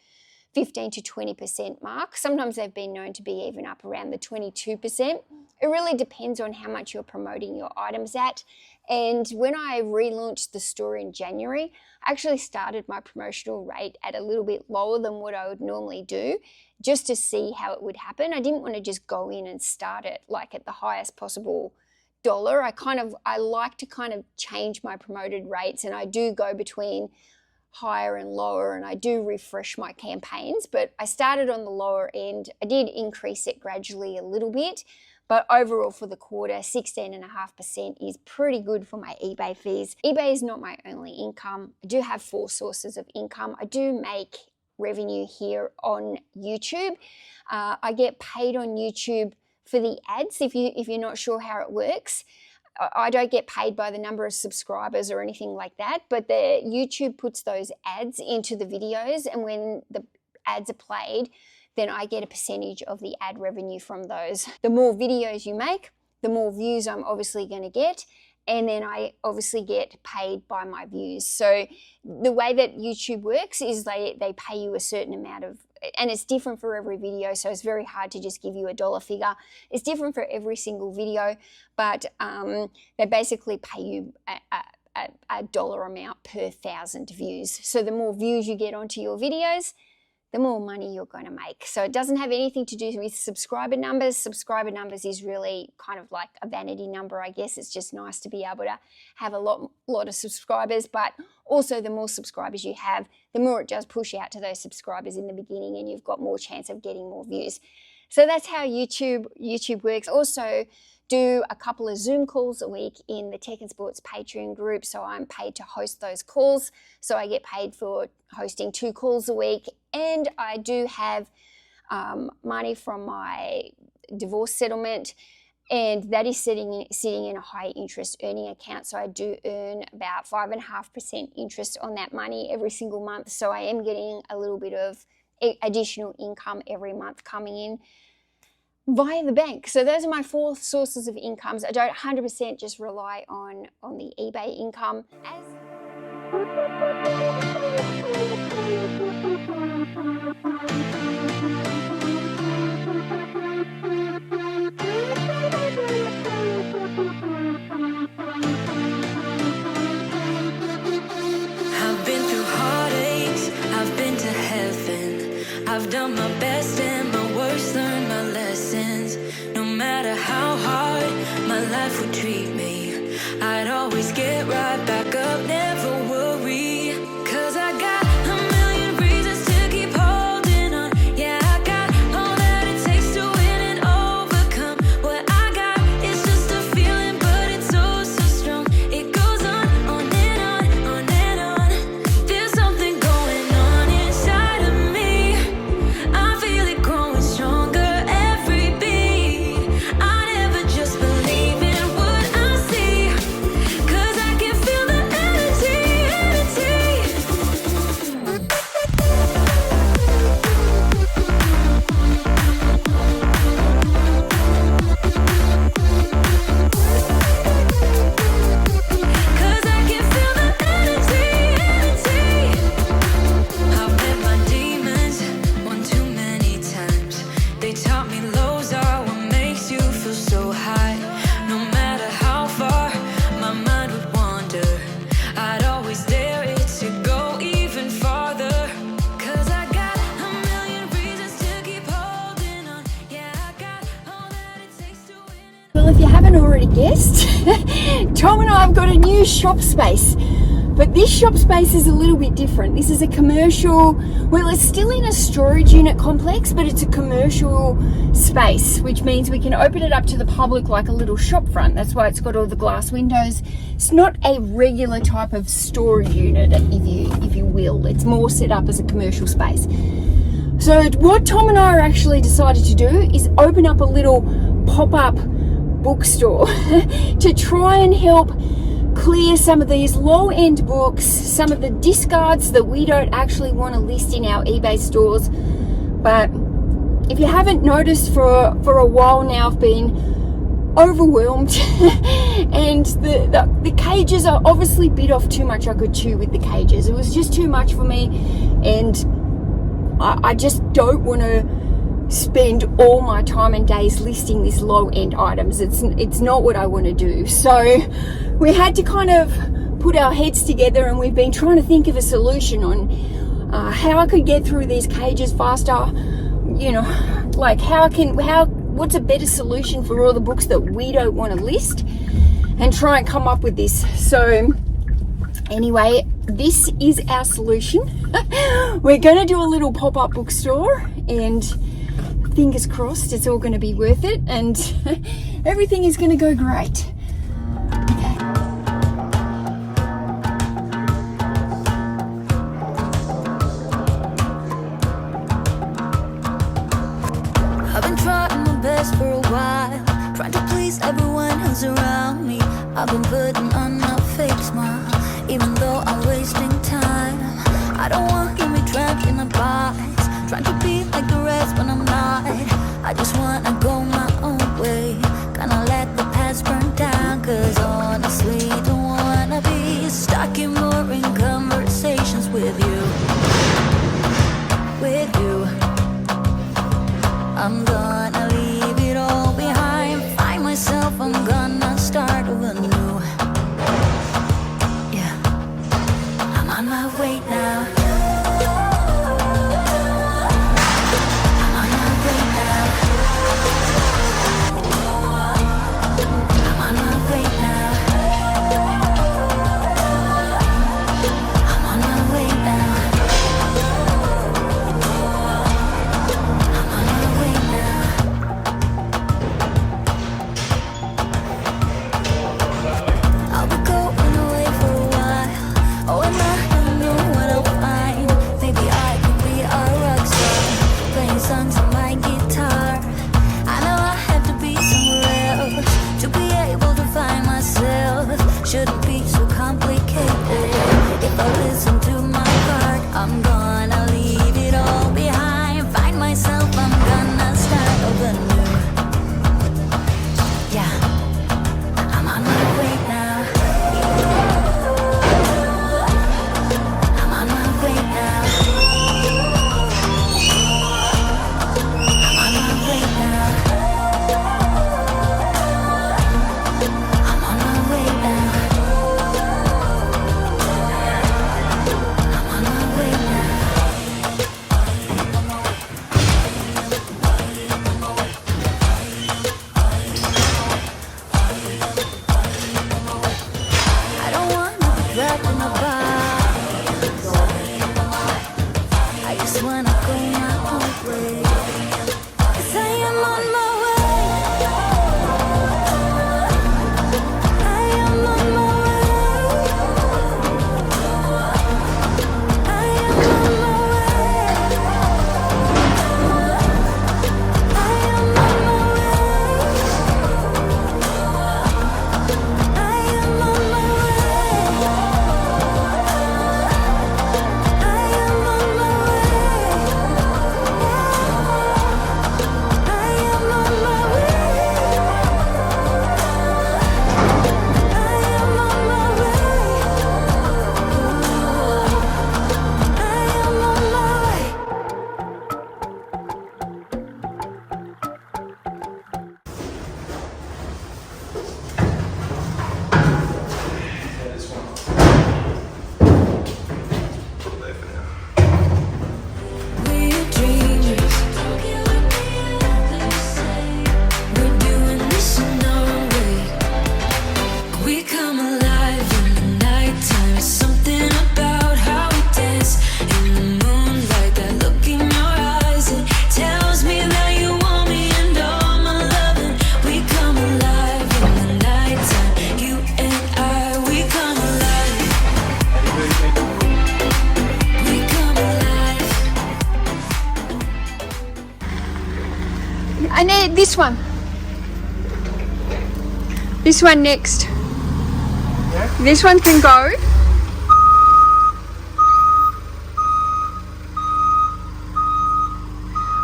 20% mark. Sometimes they've been known to be even up around the 22%. It really depends on how much you're promoting your items at. And when I relaunched the store in January, I actually started my promotional rate at a little bit lower than what I would normally do, just to see how it would happen. I didn't want to just go in and start it like at the highest possible dollar. I like to kind of change my promoted rates, and I do go between higher and lower, and I do refresh my campaigns, but I started on the lower end. I did increase it gradually a little bit, but overall for the quarter, 16.5% is pretty good for my eBay fees. eBay is not my only income. I do have 4 sources of income. I do make revenue here on YouTube. I get paid on YouTube for the ads. If you're not sure how it works, I don't get paid by the number of subscribers or anything like that, but the YouTube puts those ads into the videos, and when the ads are played, then I get a percentage of the ad revenue from those. The more videos you make, the more views I'm obviously going to get, and then I obviously get paid by my views. So the way that YouTube works is they pay you a certain amount of, and it's different for every video, so it's very hard to just give you a dollar figure. It's different for every single video, but they basically pay you a dollar amount per 1,000 views. So the more views you get onto your videos, the more money you're going to make. So it doesn't have anything to do with subscriber numbers. Subscriber numbers is really kind of like a vanity number, I guess. It's just nice to be able to have a lot of subscribers, but also the more subscribers you have, the more it does push out to those subscribers in the beginning, and you've got more chance of getting more views. So that's how YouTube works. Also do a couple of Zoom calls a week in the Tech and Sports Patreon group, so I'm paid to host those calls. So I get paid for hosting 2 calls a week, and I do have money from my divorce settlement, and that is sitting in a high interest earning account. So I do earn about 5.5% interest on that money every single month. So I am getting a little bit of additional income every month coming in via the bank. So those are my 4 sources of incomes. I don't 100% just rely on the eBay income. I've been through heartaches, I've been to heaven. I've done my best and my worst, learned my lessons. No matter how hard my life would treat me, I'd always get right back up, never worry. 'Cause I got a million reasons to keep holding on. Yeah, I got all that it takes to win and overcome. What I got is just a feeling, but it's so strong. It goes on and on, on and on. There's something going on inside of me. I feel it growing stronger every beat. I never just believe in what I see, 'cause I can feel the energy. Cause I can feel the energy. I've met my demons one too many times. They taught me lows are what makes you feel so high. No matter how far my mind would wander, I'd always dare it to go even farther. 'Cause I got a million reasons to keep holding on. Yeah, I got all that it takes to win and Well, if you haven't already guessed, Tom and I have got a new shop space. But this shop space is a little bit different. This is a commercial, well, it's still in a storage unit complex, but it's a commercial space, which means we can open it up to the public like a little shop front. That's why it's got all the glass windows. It's not a regular type of storage unit, if you will. It's more set up as a commercial space. So what Tom and I actually decided to do is open up a little pop-up bookstore to try and help clear some of these low-end books, some of the discards that we don't actually want to list in our eBay stores. But if you haven't noticed, for a while now I've been overwhelmed and the cages are obviously bit off too much. I could chew with the cages. It was just too much for me, and I just don't want to spend all my time and days listing these low-end items. It's not what I want to do. So we had to kind of put our heads together, and we've been trying to think of a solution on how I could get through these cages faster. You know, like what's a better solution for all the books that we don't want to list, and try and come up with this. So anyway, this is our solution. We're going to do a little pop-up bookstore, and fingers crossed it's all going to be worth it, and everything is going to go great. I've been trying my best for a while, trying to please everyone who's around me. I've been putting on a fake smile, even though I'm wasting time. I don't want to be trapped in a box, trying to be like the rest when I'm not. I just wanna go my own way, gonna let the past burn down. Cause honestly, don't wanna be stuck in boring conversations with you. With you, I'm gonna leave it all behind, find myself, I'm gonna start over new. Yeah, I'm on my way now. Shouldn't be so complicated. If I listen to my heart, I'm gonna leave it all behind, find myself, I'm gonna start over new. Yeah, I'm on my way now. I'm on my way now. I'm on my way now. I'm on my way now. Come alive in the nighttime, something this one. This one next. Yeah. This one can go.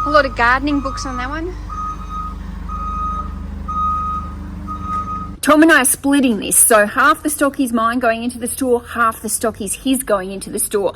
A lot of gardening books on that one. Tom and I are splitting this, so half the stock is mine going into the store, half the stock is his going into the store.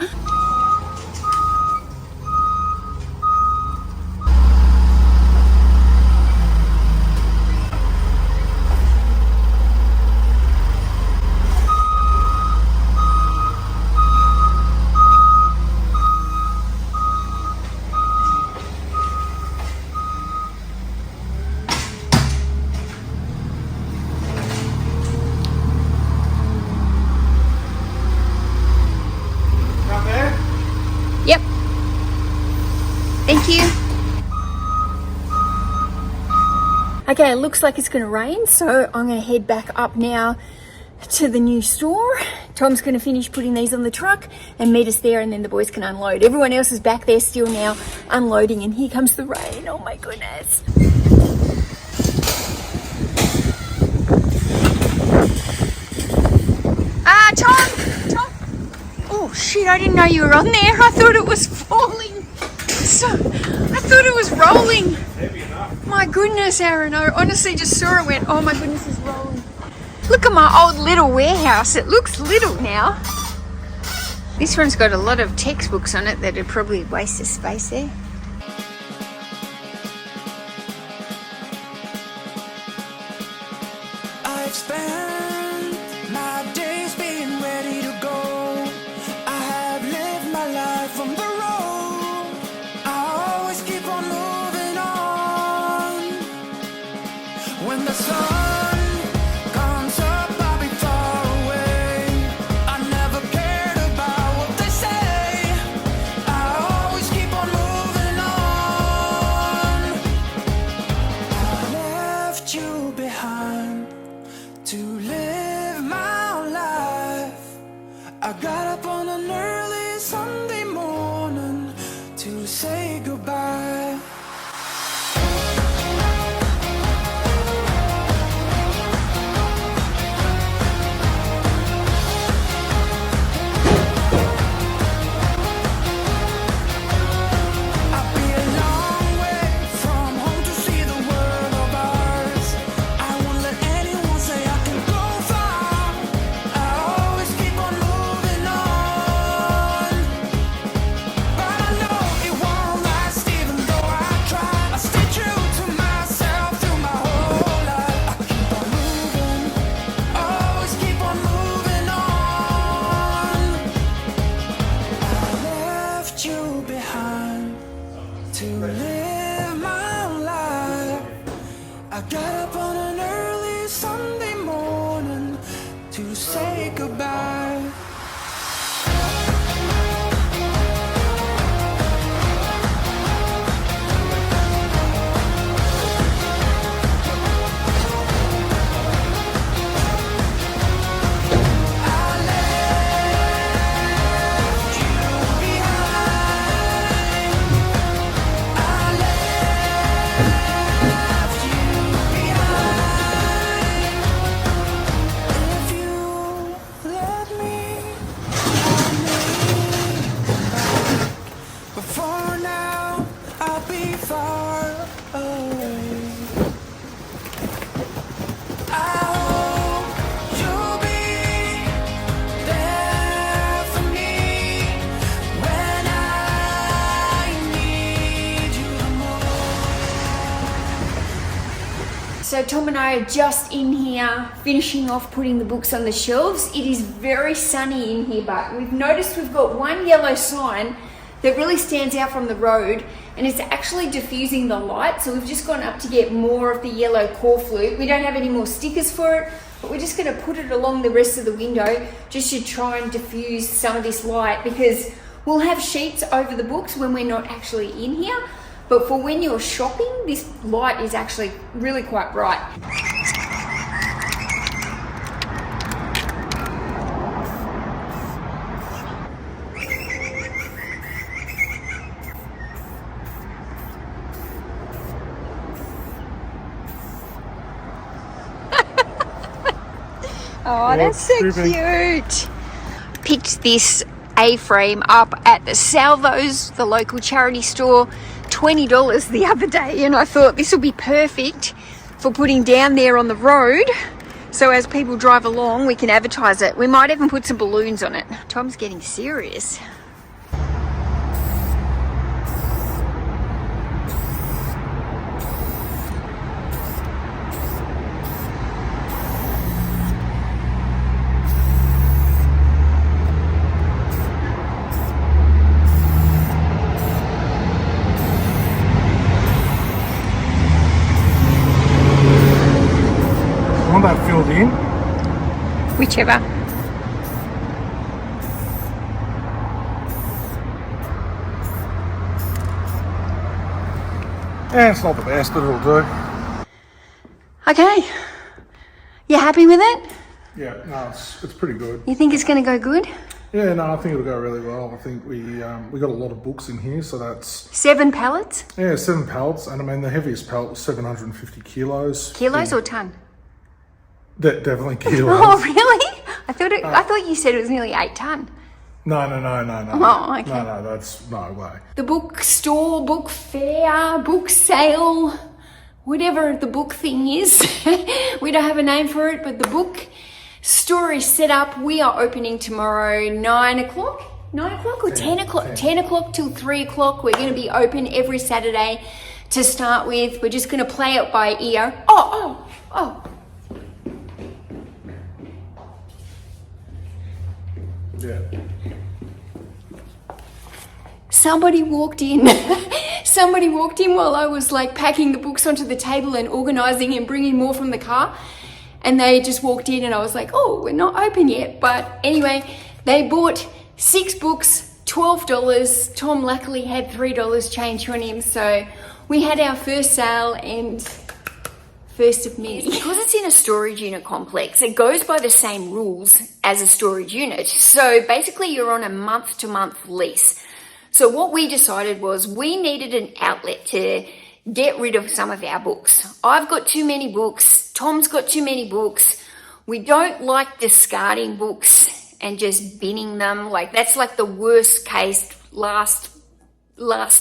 Down there? Yep. Thank you. Okay, it looks like it's going to rain, so I'm going to head back up now to the new store. Tom's going to finish putting these on the truck and meet us there, and then the boys can unload. Everyone else is back there still now unloading, and here comes the rain. Oh my goodness. Tom! Oh shit, I didn't know you were on there. I thought it was falling. So, I thought it was rolling. My goodness, Aaron, I honestly just saw it went, oh my goodness, it's rolling. Look at my old little warehouse. It looks little now. This one's got a lot of textbooks on it that would probably waste of space there. I've spent my days being ready to go. I have lived my life on the road. I always keep on moving on. When the sun comes up, I'll be far away. I never cared about what they say. I always keep on moving on. I left you behind to live my life. I got up on an early Sunday morning to say goodbye. I'll be a long way from home to see the world of ours. I won't let anyone say I can go far. I always keep on moving on. But I know it won't last even though I try. I stay true to myself through my whole life. I keep on moving, always keep on moving on. I left you behind to live my life. I got up on an early Sunday morning to say goodbye. I left you behind. I left you behind. If you let me, I'll make back. But for now, I'll be far away. I hope you'll be there for me when I need you the most. So Tom and I are just in here finishing off putting the books on the shelves. It is very sunny in here, but we've noticed we've got one yellow sign that really stands out from the road, and it's actually diffusing the light. So we've just gone up to get more of the yellow core flute. We don't have any more stickers for it, but we're just going to put it along the rest of the window just to try and diffuse some of this light, because we'll have sheets over the books when we're not actually in here. But for when you're shopping, this light is actually really quite bright. Oh, that's so cute. Picked this A-frame up at the Salvos, the local charity store, $20 the other day, and I thought this will be perfect for putting down there on the road. So as people drive along, we can advertise it. We might even put some balloons on it. Tom's getting serious. Want that filled in? Whichever. Yeah, it's not the best, but it'll do. Okay. You happy with it? Yeah, no, it's pretty good. You think it's going to go good? Yeah, no, I think it'll go really well. I think we got a lot of books in here, so that's 7 pallets? 7 pallets, and I mean the heaviest pallet was 750 kilos. Kilos or ton? Definitely kilos. Oh, really? I thought you said it was nearly 8 ton. No. Oh, okay. No, that's no way. The bookstore, book fair, book sale, whatever the book thing is. We don't have a name for it, but the book store is set up. We are opening tomorrow 9 o'clock? 9 o'clock or 10 o'clock? 10 o'clock till 3 o'clock. We're going to be open every Saturday to start with. We're just going to play it by ear. Oh. Yeah. Somebody walked in. Somebody walked in while I was like packing the books onto the table and organizing and bringing more from the car. And they just walked in and I was like, oh, we're not open yet. But anyway, they bought 6 books, $12. Tom luckily had $3 change on him. So we had our first sale and first of many. Because it's in a storage unit complex, it goes by the same rules as a storage unit. So basically you're on a month-to-month lease. So what we decided was we needed an outlet to get rid of some of our books. I've got too many books. Tom's got too many books. We don't like discarding books and just binning them. Like that's like the worst case, last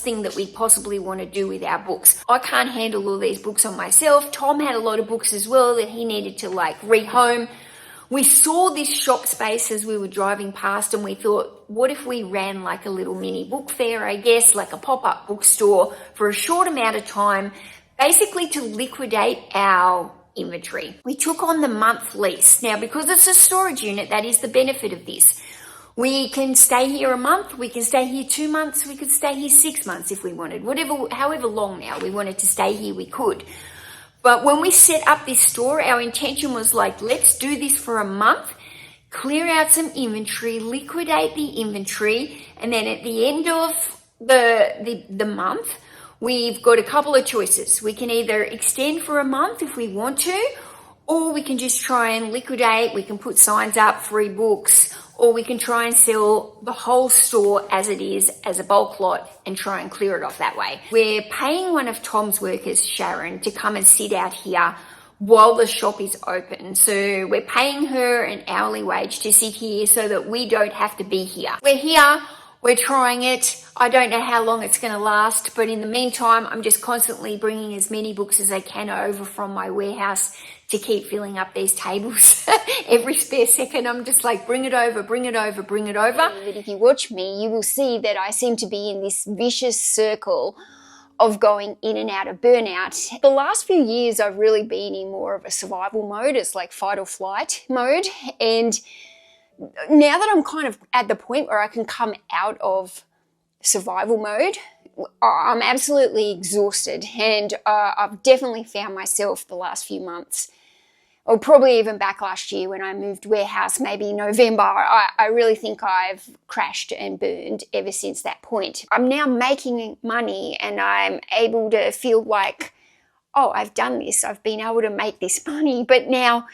thing that we possibly want to do with our books. I can't handle all these books on myself. Tom had a lot of books as well that he needed to like rehome. We saw this shop space as we were driving past and we thought, what if we ran like a little mini book fair, I guess, like a pop-up bookstore for a short amount of time, basically to liquidate our inventory. We took on the month lease. Now, because it's a storage unit, that is the benefit of this. We can stay here a month, we can stay here 2 months, we could stay here 6 months if we wanted. However long now we wanted to stay here, we could. But when we set up this store, our intention was like, let's do this for a month, clear out some inventory, liquidate the inventory, and then at the end of the month, we've got a couple of choices. We can either extend for a month if we want to, or we can just try and liquidate. We can put signs up, free books, or we can try and sell the whole store as it is, as a bulk lot, and try and clear it off that way. We're paying one of Tom's workers, Sharon, to come and sit out here while the shop is open. So we're paying her an hourly wage to sit here so that we don't have to be here. We're here, we're trying it. I don't know how long it's going to last, but in the meantime, I'm just constantly bringing as many books as I can over from my warehouse to keep filling up these tables. Every spare second, I'm just like, bring it over, bring it over, bring it over. But if you watch me, you will see that I seem to be in this vicious circle of going in and out of burnout. The last few years, I've really been in more of a survival mode. It's like fight or flight mode. And now that I'm kind of at the point where I can come out of survival mode, I'm absolutely exhausted. And I've definitely found myself the last few months, or probably even back last year when I moved warehouse, maybe November, I really think I've crashed and burned ever since that point. I'm now making money and I'm able to feel like, oh, I've done this. I've been able to make this money. But now,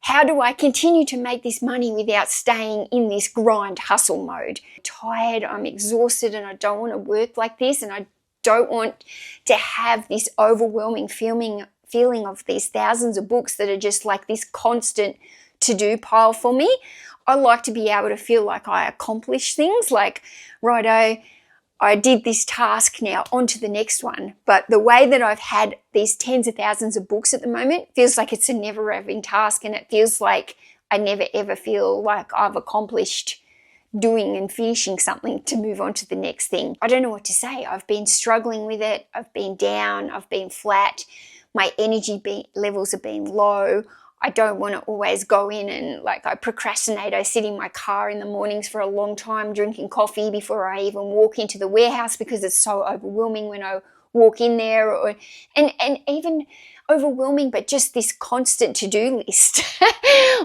how do I continue to make this money without staying in this grind hustle mode? I'm tired, I'm exhausted, and I don't want to work like this, and I don't want to have this overwhelming feeling of these thousands of books that are just like this constant to-do pile for me. I like to be able to feel like I accomplish things, like, righto, I did this task, now on to the next one. But the way that I've had these tens of thousands of books at the moment feels like it's a never-ending task, and it feels like I never ever feel like I've accomplished doing and finishing something to move on to the next thing. I don't know what to say. I've been struggling with it. I've been down. I've been flat. My energy levels have been low. I don't want to always go in and I procrastinate. I sit in my car in the mornings for a long time drinking coffee before I even walk into the warehouse because it's so overwhelming when I walk in there, and even overwhelming, but just this constant to-do list.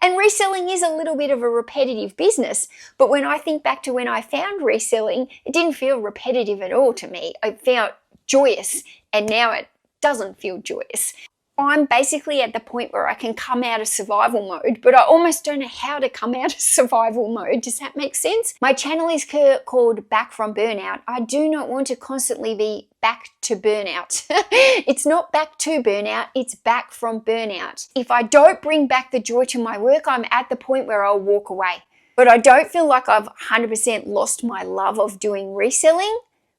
And reselling is a little bit of a repetitive business, but when I think back to when I found reselling, it didn't feel repetitive at all to me. I felt joyous, and now it doesn't feel joyous. I'm basically at the point where I can come out of survival mode, but I almost don't know how to come out of survival mode. Does that make sense? My channel is called Back from Burnout. I do not want to constantly be back to burnout. It's not back to burnout, it's back from burnout. If I don't bring back the joy to my work, I'm at the point where I'll walk away. But I don't feel like I've 100% lost my love of doing reselling,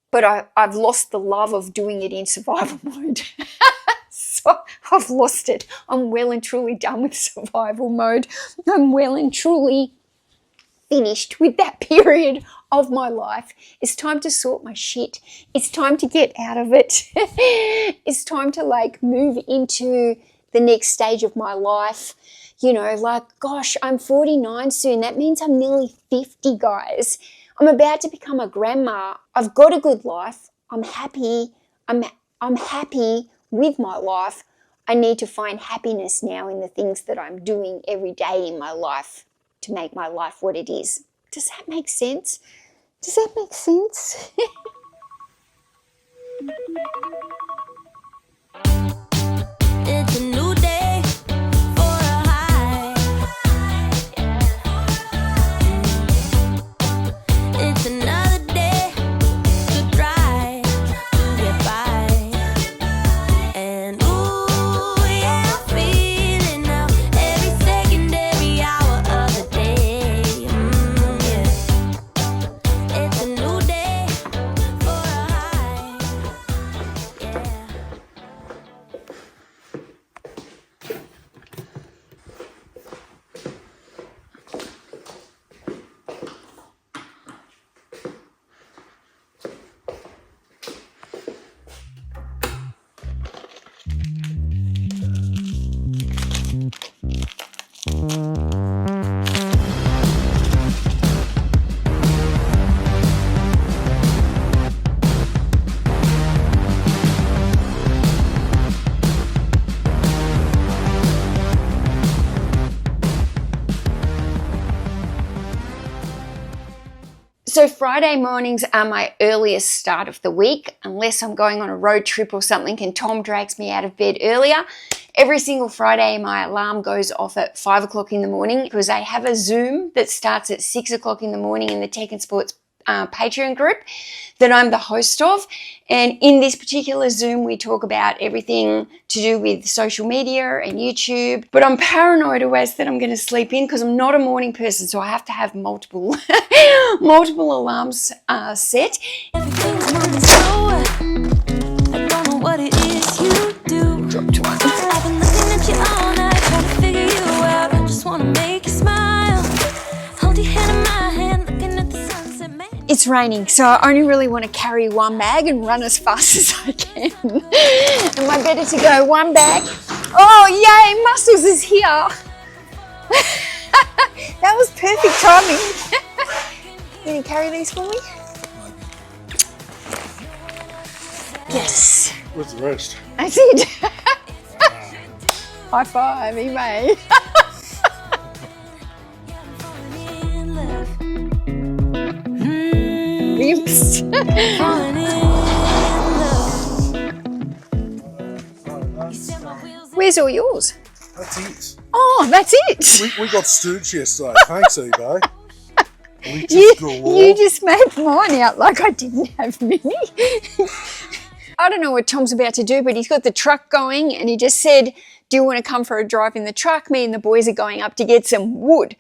but I've lost the love of doing it in survival mode. So I've lost it. I'm well and truly done with survival mode. I'm well and truly finished with that period of my life. It's time to sort my shit. It's time to get out of it. It's time to move into the next stage of my life. Gosh, I'm 49 soon. That means I'm nearly 50, guys. I'm about to become a grandma. I've got a good life. I'm happy. I'm happy with my life. I need to find happiness now in the things that I'm doing every day in my life to make my life what it is. Does that make sense? Does that make sense? It's a new day for a high. It's another day to try to get by. And ooh, yeah, I'm feeling now every second, every hour of the day. Yeah. It's a new day for a high. Yeah. So Friday mornings are my earliest start of the week, unless I'm going on a road trip or something and Tom drags me out of bed earlier. Every single Friday, my alarm goes off at 5 o'clock in the morning because I have a Zoom that starts at 6 o'clock in the morning in the Tech and Sports Patreon group that I'm the host of. And in this particular Zoom, we talk about everything to do with social media and YouTube. But I'm paranoid always that I'm going to sleep in because I'm not a morning person, so I have to have multiple alarms set. Everything's moving slower. I don't know what it is you do. Dropped one. I've been looking at you all night, trying to figure you out. I just wanna make you smile. Hold your hand in my hand, looking at the sunset, man. It's raining, so I only really want to carry one bag and run as fast as I can. Am I better to go one bag? Oh, yay, Muscles is here. That was perfect timing. Can you carry these for me? Yes. Where's the rest? That's it. High five, Emae. In love. Oops. Falling in love. You set my wheels in. Where's all yours? That's it. Oh, that's it. We got stooge yesterday. Thanks, eBay. We You just just made mine out like I didn't have many. I don't know what Tom's about to do, but he's got the truck going and he just said, do you want to come for a drive in the truck? Me and the boys are going up to get some wood.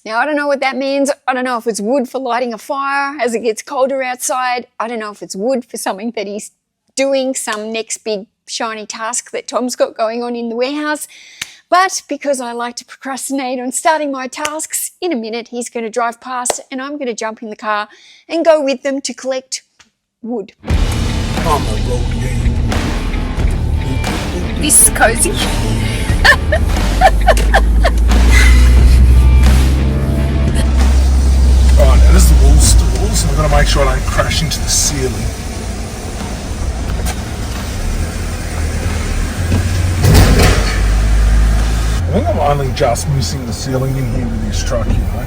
Now, I don't know what that means. I don't know if it's wood for lighting a fire as it gets colder outside. I don't know if it's wood for something that he's doing, some next big shiny task that Tom's got going on in the warehouse. But because I like to procrastinate on starting my tasks, in a minute he's going to drive past and I'm going to jump in the car and go with them to collect wood. On the road again. This is cozy. Alright, now this is the wall stools. I've got to make sure I don't crash into the ceiling. I think I'm only just missing the ceiling in here with this truck, you know.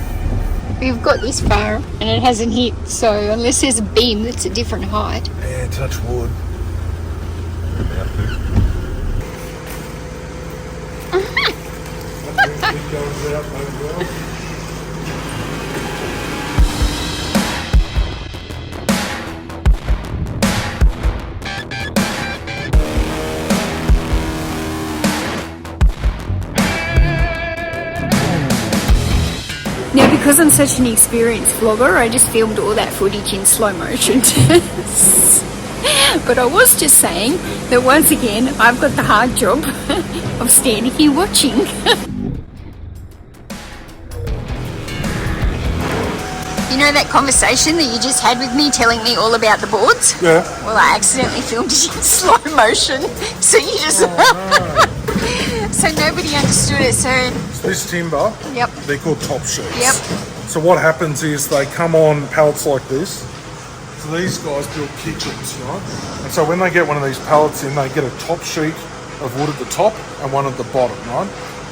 We've got this far and it hasn't hit, so unless there's a beam that's a different height. Yeah, touch wood. Now, because I'm such an experienced vlogger, I just filmed all that footage in slow motion. But I was just saying that once again, I've got the hard job of standing here watching. You know that conversation that you just had with me telling me all about the boards? Yeah. Well, I accidentally filmed it in slow motion. So you just... So nobody understood it, so... This timber, Yep. they're called top sheets. Yep. So what happens is they come on pallets like this. So these guys build kitchens, right? And so when they get one of these pallets in, they get a top sheet of wood at the top and one at the bottom, right?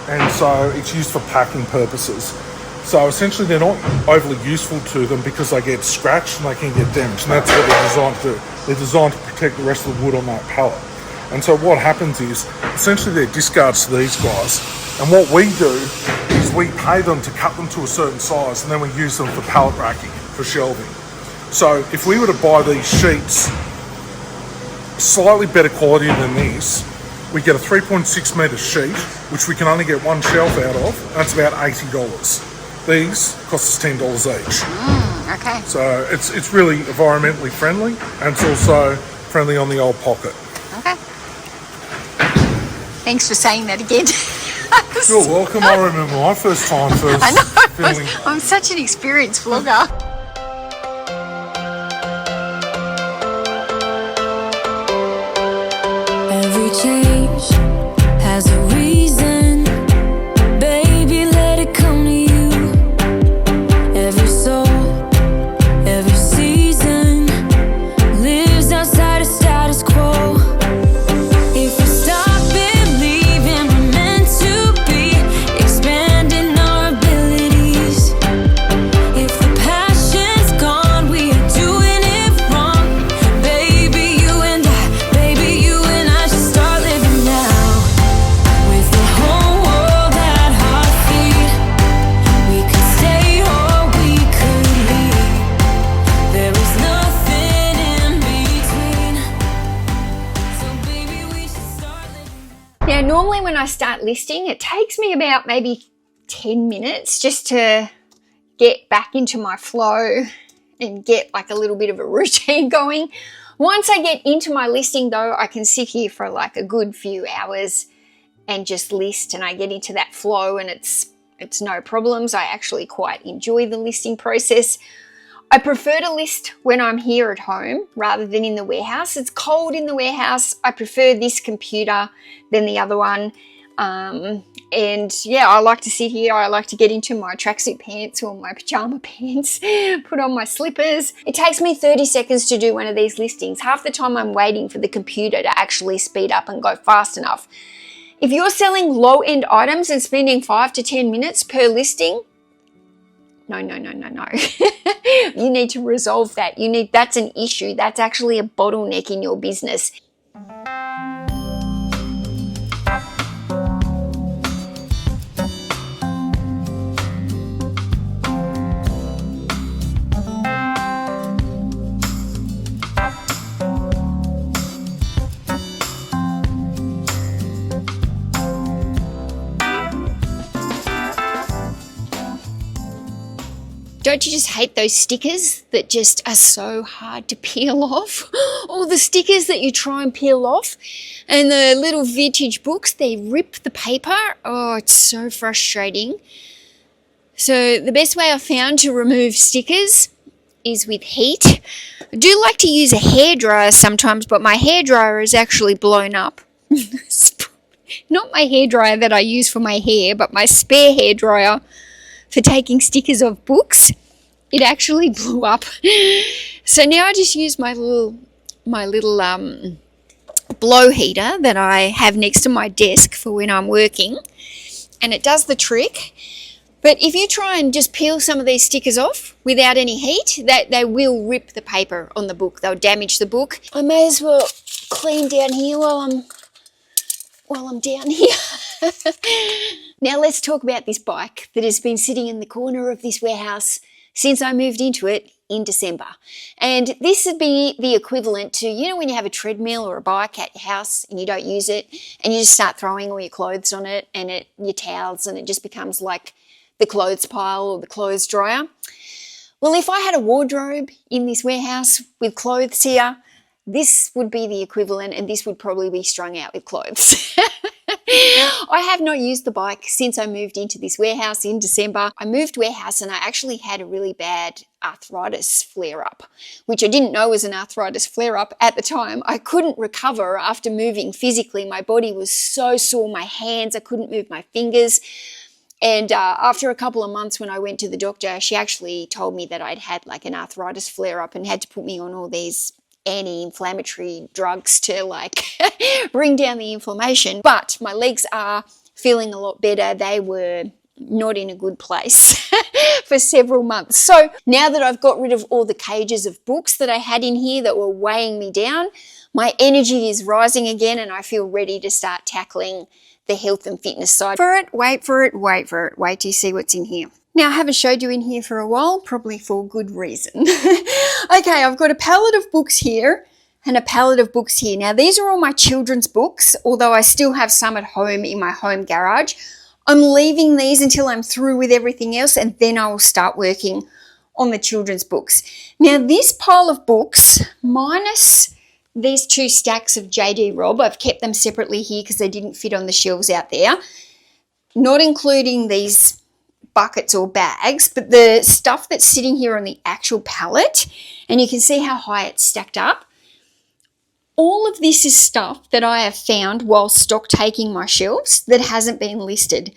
And so it's used for packing purposes. So essentially they're not overly useful to them because they get scratched and they can get damaged. And that's what they're designed to do. They're designed to protect the rest of the wood on that pallet. And so what happens is, essentially they're discards to these guys. And what we do is we pay them to cut them to a certain size and then we use them for pallet racking, for shelving. So if we were to buy these sheets, slightly better quality than this, we get a 3.6 metre sheet, which we can only get one shelf out of, and that's about $80. These cost us $10 each. Okay. So it's really environmentally friendly, and it's also friendly on the old pocket. Okay. Thanks for saying that again. You're welcome. I remember my first time I know. filming. I'm such an experienced vlogger. Every change has a reason. Baby, let it come to you. Every soul, every season lives outside of status quo. If we stop believing we're meant to be, expanding our abilities. If the passion's gone, we are doing it wrong. Baby, you and I should start living now. With the whole world at our feet, we could stay or we could leave. There is nothing in between. So baby, we should start living. Now, normally when I start listing, it takes me about maybe 10 minutes just to get back into my flow and get like a little bit of a routine going. Once I get into my listing though, I can sit here for like a good few hours and just list, and I get into that flow and it's no problems. I actually quite enjoy the listing process. I prefer to list when I'm here at home rather than in the warehouse. It's cold in the warehouse. I prefer this computer than the other one. And yeah, I like to sit here. I like to get into my tracksuit pants or my pajama pants, put on my slippers. It takes me 30 seconds to do one of these listings. Half the time I'm waiting for the computer to actually speed up and go fast enough. If you're selling low-end items and spending 5 to 10 minutes per listing, no. You need to resolve that. That's an issue. That's actually a bottleneck in your business. Don't you just hate those stickers that just are so hard to peel off? All the stickers that you try and peel off, and the little vintage books, they rip the paper. Oh, it's so frustrating. So the best way I found to remove stickers is with heat. I do like to use a hairdryer sometimes, but my hairdryer is actually blown up. Not my hairdryer that I use for my hair, but my spare hairdryer for taking stickers of books. It actually blew up. So now I just use my little blow heater that I have next to my desk for when I'm working, and it does the trick. But if you try and just peel some of these stickers off without any heat, they will rip the paper on the book. They'll damage the book. I may as well clean down here while I'm down here. Now let's talk about this bike that has been sitting in the corner of this warehouse since I moved into it in December. And this would be the equivalent to, you know, when you have a treadmill or a bike at your house and you don't use it, and you just start throwing all your clothes on it and your towels, and it just becomes like the clothes pile or the clothes dryer. Well, if I had a wardrobe in this warehouse with clothes here, this would be the equivalent, and this would probably be strung out with clothes. I have not used the bike since I moved into this warehouse in December. I moved warehouse and I actually had a really bad arthritis flare-up, which I didn't know was an arthritis flare-up at the time. I couldn't recover after moving physically. My body was so sore, my hands, I couldn't move my fingers. And after a couple of months when I went to the doctor, she actually told me that I'd had like an arthritis flare-up and had to put me on all these anti-inflammatory drugs to like bring down the inflammation. But my legs are feeling a lot better. They were not in a good place for several months. So now that I've got rid of all the cages of books that I had in here that were weighing me down, my energy is rising again and I feel ready to start tackling the health and fitness side. Wait for it. Wait till you see what's in here. Now, I haven't showed you in here for a while, probably for good reason. Okay, I've got a pallet of books here and a pallet of books here. Now, these are all my children's books, although I still have some at home in my home garage. I'm leaving these until I'm through with everything else, and then I will start working on the children's books. Now, this pile of books, minus these two stacks of JD Robb, I've kept them separately here because they didn't fit on the shelves out there, not including these buckets or bags, but the stuff that's sitting here on the actual pallet, and you can see how high it's stacked up. All of this is stuff that I have found while stock taking my shelves that hasn't been listed.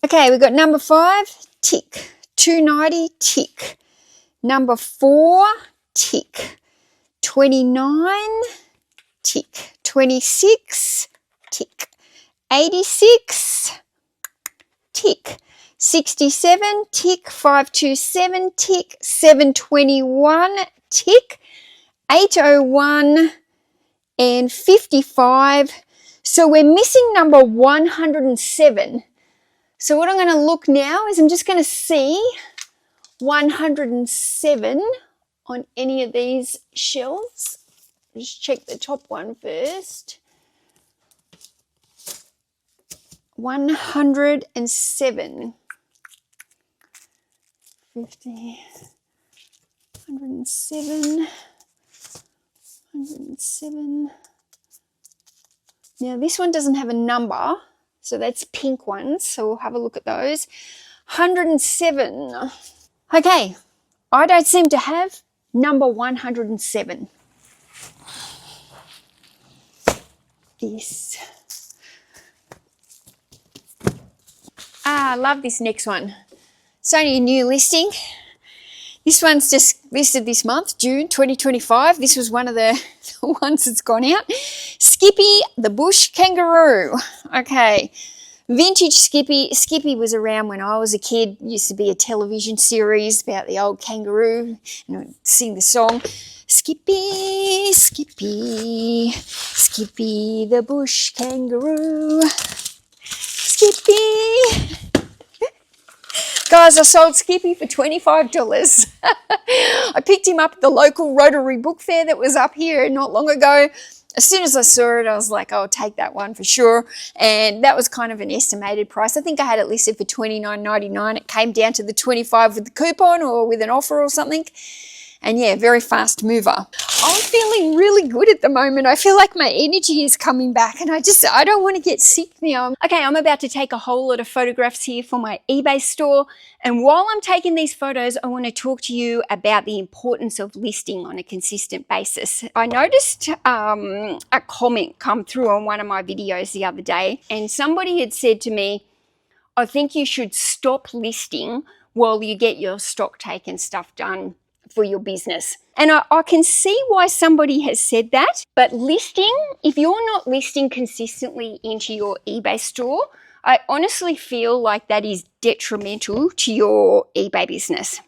Okay, we've got number 5, tick. 290, tick. Number 4, tick. 29, tick. 26, tick. 86, tick. 67, tick. 527, tick. 721, tick. 801 and 55. So we're missing number 107. So what I'm going to look now is I'm just going to see 107 on any of these shelves. Just check the top one first. 107. 50. 107. 107. Now this one doesn't have a number, so that's pink ones. So we'll have a look at those. 107. Okay, I don't seem to have number 107. This. I love this next one. It's only a new listing. This one's just listed this month, June 2025. This was one of the ones that's gone out. Skippy the Bush Kangaroo. Okay, vintage Skippy. Skippy was around when I was a kid. It used to be a television series about the old kangaroo, and I'd sing the song. Skippy, Skippy, Skippy the Bush Kangaroo. Skippy. Guys, I sold Skippy for $25. I picked him up at the local Rotary book fair that was up here not long ago. as soon as I saw it, I was like, I'll take that one for sure. And that was kind of an estimated price. I think I had it listed for $29.99. It came down to the $25 with the coupon or with an offer or something. And yeah, very fast mover. I'm feeling really good at the moment. I feel like my energy is coming back and I don't want to get sick now. Okay, I'm about to take a whole lot of photographs here for my eBay store. And while I'm taking these photos, I want to talk to you about the importance of listing on a consistent basis. I noticed a comment come through on one of my videos the other day, and somebody had said to me, I think you should stop listing while you get your stock take and stuff done for your business. And I can see why somebody has said that, but listing, if you're not listing consistently into your eBay store, I honestly feel like that is detrimental to your eBay business.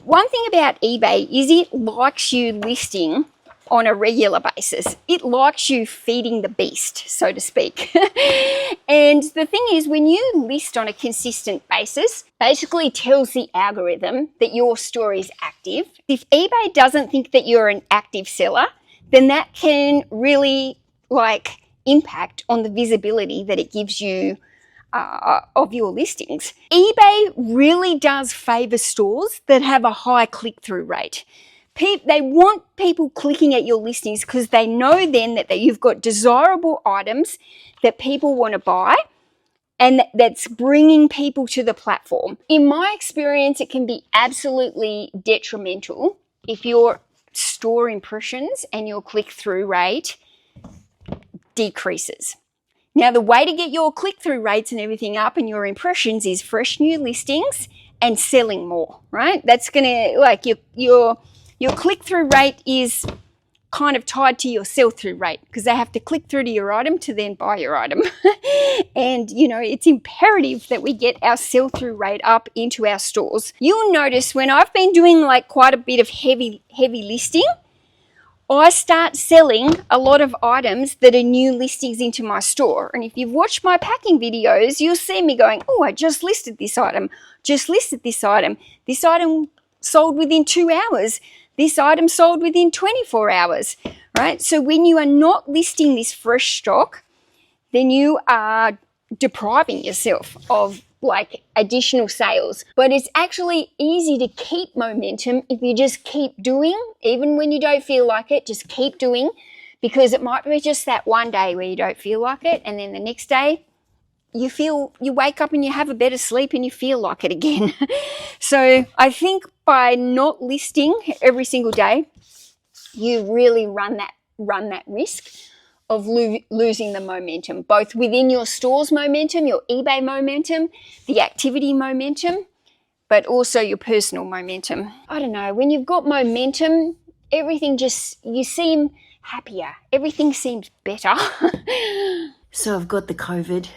One thing about eBay is it likes you listing on a regular basis. It likes you feeding the beast, so to speak. And the thing is, when you list on a consistent basis, basically tells the algorithm that your store is active. If eBay doesn't think that you're an active seller, then that can really impact on the visibility that it gives you of your listings. eBay really does favor stores that have a high click-through rate. They want people clicking at your listings because they know then that you've got desirable items that people want to buy, and that's bringing people to the platform. In my experience, it can be absolutely detrimental if your store impressions and your click-through rate decreases. Now, the way to get your click-through rates and everything up and your impressions is fresh new listings and selling more, right? That's going to, your click-through rate is kind of tied to your sell-through rate because they have to click through to your item to then buy your item. And, it's imperative that we get our sell-through rate up into our stores. You'll notice when I've been doing quite a bit of heavy listing, I start selling a lot of items that are new listings into my store. And if you've watched my packing videos, you'll see me going, oh, I just listed this item, just listed this item. This item sold within 2 hours. This item sold within 24 hours, right? So when you are not listing this fresh stock, then you are depriving yourself of additional sales. But it's actually easy to keep momentum if you just keep doing, even when you don't feel like it, just keep doing, because it might be just that one day where you don't feel like it, and then the next day you wake up and you have a better sleep and you feel like it again. So I think by not listing every single day, you really run that risk of losing the momentum, both within your store's momentum, your eBay momentum, the activity momentum, but also your personal momentum. I don't know, when you've got momentum, everything you seem happier. Everything seems better. So I've got the COVID.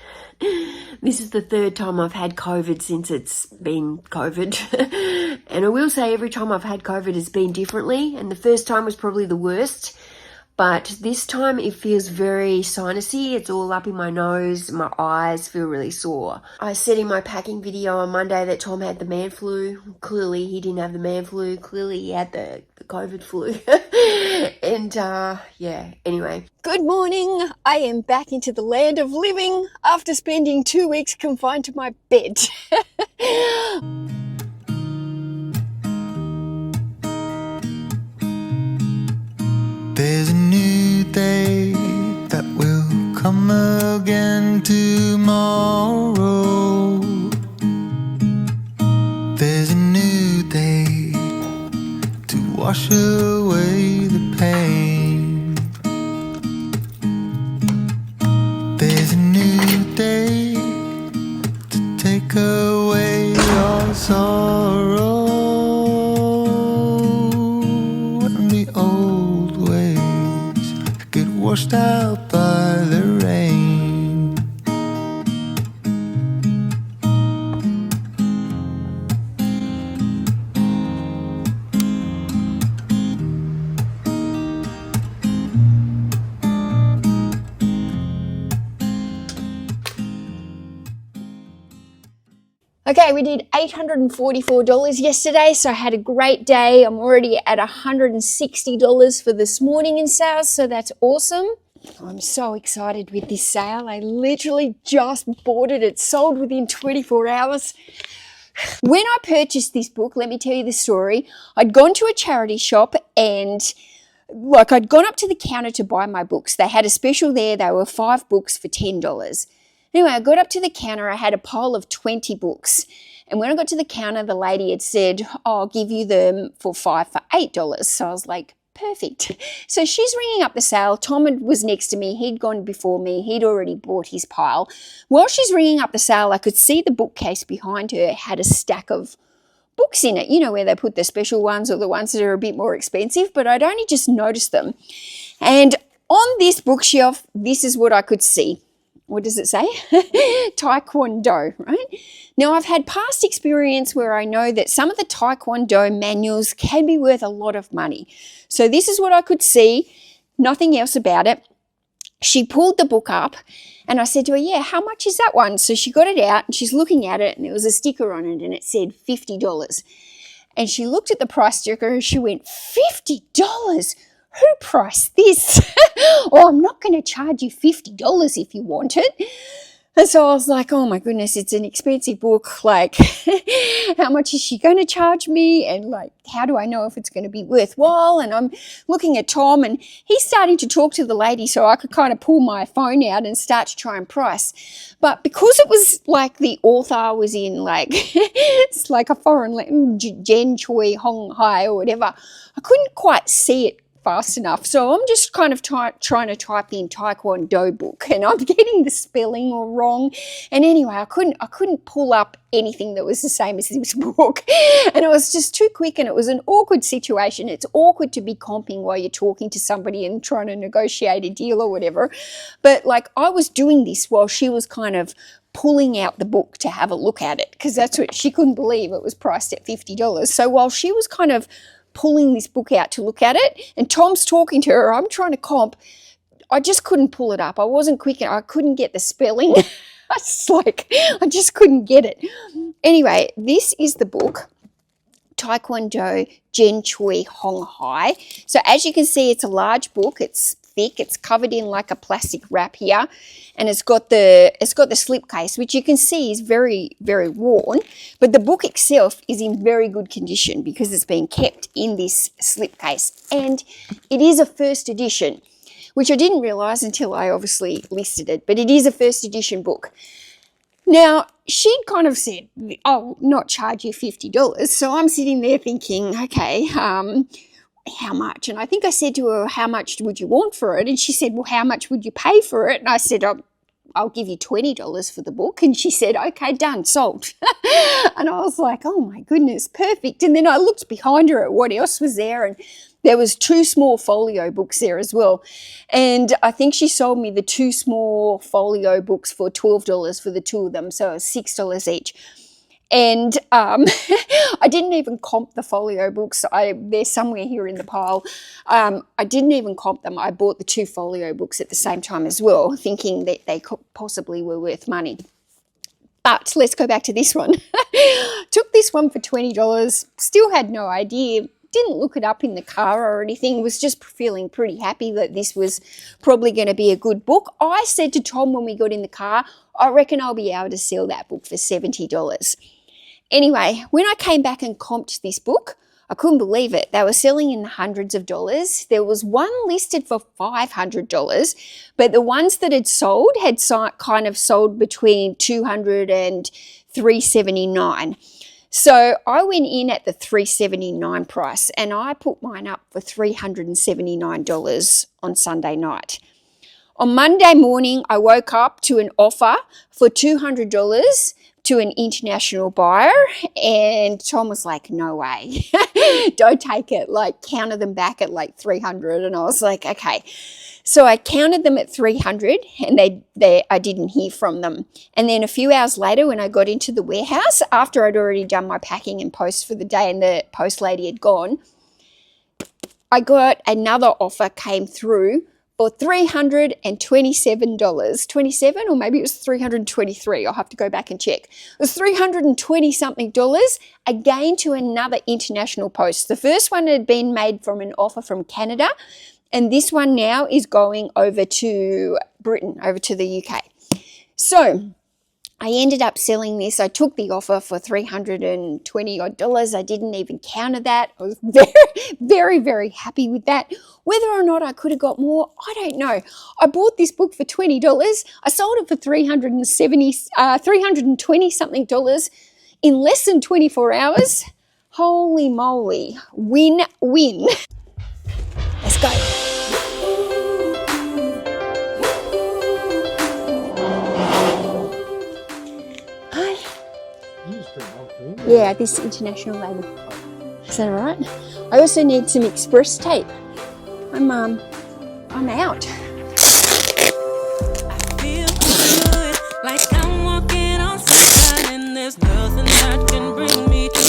This is the third time I've had COVID since it's been COVID. And I will say every time I've had COVID it's been differently. And the first time was probably the worst. But this time it feels very sinusy. It's all up in my nose. My eyes feel really sore. I said in my packing video on Monday that Tom had the man flu. Clearly he didn't have the man flu. Clearly he had the COVID flu. And yeah, anyway. Good morning. I am back into the land of living after spending 2 weeks confined to my bed. There's a new day that will come again tomorrow. There's a new day to wash away the pain. There's a new day to take away your sorrow. And the old ways get washed out by the rain. Okay, we did $844 yesterday, so I had a great day. I'm already at $160 for this morning in sales, so that's awesome. I'm so excited with this sale. I literally just bought it. It sold within 24 hours. When I purchased this book, let me tell you the story. I'd gone to a charity shop and I'd gone up to the counter to buy my books. They had a special there. They were 5 books for $10. Anyway, I got up to the counter. I had a pile of 20 books. And when I got to the counter, the lady had said, I'll give you them for 5 for $8. So I was like, perfect. So she's ringing up the sale. Tom was next to me. He'd gone before me. He'd already bought his pile. While she's ringing up the sale, I could see the bookcase behind her had a stack of books in it, where they put the special ones or the ones that are a bit more expensive, but I'd only just noticed them. And on this bookshelf, this is what I could see. What does it say? Taekwondo, right? Now, I've had past experience where I know that some of the Taekwondo manuals can be worth a lot of money. So this is what I could see, nothing else about it. She pulled the book up and I said to her, yeah, how much is that one? So she got it out and she's looking at it and there was a sticker on it and it said $50. And she looked at the price sticker and she went, $50? Who priced this? Or I'm not going to charge you $50 if you want it. And so I was like, oh my goodness, it's an expensive book. Like, how much is she going to charge me? And like, how do I know if it's going to be worthwhile? And I'm looking at Tom and he's starting to talk to the lady so I could kind of pull my phone out and start to try and price. But because it was like the author was in like, it's like a foreign language, Jen Choi Hong Hai or whatever, I couldn't quite see it fast enough. So I'm just kind of trying to type in Taekwondo book and I'm getting the spelling all wrong. And anyway, I couldn't pull up anything that was the same as this book. And it was just too quick and it was an awkward situation. It's awkward to be comping while you're talking to somebody and trying to negotiate a deal or whatever. But like I was doing this while she was kind of pulling out the book to have a look at it because that's what she couldn't believe it was priced at $50. So while she was kind of pulling this book out to look at it and Tom's talking to her, I'm trying to comp, I just couldn't pull it up. I wasn't quick and I couldn't get the spelling. I just couldn't get it. Anyway, this is the book, Taekwondo Jen Choi Hong Hai. So as you can see, it's a large book. It's thick. It's covered in like a plastic wrap here, and it's got the slipcase, which you can see is very, very worn. But the book itself is in very good condition because it's been kept in this slipcase, and it is a first edition, which I didn't realise until I obviously listed it. But it is a first edition book. Now, she'd kind of said, I'll not charge you $50. So I'm sitting there thinking, okay, how much? And I think I said to her, how much would you want for it? And she said, well, how much would you pay for it? And I said, I'll give you $20 for the book. And she said, okay, done, sold. And I was like, oh my goodness, perfect. And then I looked behind her at what else was there, and there was 2 small folio books there as well. And I think she sold me the 2 small folio books for $12 for the 2 of them. So it was $6 each. And I didn't even comp the folio books. They're somewhere here in the pile. I didn't even comp them. I bought the 2 folio books at the same time as well, thinking that they possibly were worth money. But let's go back to this one. Took this one for $20. Still had no idea. Didn't look it up in the car or anything. Was just feeling pretty happy that this was probably going to be a good book. I said to Tom when we got in the car, I reckon I'll be able to sell that book for $70. Anyway, when I came back and comped this book, I couldn't believe it. They were selling in the hundreds of dollars. There was one listed for $500, but the ones that had sold had kind of sold between $200 and $379. So I went in at the $379 price and I put mine up for $379 on Sunday night. On Monday morning, I woke up to an offer for $200 to an international buyer, and Tom was like, no way, don't take it, like counted them back at like 300. And I was like, okay. So I counted them at 300 and I didn't hear from them. And then a few hours later when I got into the warehouse, after I'd already done my packing and post for the day and the post lady had gone, I got another offer came through for $327, 27, or maybe it was $323. I'll have to go back and check. It was $320 something again to another international post. The first one had been made from an offer from Canada, And this one now is going over to Britain, over to the UK. So I ended up selling this. I took the offer for $320 odd. I didn't even counter that. I was very, very, very happy with that. Whether or not I could have got more, I don't know. I bought this book for $20. I sold it for $320 something in less than 24 hours. Holy moly. Win, win. Let's go. Yeah, this international label. Is that all right? I also need some express tape. I'm out. Feel good, like I'm walking on sunshine, and there's nothing that can bring me down.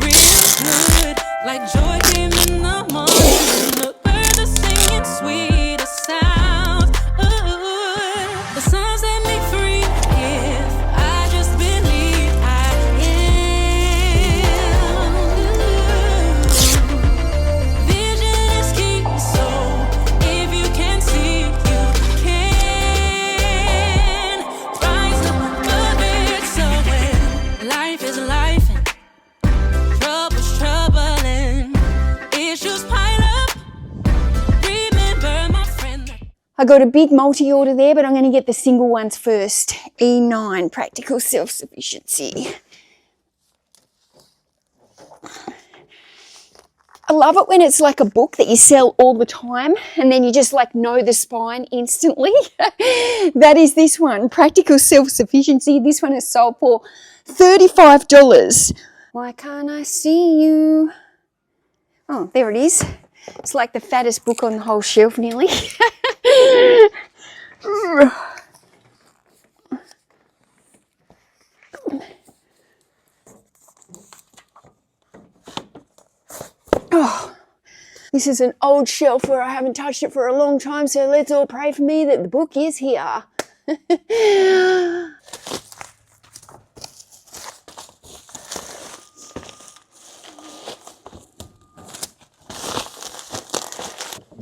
Real good, like joy came in the morning, the birds are singing sweeter sounds. The sun set me free if I just believe I am. Vision is key, so if you can see, you can. Rise above it, so when life is life and trouble's troubling, issues pile up. Remember, my friend. I got a big multi-order there, but I'm going to get the single ones first. E9, Practical Self-Sufficiency. I love it when it's like a book that you sell all the time and then you just like know the spine instantly. That is this one, Practical Self-Sufficiency. This one is sold for $35. Why can't I see you? Oh, there it is. It's like the fattest book on the whole shelf nearly. Oh, this is an old shelf where I haven't touched it for a long time, so let's all pray for me that the book is here.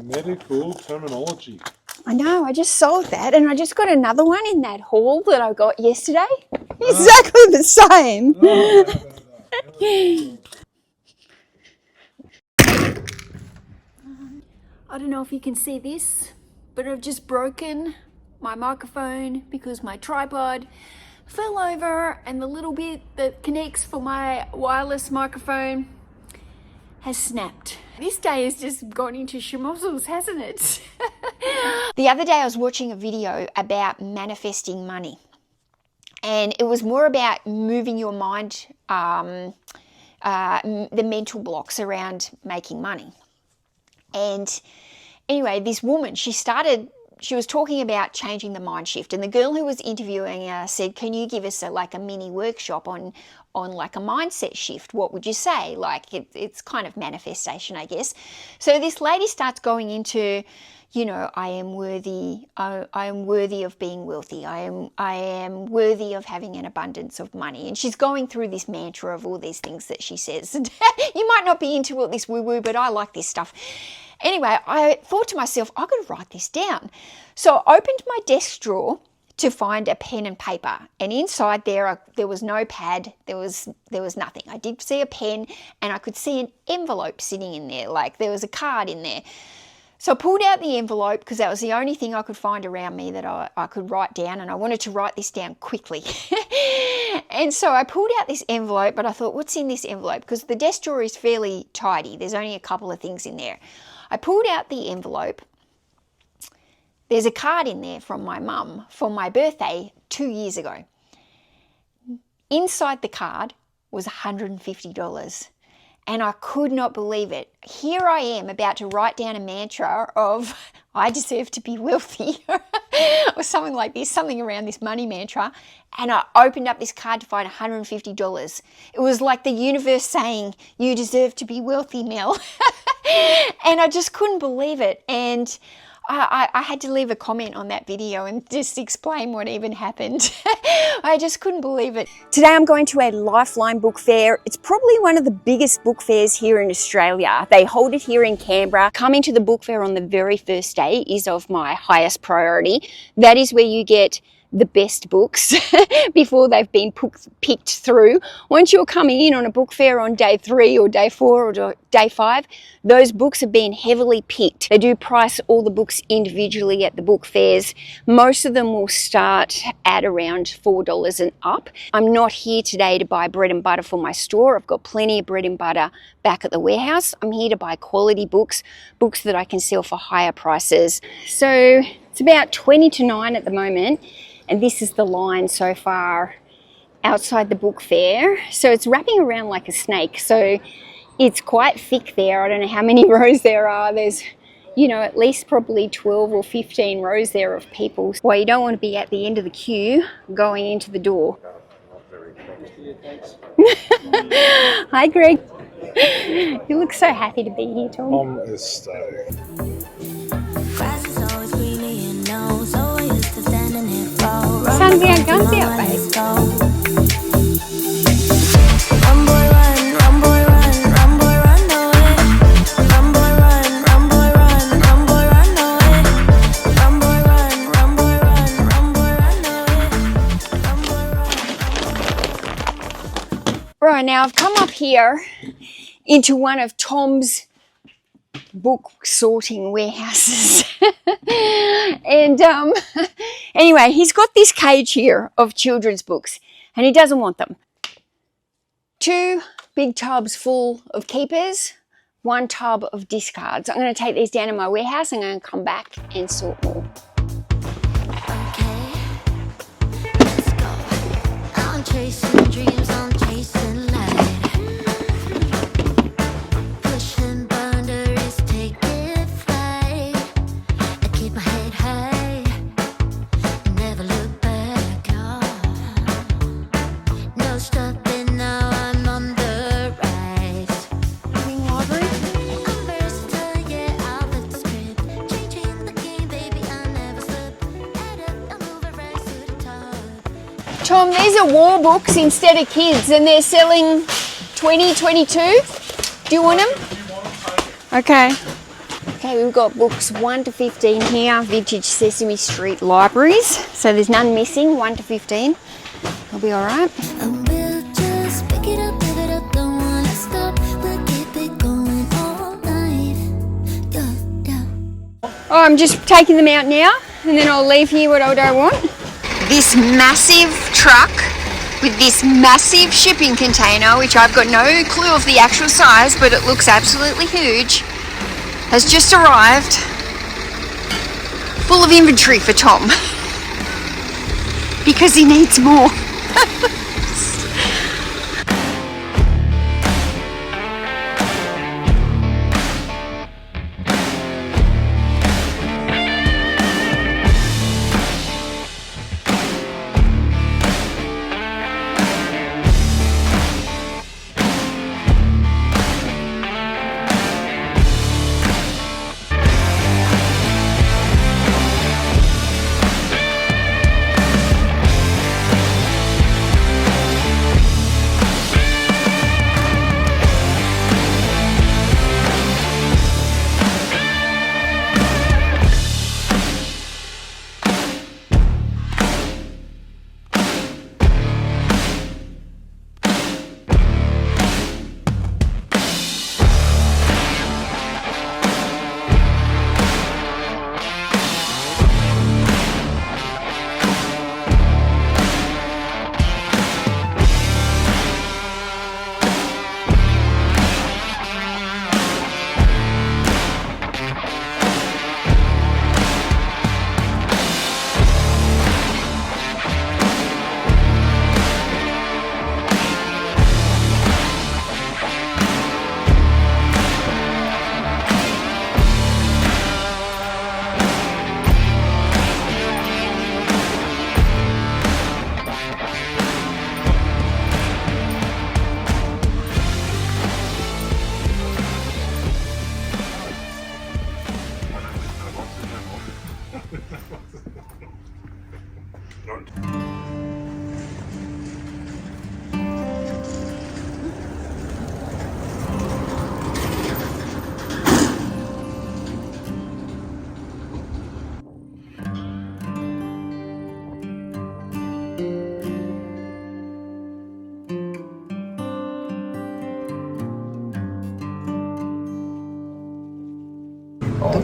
Medical terminology. I know, I just sold that and I just got another one in that haul that I got yesterday. Exactly the same. I don't know if you can see this, but I've just broken my microphone because my tripod fell over and the little bit that connects for my wireless microphone has snapped. This day has just gone into schmozzles, hasn't it? The other day I was watching a video about manifesting money, and it was more about moving your mind, the mental blocks around making money. And anyway, this woman, she was talking about changing the mind shift, and the girl who was interviewing her said, can you give us a mini workshop on like a mindset shift? What would you say? Like it's kind of manifestation, I guess. So this lady starts going into, I am worthy. I am worthy of being wealthy. I am worthy of having an abundance of money. And she's going through this mantra of all these things that she says. And you might not be into all this woo-woo, but I like this stuff. Anyway, I thought to myself, I could write this down. So I opened my desk drawer to find a pen and paper, and inside there was no pad, there was nothing. I did see a pen, and I could see an envelope sitting in there, like there was a card in there. So I pulled out the envelope because that was the only thing I could find around me that I could write down, and I wanted to write this down quickly. And so I pulled out this envelope, but I thought, what's in this envelope? Because the desk drawer is fairly tidy. There's only a couple of things in there. I pulled out the envelope. There's a card in there from my mum for my birthday 2 years ago. Inside the card was $150. And I could not believe it. Here I am about to write down a mantra of, I deserve to be wealthy, or something like this, something around this money mantra. And I opened up this card to find $150. It was like the universe saying, you deserve to be wealthy, Mel. And I just couldn't believe it. And I had to leave a comment on that video and just explain what even happened. I just couldn't believe it. Today I'm going to a Lifeline book fair. It's probably one of the biggest book fairs here in Australia. They hold it here in Canberra. Coming to the book fair on the very first day is of my highest priority. That is where you get the best books before they've been picked through. Once you're coming in on a book fair on day 3 or day 4 or day 5, those books have been heavily picked. They do price all the books individually at the book fairs. Most of them will start at around $4 and up. I'm not here today to buy bread and butter for my store. I've got plenty of bread and butter back at the warehouse. I'm here to buy quality books, books that I can sell for higher prices. So it's about 20 to 9 at the moment. And this is the line so far outside the book fair. So it's wrapping around like a snake. So it's quite thick there. I don't know how many rows there are. There's, you know, at least probably 12 or 15 rows there of people. Well, you don't want to be at the end of the queue going into the door. Hi, Greg. You look so happy to be here, Tom. Tom is stoked. Grass is always greener, you know, so I used to standing here for Sun's out, guns out, babe. Run boy run away. Run boy run away. Run boy run away. Run boy run away. Run boy run. Right, now I've come up here into one of Tom's book sorting warehouses. And anyway, he's got this cage here of children's books and he doesn't want them. 2 big tubs full of keepers, 1 tub of discards. I'm going to take these down in my warehouse and I'm going to come back and sort more. Okay, let's go. I'm chasing dreams, I'm chasing light. Pushing boundaries, taking flight. I keep my head high and never look back. Oh. No stopping now, I'm on the rise. I'm versatile, yeah, I'll flip the script. Changing the game, baby, I never slip. Head up, I move it right to the top. Tom, these are war books instead of kids and they're selling $20, $22. Do you want them? Okay. Okay, we've got books 1 to 15 here, vintage Sesame Street libraries. So there's none missing, 1 to 15. They'll be all right. And we'll just pick it up, live it up, don't wanna stop. We'll keep it going all night. Yeah. Oh, I'm just taking them out now and then I'll leave here what I don't want. This massive truck with this massive shipping container, which I've got no clue of the actual size, but it looks absolutely huge, has just arrived, full of inventory for Tom, because he needs more.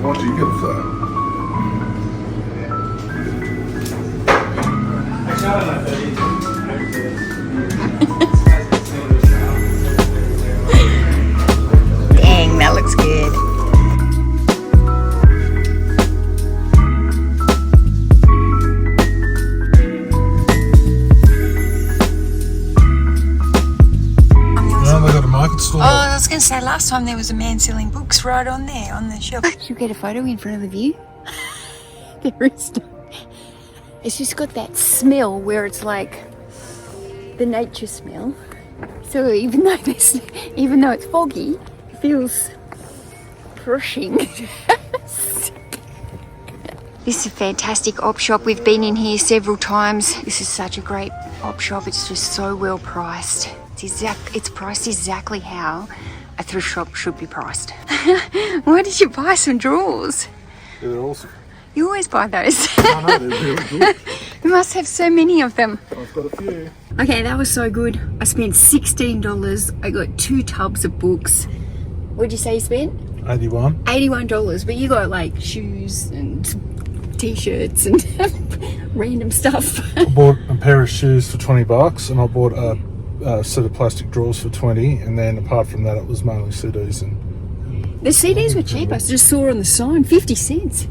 Why'd you get a flat? Dang, that looks good. No, they got a market stall. Oh, I was going to say, last time there was a man selling books right on there on the shelf. Should we get a photo in front of the view? There is. It's just got that smell where it's like the nature smell. So even though it's foggy, it feels refreshing. This is a fantastic op shop. We've been in here several times. This is such a great op shop. It's just so well priced. It's priced exactly how a thrift shop should be priced. Why did you buy some drawers? Yeah, they're awesome. You always buy those. I know, they're really good. You must have so many of them. I've got a few. Okay, that was so good. I spent $16. I got 2 tubs of books. What'd you say you spent? 81. $81, but you got like shoes and t-shirts and random stuff. I bought a pair of shoes for $20 and I bought a set of plastic drawers for 20, and then apart from that it was mainly CDs and The CDs were cheap. I just saw on the sign, 50 cents.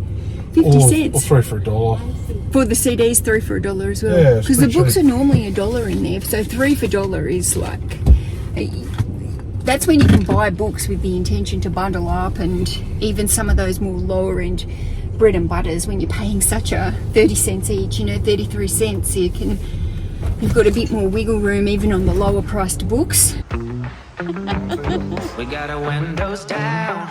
50 or cents. 3 for $1. For the CDs, 3 for $1 as well. Yeah, it's because the pretty books cheap. are normally $1 in there, so 3 for $1 is like... That's when you can buy books with the intention to bundle up, and even some of those more lower end bread and butters, when you're paying such a 30 cents each, 33 cents, you've got a bit more wiggle room even on the lower priced books. We got our windows down,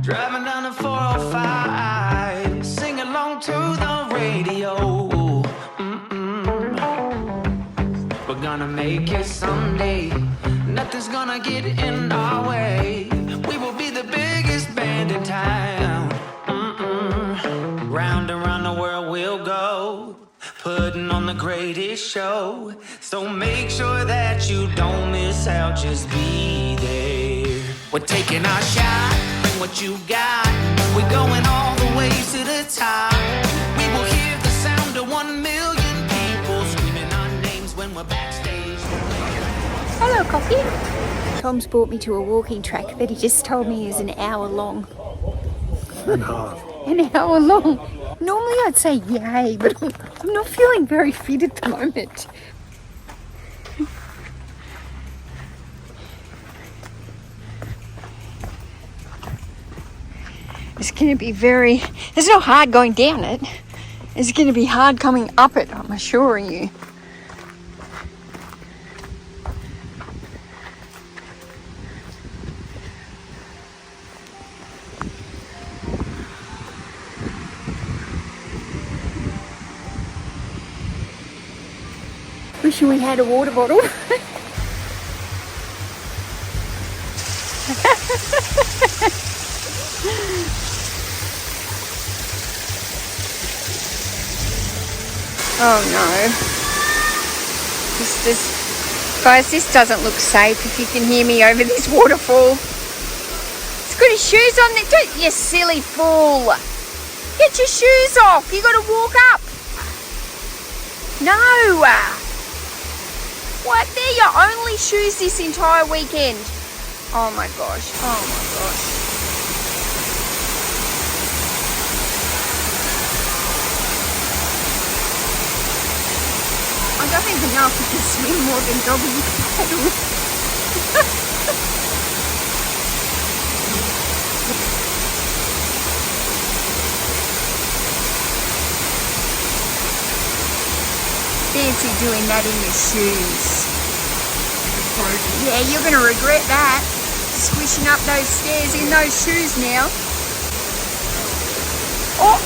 driving down the 405, sing along to the radio. We're gonna make it someday, nothing's gonna get in our way. We will be the biggest band in town. Round and round the world we'll go, putting on the greatest show. So make sure that you don't miss out, just be there. We're taking our shot, bring what you got. We're going all the way to the top. We will hear the sound of 1 million people screaming our names when we're backstage. Hello, Coffee. Tom's brought me to a walking track that he just told me is an hour long. and half. An hour long. Normally I'd say yay, but I'm not feeling very fit at the moment. It's going to be it's not hard going down it. It's going to be hard coming up it, I'm assuring you. Wishing we had a water bottle. Oh no. Guys, this doesn't look safe if you can hear me over this waterfall. It's got his shoes on there. Don't, you silly fool. Get your shoes off. You got to walk up. No. What? They're your only shoes this entire weekend. Oh my gosh. Oh my gosh. I don't even know if you can swim more than doggy paddle. Fancy doing that in your shoes. Yeah, you're going to regret that. Squishing up those stairs in those shoes now. Oh!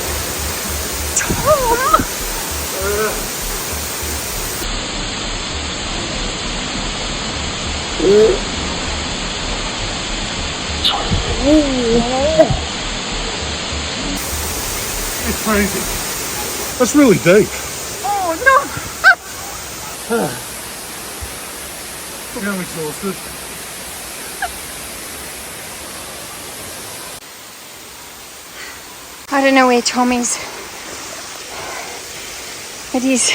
Tom! It's crazy. That's really deep. Oh no! Look how I'm exhausted. I don't know where Tom is, but he's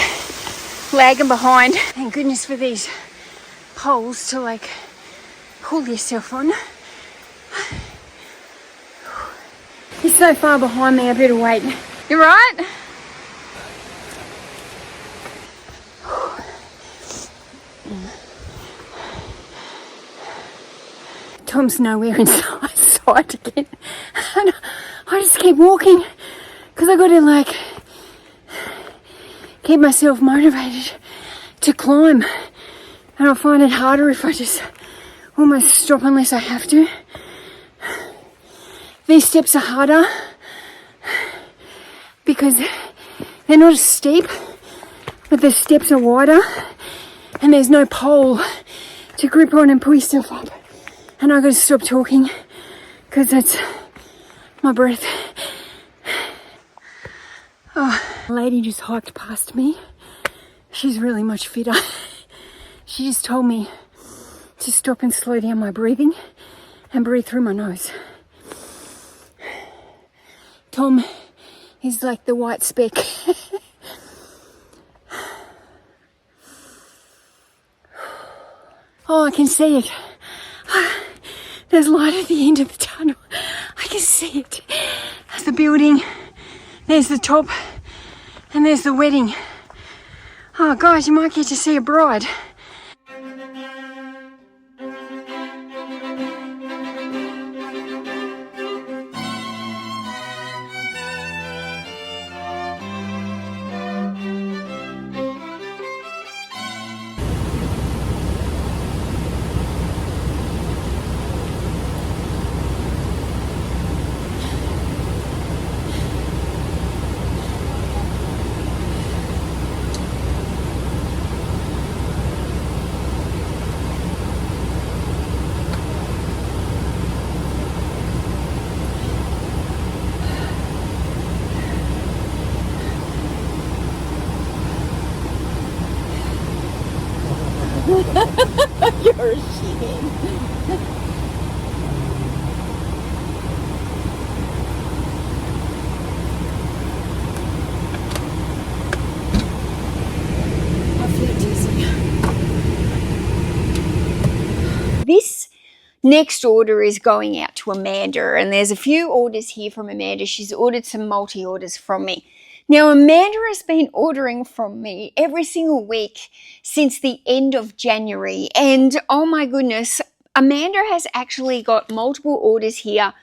lagging behind. Thank goodness for these poles to like pull yourself on. He's so far behind me, I better wait. You right? Tom's nowhere inside again. And I just keep walking because I got to like keep myself motivated to climb. And I find it harder if I just almost stop unless I have to. These steps are harder because they're not as steep, but the steps are wider and there's no pole to grip on and pull yourself up. And I've got to stop talking because that's my breath. Oh, a lady just hiked past me. She's really much fitter. She just told me to stop and slow down my breathing and breathe through my nose. Tom is like the white speck. Oh, I can see it. There's light at the end of the tunnel. I can see it. There's the building, there's the top, and there's the wedding. Oh, guys, you might get to see a bride. You're a shit. This next order is going out to Amanda, and there's a few orders here from Amanda. She's ordered some multi-orders from me. Now, Amanda has been ordering from me every single week since the end of January. And oh my goodness, Amanda has actually got multiple orders here.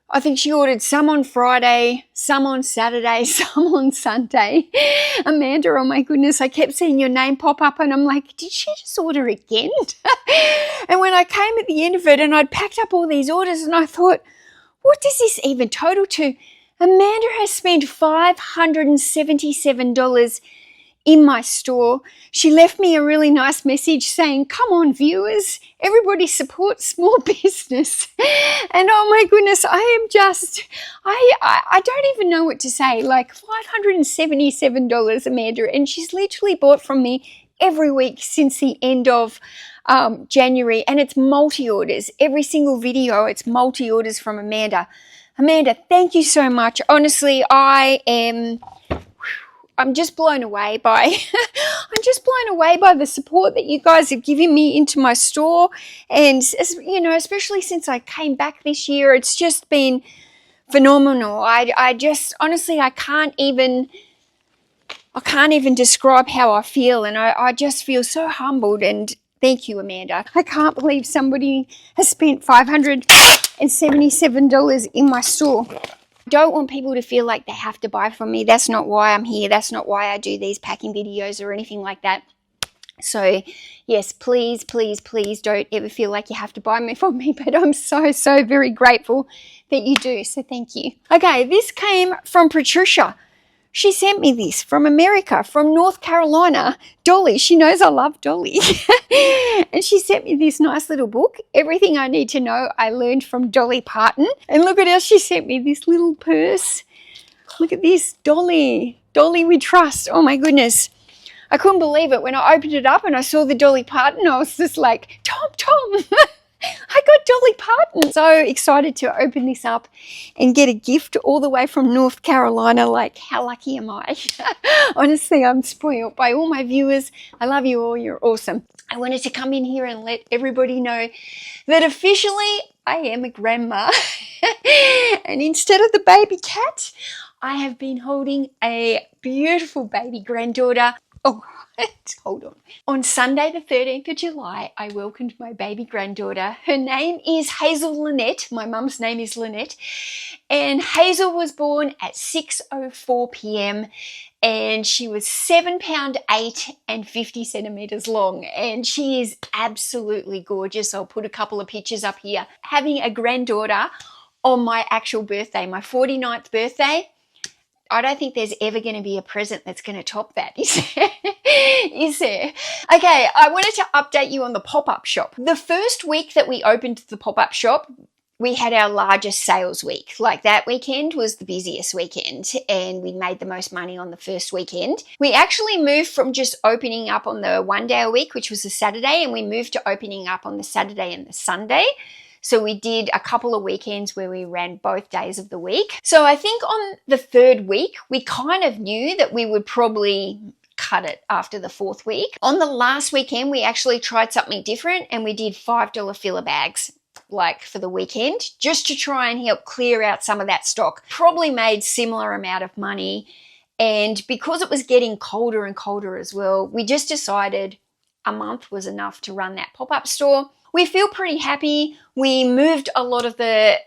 I think she ordered some on Friday, some on Saturday, some on Sunday. Amanda, oh my goodness, I kept seeing your name pop up and I'm like, did she just order again? And when I came at the end of it and I'd packed up all these orders and I thought, what does this even total to? Amanda has spent $577 in my store. She left me a really nice message saying, come on viewers, everybody support small business. And oh my goodness, I am just, I don't even know what to say. Like $577, Amanda, and she's literally bought from me every week since the end of January, and it's multi-orders. Every single video, it's multi-orders from Amanda. Amanda, thank you so much. Honestly, I'm just blown away by the support that you guys have given me into my store. And, you know, especially since I came back this year, it's just been phenomenal. I just, honestly, I can't even describe how I feel. And I just feel so humbled, and thank you, Amanda. I can't believe somebody has spent $577 in my store. I don't want people to feel like they have to buy from me. That's not why I'm here. That's not why I do these packing videos or anything like that. So yes, please, please, please don't ever feel like you have to buy from me, but I'm so, so very grateful that you do. So thank you. Okay, this came from Patricia. She sent me this from America, from North Carolina. Dolly, she knows I love Dolly. And she sent me this nice little book, Everything I Need to Know I Learned from Dolly Parton. And look at how she sent me this little purse. Look at this, Dolly. Dolly we trust. Oh my goodness. I couldn't believe it. When I opened it up and I saw the Dolly Parton, I was just like, Tom. I got Dolly Parton. So excited to open this up and get a gift all the way from North Carolina. Like, how lucky am I? Honestly, I'm spoiled by all my viewers. I love you all. You're awesome. I wanted to come in here and let everybody know that officially I am a grandma. And instead of the baby cat, I have been holding a beautiful baby granddaughter. Oh, hold on. On Sunday, the 13th of July, I welcomed my baby granddaughter. Her name is Hazel Lynette. My mum's name is Lynette. And Hazel was born at 6:04 p.m. and she was 7 pound 8 and 50 centimeters long. And she is absolutely gorgeous. I'll put a couple of pictures up here. Having a granddaughter on my actual birthday, my 49th birthday, I don't think there's ever going to be a present that's going to top that, is there? Is there? Okay, I wanted to update you on the pop-up shop. The first week that we opened the pop-up shop, we had our largest sales week. Like, that weekend was the busiest weekend and we made the most money on the first weekend. We actually moved from just opening up on the one day a week, which was the Saturday, and we moved to opening up on the Saturday and the Sunday. So we did a couple of weekends where we ran both days of the week. So I think on the third week, we kind of knew that we would probably cut it after the fourth week. On the last weekend, we actually tried something different and we did $5 filler bags, like for the weekend, just to try and help clear out some of that stock. Probably made similar amount of money. And because it was getting colder and colder as well, we just decided a month was enough to run that pop-up store. We feel pretty happy. We moved a lot of the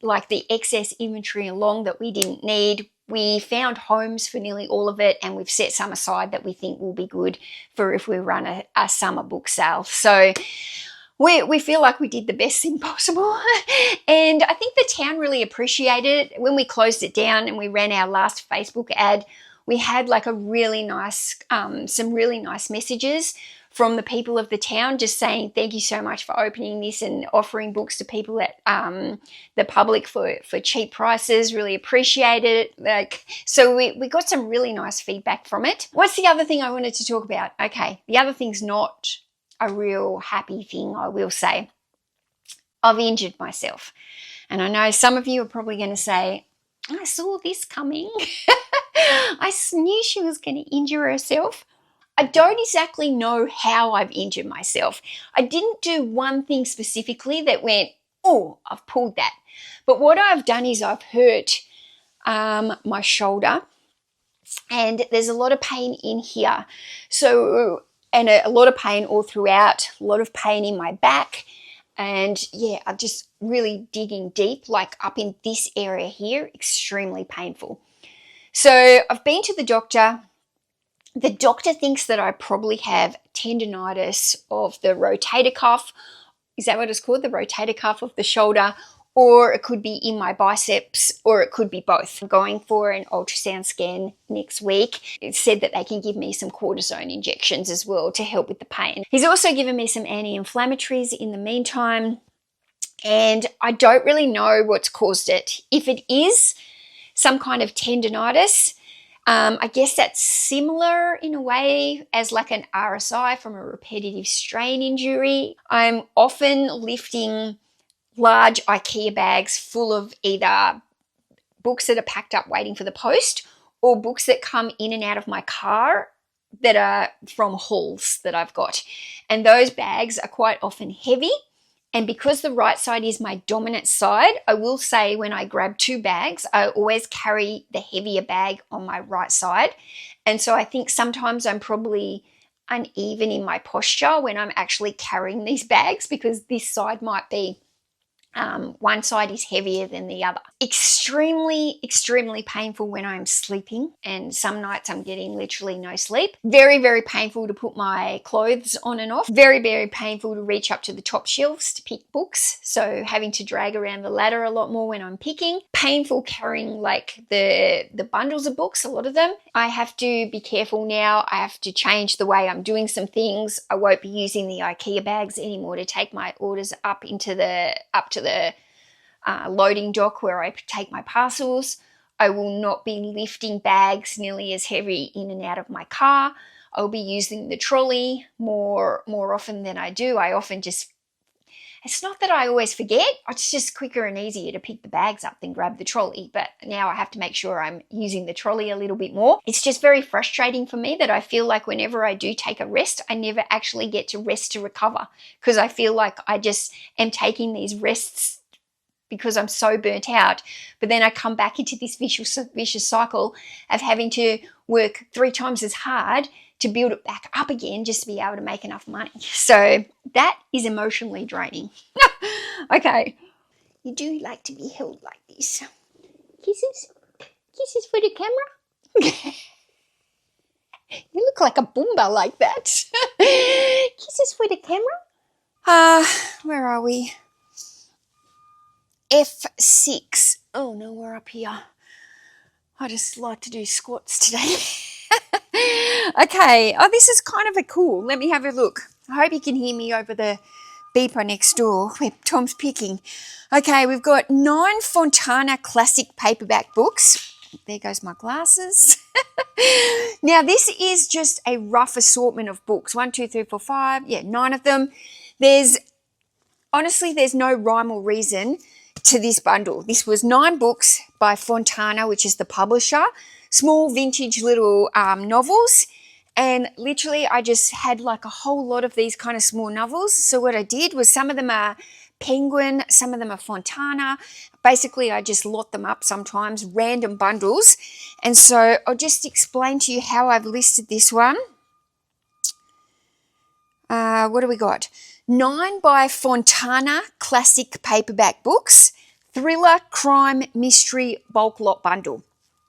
like the excess inventory along that we didn't need. We found homes for nearly all of it, and we've set some aside that we think will be good for if we run a summer book sale. So we feel like we did the best thing possible. And I think the town really appreciated it. When we closed it down and we ran our last Facebook ad, we had like a really nice, some really nice messages from the people of the town, just saying thank you so much for opening this and offering books to people at the public for cheap prices. Really appreciated it. So we got some really nice feedback from it. What's the other thing I wanted to talk about? Okay, the other thing's not a real happy thing, I will say. I've injured myself. And I know some of you are probably going to say, I saw this coming. I knew she was going to injure herself. I don't exactly know how I've injured myself. I didn't do one thing specifically that went, oh, I've pulled that. But what I've done is I've hurt my shoulder, and there's a lot of pain in here. So, and a lot of pain all throughout, a lot of pain in my back. And yeah, I'm just really digging deep, like up in this area here, extremely painful. So I've been to the doctor. The doctor thinks that I probably have tendonitis of the rotator cuff. Is that what it's called? The rotator cuff of the shoulder. Or it could be in my biceps, or it could be both. I'm going for an ultrasound scan next week. It said that they can give me some cortisone injections as well to help with the pain. He's also given me some anti-inflammatories in the meantime. And I don't really know what's caused it. If it is some kind of tendonitis, I guess that's similar in a way as like an RSI from a repetitive strain injury. I'm often lifting large IKEA bags full of either books that are packed up waiting for the post or books that come in and out of my car that are from hauls that I've got. And those bags are quite often heavy. And because the right side is my dominant side, I will say when I grab two bags, I always carry the heavier bag on my right side. And so I think sometimes I'm probably uneven in my posture when I'm actually carrying these bags, because this side might be one side is heavier than the other. Extremely, extremely painful when I'm sleeping, and some nights I'm getting literally no sleep. Very, very painful to put my clothes on and off. Very, very painful to reach up to the top shelves to pick books. So having to drag around the ladder a lot more when I'm picking. Painful carrying like the bundles of books, a lot of them. I have to be careful now. I have to change the way I'm doing some things. I won't be using the IKEA bags anymore to take my orders up to the loading dock where I take my parcels. I will not be lifting bags nearly as heavy in and out of my car. I'll be using the trolley more often than I do. I often just It's not that I always forget. It's just quicker and easier to pick the bags up than grab the trolley. But now I have to make sure I'm using the trolley a little bit more. It's just very frustrating for me that I feel like whenever I do take a rest, I never actually get to rest to recover, because I feel like I just am taking these rests because I'm so burnt out. But then I come back into this vicious cycle of having to work 3 times as hard to build it back up again just to be able to make enough money. So that is emotionally draining. Okay. You do like to be held like this. Kisses? Kisses for the camera? You look like a Boomba like that. Kisses for the camera? Where are we? F6. Oh no, we're up here. I just like to do squats today. Okay, oh, this is kind of a cool. Let me have a look. I hope you can hear me over the beeper next door where Tom's picking. Okay, we've got 9 Fontana classic paperback books. There goes my glasses. Now, this is just a rough assortment of books. 1, 2, 3, 4, 5. Yeah, 9 of them. Honestly, there's no rhyme or reason to this bundle. This was 9 books by Fontana, which is the publisher. Small vintage little novels, and literally I just had like a whole lot of these kind of small novels. So what I did was, some of them are Penguin, some of them are Fontana. Basically I just lot them up sometimes, random bundles. And so I'll just explain to you how I've listed this one. What do we got? 9 by Fontana classic paperback books, thriller, crime, mystery, bulk lot bundle.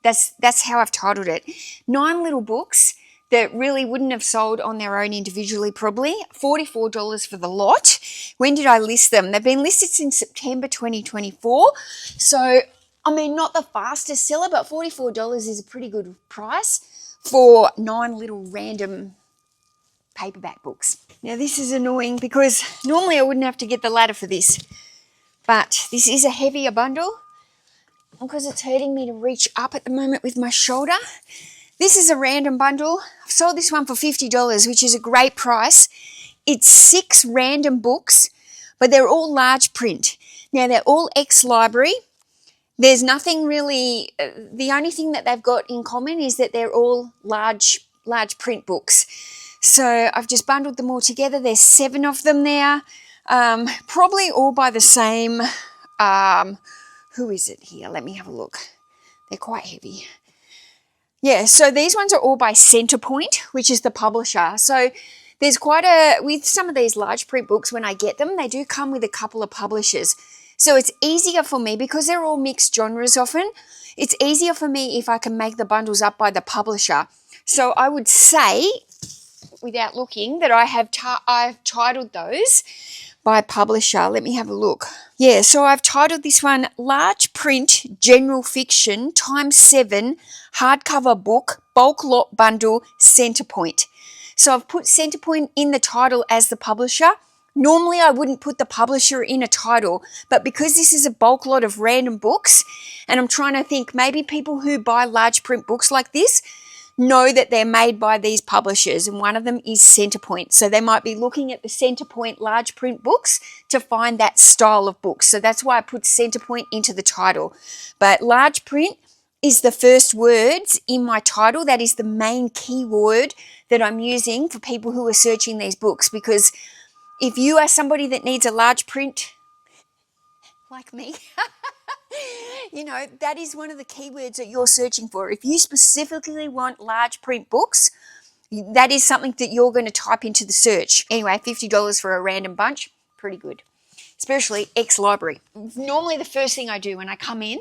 That's how I've titled it. 9 little books that really wouldn't have sold on their own individually probably. $44 for the lot. When did I list them? They've been listed since September 2024. So, I mean, not the fastest seller, but $44 is a pretty good price for 9 little random paperback books. Now, this is annoying because normally I wouldn't have to get the ladder for this, but this is a heavier bundle because it's hurting me to reach up at the moment with my shoulder. This is a random bundle. I've sold this one for $50, which is a great price. It's 6 random books, but they're all large print. Now, they're all ex-library. There's nothing really, the only thing that they've got in common is that they're all large print books. So I've just bundled them all together. There's 7 of them there, probably all by the same, who is it here? Let me have a look. They're quite heavy. Yeah, so these ones are all by Centrepoint, which is the publisher. So there's with some of these large print books, when I get them, they do come with a couple of publishers. So it's easier for me, because they're all mixed genres often, it's easier for me if I can make the bundles up by the publisher. So I would say, without looking, that I've titled those by publisher. Let me have a look. Yeah, so I've titled this one Large Print General Fiction ×7 Hardcover Book Bulk Lot Bundle Centrepoint. So I've put Centrepoint in the title as the publisher. Normally I wouldn't put the publisher in a title, but because this is a bulk lot of random books, and I'm trying to think, maybe people who buy large print books like this know that they're made by these publishers, and one of them is Centrepoint. So they might be looking at the Centrepoint large print books to find that style of books. So that's why I put Centrepoint into the title. But large print is the first words in my title. That is the main keyword that I'm using for people who are searching these books, because if you are somebody that needs a large print like me, you know, that is one of the keywords that you're searching for. If you specifically want large print books, that is something that you're going to type into the search. Anyway, $50 for a random bunch, pretty good, especially ex-library. Normally the first thing I do when I come in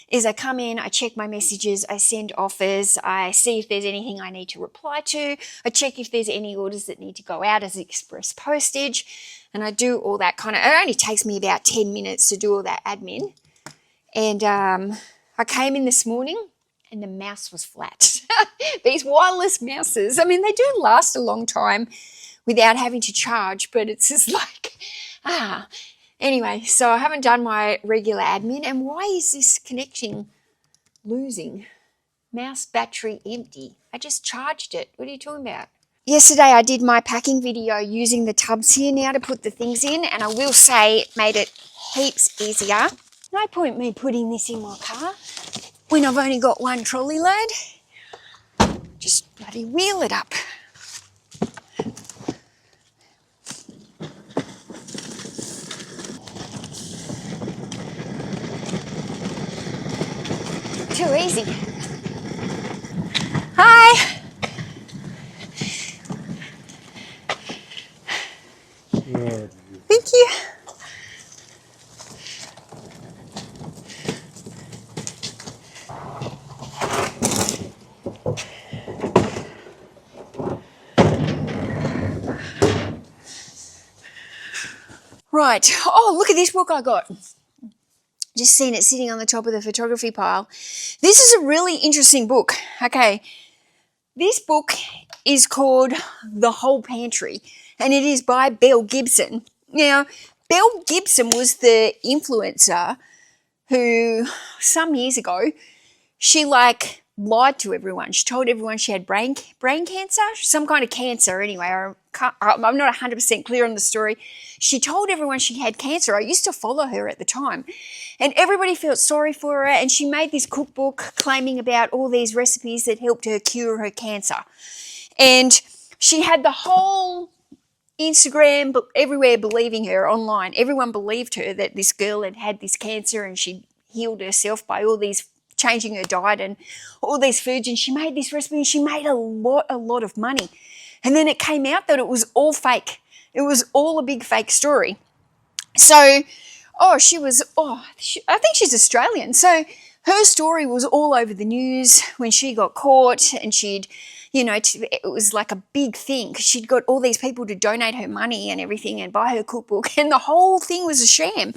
is I check my messages, I send offers, I see if there's anything I need to reply to, I check if there's any orders that need to go out as express postage, and I do all that kind of, it only takes me about 10 minutes to do all that admin. And I came in this morning and the mouse was flat. These wireless mouses, I mean, they do last a long time without having to charge, but it's just like, Anyway, so I haven't done my regular admin. And why is this connection losing? Mouse battery empty. I just charged it. What are you talking about? Yesterday I did my packing video using the tubs here now to put the things in, and I will say it made it heaps easier. No point me putting this in my car when I've only got one trolley load. Just bloody wheel it up. Too easy. Hi. Thank you. Right. Oh, look at this book I got. Just seen it sitting on the top of the photography pile. This is a really interesting book. Okay. This book is called The Whole Pantry, and it is by Belle Gibson. Now, Belle Gibson was the influencer who, some years ago, she lied to everyone. She told everyone she had brain cancer, some kind of cancer anyway. I'm not 100% clear on the story. She told everyone she had cancer. I used to follow her at the time, and everybody felt sorry for her, and she made this cookbook claiming about all these recipes that helped her cure her cancer. And she had the whole Instagram, but everywhere believing her online. Everyone believed her that this girl had had this cancer and she healed herself by all these changing her diet and all these foods, and she made this recipe and she made a lot of money. And then it came out that it was all fake. It was all a big fake story. So, I think she's Australian. So her story was all over the news when she got caught, and she'd, it was like a big thing because she'd got all these people to donate her money and everything and buy her cookbook, and the whole thing was a sham.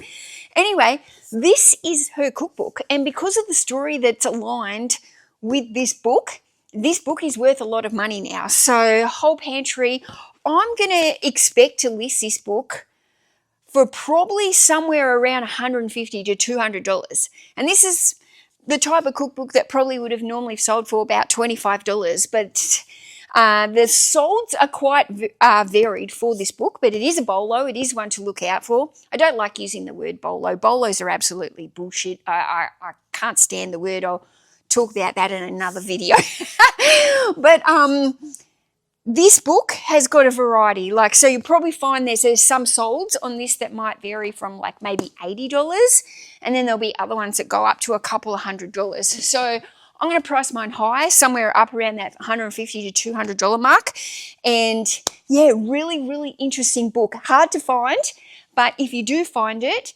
Anyway, this is her cookbook, and because of the story that's aligned with this book is worth a lot of money now. So Whole Pantry, I'm going to expect to list this book for probably somewhere around $150 to $200. And this is the type of cookbook that probably would have normally sold for about $25, but the solds are quite varied for this book, but it is a bolo. It is one to look out for. I don't like using the word bolo. Bolos are absolutely bullshit. I can't stand the word. I'll talk about that in another video. But this book has got a variety. So you'll probably find there's some solds on this that might vary from maybe $80, and then there'll be other ones that go up to a couple of $100. So I'm going to price mine high, somewhere up around that $150 to $200 mark. And yeah, really, really interesting book. Hard to find, but if you do find it,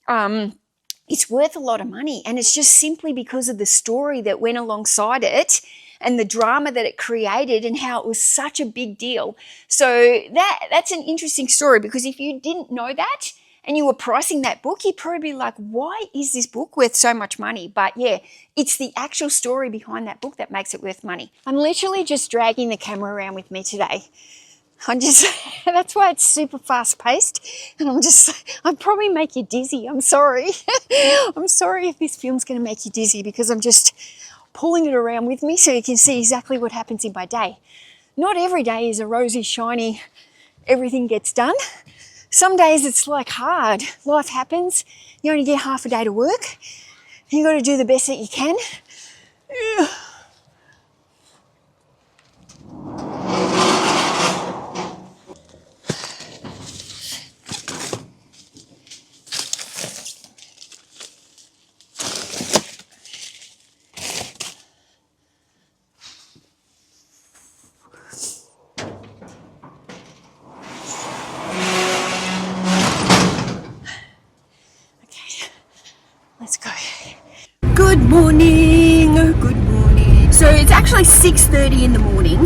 it's worth a lot of money. And it's just simply because of the story that went alongside it and the drama that it created and how it was such a big deal. So that's an interesting story, because if you didn't know that and you were pricing that book, you'd probably be like, why is this book worth so much money? But yeah, it's the actual story behind that book that makes it worth money. I'm literally just dragging the camera around with me today. That's why it's super fast paced, and I'd probably make you dizzy. I'm sorry. I'm sorry if this film's going to make you dizzy, because I'm just pulling it around with me so you can see exactly what happens in my day. Not every day is a rosy, shiny, everything gets done. Some days it's hard. Life happens. You only get half a day to work. You got to do the best that you can. Let's go. Good morning. Good morning. So it's actually 6:30 in the morning.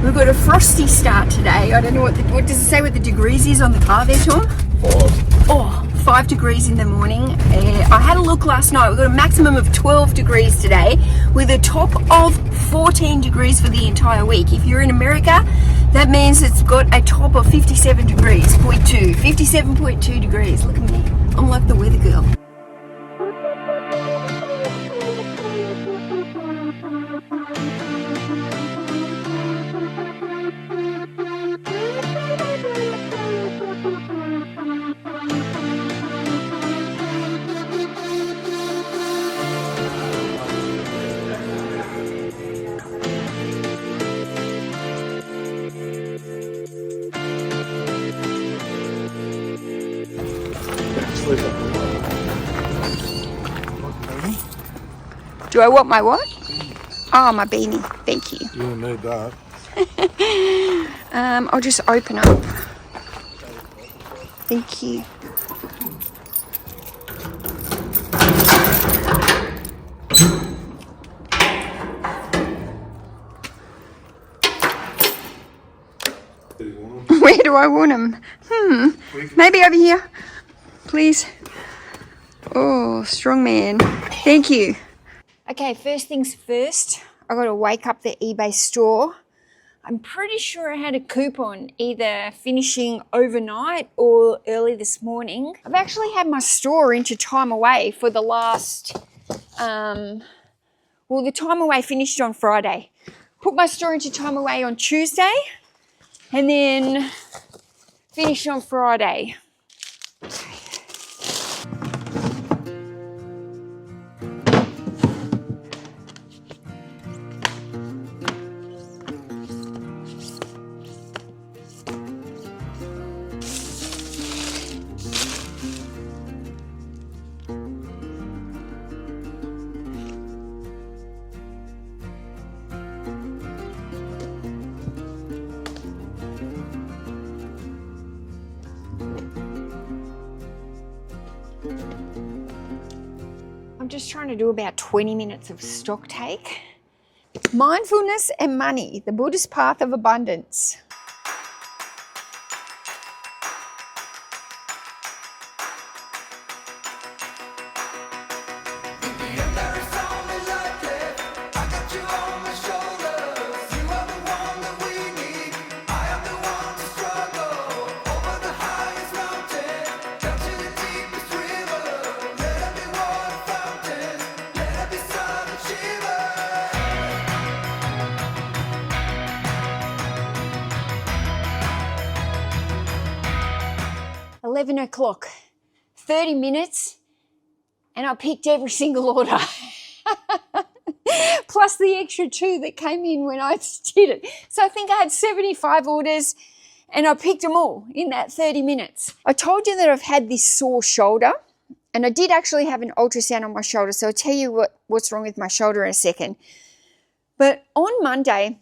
We've got a frosty start today. I don't know what does it say what the degrees is on the car there, Tom? 5 degrees in the morning. I had a look last night. We've got a maximum of 12 degrees today with a top of 14 degrees for the entire week. If you're in America, that means it's got a top of 57 degrees, 57.2 degrees. Look at me. I'm like the weather girl. Do I want my what? Oh, my beanie. Thank you. You don't need that. I'll just open up. Thank you. Where do I want them? Maybe over here, please. Oh, strong man. Thank you. Okay, first things first, I got to wake up the eBay store. I'm pretty sure I had a coupon either finishing overnight or early this morning. I've actually had my store into time away for the last, the time away finished on Friday. Put my store into time away on Tuesday and then finished on Friday. I'm just trying to do about 20 minutes of stock take. Mindfulness and money, the Buddhist path of abundance. $11 o'clock, 30 minutes, and I picked every single order. Plus the extra 2 that came in when I did it. So I think I had 75 orders and I picked them all in that 30 minutes. I told you that I've had this sore shoulder, and I did actually have an ultrasound on my shoulder, so I'll tell you what's wrong with my shoulder in a second. But on Monday,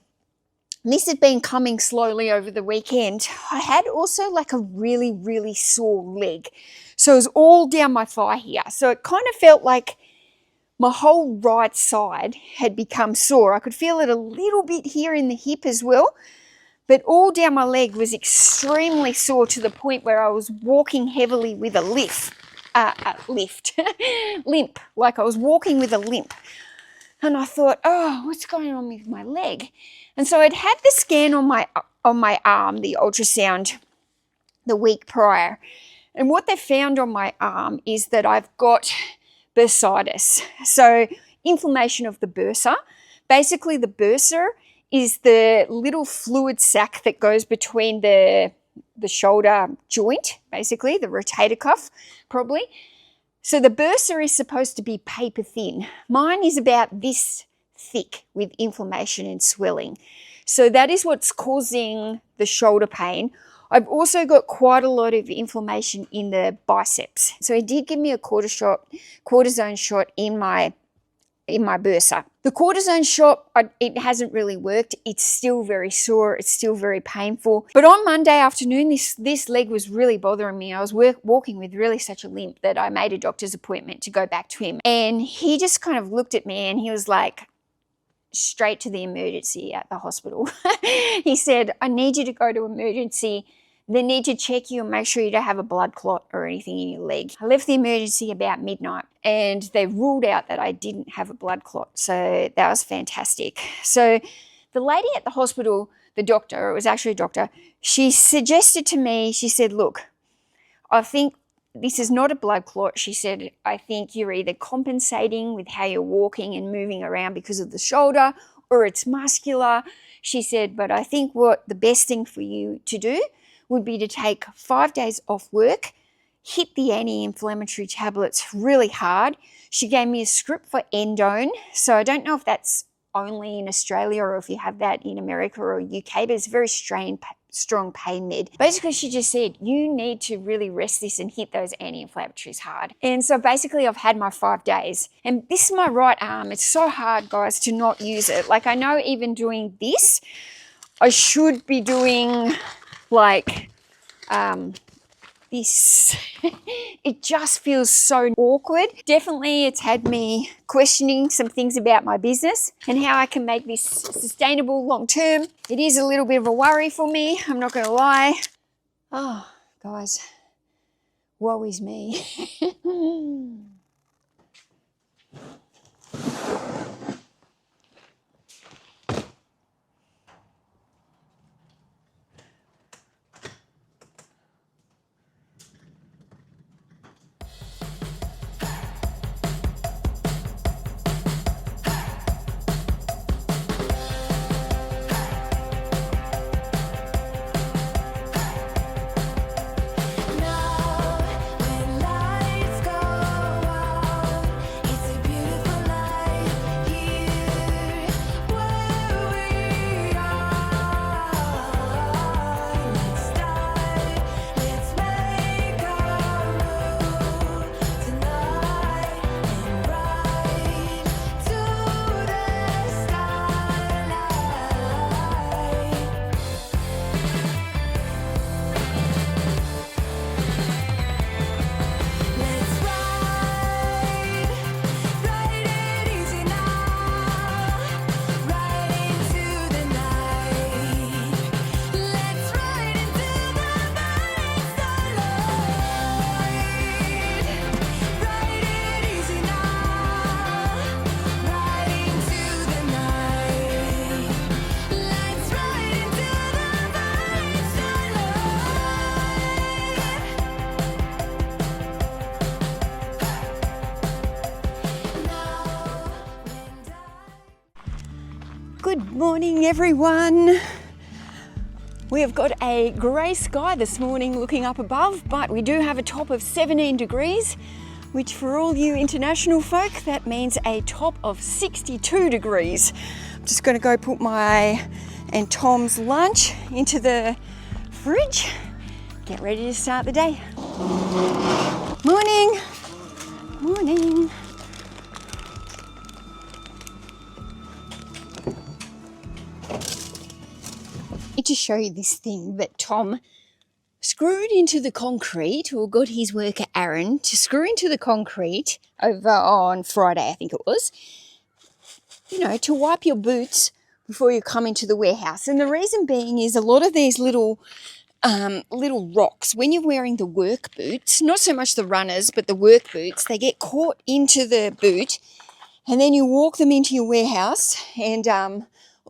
this had been coming slowly over the weekend. I had also like a really, really sore leg. So it was all down my thigh here. So it kind of felt like my whole right side had become sore. I could feel it a little bit here in the hip as well. But all down my leg was extremely sore to the point where I was walking heavily with a limp, like I was walking with a limp. And I thought, oh, what's going on with my leg? And so I'd had the scan on my arm, the ultrasound, the week prior. And what they found on my arm is that I've got bursitis. So inflammation of the bursa. Basically, the bursa is the little fluid sac that goes between the shoulder joint, basically, the rotator cuff, probably. So the bursa is supposed to be paper thin. Mine is about this thick with inflammation and swelling. So that is what's causing the shoulder pain. I've also got quite a lot of inflammation in the biceps. So he did give me a cortisone shot in my bursa. The cortisone shot, it hasn't really worked. It's still very sore. It's still very painful. But on Monday afternoon, this leg was really bothering me. I was walking with really such a limp that I made a doctor's appointment to go back to him. And he just kind of looked at me and he was like, straight to the emergency at the hospital. He said, I need you to go to emergency. They need to check you and make sure you don't have a blood clot or anything in your leg. I left the emergency about midnight and they ruled out that I didn't have a blood clot. So that was fantastic. So the lady at the hospital, the doctor, it was actually a doctor, she suggested to me, she said, look, I think this is not a blood clot. She said, I think you're either compensating with how you're walking and moving around because of the shoulder, or it's muscular. She said, but I think what the best thing for you to do would be to take 5 days off work, hit the anti-inflammatory tablets really hard. She gave me a script for Endone. So I don't know if that's only in Australia or if you have that in America or UK, but it's a very strong pain med. Basically, she just said, you need to really rest this and hit those anti-inflammatories hard. And so basically I've had my 5 days, and this is my right arm. It's so hard, guys, to not use it. Like, I know even doing this, I should be doing like this. It just feels so awkward. Definitely it's had me questioning some things about my business and how I can make this sustainable long term. It is a little bit of a worry for me, I'm not gonna lie. Oh, guys, woe is me. When lights go out, it's a beautiful night here where we are. Let's start, let's make our move tonight and ride to the starlight. Let's ride it easy now, right into the night. Let's ride into the burning starlight. Ride it easy now, right into the night. Let's ride into the burning Good morning, everyone. We have got a grey sky this morning looking up above, but we do have a top of 17 degrees, which for all you international folk, that means a top of 62 degrees. I'm just going to go put my and Tom's lunch into the fridge, get ready to start the day. Morning. Morning. To show you this thing that Tom screwed into the concrete, or got his worker Aaron to screw into the concrete over on Friday, I think it was, you know, to wipe your boots before you come into the warehouse. And the reason being is a lot of these little rocks, when you're wearing the work boots, not so much the runners, but the work boots, they get caught into the boot, and then you walk them into your warehouse and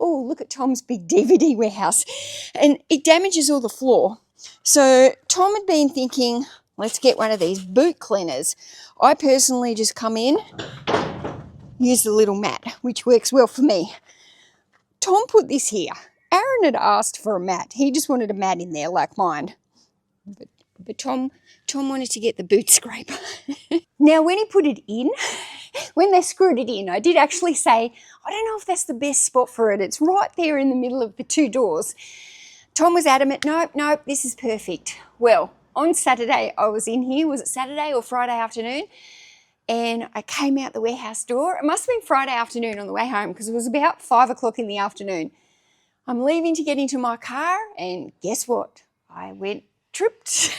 oh, look at Tom's big DVD warehouse. And it damages all the floor. So Tom had been thinking, let's get one of these boot cleaners. I personally just come in, use the little mat, which works well for me. Tom put this here. Aaron had asked for a mat. He just wanted a mat in there like mine. But Tom wanted to get the boot scraper. Now, when he put it in, when they screwed it in, I did actually say, I don't know if that's the best spot for it. It's right there in the middle of the two doors. Tom was adamant, nope, this is perfect. Well, on Saturday, I was in here. Was it Saturday or Friday afternoon? And I came out the warehouse door. It must have been Friday afternoon on the way home because it was about 5 o'clock in the afternoon. I'm leaving to get into my car, and guess what? I tripped,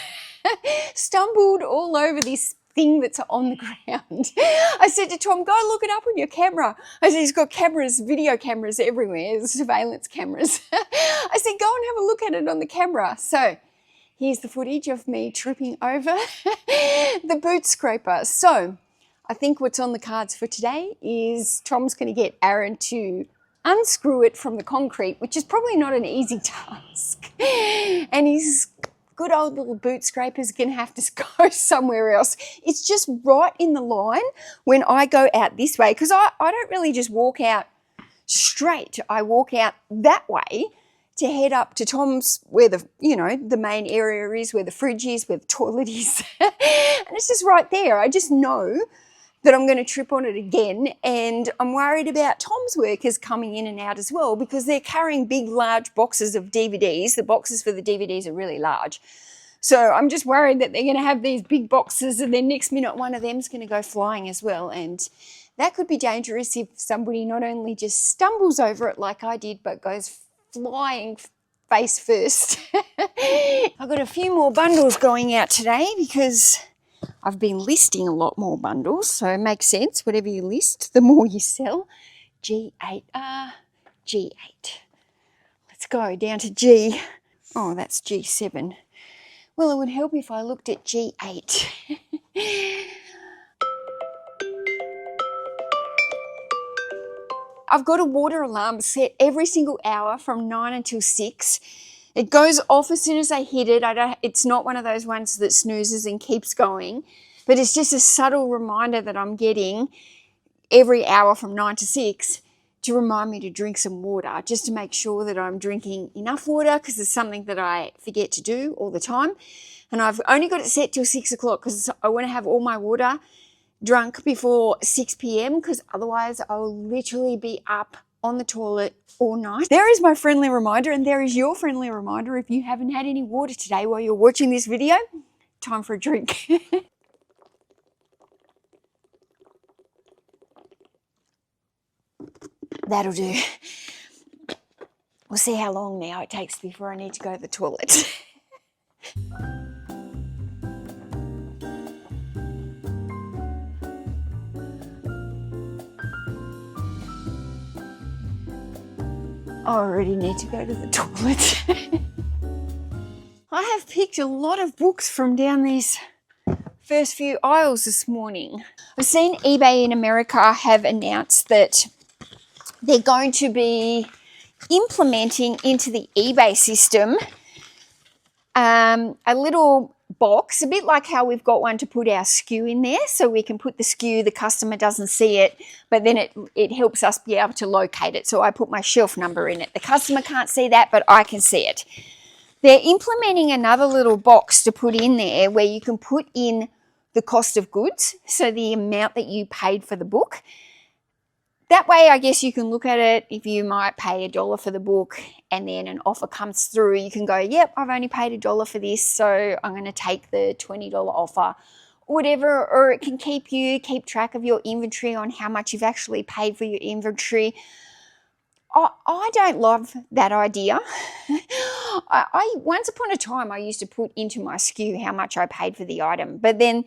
stumbled all over this thing that's on the ground. I said to Tom, go look it up on your camera. I said, he's got cameras, video cameras everywhere, surveillance cameras. I said, go and have a look at it on the camera. So here's the footage of me tripping over the boot scraper. So I think what's on the cards for today is Tom's going to get Aaron to unscrew it from the concrete, which is probably not an easy task. And his good old little boot scraper's going to have to go somewhere else. It's just right in the line when I go out this way, because I don't really just walk out straight. I walk out that way to head up to Tom's, where the main area is, where the fridge is, where the toilet is. And it's just right there. I just know that I'm going to trip on it again. And I'm worried about Tom's workers coming in and out as well, because they're carrying big, large boxes of DVDs. The boxes for the DVDs are really large. So I'm just worried that they're going to have these big boxes and then next minute one of them's going to go flying as well. And that could be dangerous if somebody not only just stumbles over it like I did, but goes flying face first. I've got a few more bundles going out today because I've been listing a lot more bundles, so it makes sense. Whatever you list, the more you sell. G8R, G8. Let's go down to G. Oh, that's G7. Well, it would help if I looked at G8. I've got a water alarm set every single hour from 9 until 6. It goes off as soon as I hit it. It's not one of those ones that snoozes and keeps going, but it's just a subtle reminder that I'm getting every hour from 9 to 6 to remind me to drink some water, just to make sure that I'm drinking enough water, because it's something that I forget to do all the time. And I've only got it set till 6 o'clock because I want to have all my water drunk before 6 p.m. because otherwise I'll literally be up on the toilet all night. There is my friendly reminder, and there is your friendly reminder if you haven't had any water today while you're watching this video. Time for a drink. That'll do. We'll see how long now it takes before I need to go to the toilet. I already need to go to the toilet. I have picked a lot of books from down these first few aisles this morning. I've seen eBay in America have announced that they're going to be implementing into the eBay system a little box, a bit like how we've got one to put our SKU in there, so we can put the SKU, the customer doesn't see it, but then it helps us be able to locate it. So I put my shelf number in it. The customer can't see that, but I can see it. They're implementing another little box to put in there where you can put in the cost of goods, so the amount that you paid for the book. That way, I guess you can look at it. If you might pay $1 for the book and then an offer comes through, you can go, yep, I've only paid $1 for this, so I'm going to take the $20 offer, or whatever. Or it can keep track of your inventory on how much you've actually paid for your inventory. I don't love that idea. I once upon a time, I used to put into my SKU how much I paid for the item, but then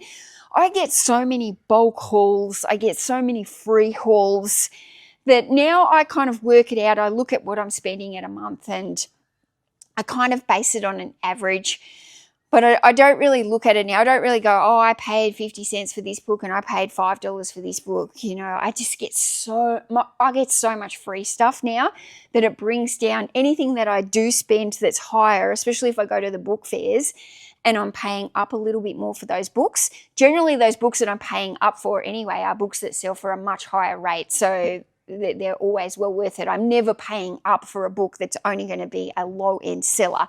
I get so many bulk hauls, I get so many free hauls that now I kind of work it out. I look at what I'm spending at a month and I kind of base it on an average, but I don't really look at it now. I don't really go, oh, I paid 50 cents for this book and I paid $5 for this book. You know, I just get so much free stuff now that it brings down anything that I do spend that's higher, especially if I go to the book fairs and I'm paying up a little bit more for those books. Generally, those books that I'm paying up for anyway are books that sell for a much higher rate, so they're always well worth it. I'm never paying up for a book that's only going to be a low-end seller.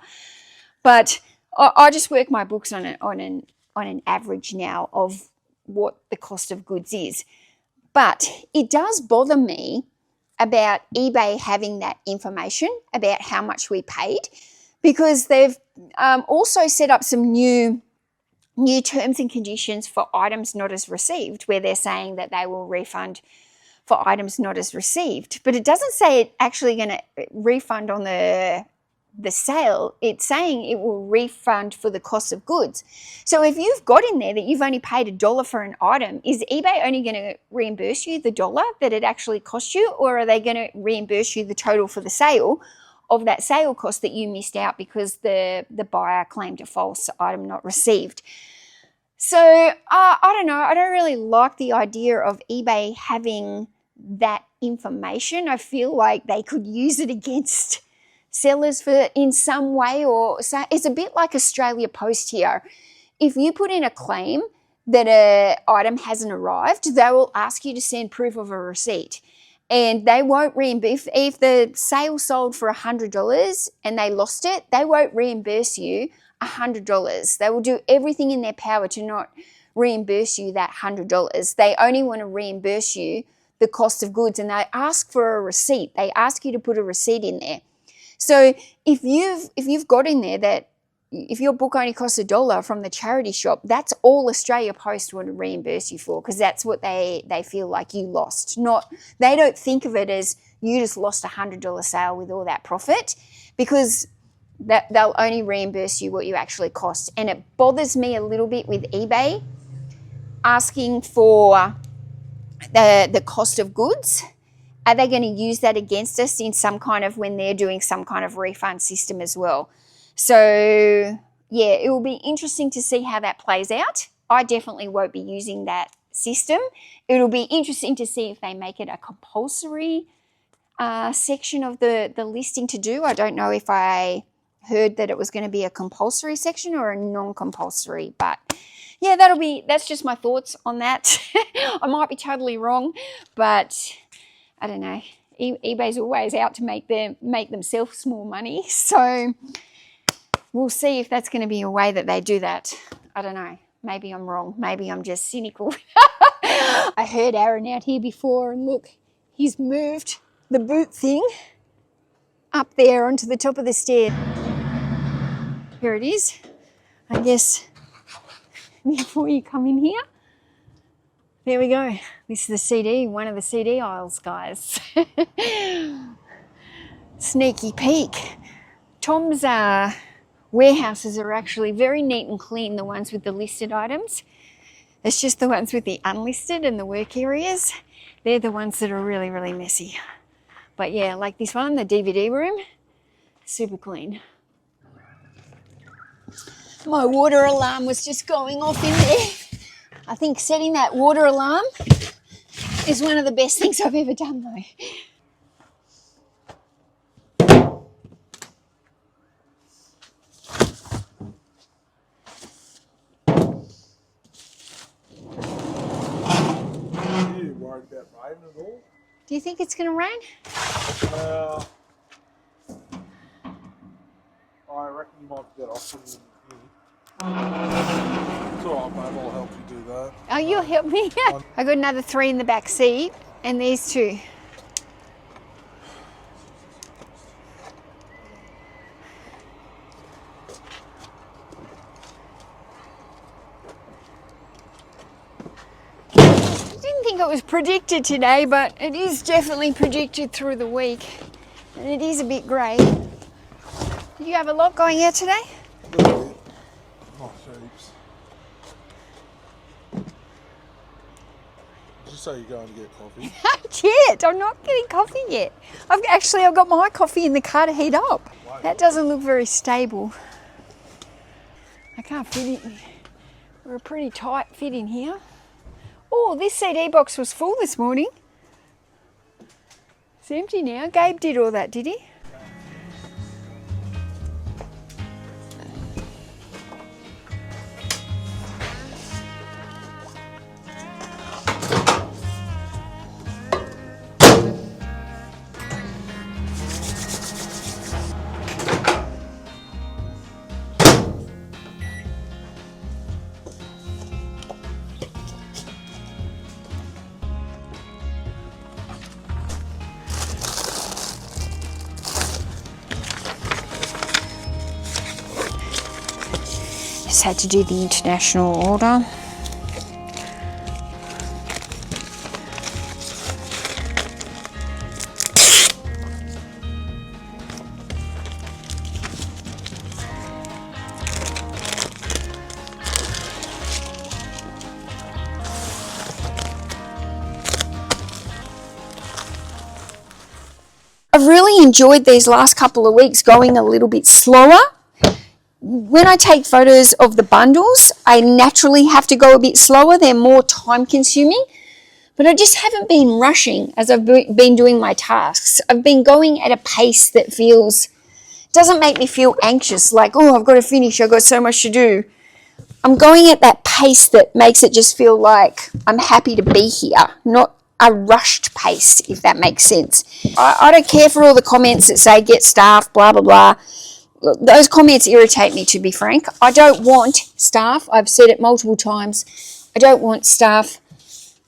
But I just work my books on an average now of what the cost of goods is. But it does bother me about eBay having that information about how much we paid, because they've also set up some new terms and conditions for items not as received, where they're saying that they will refund for items not as received. But it doesn't say it's actually going to refund on the sale. It's saying it will refund for the cost of goods. So if you've got in there that you've only paid $1 for an item, is eBay only going to reimburse you the $1 that it actually cost you, or are they going to reimburse you the total for the sale of that sale cost that you missed out because the buyer claimed a false item not received? So I don't know. I don't really like the idea of eBay having that information. I feel like they could use it against sellers in some way, or so. It's a bit like Australia Post here. If you put in a claim that an item hasn't arrived, they will ask you to send proof of a receipt. And they won't reimburse. If the sale sold for $100 and they lost it, they won't reimburse you $100. They will do everything in their power to not reimburse you that $100. They only want to reimburse you the cost of goods, and they ask for a receipt. They ask you to put a receipt in there. So if you've got in there that if your book only costs $1 from the charity shop, that's all Australia Post would reimburse you for, because that's what they feel like you lost. They don't think of it as you just lost a $100 sale with all that profit, because that they'll only reimburse you what you actually cost. And it bothers me a little bit with eBay asking for the cost of goods. Are they going to use that against us in some kind of, when they're doing some kind of refund system as well? So yeah, it will be interesting to see how that plays out. I definitely won't be using that system. It'll be interesting to see if they make it a compulsory section of the listing to do. I don't know if I heard that it was going to be a compulsory section or a non-compulsory, but yeah, that's just my thoughts on that. I might be totally wrong, but I don't know. eBay's always out to make themselves more money, so we'll see if that's going to be a way that they do that. I don't know. Maybe I'm wrong. Maybe I'm just cynical. I heard Aaron out here before, and look, he's moved the boot thing up there onto the top of the stair. Here it is. I guess before you come in here, there we go. This is the CD, one of the CD aisles, guys. Sneaky peek. Tom's warehouses are actually very neat and clean, the ones with the listed items. It's just the ones with the unlisted and the work areas. They're the ones that are really, really messy. But yeah, like this one, the DVD room, super clean. My water alarm was just going off in there. I think setting that water alarm is one of the best things I've ever done though. Are you worried about rain at all? Do you think it's going to rain? I reckon you might get off with it. It's alright, mate, I'll help you do that. Oh, you'll help me? I got another 3 in the back seat and these 2. I didn't think it was predicted today, but it is definitely predicted through the week. And it is a bit grey. Did you have a lot going out today? A little bit. Not heaps. Did you say you're going to get coffee? Not yet. I'm not getting coffee yet. I've got my coffee in the car to heat up. That doesn't look very stable. I can't fit it. We're a pretty tight fit in here. Oh, this CD box was full this morning. It's empty now. Gabe did all that, did he? Just had to do the international order. I've really enjoyed these last couple of weeks going a little bit slower. When I take photos of the bundles, I naturally have to go a bit slower. They're more time consuming, but I just haven't been rushing as I've been doing my tasks. I've been going at a pace that doesn't make me feel anxious, like, oh, I've got to finish, I've got so much to do. I'm going at that pace that makes it just feel like I'm happy to be here, not a rushed pace, if that makes sense. I don't care for all the comments that say get staff, blah, blah, blah. Those comments irritate me, to be frank. I don't want staff. I've said it multiple times. I don't want staff.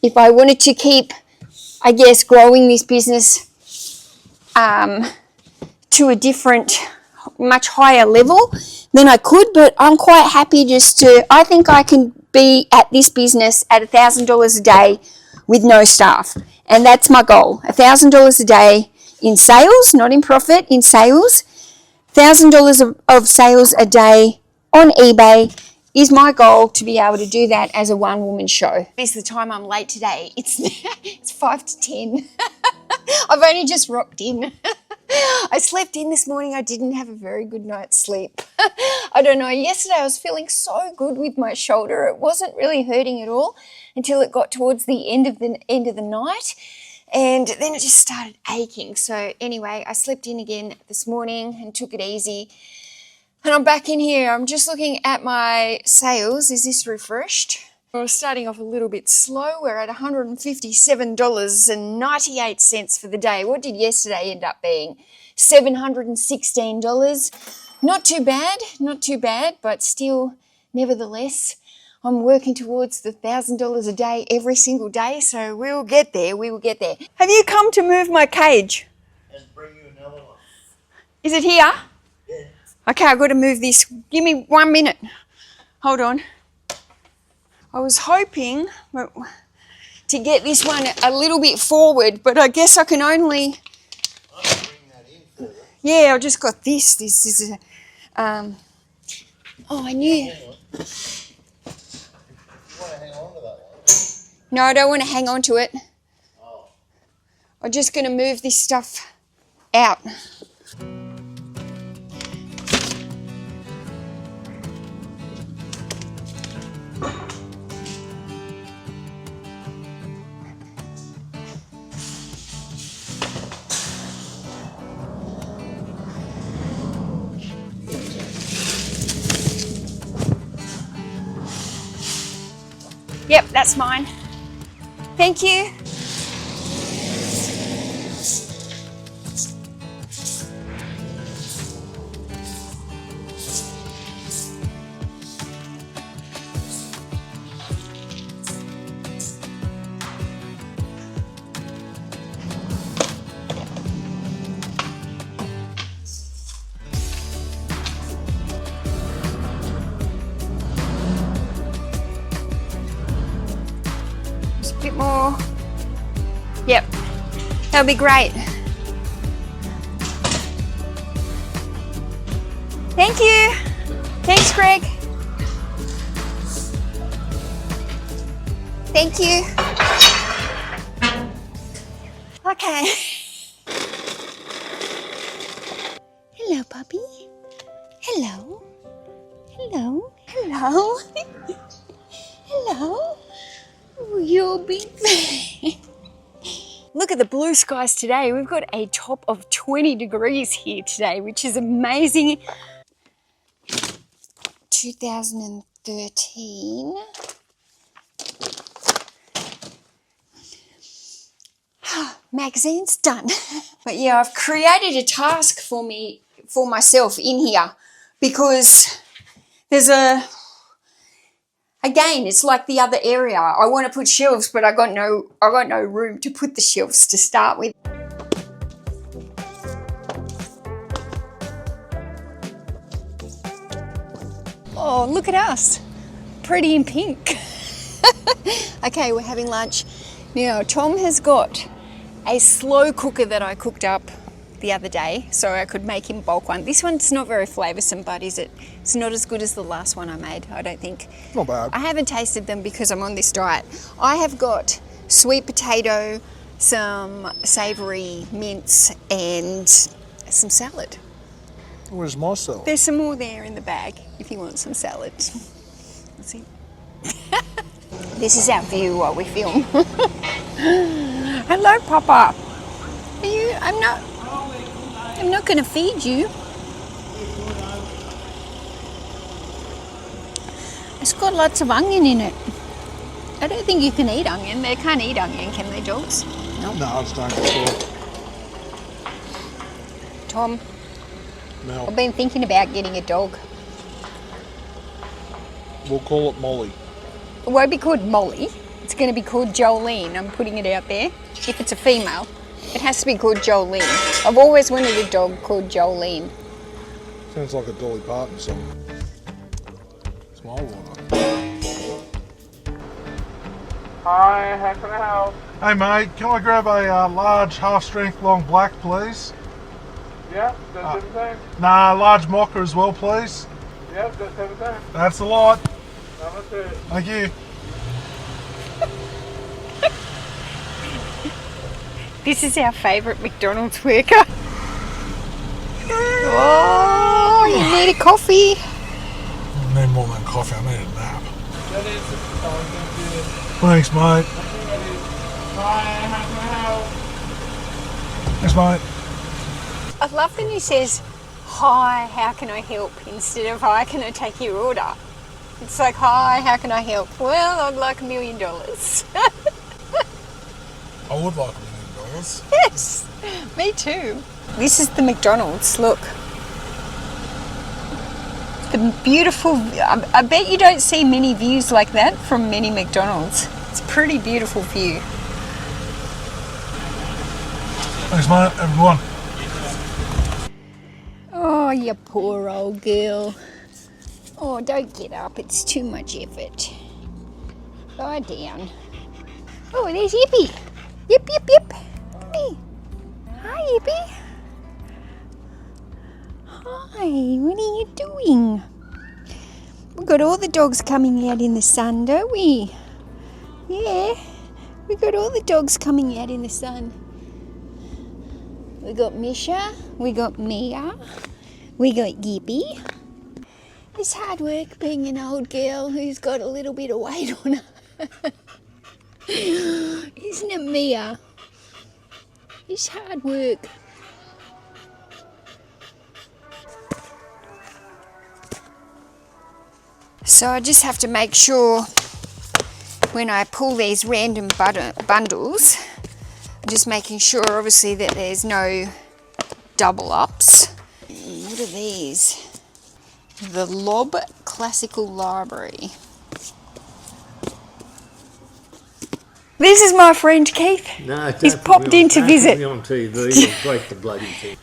If I wanted to keep, I guess, growing this business to a different, much higher level, then I could, but I'm quite happy just to, I think I can be at this business at $1,000 a day with no staff. And that's my goal, $1,000 a day in sales, not in profit, in sales. $1,000 of sales a day on eBay is my goal, to be able to do that as a one-woman show. This is the time I'm late today. It's 5 to 10. I've only just rocked in. I slept in this morning. I didn't have a very good night's sleep. I don't know. Yesterday I was feeling so good with my shoulder. It wasn't really hurting at all until it got towards the end of the night, and then it just started aching. So anyway, I slept in again this morning and took it easy. And I'm back in here. I'm just looking at my sales. Is this refreshed? We're starting off a little bit slow. We're at $157.98 for the day. What did yesterday end up being? $716. Not too bad, but still, nevertheless, I'm working towards the $1,000 a day every single day, so we'll get there, Have you come to move my cage? And bring you another one. Is it here? Yeah. Okay, I've got to move this. Give me 1 minute. Hold on. I was hoping to get this one a little bit forward, but I guess I can only... I'll bring that in further. Yeah, I just got this. This is a... oh, I knew... Hang on. You want to hang on to that one? No, I don't want to hang on to it. Oh. I'm just going to move this stuff out. Yep, that's mine. Thank you. Bit more. Yep, that'll be great. Thank you. Thanks, Greg. Thank you. Okay. Hello, puppy. Hello. Hello. Hello. Hello. You'll be Look at the blue skies today. We've got a top of 20 degrees here today, which is amazing. 2013. Magazine's done. But yeah, I've created a task for myself in here, because there's again, it's like the other area. I want to put shelves, but I got no room to put the shelves to start with. Oh, look at us. Pretty in pink. Okay, we're having lunch. Now, Tom has got a slow cooker that I cooked up the other day, so I could make him bulk one. This one's not very flavoursome, but is it? It's not as good as the last one I made, I don't think. Not bad. I haven't tasted them because I'm on this diet. I have got sweet potato, some savoury mince, and some salad. Where's my salad? There's some more there in the bag if you want some salad. Let's see. This is our view while we film. Hello, Papa. Are you? I'm not going to feed you. It's got lots of onion in it. I don't think you can eat onion. They can't eat onion, can they, dogs? No. No, it's don't control. Tom, Mel. I've been thinking about getting a dog. We'll call it Molly. It won't be called Molly. It's going to be called Jolene. I'm putting it out there. If it's a female, it has to be called Jolene. I've always wanted a dog called Jolene. Sounds like a Dolly Parton song. It's my water. Hi, how can I help? Hey mate, can I grab a large half-strength long black, please? Yeah, that's everything. Nah, large mocha as well, please. Yeah, that's everything. That's a lot. That's it. Thank you. This is our favourite McDonald's worker. Oh, you need a coffee. I need more than coffee, I need a nap. That is the phone, thank you. Thanks, mate. Hi, how can I help? Thanks, mate. I love when he says, hi, how can I help? Instead of, hi, can I take your order? It's like, hi, how can I help? Well, I'd like $1 million. I would like $1 million. Yes, me too. This is the McDonald's, look. The beautiful, I bet you don't see many views like that from many McDonald's. It's a pretty beautiful view. Thanks, mate. Everyone. Oh, you poor old girl. Oh, don't get up. It's too much effort. Lie down. Oh, there's Yippee. Yip, yip, yip. Come here. Hi, Yippee. Hi, what are you doing? We've got all the dogs coming out in the sun, don't we? Yeah, we've got all the dogs coming out in the sun. We got Misha, we got Mia, we got Yippee. It's hard work being an old girl who's got a little bit of weight on her. Isn't it, Mia? It's hard work. So I just have to make sure when I pull these random bundles, I'm just making sure obviously that there's no double ups. What are these? The Lob Classical Library. This is my friend Keith. No, He's popped in to visit. On TV, you'll break the bloody thing.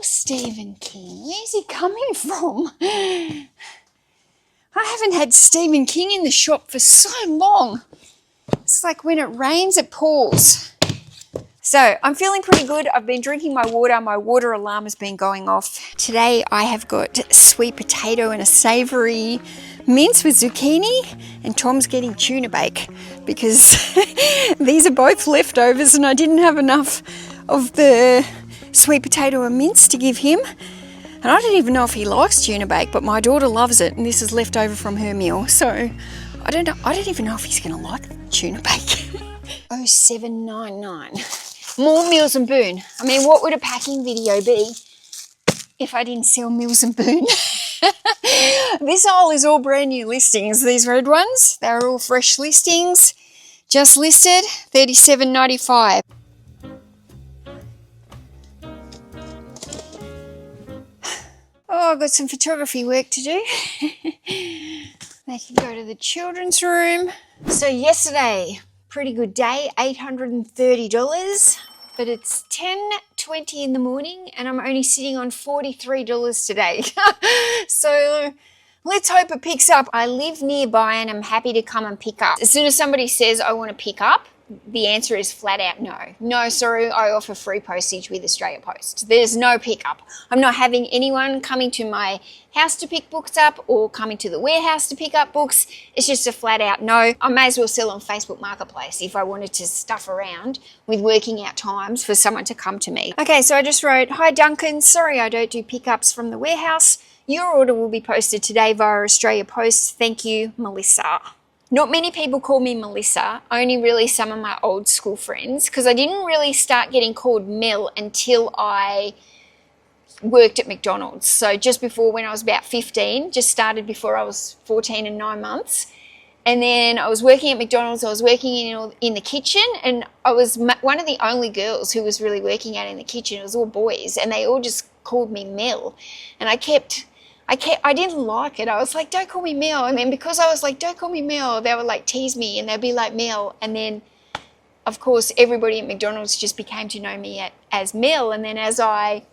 Stephen King. Where's he coming from? I haven't had Stephen King in the shop for so long. It's like when it rains, it pours. So I'm feeling pretty good. I've been drinking my water. My water alarm has been going off. Today I have got sweet potato and a savoury mince with zucchini, and Tom's getting tuna bake because these are both leftovers and I didn't have enough of the sweet potato and mince to give him. And I don't even know if he likes tuna bake, but my daughter loves it and this is left over from her meal. So I don't even know if he's going to like tuna bake. 0799. More Meals and Boon. I mean, what would a packing video be if I didn't sell Meals and Boon? This aisle is all brand new listings. These red ones, they're all fresh listings. Just listed, $37.95. Oh, I've got some photography work to do. They can go to the children's room. So yesterday, pretty good day, $830, but it's 10:20 in the morning and I'm only sitting on $43 today. So let's hope it picks up. I live nearby and I'm happy to come and pick up. As soon as somebody says I want to pick up, the answer is flat out no. No, sorry, I offer free postage with Australia Post. There's no pickup. I'm not having anyone coming to my house to pick books up or coming to the warehouse to pick up books. It's just a flat out no. I may as well sell on Facebook Marketplace if I wanted to stuff around with working out times for someone to come to me. Okay, so I just wrote, hi Duncan, sorry I don't do pickups from the warehouse. Your order will be posted today via Australia Post. Thank you, Melissa. Not many people call me Melissa, only really some of my old school friends, because I didn't really start getting called Mel until I worked at McDonald's. So just before, when I was about 15, just started before I was 14 and 9 months. And then I was working at McDonald's. I was working in the kitchen, and I was one of the only girls who was really working out in the kitchen. It was all boys, and they all just called me Mel. And I didn't like it. I was like, don't call me Mel. And then because I was like, don't call me Mel, they would like tease me, and they'd be like, Mel. And then, of course, everybody at McDonald's just became to know me as Mel. And then as I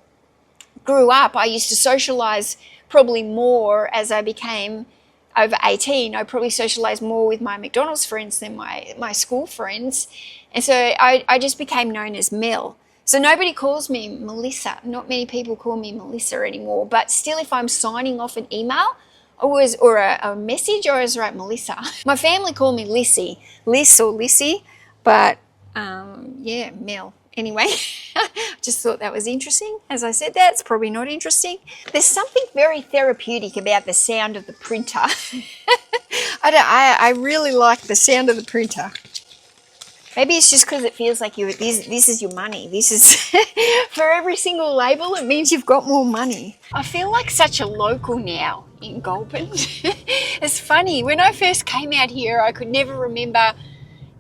grew up, I used to socialise probably more as I became over 18. I probably socialised more with my McDonald's friends than my school friends. And so I just became known as Mel. So nobody calls me Melissa. Not many people call me Melissa anymore. But still, if I'm signing off an email or a message, I always write Melissa. My family call me Lissy, Liss or Lissy. But yeah, Mel. Anyway, just thought that was interesting. As I said that, it's probably not interesting. There's something very therapeutic about the sound of the printer. I really like the sound of the printer. Maybe it's just because it feels like this is your money. This is, for every single label, it means you've got more money. I feel like such a local now in Goulburn. It's funny, when I first came out here, I could never remember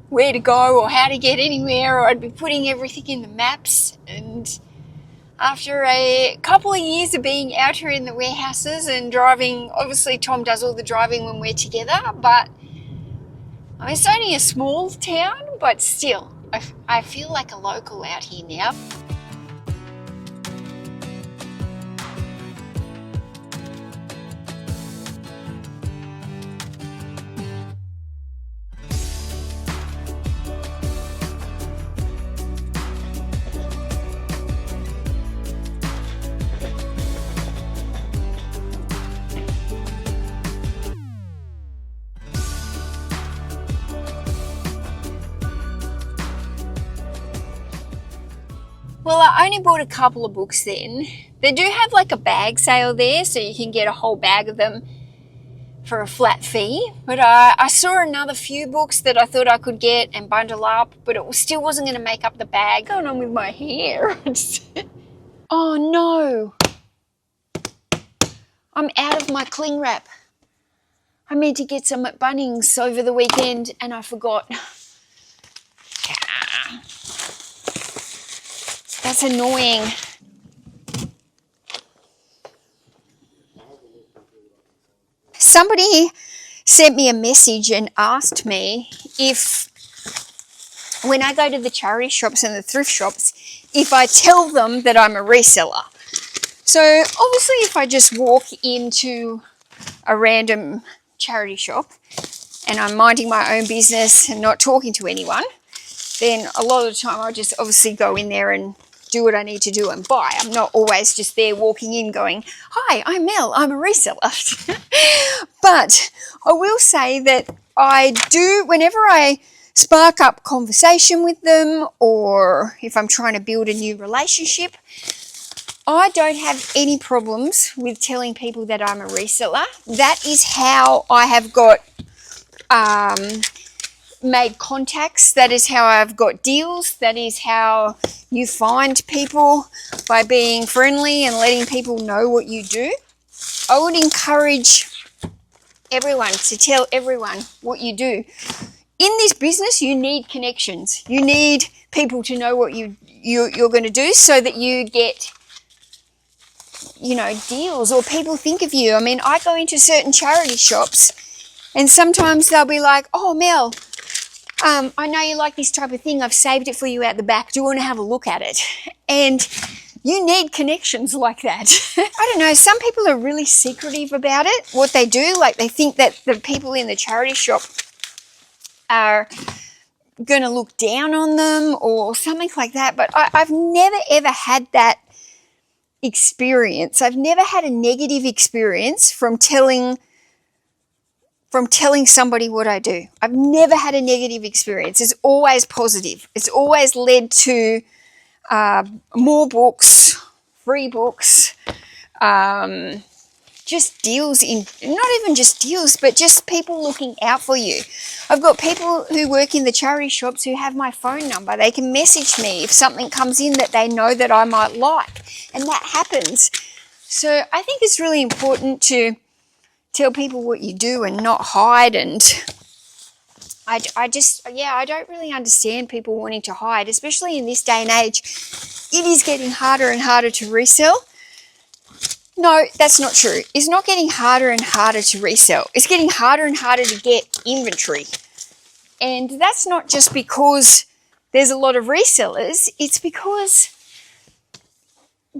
where to go or how to get anywhere, or I'd be putting everything in the maps. And after a couple of years of being out here in the warehouses and driving, obviously Tom does all the driving when we're together, but I mean, it's only a small town, but still, I feel like a local out here now. Well, I only bought a couple of books then. They do have like a bag sale there, so you can get a whole bag of them for a flat fee. But I saw another few books that I thought I could get and bundle up, but it still wasn't going to make up the bag. What's going on with my hair? Oh no! I'm out of my cling wrap. I meant to get some at Bunnings over the weekend and I forgot. That's annoying. Somebody sent me a message and asked me if, when I go to the charity shops and the thrift shops, if I tell them that I'm a reseller. So obviously if I just walk into a random charity shop and I'm minding my own business and not talking to anyone, then a lot of the time I just obviously go in there and do what I need to do and buy. I'm not always just there walking in going, hi, I'm Mel, I'm a reseller. But I will say that I do, whenever I spark up conversation with them, or if I'm trying to build a new relationship, I don't have any problems with telling people that I'm a reseller. That is how I have got made contacts. That is how I've got deals. That is how you find people, by being friendly and letting people know what you do. I would encourage everyone to tell everyone what you do. In this business, you need connections. You need people to know what you're going to do, so that you get, you know, deals, or people think of you. I mean, I go into certain charity shops and sometimes they'll be like, oh, Mel, I know you like this type of thing. I've saved it for you out the back. Do you want to have a look at it? And you need connections like that. I don't know. Some people are really secretive about it, what they do. Like, they think that the people in the charity shop are going to look down on them or something like that. But I've never, ever had that experience. I've never had a negative experience from telling somebody what I do. I've never had a negative experience. It's always positive. It's always led to more books, free books, just deals, not even just deals, but just people looking out for you. I've got people who work in the charity shops who have my phone number. They can message me if something comes in that they know that I might like. And that happens. So I think it's really important to tell people what you do and not hide. And I don't really understand people wanting to hide, especially in this day and age. It is getting harder and harder to resell. No, that's not true. It's not getting harder and harder to resell. It's getting harder and harder to get inventory. And that's not just because there's a lot of resellers. It's because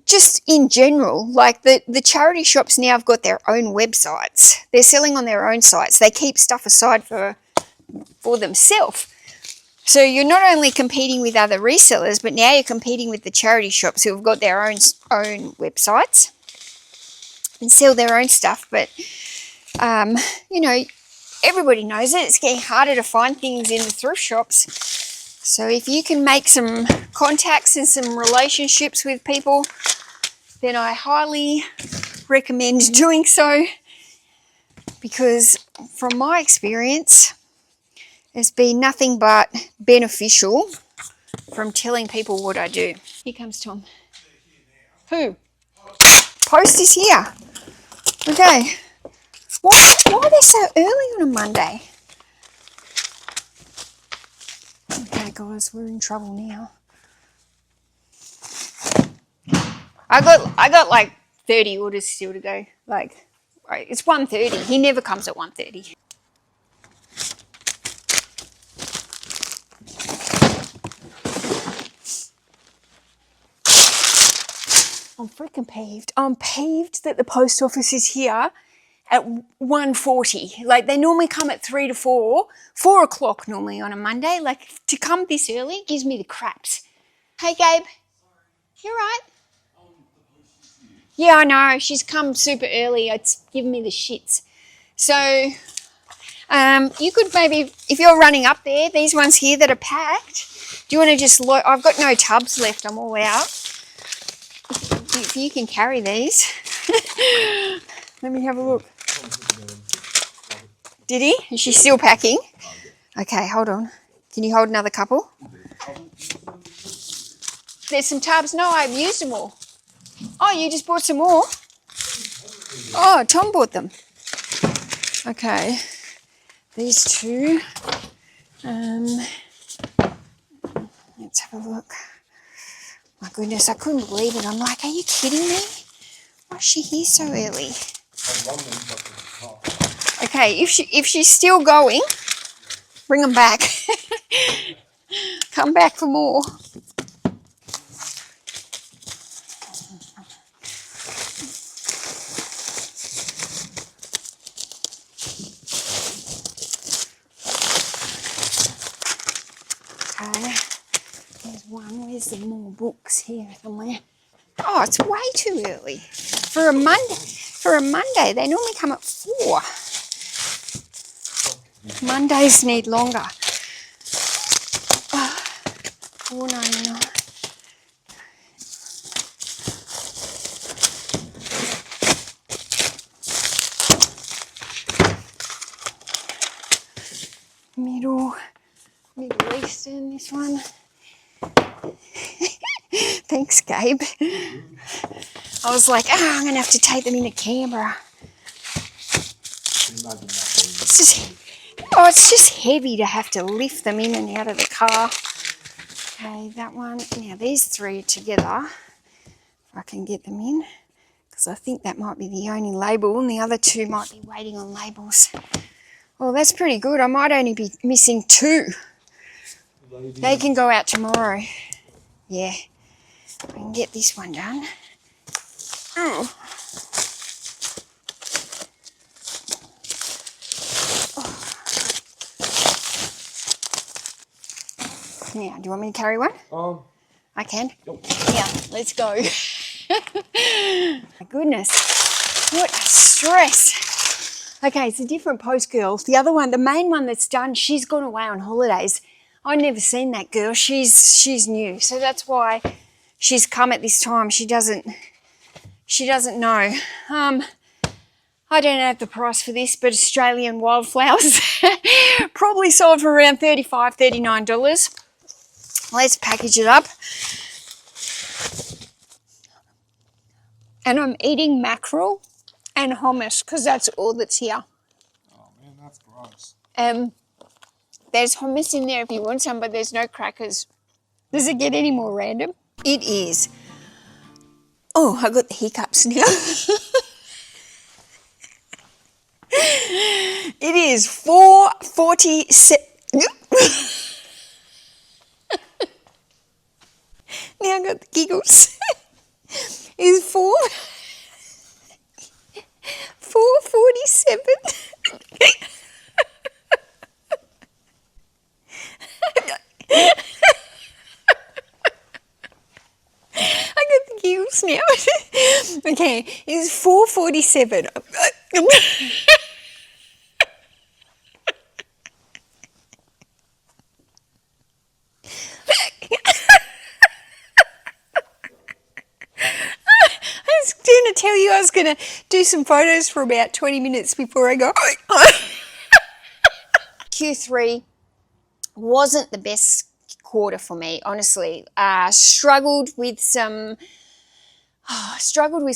just in general, like the charity shops now have got their own websites. They're selling on their own sites. They keep stuff aside for themselves. So you're not only competing with other resellers, but now you're competing with the charity shops who have got their own websites and sell their own stuff. But, you know, everybody knows it. It's getting harder to find things in the thrift shops. So if you can make some contacts and some relationships with people, then I highly recommend doing so, because from my experience, it's been nothing but beneficial from telling people what I do. Here comes Tom. Who? Post is here. Okay. Why are they so early on a Monday? Okay, guys, we're in trouble now. I got like 30 orders still to go. Like, it's 1:30. He never comes at 1:30. I'm freaking peeved. I'm peeved that the post office is here at 1:40. Like, they normally come at 3 to 4 o'clock normally on a Monday. Like, to come this early gives me the craps. Hey, Gabe. You right? Yeah, I know. She's come super early. It's giving me the shits. So, you could maybe, if you're running up there, these ones here that are packed, do you want to just load? I've got no tubs left. I'm all out. If you can carry these. Let me have a look. Did he? Is she still packing? Okay, hold on. Can you hold another couple? There's some tubs. No, I've used them all. Oh, you just bought some more? Oh, Tom bought them. Okay. These two. Let's have a look. My goodness, I couldn't believe it. I'm like, are you kidding me? Why is she here so early? Okay, if she's still going, bring them back. Come back for more. Okay, there's one. Where's the more books here somewhere? Oh, it's way too early for a Monday. For a Monday, they normally come at 4. Mondays need longer. $4.99. Middle Eastern, this one. Thanks, Gabe. I was like, I'm going to have to take them into Canberra. It's just heavy to have to lift them in and out of the car. Okay, that one. Now, these 3 together, if I can get them in, because I think that might be the only label, and the other 2 might be waiting on labels. Well, that's pretty good. I might only be missing 2. They can go out tomorrow. Yeah. I can get this one done. Oh. Now, do you want me to carry one? I can. Yep. Yeah, let's go. My goodness, what a stress. Okay, it's a different post girl. The other one, the main one that's done, she's gone away on holidays. I've never seen that girl. She's new, so that's why she's come at this time. She doesn't know. I don't have the price for this, but Australian wildflowers probably sold for around $35, $39. Let's package it up. and I'm eating mackerel and hummus because that's all that's here. Oh man, that's gross. There's hummus in there if you want some, but there's no crackers. Does it get any more random? It is. Oh, I got the hiccups now. It is 4:47. Now I got the giggles. Is 4:47. I got the giggles now. Okay, it's 4:47. To tell you I was going to do some photos for about 20 minutes before I go. Q3 wasn't the best quarter for me, honestly. Struggled with some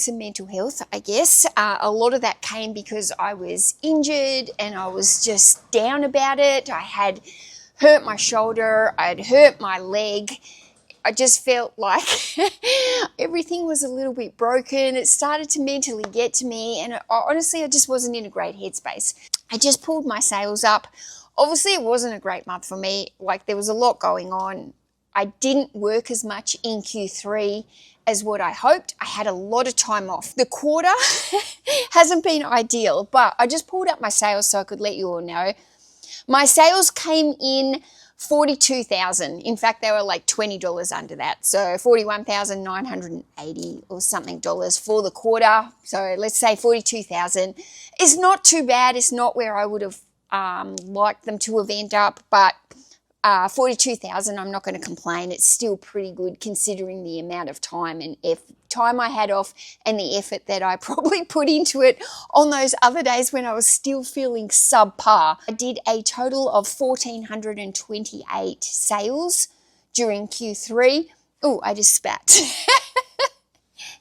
mental health, I guess. A lot of that came because I was injured and I was just down about it. I had hurt my shoulder, I'd hurt my leg. I just felt like everything was a little bit broken. It started to mentally get to me, and honestly, I just wasn't in a great headspace. I just pulled my sales up. Obviously, it wasn't a great month for me. Like, there was a lot going on. I didn't work as much in Q3 as what I hoped. I had a lot of time off. The quarter hasn't been ideal, but I just pulled up my sales so I could let you all know. My sales came in 42,000. In fact, they were like $20 under that. So 41,980 or something dollars for the quarter. So let's say 42,000 is not too bad. It's not where I would have liked them to have ended up, but 42,000, I'm not going to complain. It's still pretty good considering the amount of time I had off and the effort that I probably put into it on those other days when I was still feeling subpar. I did a total of 1,428 sales during Q3. Oh, I just spat.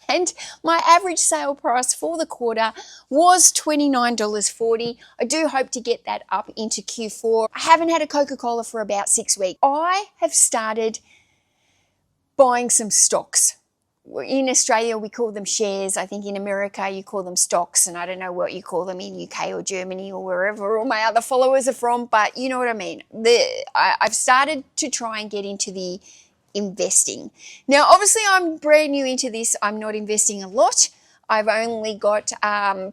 And my average sale price for the quarter was $29.40. I do hope to get that up into Q4. I haven't had a Coca-Cola for about 6 weeks. I have started buying some stocks. In Australia, we call them shares. I think in America, you call them stocks, and I don't know what you call them in UK or Germany or wherever all my other followers are from, but you know what I mean. I've started to try and get into the investing. Now, obviously, I'm brand new into this. I'm not investing a lot. I've only got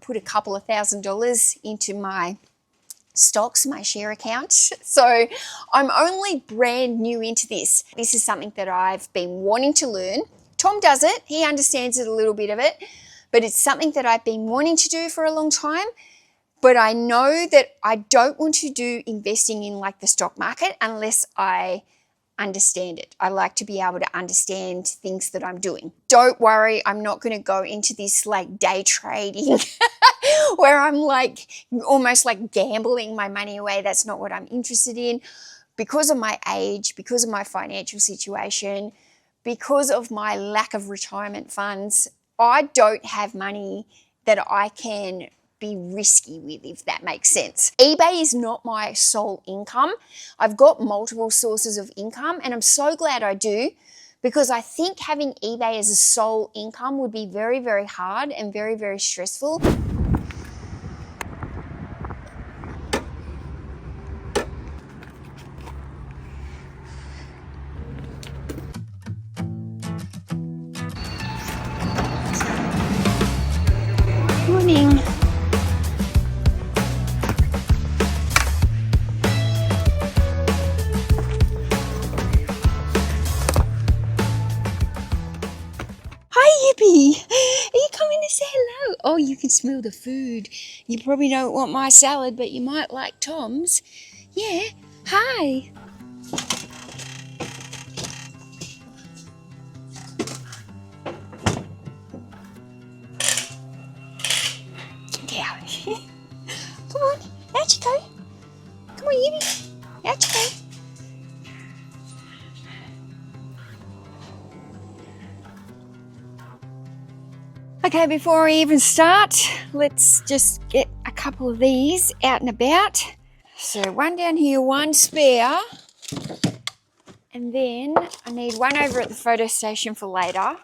put a couple of $1,000 into my stocks, my share account. So I'm only brand new into this. This is something that I've been wanting to learn. Tom does it. He understands it a little bit of it, but it's something that I've been wanting to do for a long time. But I know that I don't want to do investing in like the stock market unless I understand it. I like to be able to understand things that I'm doing. Don't worry, I'm not going to go into this like day trading where I'm like almost like gambling my money away. That's not what I'm interested in. Because of my age, because of my financial situation, because of my lack of retirement funds, I don't have money that I can be risky with, if that makes sense. eBay is not my sole income. I've got multiple sources of income, and I'm so glad I do, because I think having eBay as a sole income would be very, very hard and very, very stressful. Morning. Hi, Yippee. Are you coming to say hello? Oh, you can smell the food. You probably don't want my salad, but you might like Tom's. Yeah. Hi. Yeah. Come on. Out you go. Come on, Yippee. Out you go. Okay, before I even start, let's just get a couple of these out and about. So one down here, one spare. And then I need one over at the photo station for later.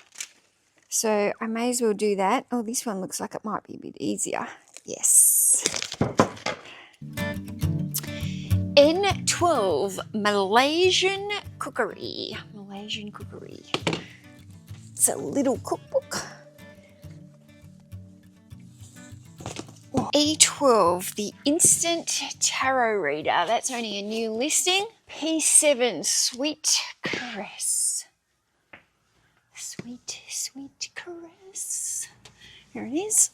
So I may as well do that. Oh, this one looks like it might be a bit easier. Yes. N12 Malaysian Cookery. Malaysian Cookery. It's a little cookbook. E12, the Instant Tarot Reader. That's only a new listing. P7, Sweet Caress. Sweet, sweet caress. Here it is.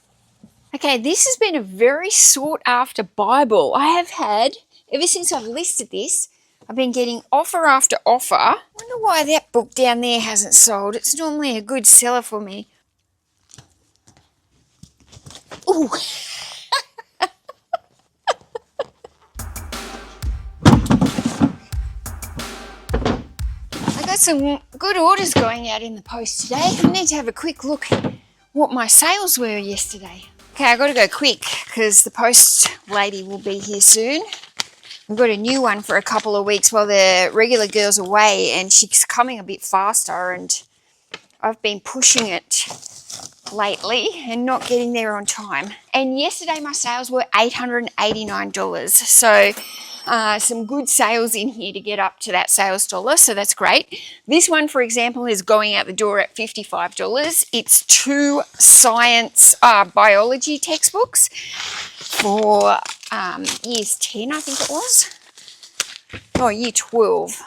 Okay, this has been a very sought after Bible. I have had, ever since I've listed this, I've been getting offer after offer. I wonder why that book down there hasn't sold. It's normally a good seller for me. Ooh. I got some good orders going out in the post today. I need to have a quick look at what my sales were yesterday. Okay, I got to go quick because the post lady will be here soon. I've got a new one for a couple of weeks while the regular girl's away, and she's coming a bit faster, and I've been pushing it lately and not getting there on time. And yesterday my sales were $889. So some good sales in here to get up to that sales dollar, so that's great. This one, for example, is going out the door at $55. It's 2 science biology textbooks for years 10, I think it was. Oh, year 12.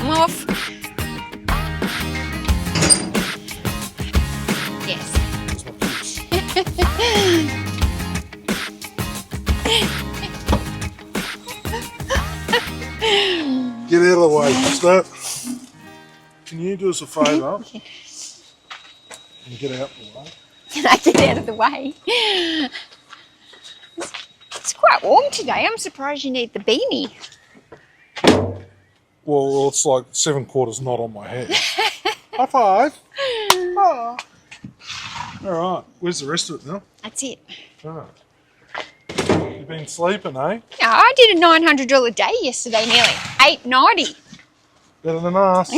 I'm off. Yes. Get out of the way. Stop. Can you do us a favour and get out of the way? Can I get out of the way? It's quite warm today. I'm surprised you need the beanie. Well, it's like 7/4 not on my head. High five. Oh. All right. Where's the rest of it now? That's it. All right. You've been sleeping, eh? Yeah, I did a $900 day yesterday, nearly $890. Better than us.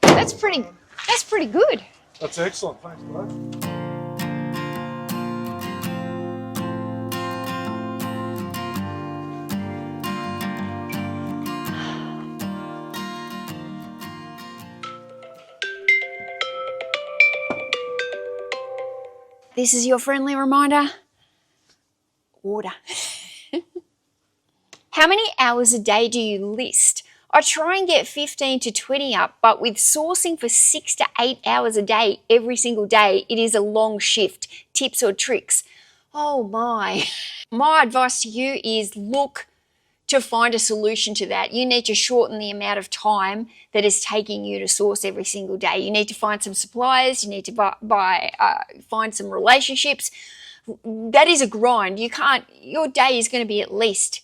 That's pretty good. That's excellent. Thanks, mate. This is your friendly reminder. Water. How many hours a day do you list? I try and get 15 to 20 up, but with sourcing for 6 to 8 hours a day every single day, it is a long shift. Tips or tricks? Oh my. My advice to you is look to find a solution to that. You need to shorten the amount of time that is taking you to source every single day. You need to find some suppliers. You need to find some relationships. That is a grind. Your day is going to be at least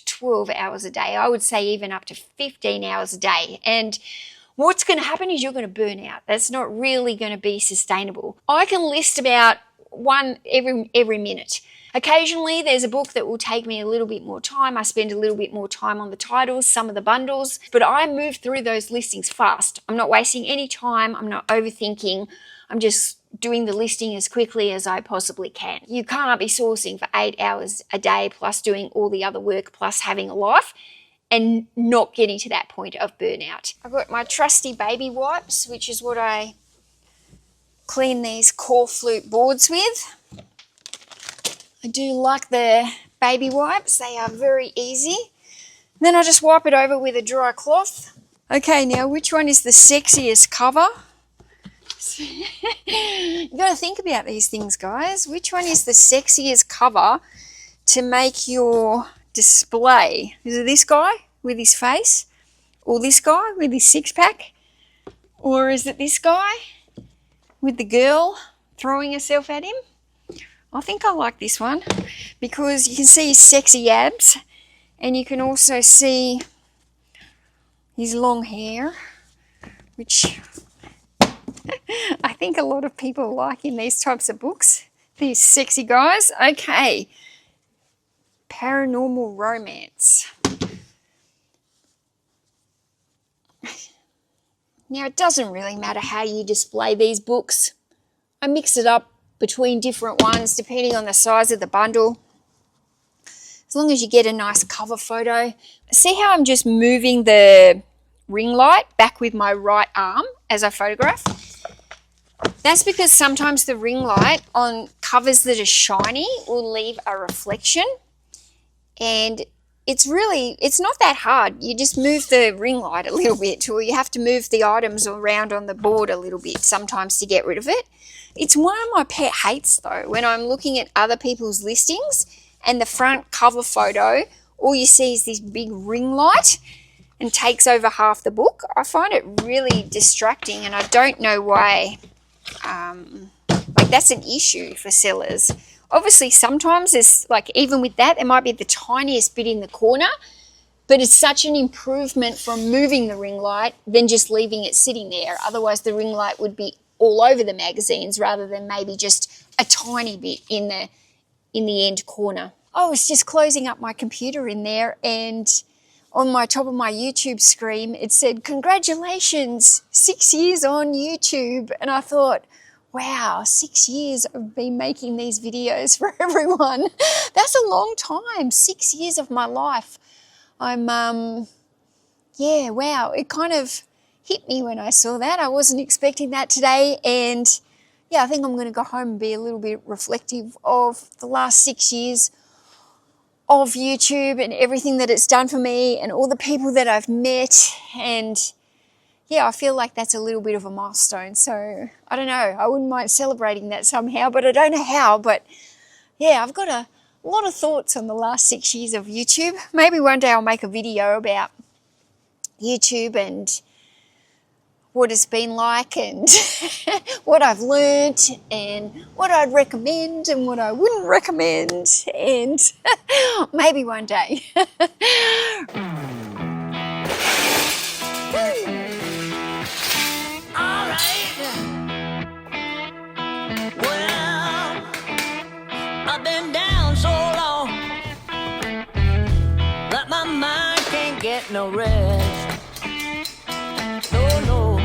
12 hours a day. I would say even up to 15 hours a day. And what's going to happen is you're going to burn out. That's not really going to be sustainable. I can list about one every minute. Occasionally there's a book that will take me a little bit more time. I spend a little bit more time on the titles, some of the bundles, but I move through those listings fast. I'm not wasting any time. I'm not overthinking. I'm just doing the listing as quickly as I possibly can. You can't be sourcing for 8 hours a day plus doing all the other work plus having a life and not getting to that point of burnout. I've got my trusty baby wipes, which is what I clean these core flute boards with. I do like the baby wipes. They are very easy. Then I just wipe it over with a dry cloth. Okay, now which one is the sexiest cover? You got to think about these things, guys. Which one is the sexiest cover to make your display? Is it this guy with his face? Or this guy with his six-pack? Or is it this guy with the girl throwing herself at him? I think I like this one because you can see his sexy abs and you can also see his long hair, which I think a lot of people like in these types of books. These sexy guys. Okay. Paranormal romance. Now, it doesn't really matter how you display these books. I mix it up between different ones depending on the size of the bundle. As long as you get a nice cover photo. See how I'm just moving the ring light back with my right arm as I photograph? That's because sometimes the ring light on covers that are shiny will leave a reflection. And it's not that hard. You just move the ring light a little bit, or you have to move the items around on the board a little bit sometimes to get rid of it. It's one of my pet hates though, when I'm looking at other people's listings and the front cover photo, all you see is this big ring light and takes over half the book. I find it really distracting, and I don't know why. That's an issue for sellers. Obviously, sometimes it's like, even with that, there might be the tiniest bit in the corner, but it's such an improvement from moving the ring light than just leaving it sitting there. Otherwise, the ring light would be all over the magazines rather than maybe just a tiny bit in the end corner. I was just closing up my computer in there, and on my top of my YouTube screen, it said, "Congratulations, 6 years on YouTube." And I thought, wow, 6 years I've been making these videos for everyone. That's a long time, 6 years of my life. Wow, it kind of hit me when I saw that. I wasn't expecting that today, and yeah, I think I'm going to go home and be a little bit reflective of the last 6 years of YouTube and everything that it's done for me and all the people that I've met. And yeah, I feel like that's a little bit of a milestone. So I don't know, I wouldn't mind celebrating that somehow, but I don't know how. But yeah, I've got a lot of thoughts on the last 6 years of YouTube. Maybe one day I'll make a video about YouTube and what it's been like and what I've learnt and what I'd recommend and what I wouldn't recommend, and maybe one day. Well, I've been down so long that my mind can't get no rest. No, no,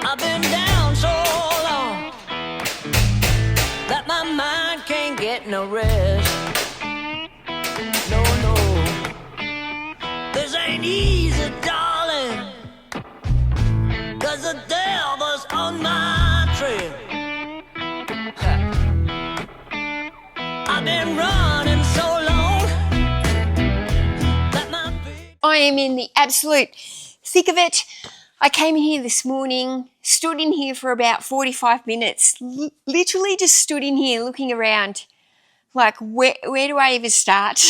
I've been down so long that my mind can't get no rest. No, no, this ain't easy, darling, 'cause the devil's on my trail. I've been running so long that my feet... I am in the absolute thick of it. I came in here this morning, stood in here for about 45 minutes, literally just stood in here looking around like, where do I even start?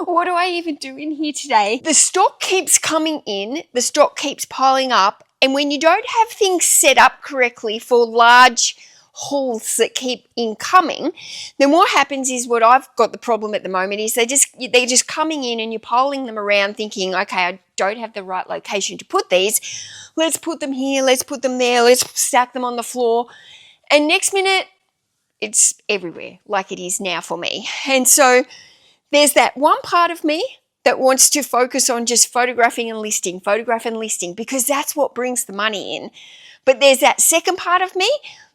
What do I even do in here today? The stock keeps coming in, the stock keeps piling up, and when you don't have things set up correctly for large hauls that keep incoming, then what happens is, what I've got the problem at the moment is they're just coming in and you're piling them around thinking, okay, I don't have the right location to put these. Let's put them here, let's put them there, let's stack them on the floor. And next minute, it's everywhere like it is now for me. And so there's that one part of me that wants to focus on just photographing and listing, because that's what brings the money in. But there's that second part of me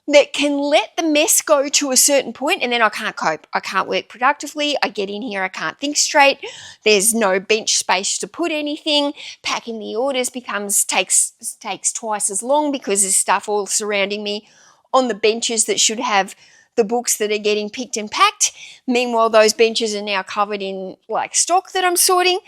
that can let the mess go to a certain point, and then I can't cope. I can't work productively. I get in here, I can't think straight. There's no bench space to put anything. Packing the orders takes twice as long because there's stuff all surrounding me on the benches that should have the books that are getting picked and packed. Meanwhile, those benches are now covered in like stock that I'm sorting.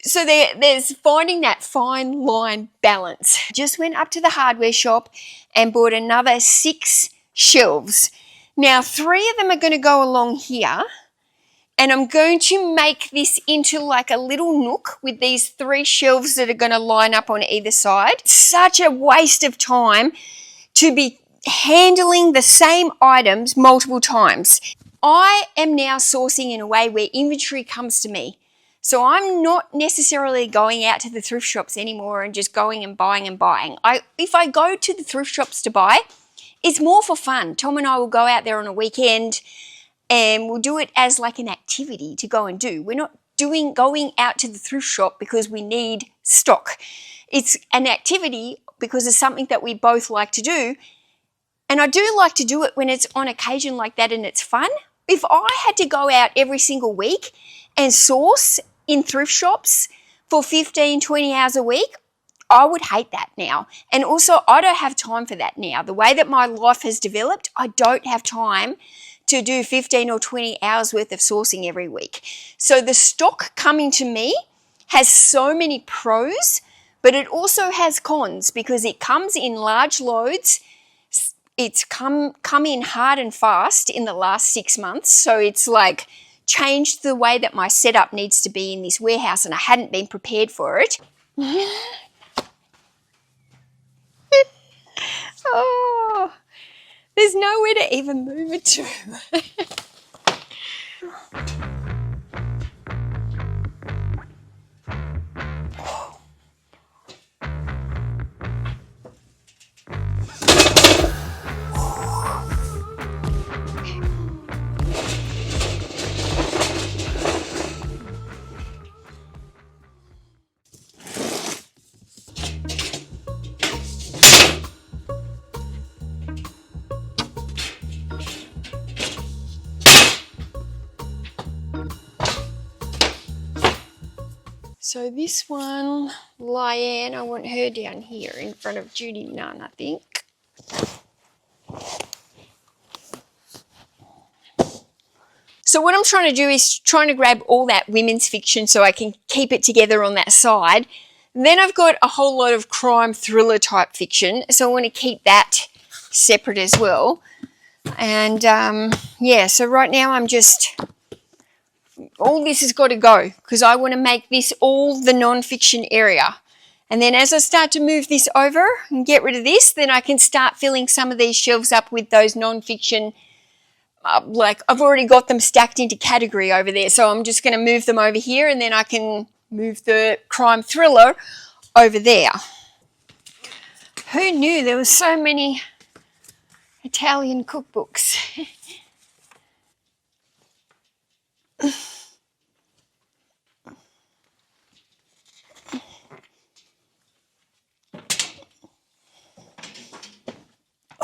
So there's finding that fine line balance. Just went up to the hardware shop and bought another 6 shelves. Now, 3 of them are going to go along here, And I'm going to make this into like a little nook with these 3 shelves that are going to line up on either side. Such a waste of time to be handling the same items multiple times. I am now sourcing in a way where inventory comes to me. So I'm not necessarily going out to the thrift shops anymore and just going and buying and buying. If I go to the thrift shops to buy, it's more for fun. Tom and I will go out there on a weekend and we'll do it as like an activity to go and do. We're not going out to the thrift shop because we need stock. It's an activity because it's something that we both like to do. And I do like to do it when it's on occasion like that and it's fun. If I had to go out every single week and source in thrift shops for 15, 20 hours a week, I would hate that now. And also, I don't have time for that now. The way that my life has developed, I don't have time to do 15 or 20 hours worth of sourcing every week. So the stock coming to me has so many pros, but it also has cons because it comes in large loads. It's come in hard and fast in the last 6 months. So it's like changed the way that my setup needs to be in this warehouse, and I hadn't been prepared for it. Oh, there's nowhere to even move it to. So this one, Lyanne, I want her down here in front of Judy Nunn, I think. So what I'm trying to do is trying to grab all that women's fiction so I can keep it together on that side. Then I've got a whole lot of crime thriller type fiction, so I want to keep that separate as well. And yeah, so right now I'm just... all this has got to go because I want to make this all the non-fiction area. And then as I start to move this over and get rid of this, then I can start filling some of these shelves up with those non-fiction, like I've already got them stacked into category over there. So I'm just going to move them over here and then I can move the crime thriller over there. Who knew there were so many Italian cookbooks?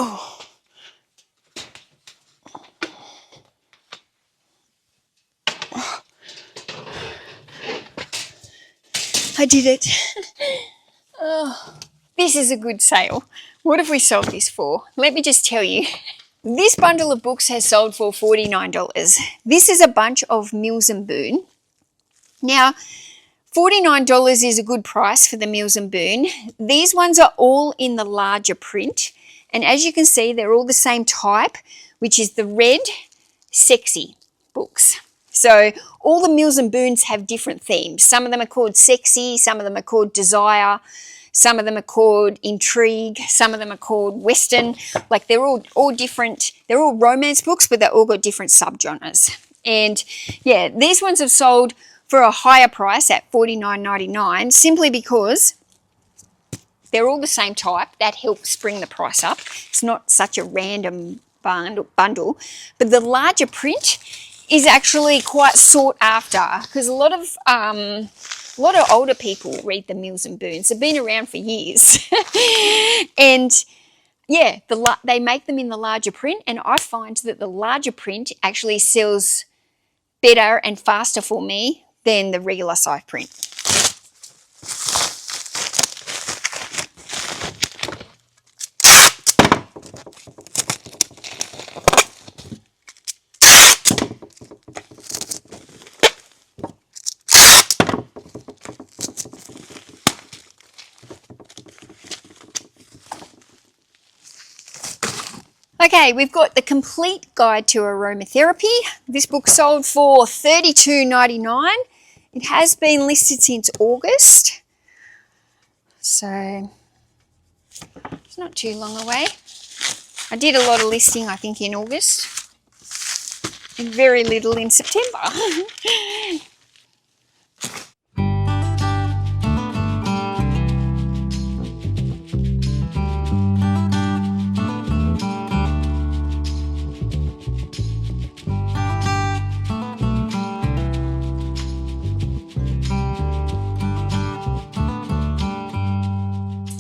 Oh. I did it. Oh. This is a good sale. What have we sold this for? Let me just tell you. This bundle of books has sold for $49. This is a bunch of Mills and Boon. Now, $49 is a good price for the Mills and Boon. These ones are all in the larger print. And as you can see, they're all the same type, which is the red, sexy books. So all the Mills and Boons have different themes. Some of them are called sexy, some of them are called desire, some of them are called intrigue, some of them are called western. Like they're all different. They're all romance books, but they've all got different subgenres. And yeah, these ones have sold for a higher price at $49.99 simply because they're all the same type. That helps bring the price up. It's not such a random bundle. But the larger print is actually quite sought after because a lot of older people read the Mills and Boons. They've been around for years. And yeah, they make them in the larger print, and I find that the larger print actually sells better and faster for me than the regular size print. Okay, we've got the complete guide to aromatherapy. This book sold for $32.99. It has been listed since August, so it's not too long away. I did a lot of listing, I think, in August and very little in September.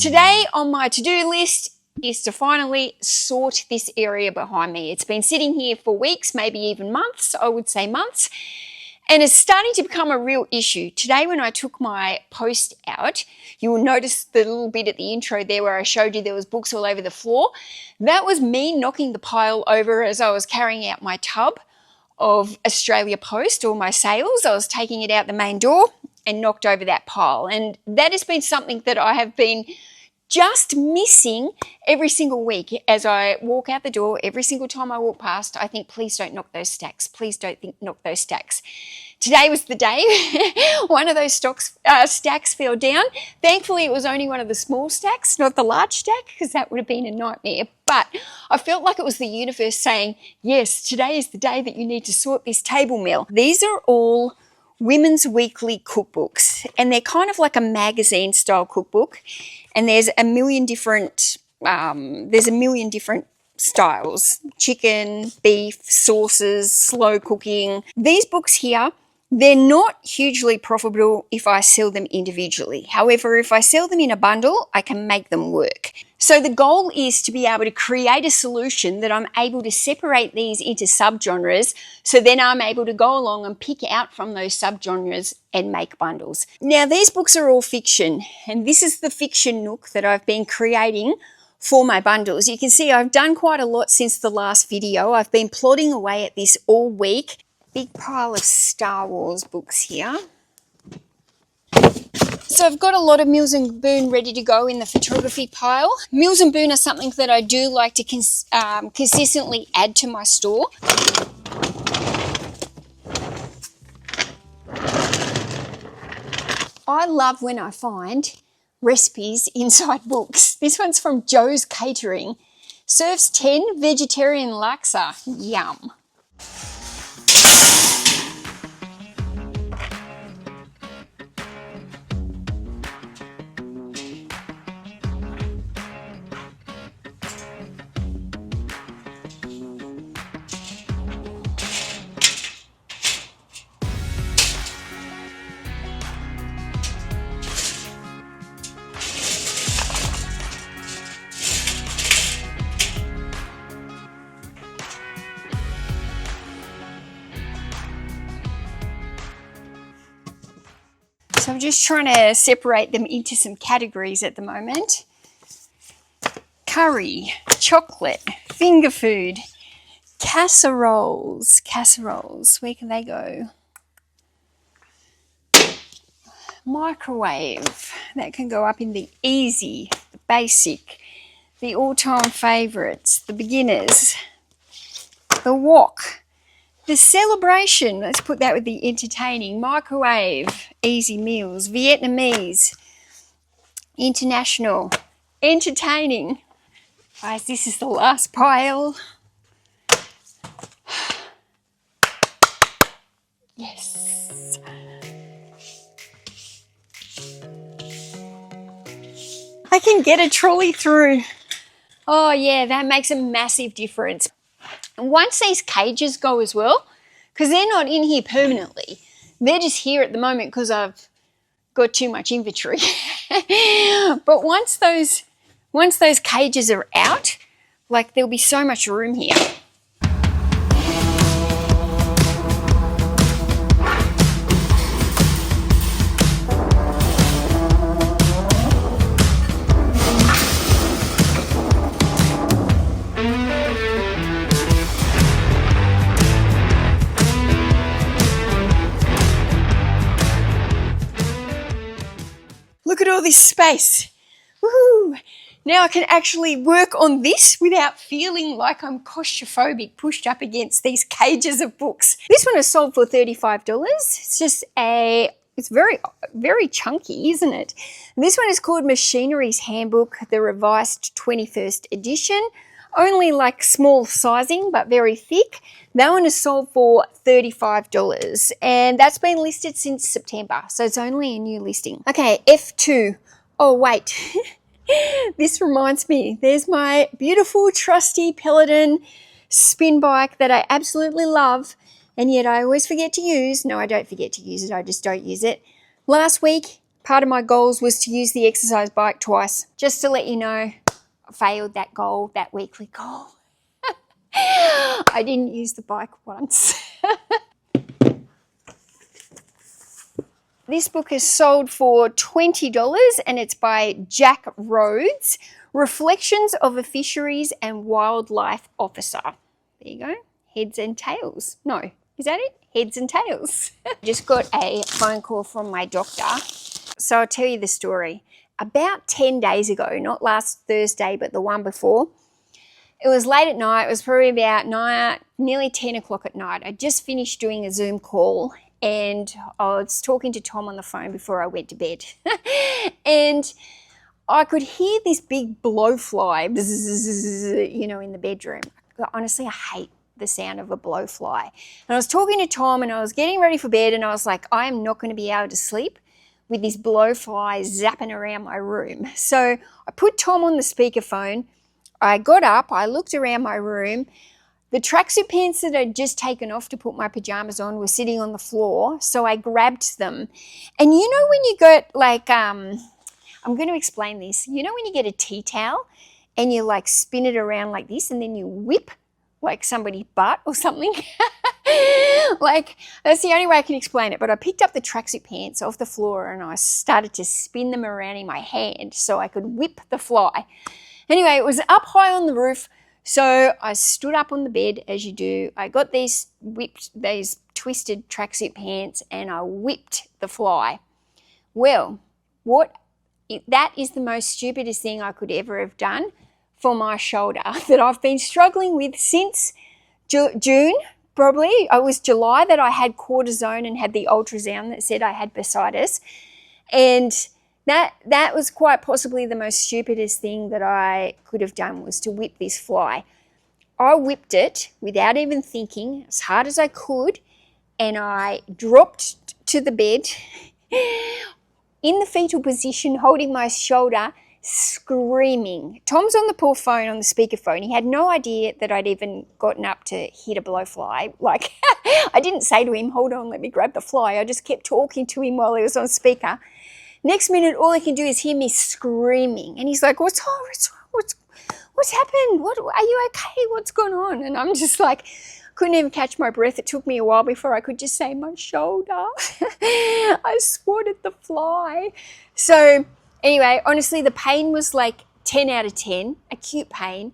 Today on my to-do list is to finally sort this area behind me. It's been sitting here for weeks, maybe even months, I would say months, and it's starting to become a real issue. Today when I took my post out, you will notice the little bit at the intro there where I showed you there was books all over the floor. That was me knocking the pile over as I was carrying out my tub of Australia Post or my sales. I was taking it out the main door and knocked over that pile, and that has been something that I have been just missing every single week as I walk out the door. Every single time I walk past, I think, please don't knock those stacks. Please don't knock those stacks. Today was the day one of those stacks fell down. Thankfully, it was only one of the small stacks, not the large stack, because that would have been a nightmare. But I felt like it was the universe saying, yes, today is the day that you need to sort this table, Mel. These are all women's weekly cookbooks, and they're kind of like a magazine style cookbook. And there's a million different styles: chicken, beef, sauces, slow cooking. These books here, they're not hugely profitable if I sell them individually. However, if I sell them in a bundle, I can make them work. So the goal is to be able to create a solution that I'm able to separate these into subgenres, so then I'm able to go along and pick out from those subgenres and make bundles. Now, these books are all fiction, and this is the fiction nook that I've been creating for my bundles. You can see I've done quite a lot since the last video. I've been plodding away at this all week. Big pile of Star Wars books here. So I've got a lot of Mills & Boon ready to go in the photography pile. Mills & Boon are something that I do like to consistently add to my store. I love when I find recipes inside books. This one's from Joe's Catering. Serves 10 vegetarian laksa. Yum. So I'm just trying to separate them into some categories at the moment. Curry, chocolate, finger food, casseroles. Casseroles, where can they go? Microwave, that can go up in the easy, the basic, the all-time favourites, the beginners, the wok. The celebration, let's put that with the entertaining. Microwave, easy meals. Vietnamese, international, entertaining. Guys, this is the last pile. Yes. I can get a trolley through. Oh yeah, that makes a massive difference. And once these cages go as well, because they're not in here permanently, they're just here at the moment because I've got too much inventory. But once those cages are out, like, there'll be so much room here. Look at all this space. Woohoo! Now I can actually work on this without feeling like I'm claustrophobic pushed up against these cages of books. This one is sold for $35. It's just it's very, very chunky, isn't it? And this one is called Machinery's Handbook, the revised 21st edition. Only like small sizing, but very thick. That one is sold for $35 and that's been listed since September. So it's only a new listing. Okay, F2. Oh, wait. This reminds me, there's my beautiful trusty Peloton spin bike that I absolutely love and yet I always forget to use. No, I don't forget to use it, I just don't use it. Last week, part of my goals was to use the exercise bike twice. Just to let you know, I failed that goal, that weekly goal. I didn't use the bike once. This book is sold for $20 and it's by Jack Rhodes, Reflections of a Fisheries and Wildlife Officer. There you go. Heads and tails. No, is that it? Heads and tails. Just got a phone call from my doctor. So I'll tell you the story. About 10 days ago, not last Thursday, but the one before, it was late at night. It was probably about nearly 10 o'clock at night. I just finished doing a Zoom call and I was talking to Tom on the phone before I went to bed. And I could hear this big blowfly, bzzz, you know, in the bedroom. Honestly, I hate the sound of a blowfly. And I was talking to Tom and I was getting ready for bed and I was like, I am not going to be able to sleep with this blowfly zapping around my room. So I put Tom on the speakerphone. I got up, I looked around my room. The tracksuit pants that I'd just taken off to put my pajamas on were sitting on the floor, so I grabbed them. And you know when you get like, I'm going to explain this. You know when you get a tea towel and you like spin it around like this and then you whip like somebody's butt or something? Like, that's the only way I can explain it. But I picked up the tracksuit pants off the floor and I started to spin them around in my hand so I could whip the fly. Anyway, it was up high on the roof, so I stood up on the bed as you do. I got these twisted tracksuit pants and I whipped the fly. Well, that is the most stupidest thing I could ever have done for my shoulder that I've been struggling with since June, probably. It was July that I had cortisone and had the ultrasound that said I had bursitis. And that was quite possibly the most stupidest thing that I could have done, was to whip this fly. I whipped it without even thinking, as hard as I could, and I dropped to the bed in the fetal position, holding my shoulder, screaming. Tom's on the poor phone, on the speakerphone. He had no idea that I'd even gotten up to hit a blowfly. Like, I didn't say to him, hold on, let me grab the fly. I just kept talking to him while he was on speaker. Next minute, all I can do is hear me screaming. And he's like, what's wrong? What's happened? Are you okay? What's going on? And I'm just like, couldn't even catch my breath. It took me a while before I could just say, my shoulder. I swatted the fly. So anyway, honestly, the pain was like 10 out of 10, acute pain.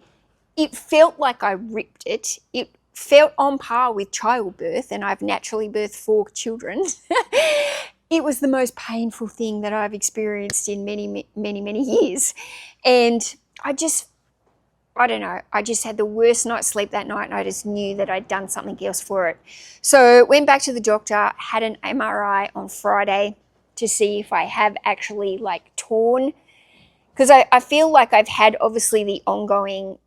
It felt like I ripped it. It felt on par with childbirth, and I've naturally birthed 4 children. It was the most painful thing that I've experienced in many, many, many years. And I don't know, I just had the worst night's sleep that night and I just knew that I'd done something else for it. So went back to the doctor, had an MRI on Friday to see if I have actually like torn. Because I feel like I've had obviously the ongoing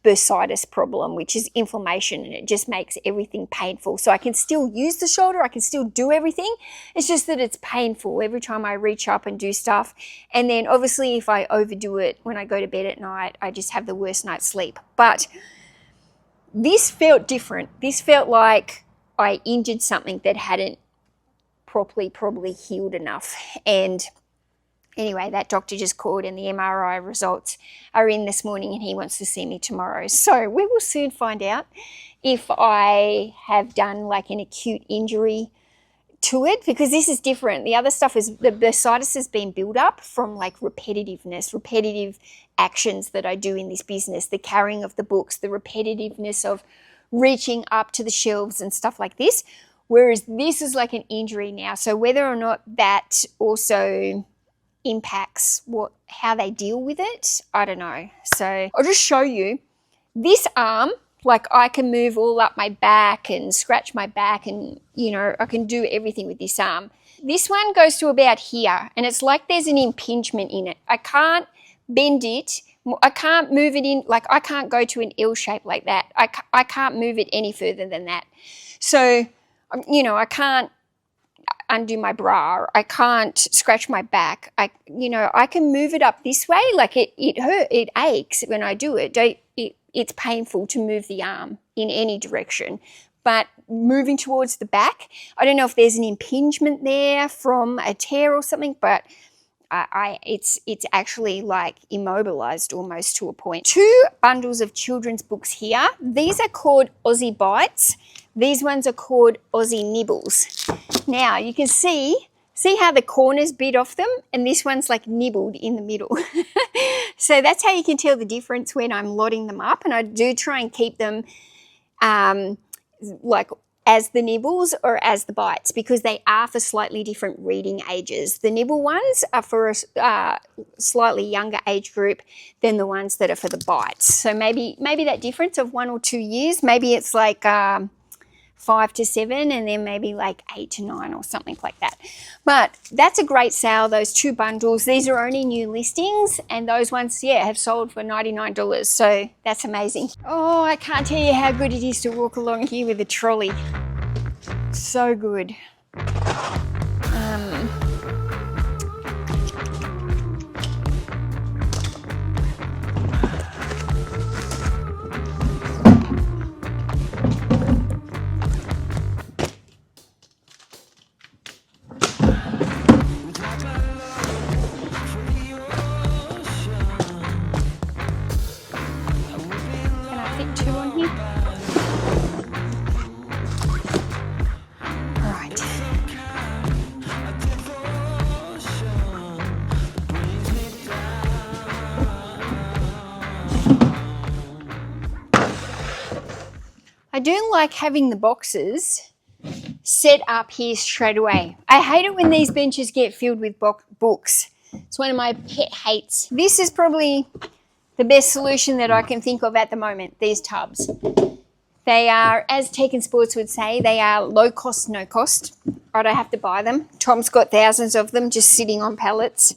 bursitis problem, which is inflammation, and it just makes everything painful. So I can still use the shoulder, I can still do everything. It's just that it's painful every time I reach up and do stuff. And then obviously if I overdo it when I go to bed at night, I just have the worst night's sleep. But this felt different. This felt like I injured something that hadn't properly probably healed enough. And anyway, that doctor just called and the MRI results are in this morning and he wants to see me tomorrow. So we will soon find out if I have done like an acute injury to it, because this is different. The other stuff is the bursitis has been built up from like repetitive actions that I do in this business, the carrying of the books, the repetitiveness of reaching up to the shelves and stuff like this. Whereas this is like an injury now. So whether or not that also impacts how they deal with it. I don't know. So I'll just show you. This arm, like I can move all up my back and scratch my back and, you know, I can do everything with this arm. This one goes to about here and it's like there's an impingement in it. I can't bend it. I can't move it in, like I can't go to an L shape like that. I can't move it any further than that. So, you know, I can't undo my bra. I can't scratch my back. I can move it up this way. Like it hurt, it aches when I do it. It's painful to move the arm in any direction. But moving towards the back, I don't know if there's an impingement there from a tear or something, but it's actually like immobilized almost to a point. 2 bundles of children's books here. These are called Aussie Bites. These ones are called Aussie Nibbles. Now you can see how the corners bit off them, and this one's like nibbled in the middle. So that's how you can tell the difference when I'm lotting them up, and I do try and keep them like as the nibbles or as the bites, because they are for slightly different reading ages. The nibble ones are for a slightly younger age group than the ones that are for the bites. So maybe that difference of 1 or 2 years, maybe it's like 5 to 7 and then maybe like 8 to 9 or something like that. But that's a great sale, those 2 bundles. These are only new listings, and those ones, yeah, have sold for $99. So that's amazing. Oh, I can't tell you how good it is to walk along here with a trolley. So good. Can I fit 2 on here? All right. I do like having the boxes set up here straight away. I hate it when these benches get filled with books. It's one of my pet hates. This is probably the best solution that I can think of at the moment, these tubs. They are, as Tech and Sports would say, they are low cost, no cost. I don't have to buy them. Tom's got thousands of them just sitting on pallets.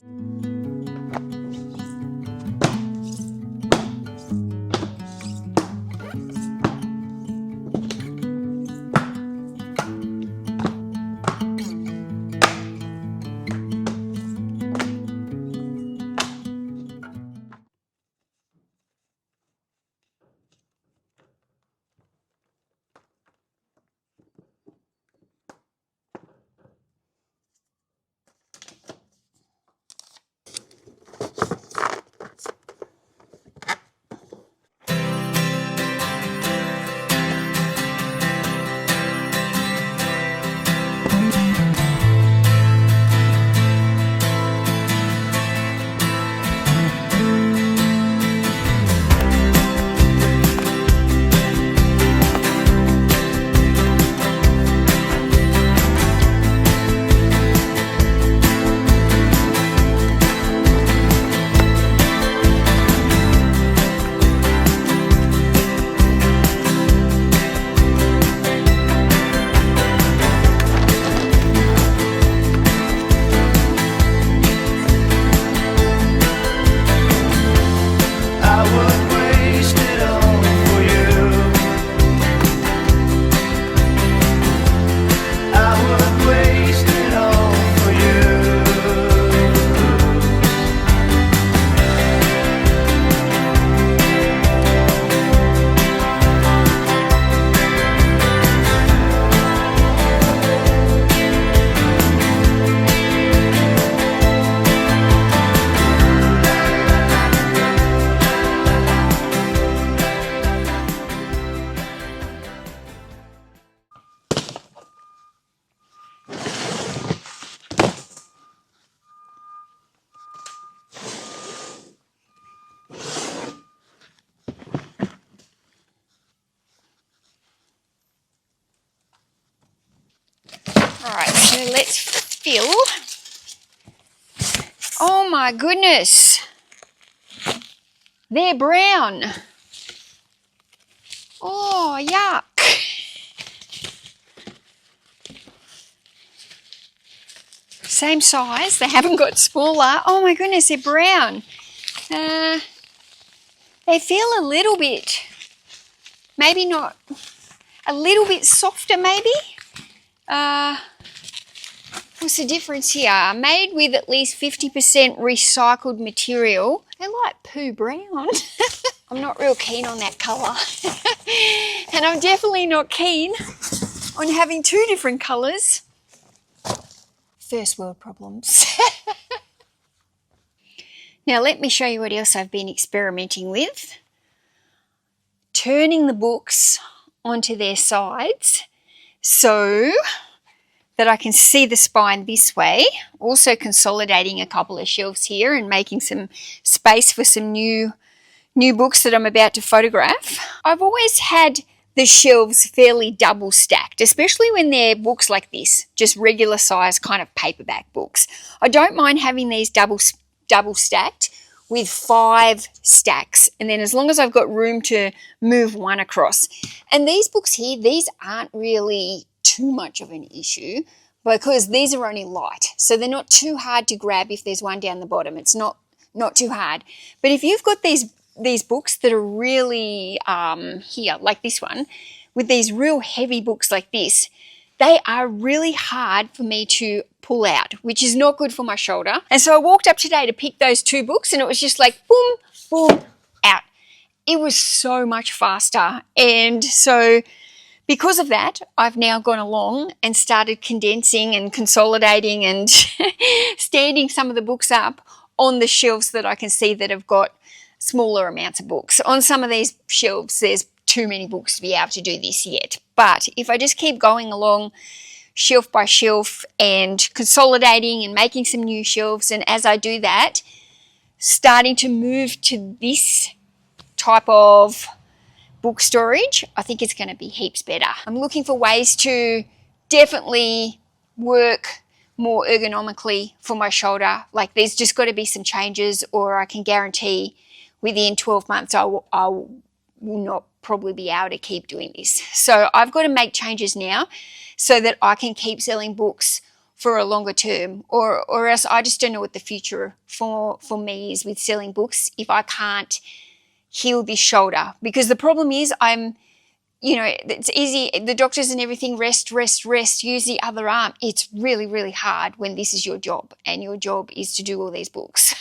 All right, so let's fill Oh my goodness. They're brown. Oh, yuck. Same size. They haven't got smaller. Oh my goodness, they're brown. They feel a little bit, maybe not, a little bit softer maybe. What's the difference here? Made with at least 50% recycled material. They're like poo brown. I'm not real keen on that colour. And I'm definitely not keen on having two different colours. First world problems. Now let me show you what else I've been experimenting with. Turning the books onto their sides so that I can see the spine this way. Also consolidating a couple of shelves here and making some space for some new books that I'm about to photograph. I've always had the shelves fairly double stacked, especially when they're books like this, just regular size kind of paperback books. I don't mind having these double stacked with 5 stacks, and then as long as I've got room to move one across. And these books here, these aren't really too much of an issue because these are only light, so they're not too hard to grab if there's one down the bottom. It's not too hard. But if you've got these books that are really here, like this one, with these real heavy books like this, they are really hard for me to pull out, which is not good for my shoulder. And so I walked up today to pick those 2 books and it was just like boom, boom, out. It was so much faster. And so because of that, I've now gone along and started condensing and consolidating and standing some of the books up on the shelves that I can see that have got smaller amounts of books. On some of these shelves, there's too many books to be able to do this yet. But if I just keep going along shelf by shelf and consolidating and making some new shelves, and as I do that, starting to move to this type of book storage, I think it's going to be heaps better. I'm looking for ways to definitely work more ergonomically for my shoulder. Like there's just got to be some changes, or I can guarantee within 12 months I will not probably be able to keep doing this. So I've got to make changes now so that I can keep selling books for a longer term, or else I just don't know what the future for me is with selling books if I can't heal this shoulder. Because the problem is it's easy, the doctors and everything, rest, use the other arm. It's really, really hard when this is your job and your job is to do all these books.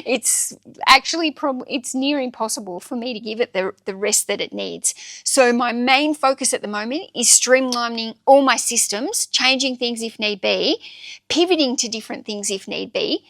It's actually it's near impossible for me to give it the rest that it needs. So my main focus at the moment is streamlining all my systems, changing things if need be, pivoting to different things if need be,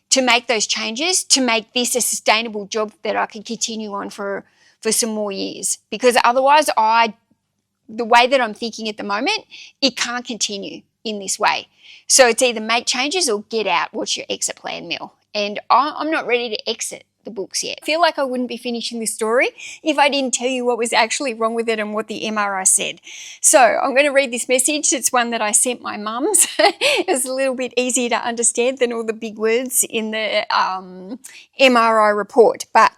to make those changes, to make this a sustainable job that I can continue on for some more years. Because otherwise, the way that I'm thinking at the moment, it can't continue in this way. So it's either make changes or get out. What's your exit plan, Mel? And I'm not ready to exit the books yet. I feel like I wouldn't be finishing this story if I didn't tell you what was actually wrong with it and what the MRI said. So I'm going to read this message. It's one that I sent my mum's. It's a little bit easier to understand than all the big words in the MRI report. But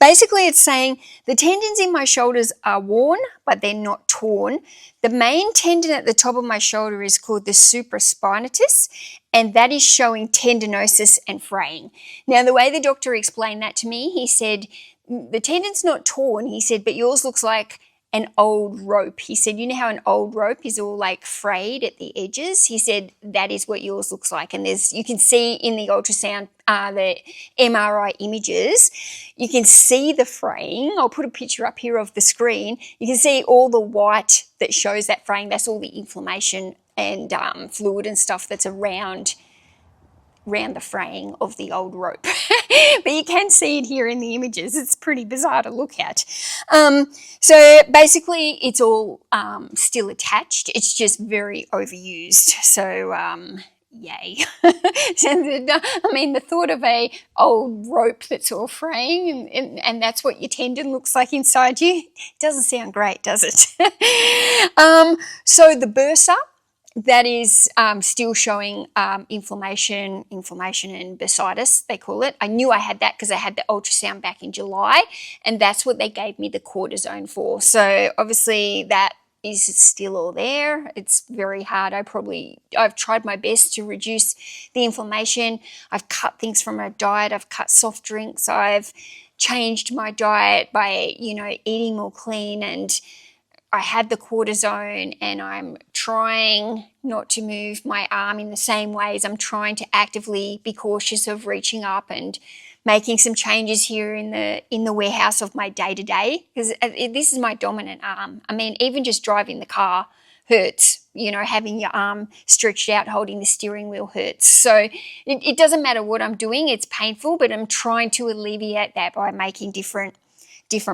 basically it's saying the tendons in my shoulders are worn, but they're not torn. The main tendon at the top of my shoulder is called the supraspinatus, and that is showing tendinosis and fraying. Now, the way the doctor explained that to me, he said, the tendon's not torn, he said, but yours looks like an old rope. He said, you know how an old rope is all like frayed at the edges? He said, that is what yours looks like. And you can see in the ultrasound, the MRI images, you can see the fraying. I'll put a picture up here of the screen. You can see all the white that shows that fraying. That's all the inflammation and fluid and stuff that's around the fraying of the old rope. But you can see it here in the images. It's pretty bizarre to look at. So basically it's all still attached. It's just very overused. So yay. I mean, the thought of a old rope that's all fraying and that's what your tendon looks like inside you, doesn't sound great, does it? So the bursa, that is still showing inflammation and bursitis, they call it. I knew I had that because I had the ultrasound back in July, and that's what they gave me the cortisone for. So obviously that is still all there. It's very hard. I've tried my best to reduce the inflammation. I've cut things from my diet. I've cut soft drinks. I've changed my diet by, eating more clean, and I had the cortisone, and I'm trying not to move my arm in the same ways. I'm trying to actively be cautious of reaching up and making some changes here in the warehouse of my day-to-day, because this is my dominant arm. I mean, even just driving the car hurts, having your arm stretched out holding the steering wheel hurts. So it doesn't matter what I'm doing, it's painful, but I'm trying to alleviate that by making different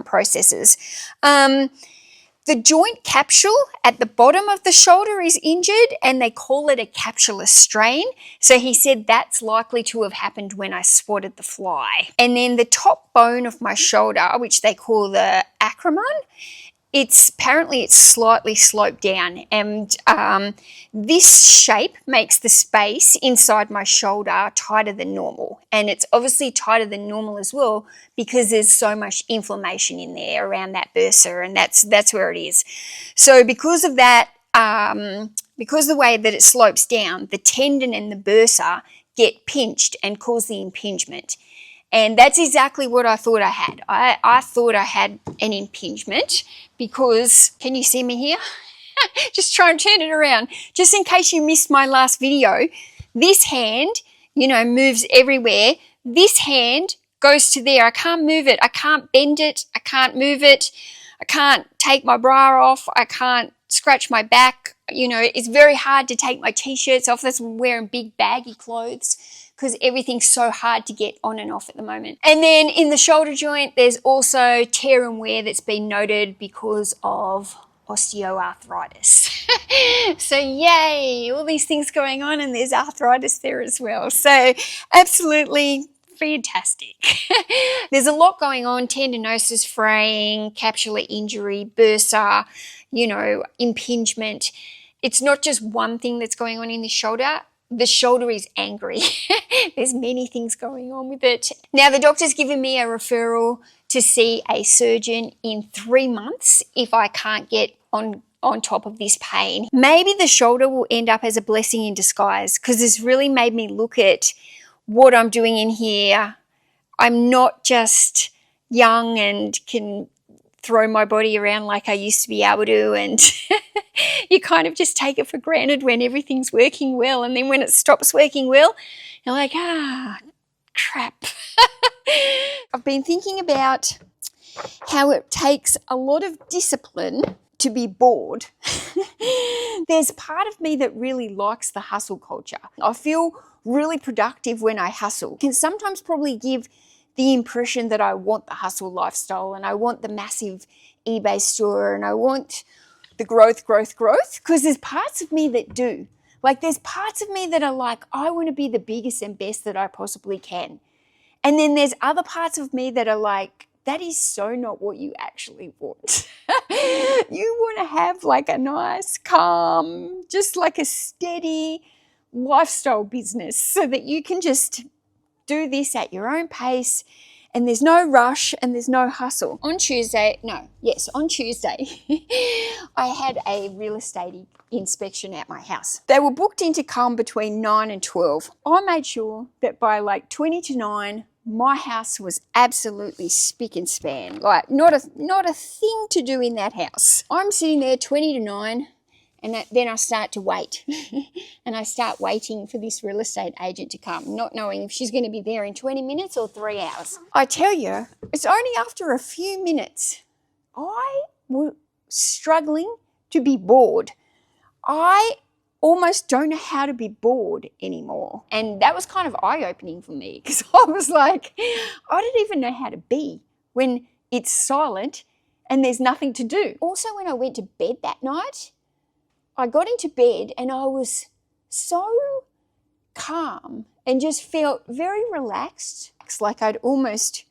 processes. The joint capsule at the bottom of the shoulder is injured, and they call it a capsular strain. So he said that's likely to have happened when I swatted the fly. And then the top bone of my shoulder, which they call the acromion, it's slightly sloped down, and this shape makes the space inside my shoulder tighter than normal. And it's obviously tighter than normal as well because there's so much inflammation in there around that bursa, and that's where it is. So because of that, because the way that it slopes down, the tendon and the bursa get pinched and cause the impingement. And that's exactly what I thought I had. I thought I had an impingement because, can you see me here? Just try and turn it around. Just in case you missed my last video, this hand, moves everywhere. This hand goes to there. I can't move it. I can't bend it. I can't move it. I can't take my bra off. I can't scratch my back. It's very hard to take my t-shirts off. That's wearing big baggy clothes, because everything's so hard to get on and off at the moment. And then in the shoulder joint, there's also tear and wear that's been noted because of osteoarthritis. So yay, all these things going on, and there's arthritis there as well. So absolutely fantastic. There's a lot going on: tendinosis, fraying, capsular injury, bursa, impingement. It's not just one thing that's going on in the shoulder. The shoulder is angry. There's many things going on with it. Now, the doctor's given me a referral to see a surgeon in 3 months if I can't get on top of this pain. Maybe the shoulder will end up as a blessing in disguise, because it's really made me look at what I'm doing in here. I'm not just young and can throw my body around like I used to be able to, and you kind of just take it for granted when everything's working well, and then when it stops working well, you're like, crap. I've been thinking about how it takes a lot of discipline to be bored. There's part of me that really likes the hustle culture. I feel really productive when I hustle. Can sometimes probably give the impression that I want the hustle lifestyle, and I want the massive eBay store, and I want the growth, because there's parts of me that do. Like, there's parts of me that are like, I want to be the biggest and best that I possibly can. And then there's other parts of me that are like, that is so not what you actually want. You want to have like a nice, calm, just like a steady lifestyle business, so that you can just do this at your own pace, and there's no rush and there's no hustle. On Tuesday, I had a real estate inspection at my house. They were booked in to come between 9 and 12. I made sure that by like 20 to 9, my house was absolutely spick and span. Like, not a thing to do in that house. I'm sitting there 20 to 9, and then I start to wait. And I start waiting for this real estate agent to come, not knowing if she's going to be there in 20 minutes or 3 hours. I tell you, it's only after a few minutes I was struggling to be bored. I almost don't know how to be bored anymore. And that was kind of eye-opening for me, because I was like, I don't even know how to be when it's silent and there's nothing to do. Also, when I went to bed that night, I got into bed and I was so calm and just felt very relaxed. It's like I'd almost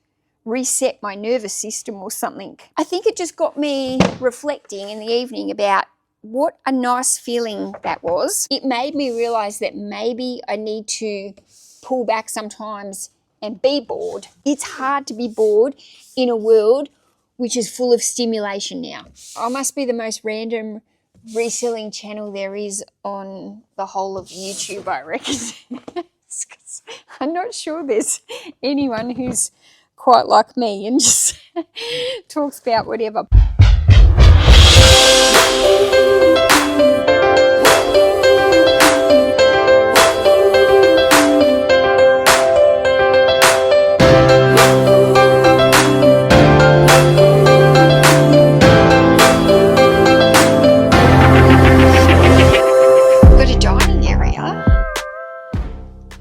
reset my nervous system or something. I think it just got me reflecting in the evening about what a nice feeling that was. It made me realize that maybe I need to pull back sometimes and be bored. It's hard to be bored in a world which is full of stimulation now. I must be the most random reselling channel there is on the whole of YouTube, I reckon. I'm not sure there's anyone who's quite like me and just talks about whatever. We've got a dining area.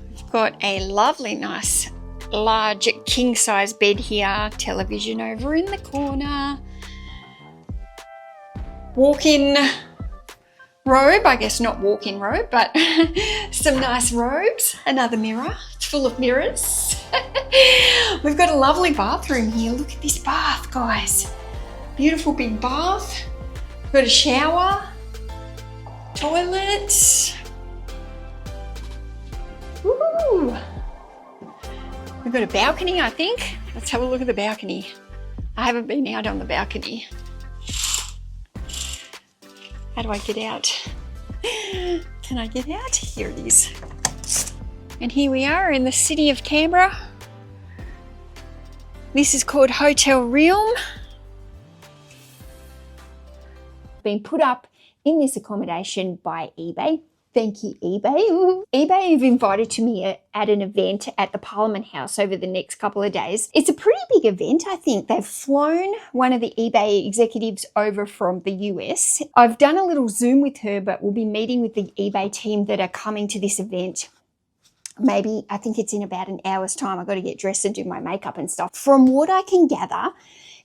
We've got a lovely, nice, large king-size bed here, television over in the corner. Walk-in robe, I guess not walk-in robe, but some nice robes. Another mirror, it's full of mirrors. We've got a lovely bathroom here. Look at this bath, guys. Beautiful big bath. We've got a shower, toilet. Woo! We've got a balcony, I think. Let's have a look at the balcony. I haven't been out on the balcony. How do I get out? Can I get out? Here it is. And here we are in the city of Canberra. This is called Hotel Realm. Been put up in this accommodation by eBay. Thank you, eBay. Ooh. eBay have invited to me at an event at the Parliament House over the next couple of days. It's a pretty big event, I think. They've flown one of the eBay executives over from the US. I've done a little Zoom with her, but we'll be meeting with the eBay team that are coming to this event. Maybe, I think it's in about an hour's time. I've got to get dressed and do my makeup and stuff. From what I can gather,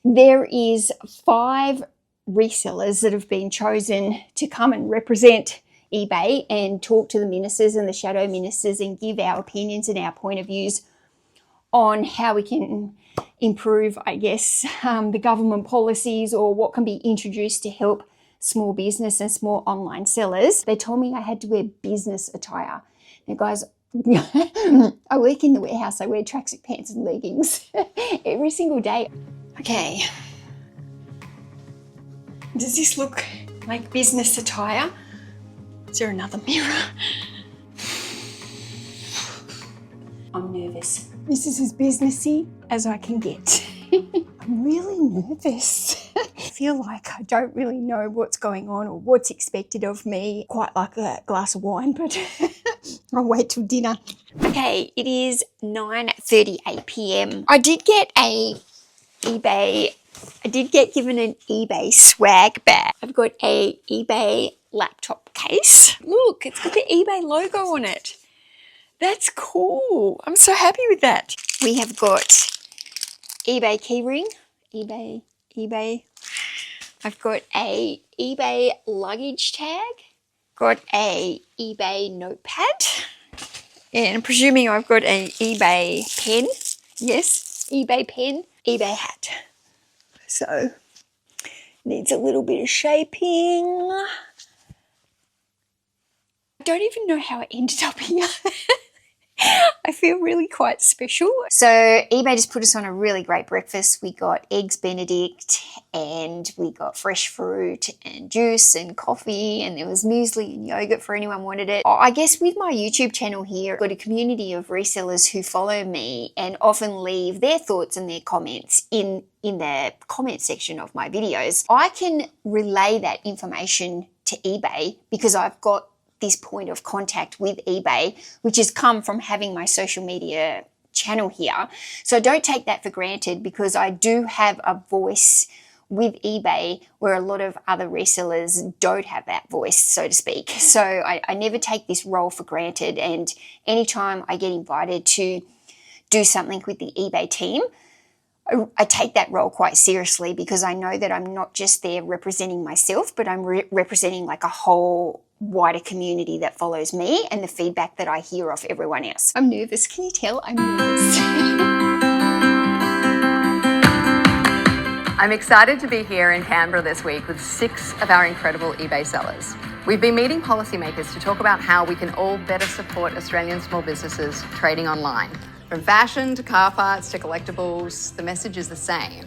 there is 5 resellers that have been chosen to come and represent eBay and talk to the ministers and the shadow ministers and give our opinions and our point of views on how we can improve, I guess, the government policies or what can be introduced to help small business and small online sellers. They told me I had to wear business attire. Now, guys, I work in the warehouse. I wear tracksuit pants and leggings every single day. Okay. Does this look like business attire? Is there another mirror? I'm nervous. This is as businessy as I can get. I'm really nervous. I feel like I don't really know what's going on or what's expected of me. Quite like a glass of wine, but I'll wait till dinner. Okay, it is 9:38 p.m. I did get given an eBay swag bag. I've got a eBay laptop case. Look, it's got the eBay logo on it. That's cool. I'm so happy with that. We have got eBay keyring. eBay. I've got a eBay luggage tag. Got a eBay notepad. And I'm presuming I've got an eBay pen. Yes, eBay pen. eBay hat. So, needs a little bit of shaping. I don't even know how I ended up here. I feel really quite special. So eBay just put us on a really great breakfast. We got eggs Benedict and we got fresh fruit and juice and coffee, and there was muesli and yogurt for anyone wanted it. I guess with my YouTube channel here, I've got a community of resellers who follow me and often leave their thoughts and their comments in the comment section of my videos. I can relay that information to eBay because I've got this point of contact with eBay, which has come from having my social media channel here. So don't take that for granted, because I do have a voice with eBay where a lot of other resellers don't have that voice, so to speak. So I never take this role for granted, and anytime I get invited to do something with the eBay team, I take that role quite seriously, because I know that I'm not just there representing myself, but I'm representing like a whole wider community that follows me and the feedback that I hear off everyone else. I'm nervous. Can you tell I'm nervous? I'm excited to be here in Canberra this week with 6 of our incredible eBay sellers. We've been meeting policymakers to talk about how we can all better support Australian small businesses trading online. From fashion to car parts to collectibles, the message is the same,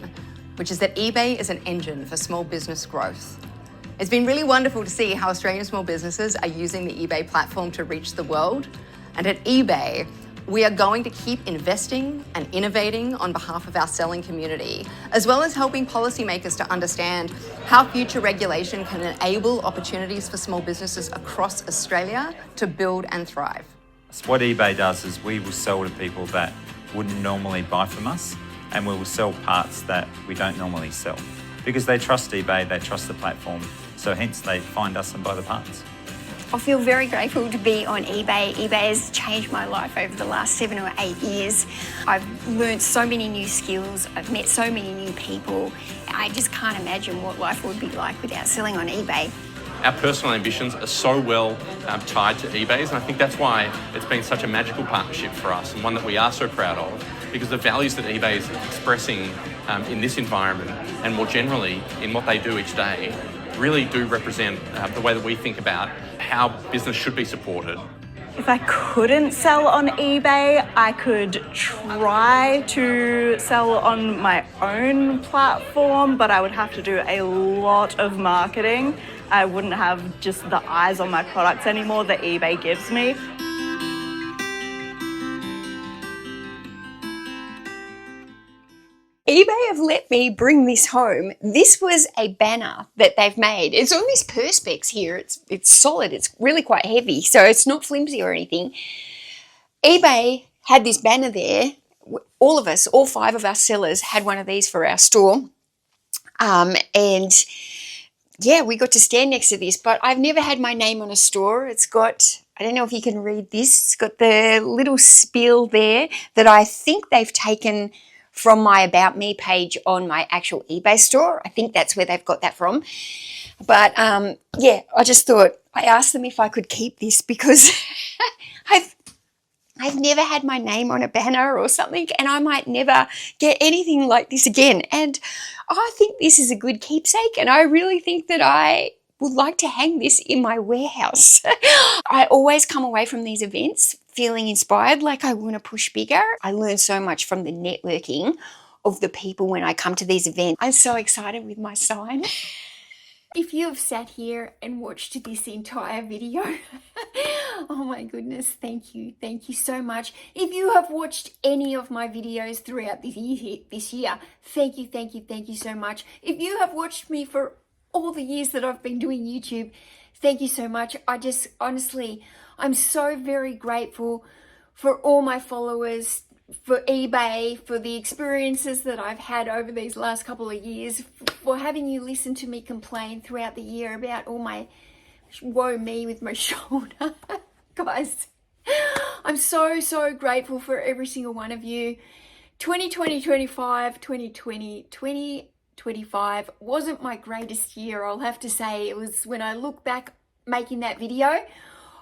which is that eBay is an engine for small business growth. It's been really wonderful to see how Australian small businesses are using the eBay platform to reach the world. And at eBay, we are going to keep investing and innovating on behalf of our selling community, as well as helping policymakers to understand how future regulation can enable opportunities for small businesses across Australia to build and thrive. What eBay does is we will sell to people that wouldn't normally buy from us, and we will sell parts that we don't normally sell. Because they trust eBay, they trust the platform, so hence they find us and buy the parts. I feel very grateful to be on eBay. eBay has changed my life over the last 7 or 8 years. I've learned so many new skills. I've met so many new people. I just can't imagine what life would be like without selling on eBay. Our personal ambitions are so well tied to eBay's, and I think that's why it's been such a magical partnership for us, and one that we are so proud of, because the values that eBay is expressing in this environment and more generally in what they do each day really do represent the way that we think about how business should be supported. If I couldn't sell on eBay, I could try to sell on my own platform, but I would have to do a lot of marketing. I wouldn't have just the eyes on my products anymore that eBay gives me. eBay have let me bring this home. This was a banner that they've made. It's on this Perspex here. It's solid. It's really quite heavy, so it's not flimsy or anything. eBay had this banner there. All of us, all 5 of our sellers had one of these for our store. And yeah, we got to stand next to this, but I've never had my name on a store. It's got, I don't know if you can read this. It's got the little spiel there that I think they've taken from my About Me page on my actual eBay store. I think that's where they've got that from. But yeah, I just thought, I asked them if I could keep this because I've never had my name on a banner or something, and I might never get anything like this again. And I think this is a good keepsake, and I really think that I would like to hang this in my warehouse. I always come away from these events feeling inspired, like I want to push bigger. I learn so much from the networking of the people when I come to these events. I'm so excited with my sign. If you have sat here and watched this entire video, oh my goodness, thank you. Thank you so much. If you have watched any of my videos throughout this year, thank you so much. If you have watched me for all the years that I've been doing YouTube, thank you so much. I just, honestly, I'm so very grateful for all my followers, for eBay, for the experiences that I've had over these last couple of years, for having you listen to me complain throughout the year about all my woe me with my shoulder. Guys, I'm so grateful for every single one of you. 2020, 2025 wasn't my greatest year, I'll have to say. It was, when I look back making that video,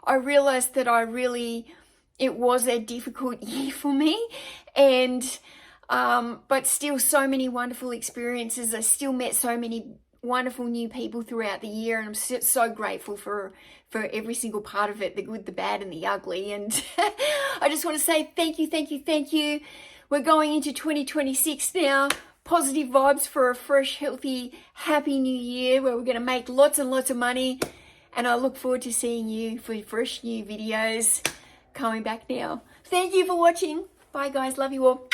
I realized that it was a difficult year for me, and but still so many wonderful experiences. I still met so many wonderful new people throughout the year, and I'm so grateful for every single part of it, the good, the bad, and the ugly. And I just want to say thank you. We're going into 2026 now. Positive vibes for a fresh, healthy, happy new year where we're going to make lots and lots of money. And I look forward to seeing you for fresh new videos coming back now. Thank you for watching. Bye guys. Love you all.